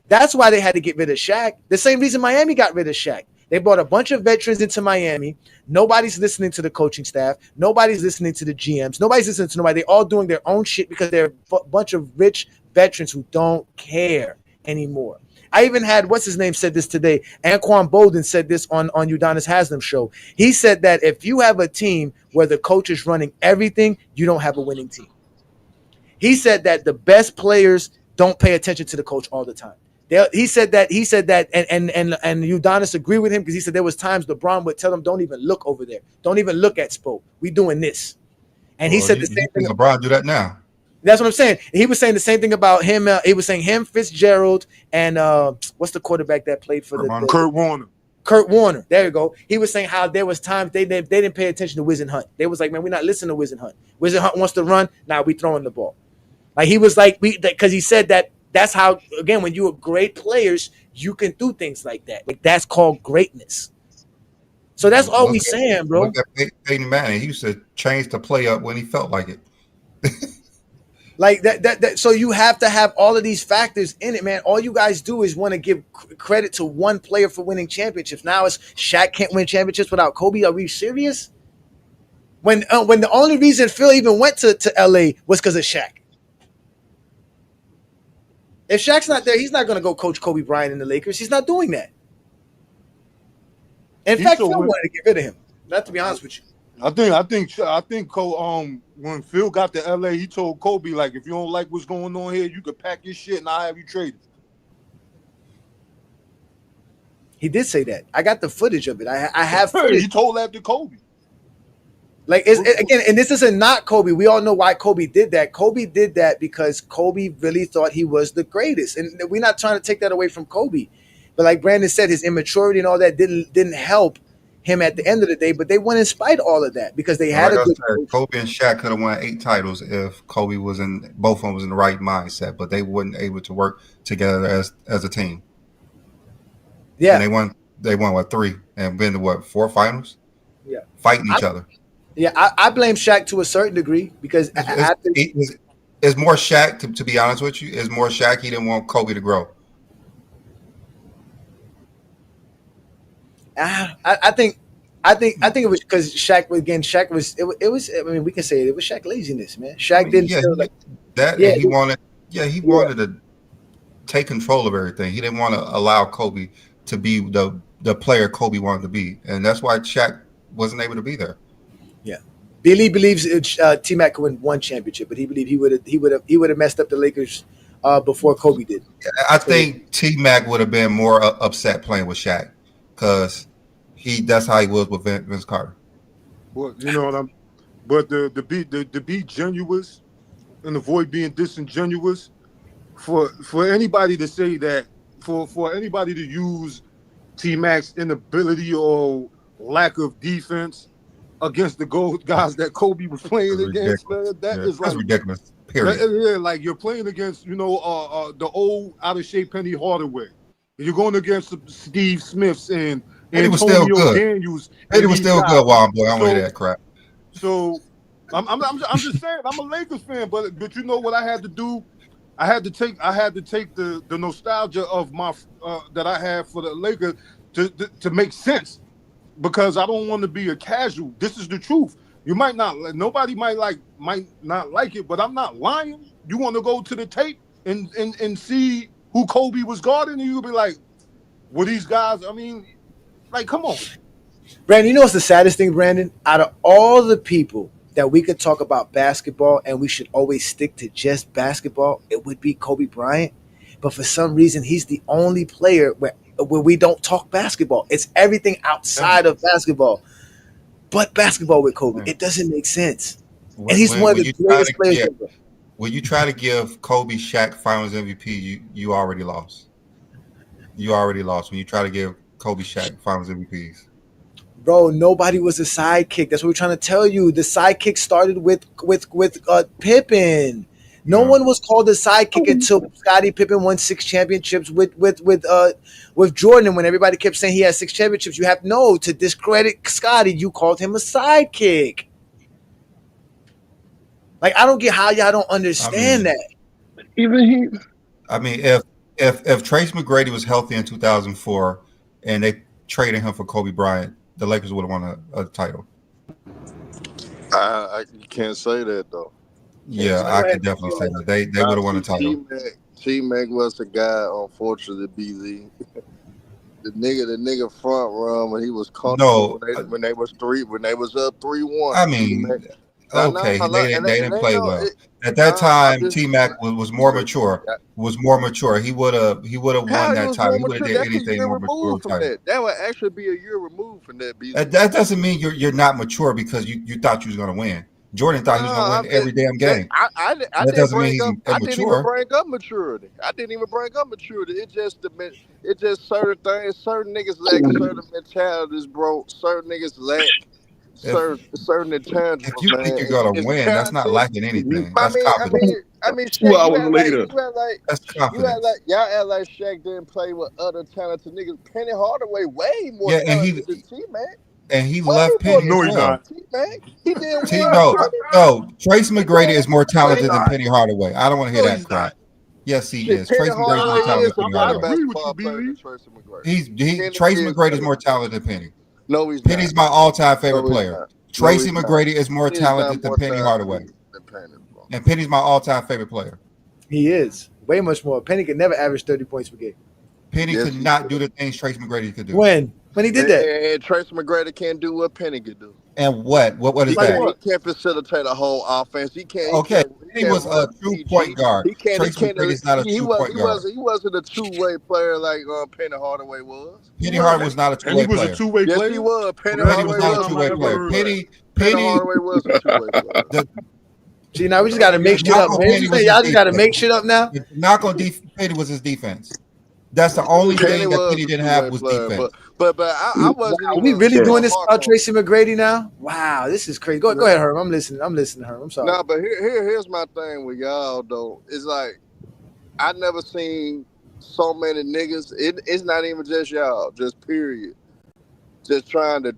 That's why they had to get rid of Shaq. The same reason Miami got rid of Shaq. They brought a bunch of veterans into Miami. Nobody's listening to the coaching staff. Nobody's listening to the GMs. Nobody's listening to nobody. They're all doing their own shit because they're a bunch of rich veterans who don't care anymore. I even had, what's his name said this today. Anquan Bolden said this on Udonis Haslam show. He said that if you have a team where the coach is running everything, you don't have a winning team. He said that the best players don't pay attention to the coach all the time. He said that, and Udonis agreed with him because he said there was times LeBron would tell him, don't even look over there. Don't even look at Spo. We doing this. And he said the same thing. LeBron do that now. That's what I'm saying. He was saying the same thing about him. He was saying him, Fitzgerald, and what's the quarterback that played for Kurt Warner. Kurt Warner. There you go. He was saying how there was times they didn't pay attention to Wiz and Hunt. They was like, man, we're not listening to Wiz and Hunt. Wiz and Hunt wants to run. Now we throwing the ball. Like he was like, because he said that's how, again, when you are great players, you can do things like that. Like that's called greatness. So that's all we saying, bro. Look at Peyton Manning. He used to change the play up when he felt like it. Like that. So you have to have all of these factors in it, man. All you guys do is want to give credit to one player for winning championships. Now it's Shaq can't win championships without Kobe. Are we serious? When the only reason Phil even went to LA was because of Shaq. If Shaq's not there, he's not going to go coach Kobe Bryant in the Lakers. He's not doing that. In fact, Phil wanted to get rid of him. Not to be honest with you. I think when Phil got to LA, he told Kobe, like, if you don't like what's going on here, you could pack your shit and I'll have you traded. He did say that. I got the footage of it. I have footage. He told that to Kobe. Like again, and this isn't not Kobe. We all know why Kobe did that. Kobe did that because Kobe really thought he was the greatest, and we're not trying to take that away from Kobe. But like Brandon said, his immaturity and all that didn't help him at the end of the day. But they won in spite of all of that because they had a good coach. Kobe and Shaq could have won 8 titles if Kobe was both of them was in the right mindset, but they weren't able to work together as a team. Yeah, and they won what 3 and been to what 4 finals. Yeah, fighting each other. Yeah, I blame Shaq to a certain degree because it's more Shaq. To be honest with you, it's more Shaq. He didn't want Kobe to grow. I think it was because Shaq was it was. I mean, we can say it was Shaq laziness, man. Shaq didn't feel like that. Yeah, he wanted to take control of everything. He didn't want to allow Kobe to be the player Kobe wanted to be, and that's why Shaq wasn't able to be there. Yeah, Billy believes TMac could win 1 championship, but he believed he would have messed up the Lakers before Kobe did. I think TMac would have been more upset playing with Shaq because that's how he was with Vince Carter. Well, you know what I'm. But to be genuine and avoid being disingenuous, for anybody to say that, for anybody to use T-Mac's inability or lack of defense against the guys that Kobe was playing against, man, that's ridiculous. Period. Like you're playing against, the old out of shape Penny Hardaway. You're going against Steve Smiths and was still good. Daniels. It was still good, Wild Boy. I don't hear that crap. So I'm just saying I'm a Lakers fan, but you know what I had to do? I had to take the nostalgia of my that I have for the Lakers to make sense, because I don't want to be a casual. This is the truth. You might not. Nobody might not like it, but I'm not lying. You want to go to the tape and see who Kobe was guarding, and you'll be like, "Well, these guys." I mean, like, come on, Brandon. You know what's the saddest thing, Brandon? Out of all the people that we could talk about basketball, and we should always stick to just basketball, it would be Kobe Bryant. But for some reason, he's the only player where we don't talk basketball. It's everything outside of basketball, but basketball with Kobe. It doesn't make sense. And he's one of the greatest players ever. When you try to give Kobe Shaq Finals MVP, you already lost. You already lost when you try to give Kobe Shaq Finals MVPs. Bro, nobody was a sidekick. That's what we're trying to tell you. The sidekick started with Pippen. No one was called a sidekick until Scottie Pippen won 6 championships with Jordan. And when everybody kept saying he had 6 championships, you have to discredit Scottie. You called him a sidekick. Like, I don't get how y'all don't understand that. Even he. I mean, if Tracy McGrady was healthy in 2004 and they traded him for Kobe Bryant, the Lakers would have won a title. You can't say that though. Yeah, I can definitely say that they would have won a title. TMac was the guy, unfortunately, BZ. The nigga front run when he was comfortable when they was up 3-1. I mean, okay, they didn't play well. At that time, T-Mac was more mature. He would have won that title. He would have did anything more mature. That would actually be a year removed from that. That doesn't mean you're not mature because you thought you was going to win. Jordan thought he was going to win every damn game. That doesn't mean he's immature. I didn't even bring up maturity. It just certain things, certain niggas lack certain mentalities, bro. Certain niggas lack certain intangibles. If you think you're gonna win, that's not lacking anything. That's confidence. I mean, Shaq, 2 hours later. That's confidence. Y'all act like Shaq didn't play with other talented niggas. Penny Hardaway way more talented than T-Mac. And he left Penny. No, he's not. He didn't no. Tracy McGrady is more talented than Penny Hardaway. I don't want to hear that crap. Yes, he is. Tracy McGrady is more talented than Penny Hardaway. Tracy McGrady is more talented than Penny. No, he's Penny's my all-time favorite player. Tracy McGrady is more talented than Penny Hardaway. And Penny's my all-time favorite player. He is. Way much more. Penny could never average 30 points per game. Penny could not do the things Tracy McGrady could do. When he did that. And Tracy McGrady can't do what Penny could do. And what is that? He can't facilitate a whole offense. He can't. Okay, he was a true point guard. Tracy McGrady is not a true point guard. He wasn't a two-way player like Penny Hardaway was. Penny Hardaway was not a two-way player. He was a two-way player. Yes, he was. Penny was not a two-way player. Penny Hardaway was a two-way player. See, now we just got to make shit up. Y'all just got to make shit up now. The knock on Penny was his defense. That's the only thing that Penny didn't have was defense. But I wasn't. Are we really doing this about Tracy McGrady now? Wow, this is crazy. Go ahead, Herm. I'm listening to her. I'm sorry. No, but here's my thing with y'all though. It's like I never seen so many niggas. It's not even just y'all. Just period. Just trying to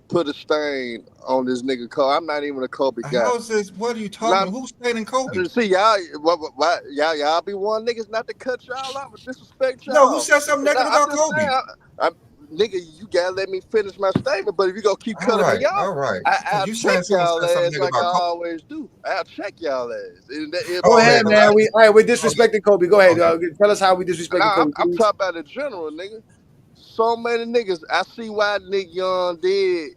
put a stain on this nigga Kobe. I'm not even a Kobe guy. How's this? What are you talking about? Who's staining Kobe? See, y'all be one niggas not to cut y'all out, but disrespect y'all. No, who said something negative about Kobe? Nigga, you gotta let me finish my statement. But if you gonna keep cutting me off, all right. I'll check y'all ass like I always do. I'll check y'all ass. Go ahead, man. We're disrespecting Kobe. Go ahead. Tell us how we disrespecting Kobe. I'm talking about the general, nigga. So many niggas. I see why Nick Young did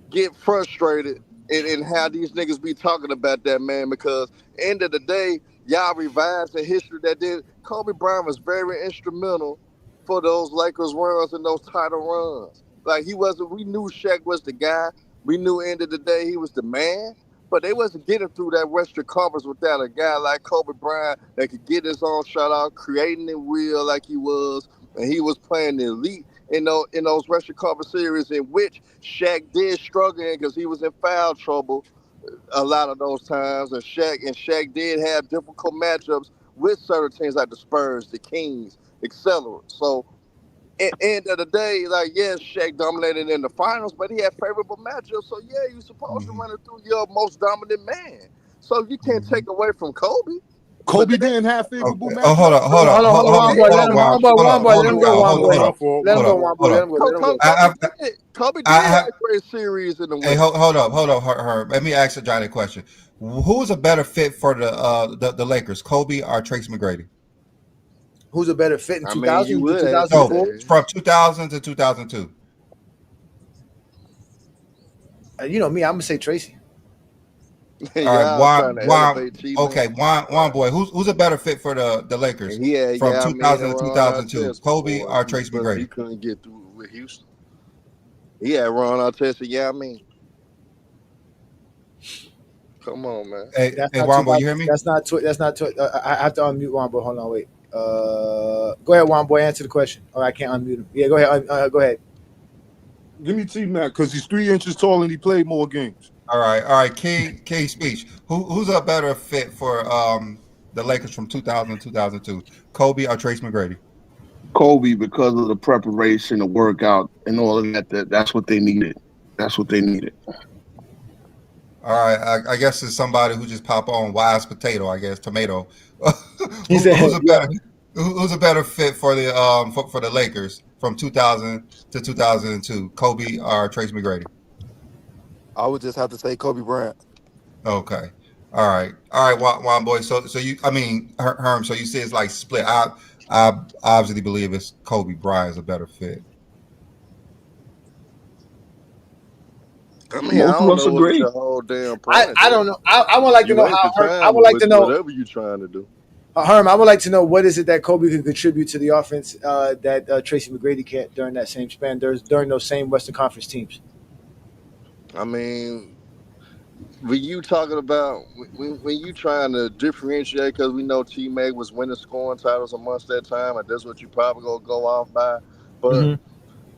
get frustrated in how these niggas be talking about that, man, because end of the day, y'all revised the history that did. Kobe Bryant was very instrumental for those Lakers runs and those title runs. Like we knew Shaq was the guy. We knew end of the day he was the man, but they wasn't getting through that Western Conference without a guy like Kobe Bryant that could get his own shot out, creating the wheel like he was. And he was playing the elite in those Western Conference series in which Shaq did struggle in because he was in foul trouble a lot of those times. And Shaq did have difficult matchups with certain teams like the Spurs, the Kings, etc. So at the end of the day, like, yes, Shaq dominated in the finals, but he had favorable matchups. So, yeah, you're supposed to run it through your most dominant man. So you can't take away from Kobe. Kobe didn't have favorable matchups. Oh, hold on. Hold on, boy. Let him go, one boy. Let him go. Kobe did have great series in the Hey, winter. hold up, Herb. Let me ask Johnny a question. Who's a better fit for the Lakers, Kobe or Tracy McGrady? Who's a better fit in 2000 you would to ask 2004? that. From 2000 to 2002. You know me, I'm gonna say Tracy. All right, trying to elevate T-Mac. Okay, Juan boy, who's a better fit for the Lakers from 2000 to 2002? Kobe or Tracy McGrady? He couldn't get through with Houston. He had Ron Artest and Come on, man. Hey, Juan boy, you hear me? That's not. I have to unmute Juan boy. Hold on, wait. Go ahead, Juan boy. Answer the question. Or I can't unmute him. Yeah, go ahead. Go ahead. Give me T-Mac because he's 3 inches tall and he played more games. All right. King speech. Who's a better fit for the Lakers from 2000 to 2002? Kobe or Tracy McGrady? Kobe, because of the preparation, the workout, and all of that. That's what they needed. All right, I guess it's somebody who just pop on wise potato. I guess tomato. Who's a better fit for the for the Lakers from 2000 to 2002? Kobe or Tracy McGrady? I would just have to say Kobe Bryant. Okay. All right, Juan boy. So you, I mean, Herm. So you say it's like split. I obviously believe it's Kobe Bryant is a better fit. I mean, I don't know what your whole damn point. I don't know. I would like to know how. I would like to know whatever you're trying to do. Herm, I would like to know what is it that Kobe could contribute to the offense that Tracy McGrady can't during that same span, during those same Western Conference teams. I mean, when you talking about when you trying to differentiate, because we know T-Mac was winning scoring titles amongst that time, and that's what you probably gonna go off by. But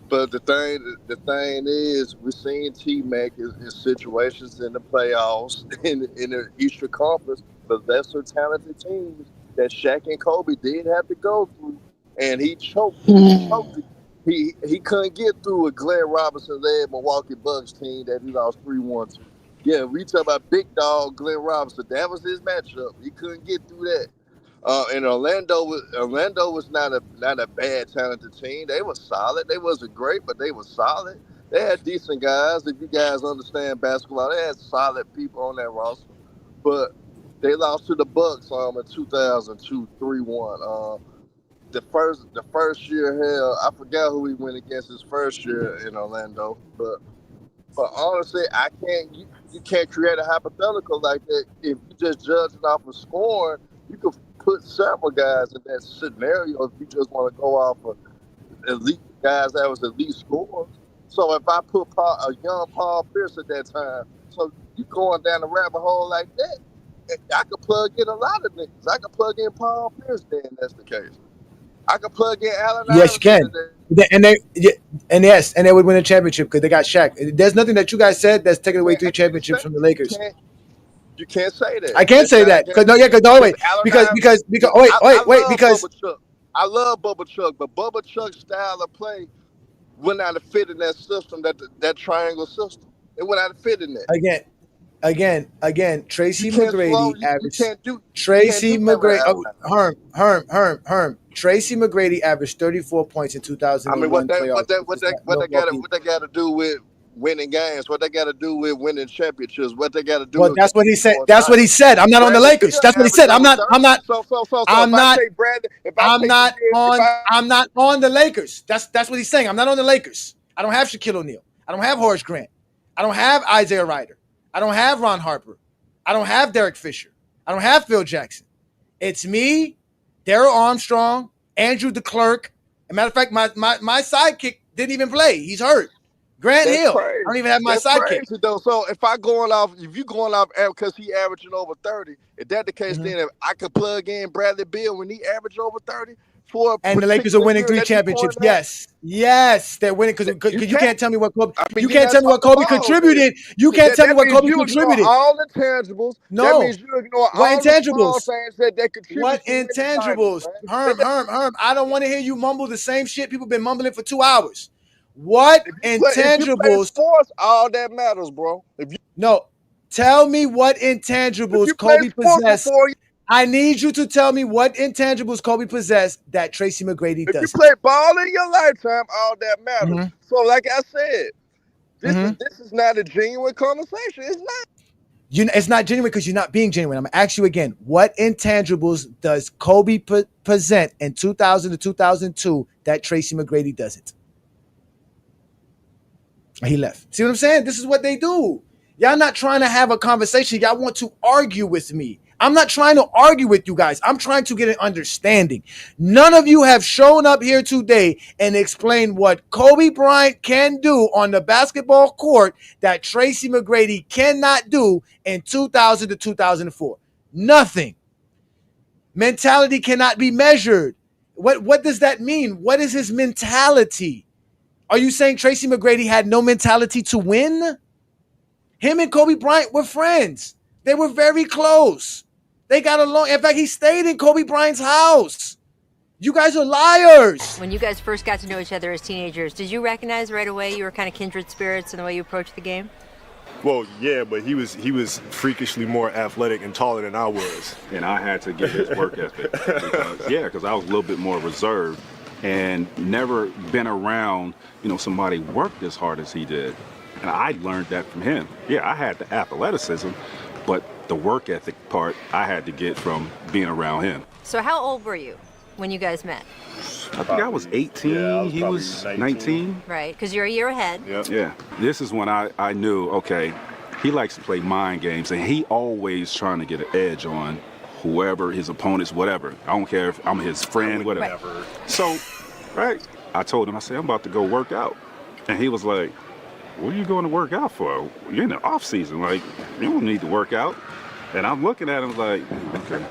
but the thing is, we're seeing T-Mac in situations in the playoffs in the Eastern Conference, but lesser talented teams that Shaq and Kobe did have to go through, and he choked. He couldn't get through a Glenn Robinson-led Milwaukee Bucks team that he lost 3-1 to. Yeah, we talk about big dog Glenn Robinson. That was his matchup. He couldn't get through that. And Orlando was not a bad talented team. They were solid. They wasn't great, but they were solid. They had decent guys. If you guys understand basketball, they had solid people on that roster. But they lost to the Bucks in 2002, 3-1. The first year, hell, I forgot who he went against his first year in Orlando. But honestly, you can't create a hypothetical like that if you just judging off of scoring. You could put several guys in that scenario if you just want to go off of elite guys that was elite scorers. So if I put a young Paul Pierce at that time, so you going down the rabbit hole like that, I could plug in a lot of niggas. I could plug in Paul Pierce then, that's the case. I could plug in Allen Yes, you can. Iverson. And they would win a championship because they got Shaq. There's nothing that you guys said that's taking away 3 championships from the Lakers. You can't say that. I can't say that because I love Bubba Chuck, but Bubba Chuck's style of play would not have fit in that system, that triangle system. It would not have fit in that. Again, Tracy McGrady averaged. Herm. Tracy McGrady averaged 34 points in 2001 I mean, what they got to do with winning games? What they got to do with winning championships? What they got to do? Well, that's what he said. That's what he said. I'm not on the Lakers. That's what he said. I'm not on the Lakers. That's what he's saying. I'm not on the Lakers. I don't have Shaquille O'Neal. I don't have Horace Grant. I don't have Isaiah Ryder. I don't have Ron Harper. I don't have Derek Fisher. I don't have Phil Jackson. It's me, Darryl Armstrong, Andrew DeClerc. As a matter of fact, my sidekick didn't even play. He's hurt. Grant Hill. Crazy. I don't even have my sidekick. Crazy, though. So if you're going off because he averaging over 30, if that's the case, then if I could plug in Bradley Beal when he averaged over 30 and the Lakers are winning 3 championships. Yes, they're winning because you can't tell me what Kobe. You can't tell me what Kobe contributed. You can't tell me what Kobe contributed. All intangibles. No, that means you ignore all intangibles? The things that contribute. What intangibles? Herm. I don't want to hear you mumble the same shit people been mumbling for 2 hours. What intangibles? If you play sports, all that matters, bro. No, tell me what intangibles Kobe possessed. I need you to tell me what intangibles Kobe possessed that Tracy McGrady doesn't. If you play ball in your lifetime, all that matters. Mm-hmm. So, like I said, this is not a genuine conversation. It's not. It's not genuine because you're not being genuine. I'm gonna ask you again. What intangibles does Kobe present in 2000 to 2002 that Tracy McGrady doesn't? He left. See what I'm saying? This is what they do. Y'all not trying to have a conversation. Y'all want to argue with me. I'm not trying to argue with you guys. I'm trying to get an understanding. None of you have shown up here today and explained what Kobe Bryant can do on the basketball court that Tracy McGrady cannot do in 2000 to 2004. Nothing. Mentality cannot be measured. What does that mean? What is his mentality? Are you saying Tracy McGrady had no mentality to win? Him and Kobe Bryant were friends. They were very close. They got along. In fact, he stayed in Kobe Bryant's house. You guys are liars. When you guys first got to know each other as teenagers, did you recognize right away you were kind of kindred spirits in the way you approached the game? Well, yeah, but he was freakishly more athletic and taller than I was. And I had to get his work ethic because I was a little bit more reserved and never been around, somebody worked as hard as he did. And I learned that from him. Yeah, I had the athleticism, but the work ethic part I had to get from being around him. So how old were you when you guys met? I think I was 18, he was 19. Right, because you're a year ahead. Yeah, this is when I knew, okay, he likes to play mind games, and he always trying to get an edge on whoever, his opponents, whatever. I don't care if I'm his friend, whatever. Right. So, I told him, I said, I'm about to go work out. And he was like, what are you going to work out for? You're in the off season. Like, you don't need to work out. And I'm looking at him like, okay.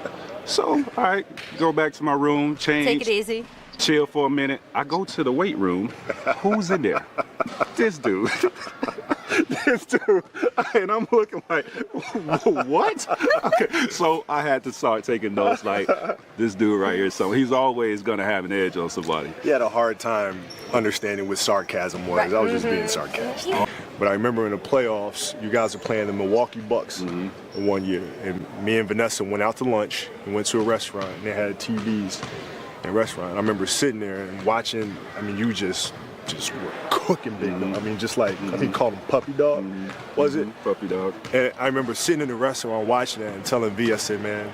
So, all right, go back to my room, change. Take it easy. Chill for a minute. I go to the weight room. Who's in there? This dude. This dude. And I'm looking like, what? Okay. So I had to start taking notes like, this dude right here. So he's always going to have an edge on somebody. He had a hard time understanding what sarcasm was. I was just being sarcastic. But I remember in the playoffs, you guys were playing the Milwaukee Bucks in one year. And me and Vanessa went out to lunch and went to a restaurant, and they had TVs in a restaurant. I remember sitting there and watching. I mean, you just were cooking big dog. I mean, just like, I think he called him Puppy Dog, was it? Puppy Dog. And I remember sitting in the restaurant watching that and telling V, I said, man,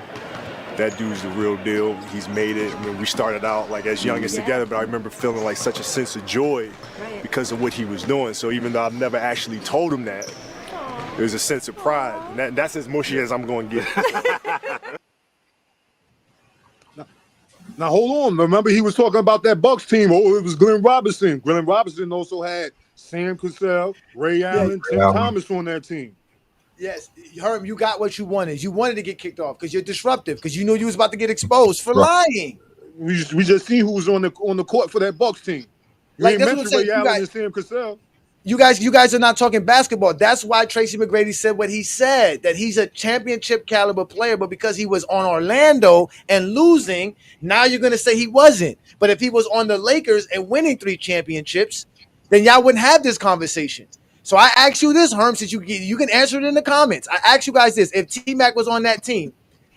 that dude's the real deal. He's made it. I mean, we started out like as youngins together, but I remember feeling like such a sense of joy because of what he was doing. So even though I've never actually told him that, there was a sense of pride. And that's as mushy as I'm going to get. Now, hold on. Remember, he was talking about that Bucks team. Oh, it was Glenn Robinson. Glenn Robinson also had Sam Cassell, Ray Allen, Tim Thomas on that team. Yes, Herm, you got what you wanted. You wanted to get kicked off because you're disruptive, because you knew you was about to get exposed for lying. We just see who was on the court for that Bucks team. You ain't mentioned Ray Allen and Sam Cassell. You guys are not talking basketball. That's why Tracy McGrady said what he said, that he's a championship caliber player, but because he was on Orlando and losing, now you're going to say he wasn't. But if he was on the Lakers and winning 3 championships, then y'all wouldn't have this conversation. So I ask you this, Herm, since you can answer it in the comments. I ask you guys this. If TMac was on that team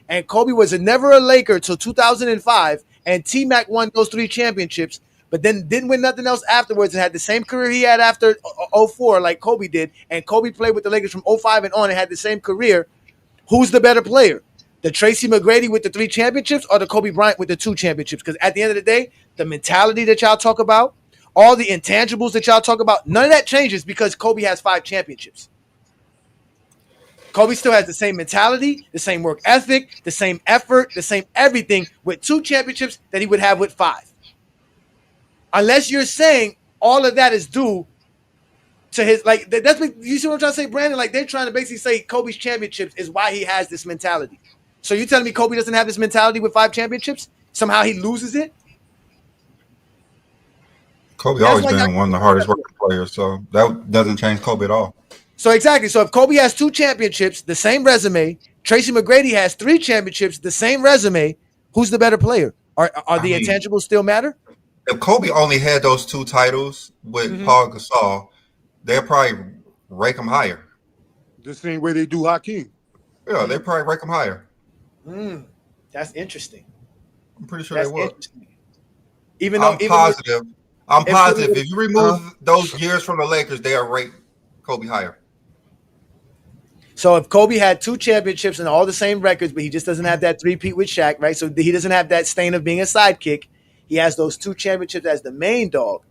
and Kobe was never a Laker till 2005 and TMac won those 3 championships, but then didn't win nothing else afterwards and had the same career he had after 04 like Kobe did, and Kobe played with the Lakers from 05 and on and had the same career, who's the better player? The Tracy McGrady with the 3 championships or the Kobe Bryant with the 2 championships? Because at the end of the day, the mentality that y'all talk about, all the intangibles that y'all talk about, none of that changes because Kobe has 5 championships. Kobe still has the same mentality, the same work ethic, the same effort, the same everything with 2 championships that he would have with 5. Unless you're saying all of that is due to his, like, that's what you see what I'm trying to say, Brandon? Like, they're trying to basically say Kobe's championships is why he has this mentality. So you telling me Kobe doesn't have this mentality with 5 championships? Somehow he loses it? Kobe always been one of the hardest working players, so that doesn't change Kobe at all. So exactly. So if Kobe has 2 championships, the same resume, Tracy McGrady has 3 championships, the same resume, who's the better player? Are the intangibles still matter? If Kobe only had those 2 titles with Paul Gasol, they'll probably rank him higher. The same way they do Hakeem. Yeah, they probably rank him higher. That's interesting. I'm pretty sure they would. Even I'm though, positive. I'm positive. Kobe If you remove those years from the Lakers, they are rate Kobe higher. So if Kobe had 2 championships and all the same records, but he just doesn't have that three-peat with Shaq, right? So he doesn't have that stain of being a sidekick. He has those 2 championships as the main dog.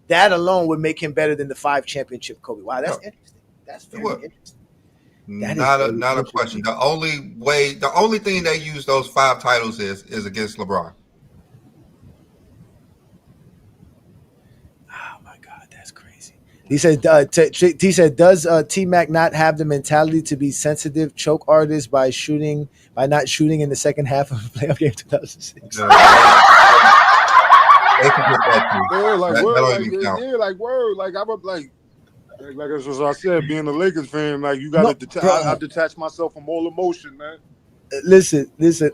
That alone would make him better than the 5 championship Kobe. Wow, that's interesting. That's very interesting. Not a question. The only thing they use those 5 titles is against LeBron. Oh my God, that's crazy. He said, does TMac not have the mentality to be sensitive choke artist by not shooting in the second half of the playoff game 2006? Like that's what I said. Being a Lakers fan, like you got to I detach myself from all emotion, man. Listen.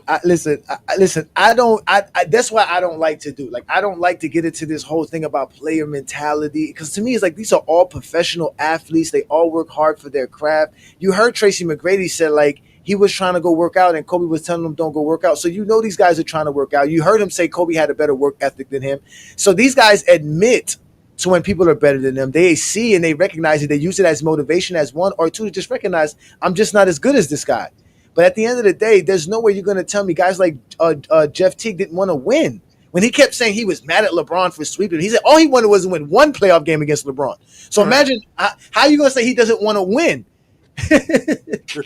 I don't. That's why I don't like to do. Like, I don't like to get into this whole thing about player mentality, because to me, it's like these are all professional athletes. They all work hard for their craft. You heard Tracy McGrady said like he was trying to go work out, and Kobe was telling him don't go work out. So you know these guys are trying to work out. You heard him say Kobe had a better work ethic than him. So these guys admit to when people are better than them. They see and they recognize it. They use it as motivation, as 1 or 2 to just recognize I'm just not as good as this guy. But at the end of the day, there's no way you're going to tell me guys like Jeff Teague didn't want to win. When he kept saying he was mad at LeBron for sweeping, he said all he wanted was to win 1 playoff game against LeBron. So imagine how are you going to say he doesn't want to win?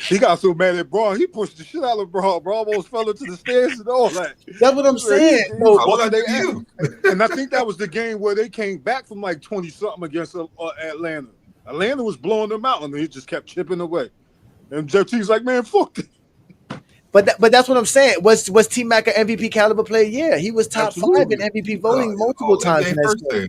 He got so mad at Braun, he pushed the shit out of Braun. Braun almost fell into the stairs and all that. That's what I'm saying. And I think that was the game where they came back from like 20-something against Atlanta. Atlanta was blowing them out, and he just kept chipping away. And Jeff Teague's like, man, fuck it. But that's what I'm saying. Was TMac an MVP caliber player? Yeah, he was top 5 in MVP voting multiple times in that game.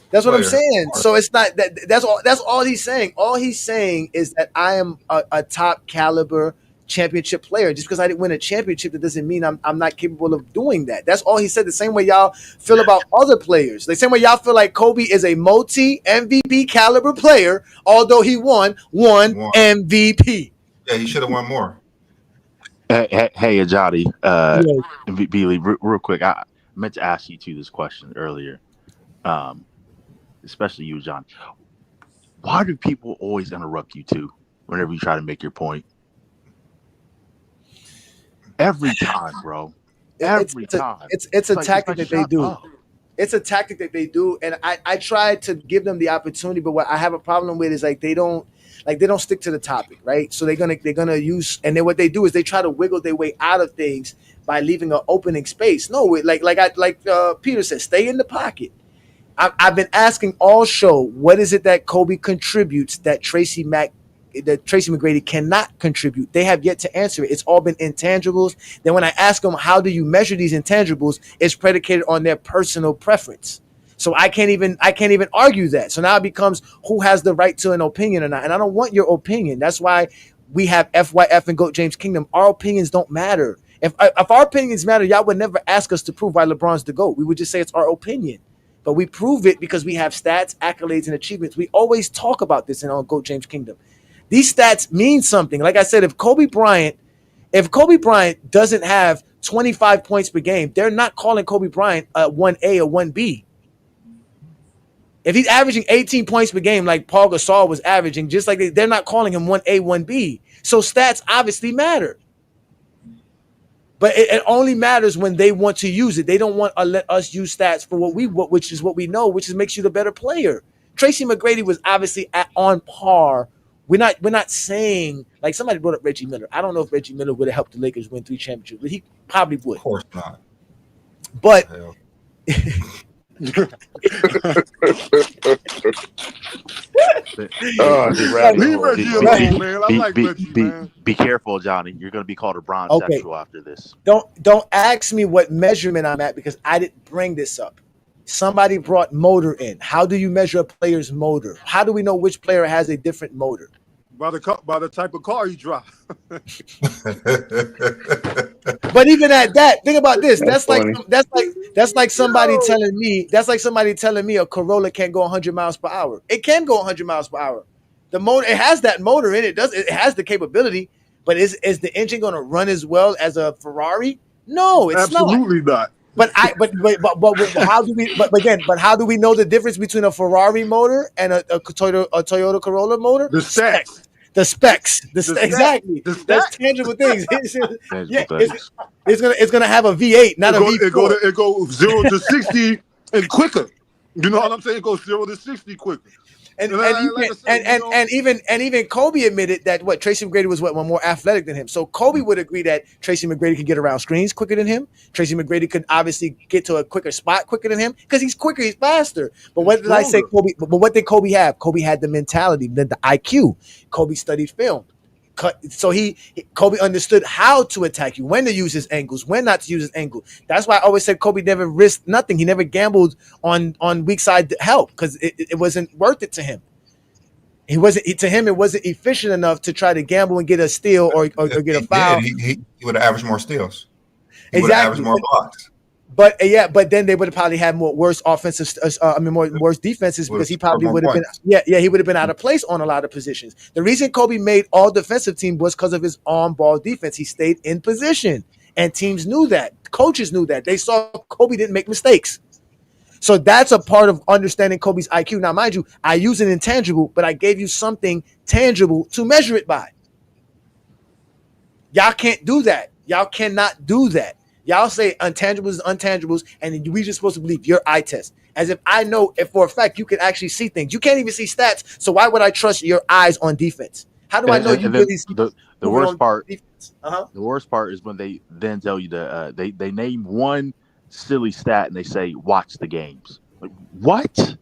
That's what I'm saying. So it's not that. That's all he's saying. All he's saying is that I am a top caliber championship player. Just because I didn't win a championship, that doesn't mean I'm not capable of doing that. That's all he said. The same way y'all feel about other players. The same way y'all feel like Kobe is a multi MVP caliber player, although he won one MVP. Yeah, he should have won more. Hey, Ajadi, Beely, real quick. I meant to ask you too this question earlier, especially you, John. Why do people always interrupt you too whenever you try to make your point? Every time, bro. Every time. It's a tactic that they do. It's a tactic that they do, and I try to give them the opportunity, but what I have a problem with is like they don't stick to the topic, right? So they're gonna use, and then what they do is they try to wiggle their way out of things by leaving an opening space. No, like Peter said, stay in the pocket. I've been asking all show, what is it that Kobe contributes that Tracy McGrady cannot contribute? They have yet to answer it. It's all been intangibles. Then when I ask them, how do you measure these intangibles? It's predicated on their personal preference. So I can't even argue that. So now it becomes who has the right to an opinion or not. And I don't want your opinion. That's why we have FYF and GOAT James Kingdom. Our opinions don't matter. If our opinions matter, y'all would never ask us to prove why LeBron's the GOAT. We would just say it's our opinion. But we prove it because we have stats, accolades, and achievements. We always talk about this in our GOAT James Kingdom. These stats mean something. Like I said, if Kobe Bryant doesn't have 25 points per game, they're not calling Kobe Bryant a 1A or 1B. If he's averaging 18 points per game like Paul Gasol was averaging, just like they're not calling him 1A, 1B. So stats obviously matter. But it only matters when they want to use it. They don't want to let us use stats for which is what we know, which makes you the better player. Tracy McGrady was obviously on par. We're not saying, like somebody brought up Reggie Miller. I don't know if Reggie Miller would have helped the Lakers win 3 championships, but he probably would. Of course not. But Leave Reggie alone, man. I like Reggie, man. Be careful, Johnny. You're going to be called a bronze sexual after this. Don't ask me what measurement I'm at because I didn't bring this up. Somebody brought motor in. How do you measure a player's motor? How do we know which player has a different motor? By the type of car you drive. But even at that, think about this. That's like somebody telling me a Corolla can't go 100 miles per hour. It can go 100 miles per hour. The motor, it has that motor in it. It has the capability, but is the engine going to run as well as a Ferrari? No, it's absolutely not. But how do we? But again, how do we know the difference between a Ferrari motor and a Toyota Corolla motor? The specs. The specs. Exactly. The That's tangible things. Tangible things. It's gonna have a V8, not a V4. It go 0 to 60 and quicker. You know what I'm saying? It goes 0 to 60 quicker. And even Kobe admitted that Tracy McGrady was more athletic than him. So Kobe would agree that Tracy McGrady could get around screens quicker than him. Tracy McGrady could obviously get to a quicker spot quicker than him because he's quicker, he's faster. But what did I say, Kobe? But what did Kobe have? Kobe had the mentality, the IQ. Kobe studied film. So Kobe understood how to attack you, when to use his angles, when not to use his angle. That's why I always said Kobe never risked nothing. He never gambled on weak side help because it wasn't worth it to him. It wasn't efficient enough to try to gamble and get a steal or get a foul. He would have averaged more steals. He would have averaged more blocks. But then they would have probably had worse defenses because he probably would have been he would have been out of place on a lot of positions. The reason Kobe made all defensive team was because of his on ball defense. He stayed in position, and teams knew that. Coaches knew that. They saw Kobe didn't make mistakes. So that's a part of understanding Kobe's IQ. Now, mind you, I use an intangible, but I gave you something tangible to measure it by. Y'all can't do that. Y'all cannot do that. Y'all say intangibles is untangibles, and we just supposed to believe your eye test. As if I know if for a fact you can actually see things. You can't even see stats, so why would I trust your eyes on defense? How do I know you really see the worst part? Defense? The worst part is when they then tell you that they name one silly stat and they say watch the games. Like, what?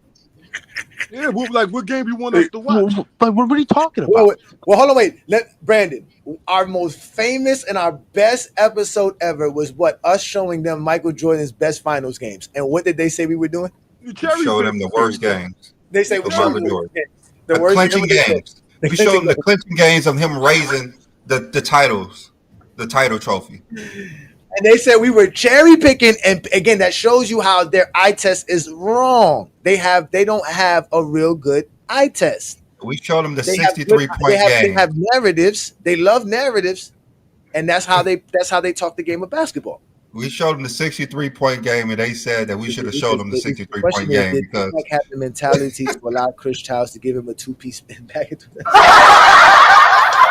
Yeah, what game you want us to watch? But what are you talking about? Well, hold on, wait. Brandon, our most famous and our best episode ever was us showing them Michael Jordan's best finals games. And what did they say we were doing? We showed them the worst games. They say we showed them the worst clinching games. We showed them the clinching games of him raising the titles, the title trophy. And they said we were cherry picking, and again, that shows you how their eye test is wrong. They don't have a real good eye test. We showed them the 63-point game. They have narratives. They love narratives, and that's how they talk the game of basketball. We showed them the 63-point game, and they said that we should have showed them the 63-point game because Shaq had the mentality to allow Chris Childs to give him a 2-piece spin back into the.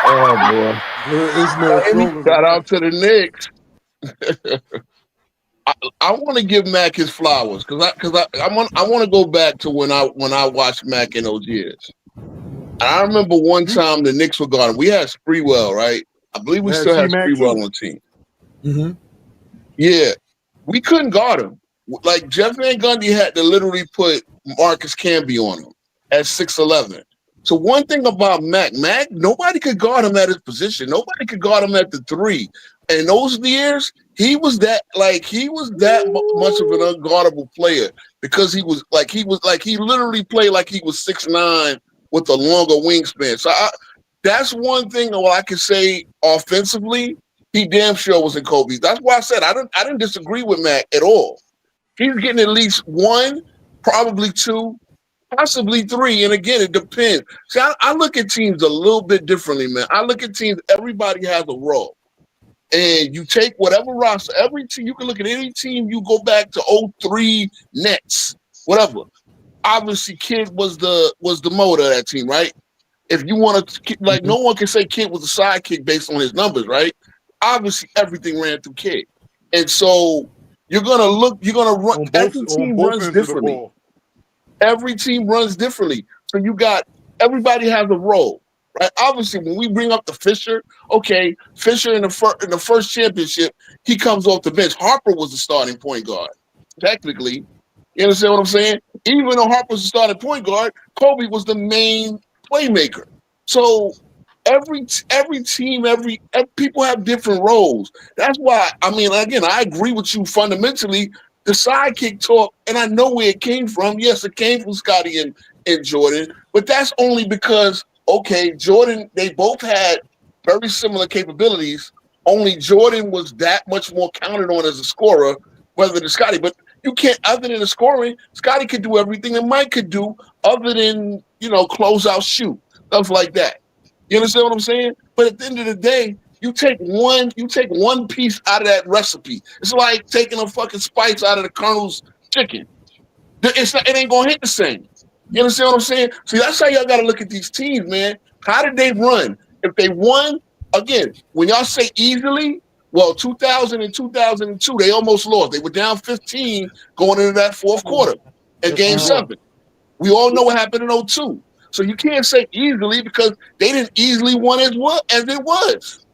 Oh boy! Shout out to the Knicks. I want to give Mac his flowers because I want to go back to when I watched Mac in those years. And I remember one time the Knicks were gone. We had Sprewell, right? I believe we still had Sprewell on the team. Mm-hmm. Yeah, we couldn't guard him. Like Jeff Van Gundy had to literally put Marcus Camby on him at 6'11". So one thing about Mac, nobody could guard him at his position. Nobody could guard him at the 3. And those years, he was that much of an unguardable player because he literally played like he was 6'9" with a longer wingspan. So that's one thing that I can say offensively, he damn sure was in Kobe's. That's why I said I didn't disagree with Mac at all. He's getting at least 1, probably 2, possibly 3. And again, it depends. See, I look at teams a little bit differently, man. I look at teams, everybody has a role. And you take whatever roster, every team, you can look at any team, you go back to 03 Nets, whatever. Obviously, Kidd was the motor of that team, right? If you want to, no one can say Kidd was a sidekick based on his numbers, right? Obviously, everything ran through Kidd. And so you're going to run, every team runs differently. Every team runs differently. So everybody has a role. Right? Obviously, when we bring up the Fisher, okay, Fisher in the first championship, he comes off the bench. Harper was the starting point guard, technically. You understand what I'm saying? Even though Harper was the starting point guard, Kobe was the main playmaker. So every team, people have different roles. That's why, again, I agree with you fundamentally. The sidekick talk, and I know where it came from. Yes, it came from Scottie and Jordan, but that's only because, okay, Jordan, they both had very similar capabilities. Only Jordan was that much more counted on as a scorer, rather than Scottie. But you can't, other than the scoring, Scottie could do everything that Mike could do, other than, close out, shoot, stuff like that. You understand what I'm saying? But at the end of the day, You take one piece out of that recipe. It's like taking a fucking spice out of the Colonel's chicken. It ain't gonna hit the same. You understand what I'm saying? See, that's how y'all gotta look at these teams, man. How did they run? If they won, again, when y'all say easily, well, 2000 and 2002, they almost lost. They were down 15 going into that fourth quarter at Game 7. We all know what happened in 02. So you can't say easily because they didn't easily win as it was.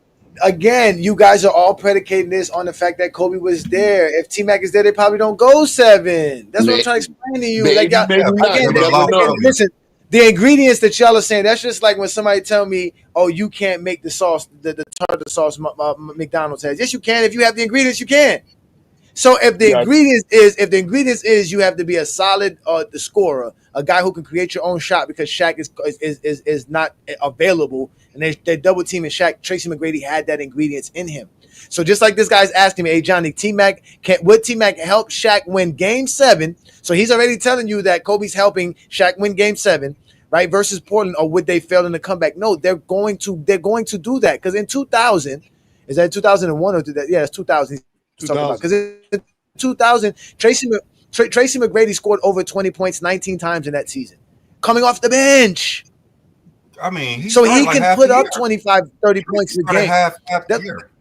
Again, you guys are all predicating this on the fact that Kobe was there. If T-Mac is there, they probably don't go 7. That's what I'm trying to explain to you. Maybe, like, maybe not. again, listen, the ingredients that y'all are saying, that's just like when somebody tell me, oh, you can't make the sauce, the tartar sauce McDonald's has. Yes, you can. If you have the ingredients, you can. So if the ingredients is you have to be a solid the scorer, a guy who can create your own shot because Shaq is not available, and they're double teaming Shaq. Tracy McGrady had that ingredients in him. So just like this guy's asking me, hey Johnny, would T-Mac help Shaq win Game 7? So he's already telling you that Kobe's helping Shaq win Game 7, right? Versus Portland, or would they fail in the comeback? No, they're going to do that because in 2000, is that 2001 or that? Yeah, it's 2000. Because in 2000, Tracy McGrady scored over 20 points 19 times in that season, coming off the bench. I mean, so he can put up 25, 30 points a game. Half the year.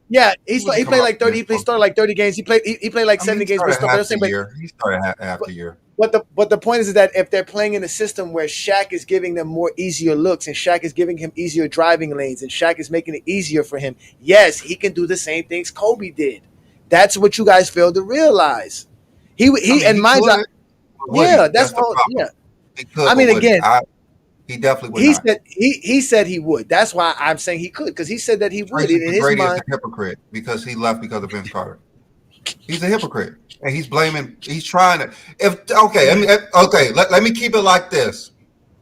Yeah, he played like 30. He started like 30 games. He played like 70 games. He started half the year. But the point is that if they're playing in a system where Shaq is giving them more easier looks and Shaq is giving him easier driving lanes and Shaq is making it easier for him, yes, he can do the same things Kobe did. That's what you guys failed to realize. He mind you, yeah, that's all. Yeah, I mean, again, he definitely would. He said he would. That's why I'm saying he could, because he said that he would. In his mind, is a hypocrite because he left because of Vince Carter. He's a hypocrite, and he's blaming. He's trying to. Let me keep it like this.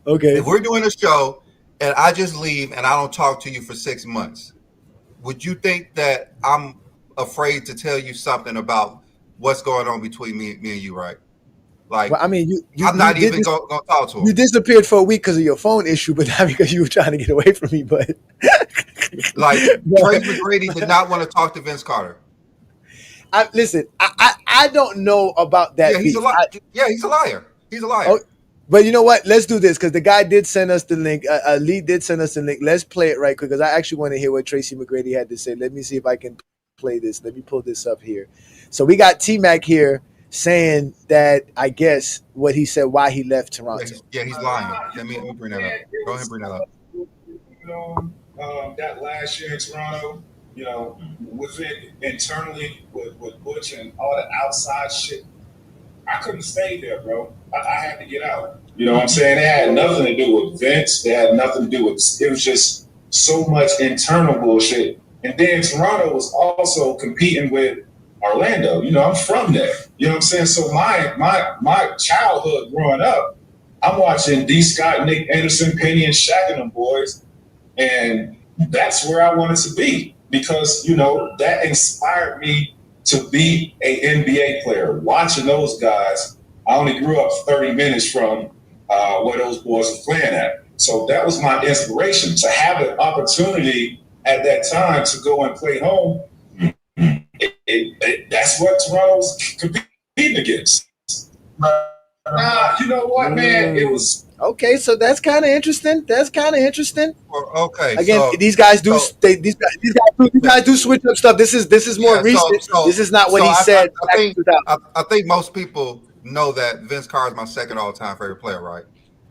Okay, if we're doing a show and I just leave and I don't talk to you for 6 months, would you think that I'm afraid to tell you something about what's going on between me and you, right? Like, well, I mean, I'm not even gonna talk to him. You disappeared for a week because of your phone issue, but not because you were trying to get away from me. But like, Tracy McGrady did not want to talk to Vince Carter. Listen, I don't know about that. Yeah, he's a liar. He's a liar. He's a liar. Oh, but you know what? Let's do this because the guy did send us the link. Lee did send us the link. Let's play it right quick because I actually want to hear what Tracy McGrady had to say. Let me see if I can play this. Let me pull this up here. So we got T-Mac here saying that, I guess, what he said, why he left Toronto. Yeah, he's lying. Let me bring that up. Go ahead and bring that up. That last year in Toronto, was it internally with Butch and all the outside shit? I couldn't stay there, bro. I had to get out. You know what I'm saying? It had nothing to do with Vince. It had nothing to do with, it was just so much internal bullshit. And then Toronto was also competing with Orlando. I'm from there. You know what I'm saying? So my childhood growing up, I'm watching D. Scott, Nick Anderson, Penny, and Shaq and them boys. And that's where I wanted to be because, that inspired me to be an NBA player. Watching those guys, I only grew up 30 minutes from where those boys were playing at. So that was my inspiration to have an opportunity at that time to go and play home. That's what Toronto's competing against. You know what, man? It was okay. So that's kind of interesting. Well, okay. Again, these guys do these guys do switch up stuff. This is more recent. This is not what he said. I think most people know that Vince Carter is my second all-time favorite player, right?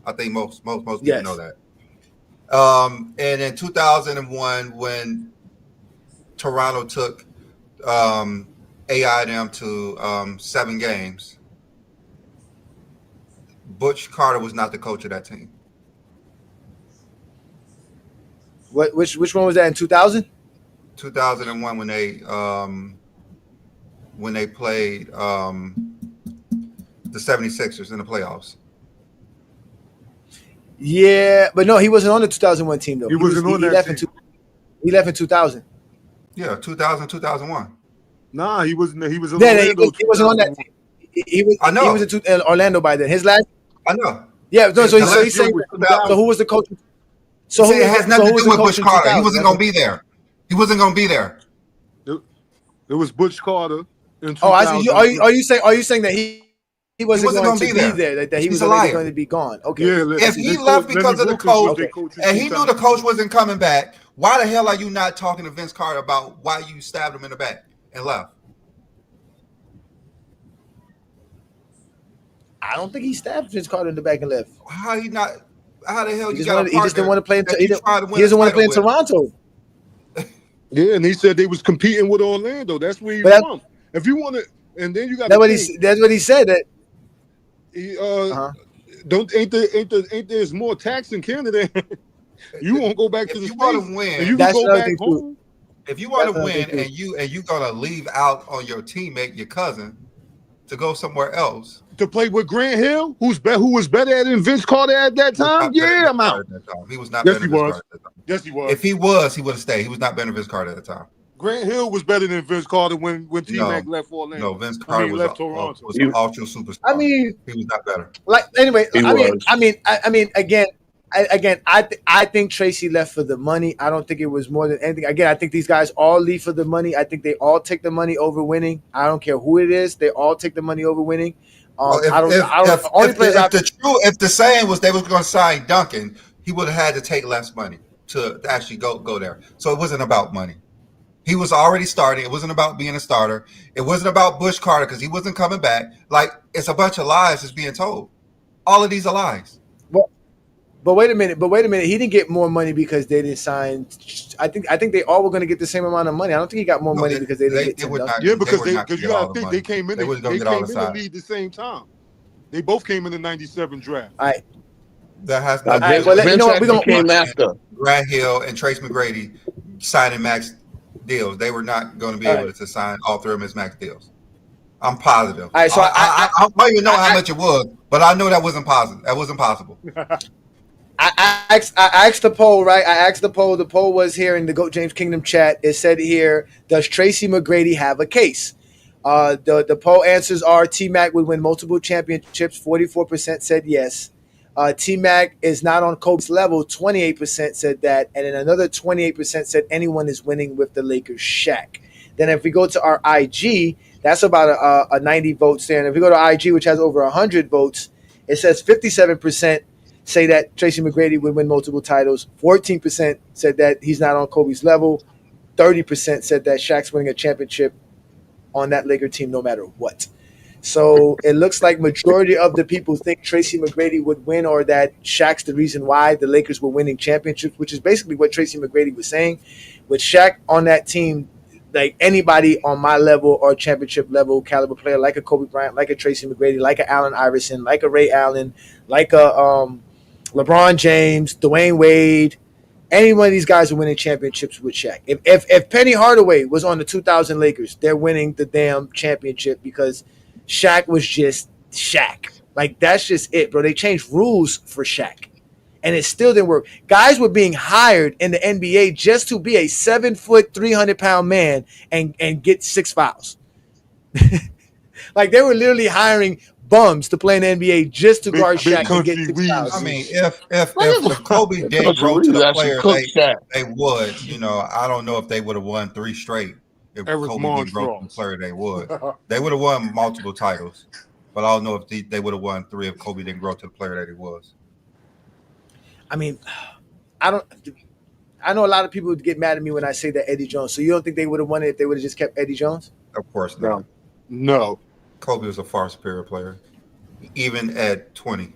I think most people know that. And in 2001, when Toronto took AI to 7 games, Butch Carter was not the coach of that team. Which one was that in 2000? 2001 when they played the 76ers in the playoffs. Yeah, but no, he wasn't on the 2001 team though. He left in 2000. Yeah, 2000, 2001. Nah, he wasn't. He was in Orlando. He wasn't on that team. I know. He was in Orlando by then. His last. I know. Yeah, no, so he's saying. So who was the coach? So it has nothing to do with Butch Carter. He wasn't going to be there. He wasn't going to be there. It was Butch Carter in 2000. Oh, I see. Are you saying that he wasn't going to be there? That he was already going to be gone? Okay. Yeah, if he left because of the coach, and he knew the coach wasn't coming back, why the hell are you not talking to Vince Carter about why you stabbed him in the back and left? I don't think he stabbed Vince Carter in the back and left. How he not? How the hell he you got? He just didn't want to play. He doesn't want to play in Toronto. Yeah, and he said they was competing with Orlando. That's where he's from. If you want to, and then you got. That's what he said. That he ain't there's more tax in Canada. You won't go back to the States. Want to win, and you can go back home. If you want to win and you gonna leave out on your teammate, your cousin, to go somewhere else to play with Grant Hill, who was better than Vince Carter at that time. Yeah, I'm out. He was not. Yes, he was. Yes, he was. If he was, he would have stayed. He was not better than Vince Carter at the time. Grant Hill was better than Vince Carter when TMac left Orlando. No, Vince Carter left Toronto. Was an ultra superstar. I mean, he was not better. Like anyway, I mean, again, I think Tracy left for the money. I don't think it was more than anything. Again, I think these guys all leave for the money. I think they all take the money over winning. I don't care who it is. They all take the money over winning. If the saying was they was going to sign Duncan, he would have had to take less money to actually go there. So it wasn't about money. He was already starting. It wasn't about being a starter. It wasn't about Bush Carter because he wasn't coming back. Like, it's a bunch of lies that's being told. All of these are lies. But wait a minute. He didn't get more money because they didn't sign. I think they all were going to get the same amount of money. I don't think he got more money because they didn't get $10. Yeah, because you got to think they came in. They came in the league the same time. They both came in the '97 draft. All right. That has not. Well, you know what? We're going to after Grant Hill and Trace McGrady signing max deals. They were not going to be able to sign all three of them as max deals. I'm positive. All right, so I don't even know how much it was, but I know that wasn't positive. That wasn't possible. I asked the poll, right? I asked the poll. The poll was here in the Goat James Kingdom chat. It said here, does Tracy McGrady have a case? The poll answers are TMac would win multiple championships. 44% said yes. TMac is not on Kobe's level. 28% said that. And then another 28% said anyone is winning with the Lakers' Shaq. Then if we go to our IG, that's about a 90 votes there. And if we go to IG, which has over 100 votes, it says 57% say that Tracy McGrady would win multiple titles. 14% said that he's not on Kobe's level. 30% said that Shaq's winning a championship on that Laker team no matter what. So it looks like majority of the people think Tracy McGrady would win, or that Shaq's the reason why the Lakers were winning championships, which is basically what Tracy McGrady was saying. With Shaq on that team, like anybody on my level or championship level caliber player, like a Kobe Bryant, like a Tracy McGrady, like a Allen Iverson, like a Ray Allen, like a LeBron James, Dwayne Wade, any one of these guys are winning championships with Shaq. If Penny Hardaway was on the 2000 Lakers, they're winning the damn championship because Shaq was just Shaq. Like, that's just it, bro. They changed rules for Shaq, and it still didn't work. Guys were being hired in the NBA just to be a 7-foot, 300-pound man and get 6 fouls. Like, they were literally hiring bums to play in the NBA just to guard Shaq and get 6 fouls. I mean, if Kobe did grow to the player they would, you know, I don't know if they would have won 3 straight. If Kobe did grow to the player they would. They would have won multiple titles, but I don't know if they would have won 3 if Kobe didn't grow to the player that he was. I mean, I know a lot of people would get mad at me when I say that Eddie Jones. So you don't think they would have won it if they would have just kept Eddie Jones? Of course not. No. Kobe was a far superior player, even at 20.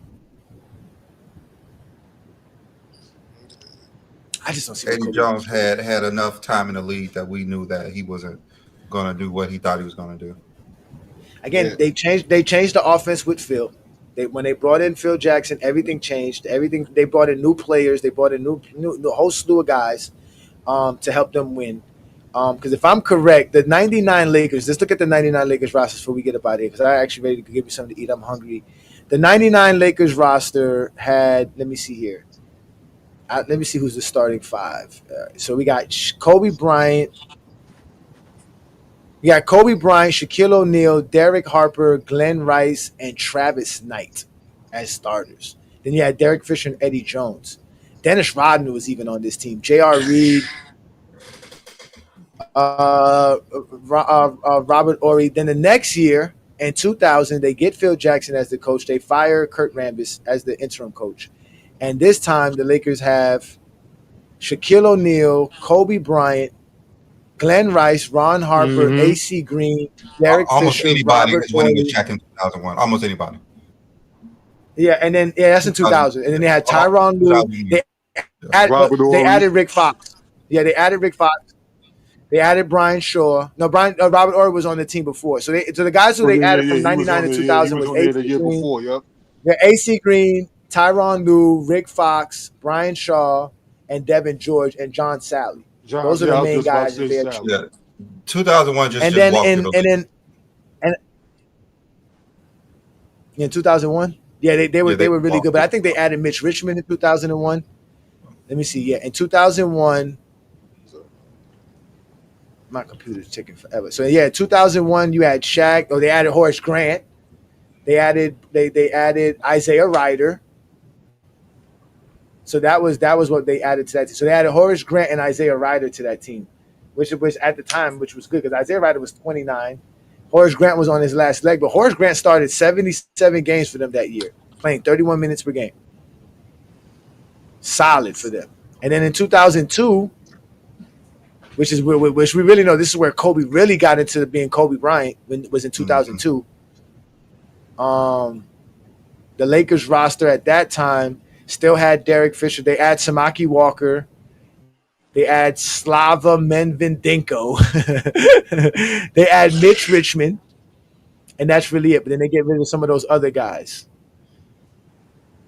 I just don't see Eddie Jones had enough time in the league that we knew that he wasn't going to do what he thought he was going to do. Again, they changed the offense with Phil. When they brought in Phil Jackson, everything changed. Everything, they brought in new players. They brought in new whole slew of guys to help them win. Because if I'm correct, the 99 Lakers, let's look at the 99 Lakers rosters before we get up out of here, because I actually ready to give me something to eat. I'm hungry. The 99 Lakers roster had, let me see here. Let me see who's the starting 5. So we got Kobe Bryant. We got Kobe Bryant, Shaquille O'Neal, Derek Harper, Glenn Rice, and Travis Knight as starters. Then you had Derek Fisher and Eddie Jones. Dennis Rodman was even on this team. J.R. Reed. Robert Horry. Then the next year in 2000, they get Phil Jackson as the coach. They fire Kurt Rambis as the interim coach. And this time the Lakers have Shaquille O'Neal, Kobe Bryant, Glenn Rice, Ron Harper, AC Green, Derek Almost Fisher, anybody Robert is winning with Horry. Shaq in 2001. Almost anybody. Yeah, and then that's in 2000. And then they had Tyronn Lue. They added Rick Fox. Yeah, they added Rick Fox. They added Brian Shaw. No, Robert Horry was on the team before. So the guys who they added from 99 to 2000 was AC Green. Yeah, AC Green, Tyronn Lue, Rick Fox, Brian Shaw, and Devin George and John Sally. Those are the main guys. Yeah. 2001 and then in 2001, they were really good. But I think they added Mitch Richmond in 2001. Let me see. Yeah, in 2001, my computer's taking forever. So yeah, 2001 you had Shaq. Oh, they added Horace Grant. They added Isaiah Ryder. So that was what they added to that team. So they added Horace Grant and Isaiah Ryder to that team, which was at the time, which was good because Isaiah Ryder was 29. Horace Grant was on his last leg, but Horace Grant started 77 games for them that year, playing 31 minutes per game. Solid for them. And then in 2002, which we really know this is where Kobe really got into being Kobe Bryant, was in 2002. The Lakers roster at that time still had Derek Fisher. They add Samaki Walker. They add Slava Medvedenko. They add Mitch Richmond. And that's really it. But then they get rid of some of those other guys.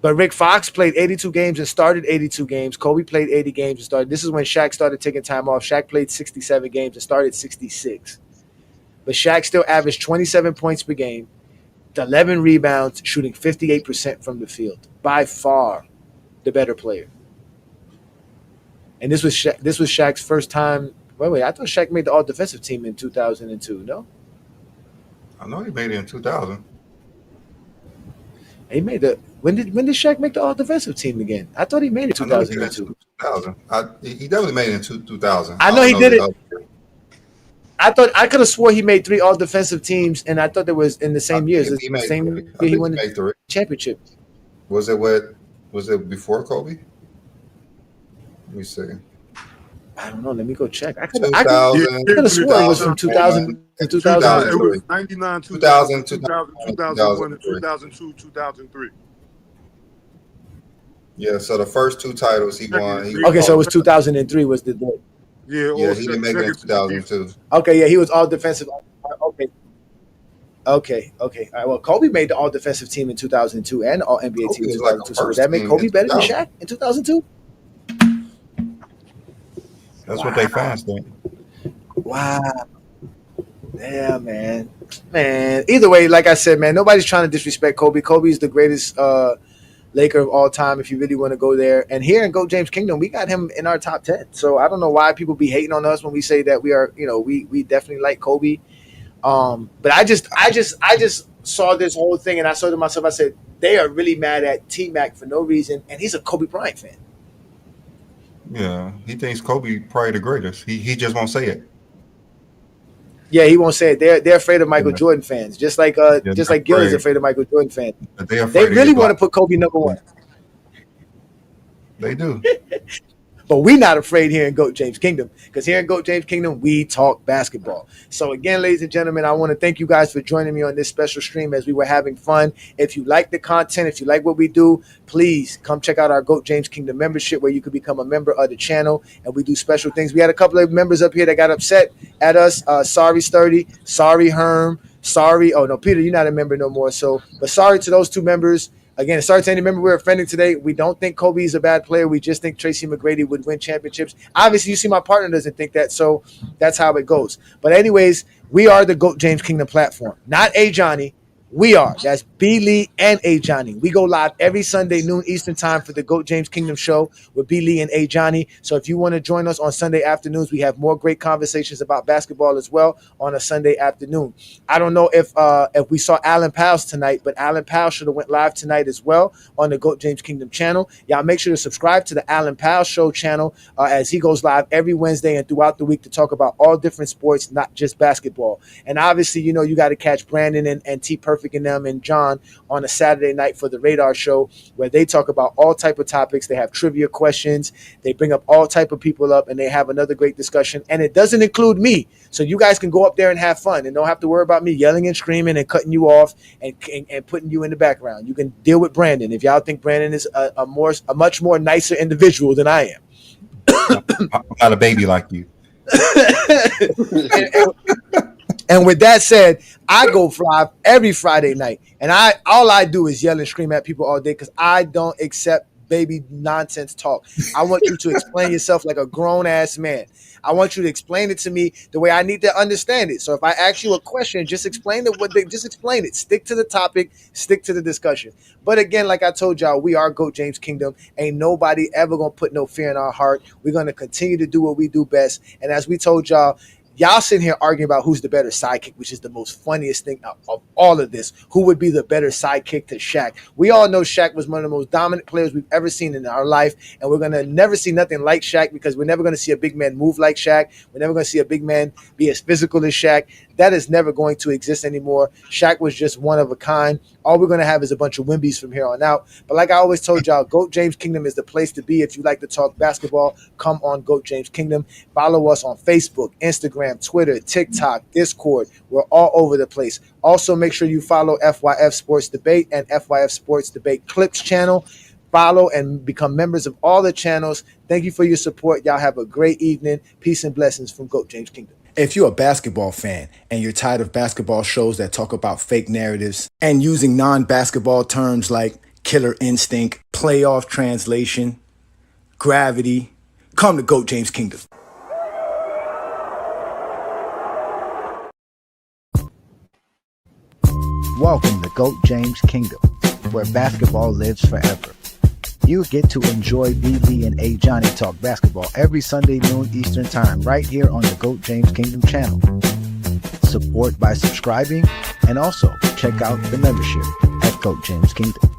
But Rick Fox played 82 games and started 82 games. Kobe played 80 games and started. This is when Shaq started taking time off. Shaq played 67 games and started 66. But Shaq still averaged 27 points per game, 11 rebounds, shooting 58% from the field. By far the better player. And this was Shaq's first time. Wait, I thought Shaq made the all-defensive team in 2002, no? I know he made it in 2000. He made when did Shaq make the all-defensive team again? I thought he made it in 2002. He definitely made it in 2000. I know he did it. I could have swore he made 3 all-defensive teams, and I thought it was in the same years. The same year he won the championship. Was it before Kobe? Let me see. I don't know. Let me go check. I could have sworn it was from 2000 to 2000. It was 99, 2000, 2001, 2002, 2003. Yeah, so the first 2 titles he won. So it was 2003 was the day. Yeah, he didn't make it in 2002. Okay, yeah, he was all defensive. Okay. All right, well, Kobe made the all defensive team in 2002 and all NBA team in 2002. So would that make Kobe better than Shaq in 2002? That's what they fans think. Wow. Yeah, man. Either way, like I said, man, nobody's trying to disrespect Kobe. Kobe's the greatest Laker of all time if you really want to go there. And here in Go James Kingdom, we got him in our top 10. So I don't know why people be hating on us when we say that we are, we definitely like Kobe. But I just saw this whole thing and I said to myself, I said, they are really mad at TMac for no reason. And he's a Kobe Bryant fan. Yeah, he thinks Kobe probably the greatest. He just won't say it. Yeah, he won't say it. They're afraid of Michael Jordan fans, just like Gil is afraid of Michael Jordan fans. They really want to put Kobe number 1. They do. But we not afraid here in GOAT James Kingdom, because here in GOAT James Kingdom, we talk basketball. So again, ladies and gentlemen, I want to thank you guys for joining me on this special stream as we were having fun. If you like the content, if you like what we do, please come check out our GOAT James Kingdom membership where you could become a member of the channel and we do special things. We had a couple of members up here that got upset at us. Sorry Sturdy, sorry Herm, sorry. Oh no, Peter, you're not a member no more. But sorry to those 2 members. Again, sorry to any member we're offending today. We don't think Kobe is a bad player. We just think Tracy McGrady would win championships. Obviously, you see my partner doesn't think that, so that's how it goes. But anyways, we are the GOAT James Kingdom platform. Not A Johnny, We are. That's B. Lee and A. Johnny. We go live every Sunday, noon Eastern time for the GOAT James Kingdom show with B. Lee and A. Johnny. So if you want to join us on Sunday afternoons, we have more great conversations about basketball as well on a Sunday afternoon. I don't know if we saw Alan Powell's tonight, but Alan Powell should have went live tonight as well on the GOAT James Kingdom channel. Y'all make sure to subscribe to the Alan Powell show channel as he goes live every Wednesday and throughout the week to talk about all different sports, not just basketball. And obviously, you know, you got to catch Brandon and T Perfect and them and John on a Saturday night for the Radar Show, where they talk about all type of topics. They have trivia questions. They bring up all type of people up, and they have another great discussion. And it doesn't include me, so you guys can go up there and have fun and don't have to worry about me yelling and screaming and cutting you off and putting you in the background. You can deal with Brandon if y'all think Brandon is a much more nicer individual than I am. I'm not a baby like you. And with that said, I go live every Friday night, and all I do is yell and scream at people all day because I don't accept baby nonsense talk. I want you to explain yourself like a grown ass man. I want you to explain it to me the way I need to understand it. So if I ask you a question, just explain it. Just explain it. Stick to the topic. Stick to the discussion. But again, like I told y'all, we are GOAT James Kingdom. Ain't nobody ever gonna put no fear in our heart. We're gonna continue to do what we do best. And as we told y'all sitting here arguing about who's the better sidekick, which is the most funniest thing of all of this. Who would be the better sidekick to Shaq? We all know Shaq was one of the most dominant players we've ever seen in our life, and we're going to never see nothing like Shaq because we're never going to see a big man move like Shaq. We're never going to see a big man be as physical as Shaq. That is never going to exist anymore. Shaq was just one of a kind. All we're going to have is a bunch of Wimbies from here on out. But like I always told y'all, GOAT James Kingdom is the place to be. If you like to talk basketball, come on GOAT James Kingdom. Follow us on Facebook, Instagram, Twitter, TikTok, Discord. We're all over the place. Also, make sure you follow FYF Sports Debate and FYF Sports Debate Clips channel. Follow and become members of all the channels. Thank you for your support. Y'all have a great evening. Peace and blessings from GOAT James Kingdom. If you're a basketball fan and you're tired of basketball shows that talk about fake narratives and using non-basketball terms like killer instinct, playoff translation, gravity, come to GOAT James Kingdom. Welcome to GOAT James Kingdom, where basketball lives forever. You get to enjoy BB and A. Johnny talk basketball every Sunday noon Eastern time right here on the GOAT James Kingdom channel. Support by subscribing and also check out the membership at GOAT James Kingdom.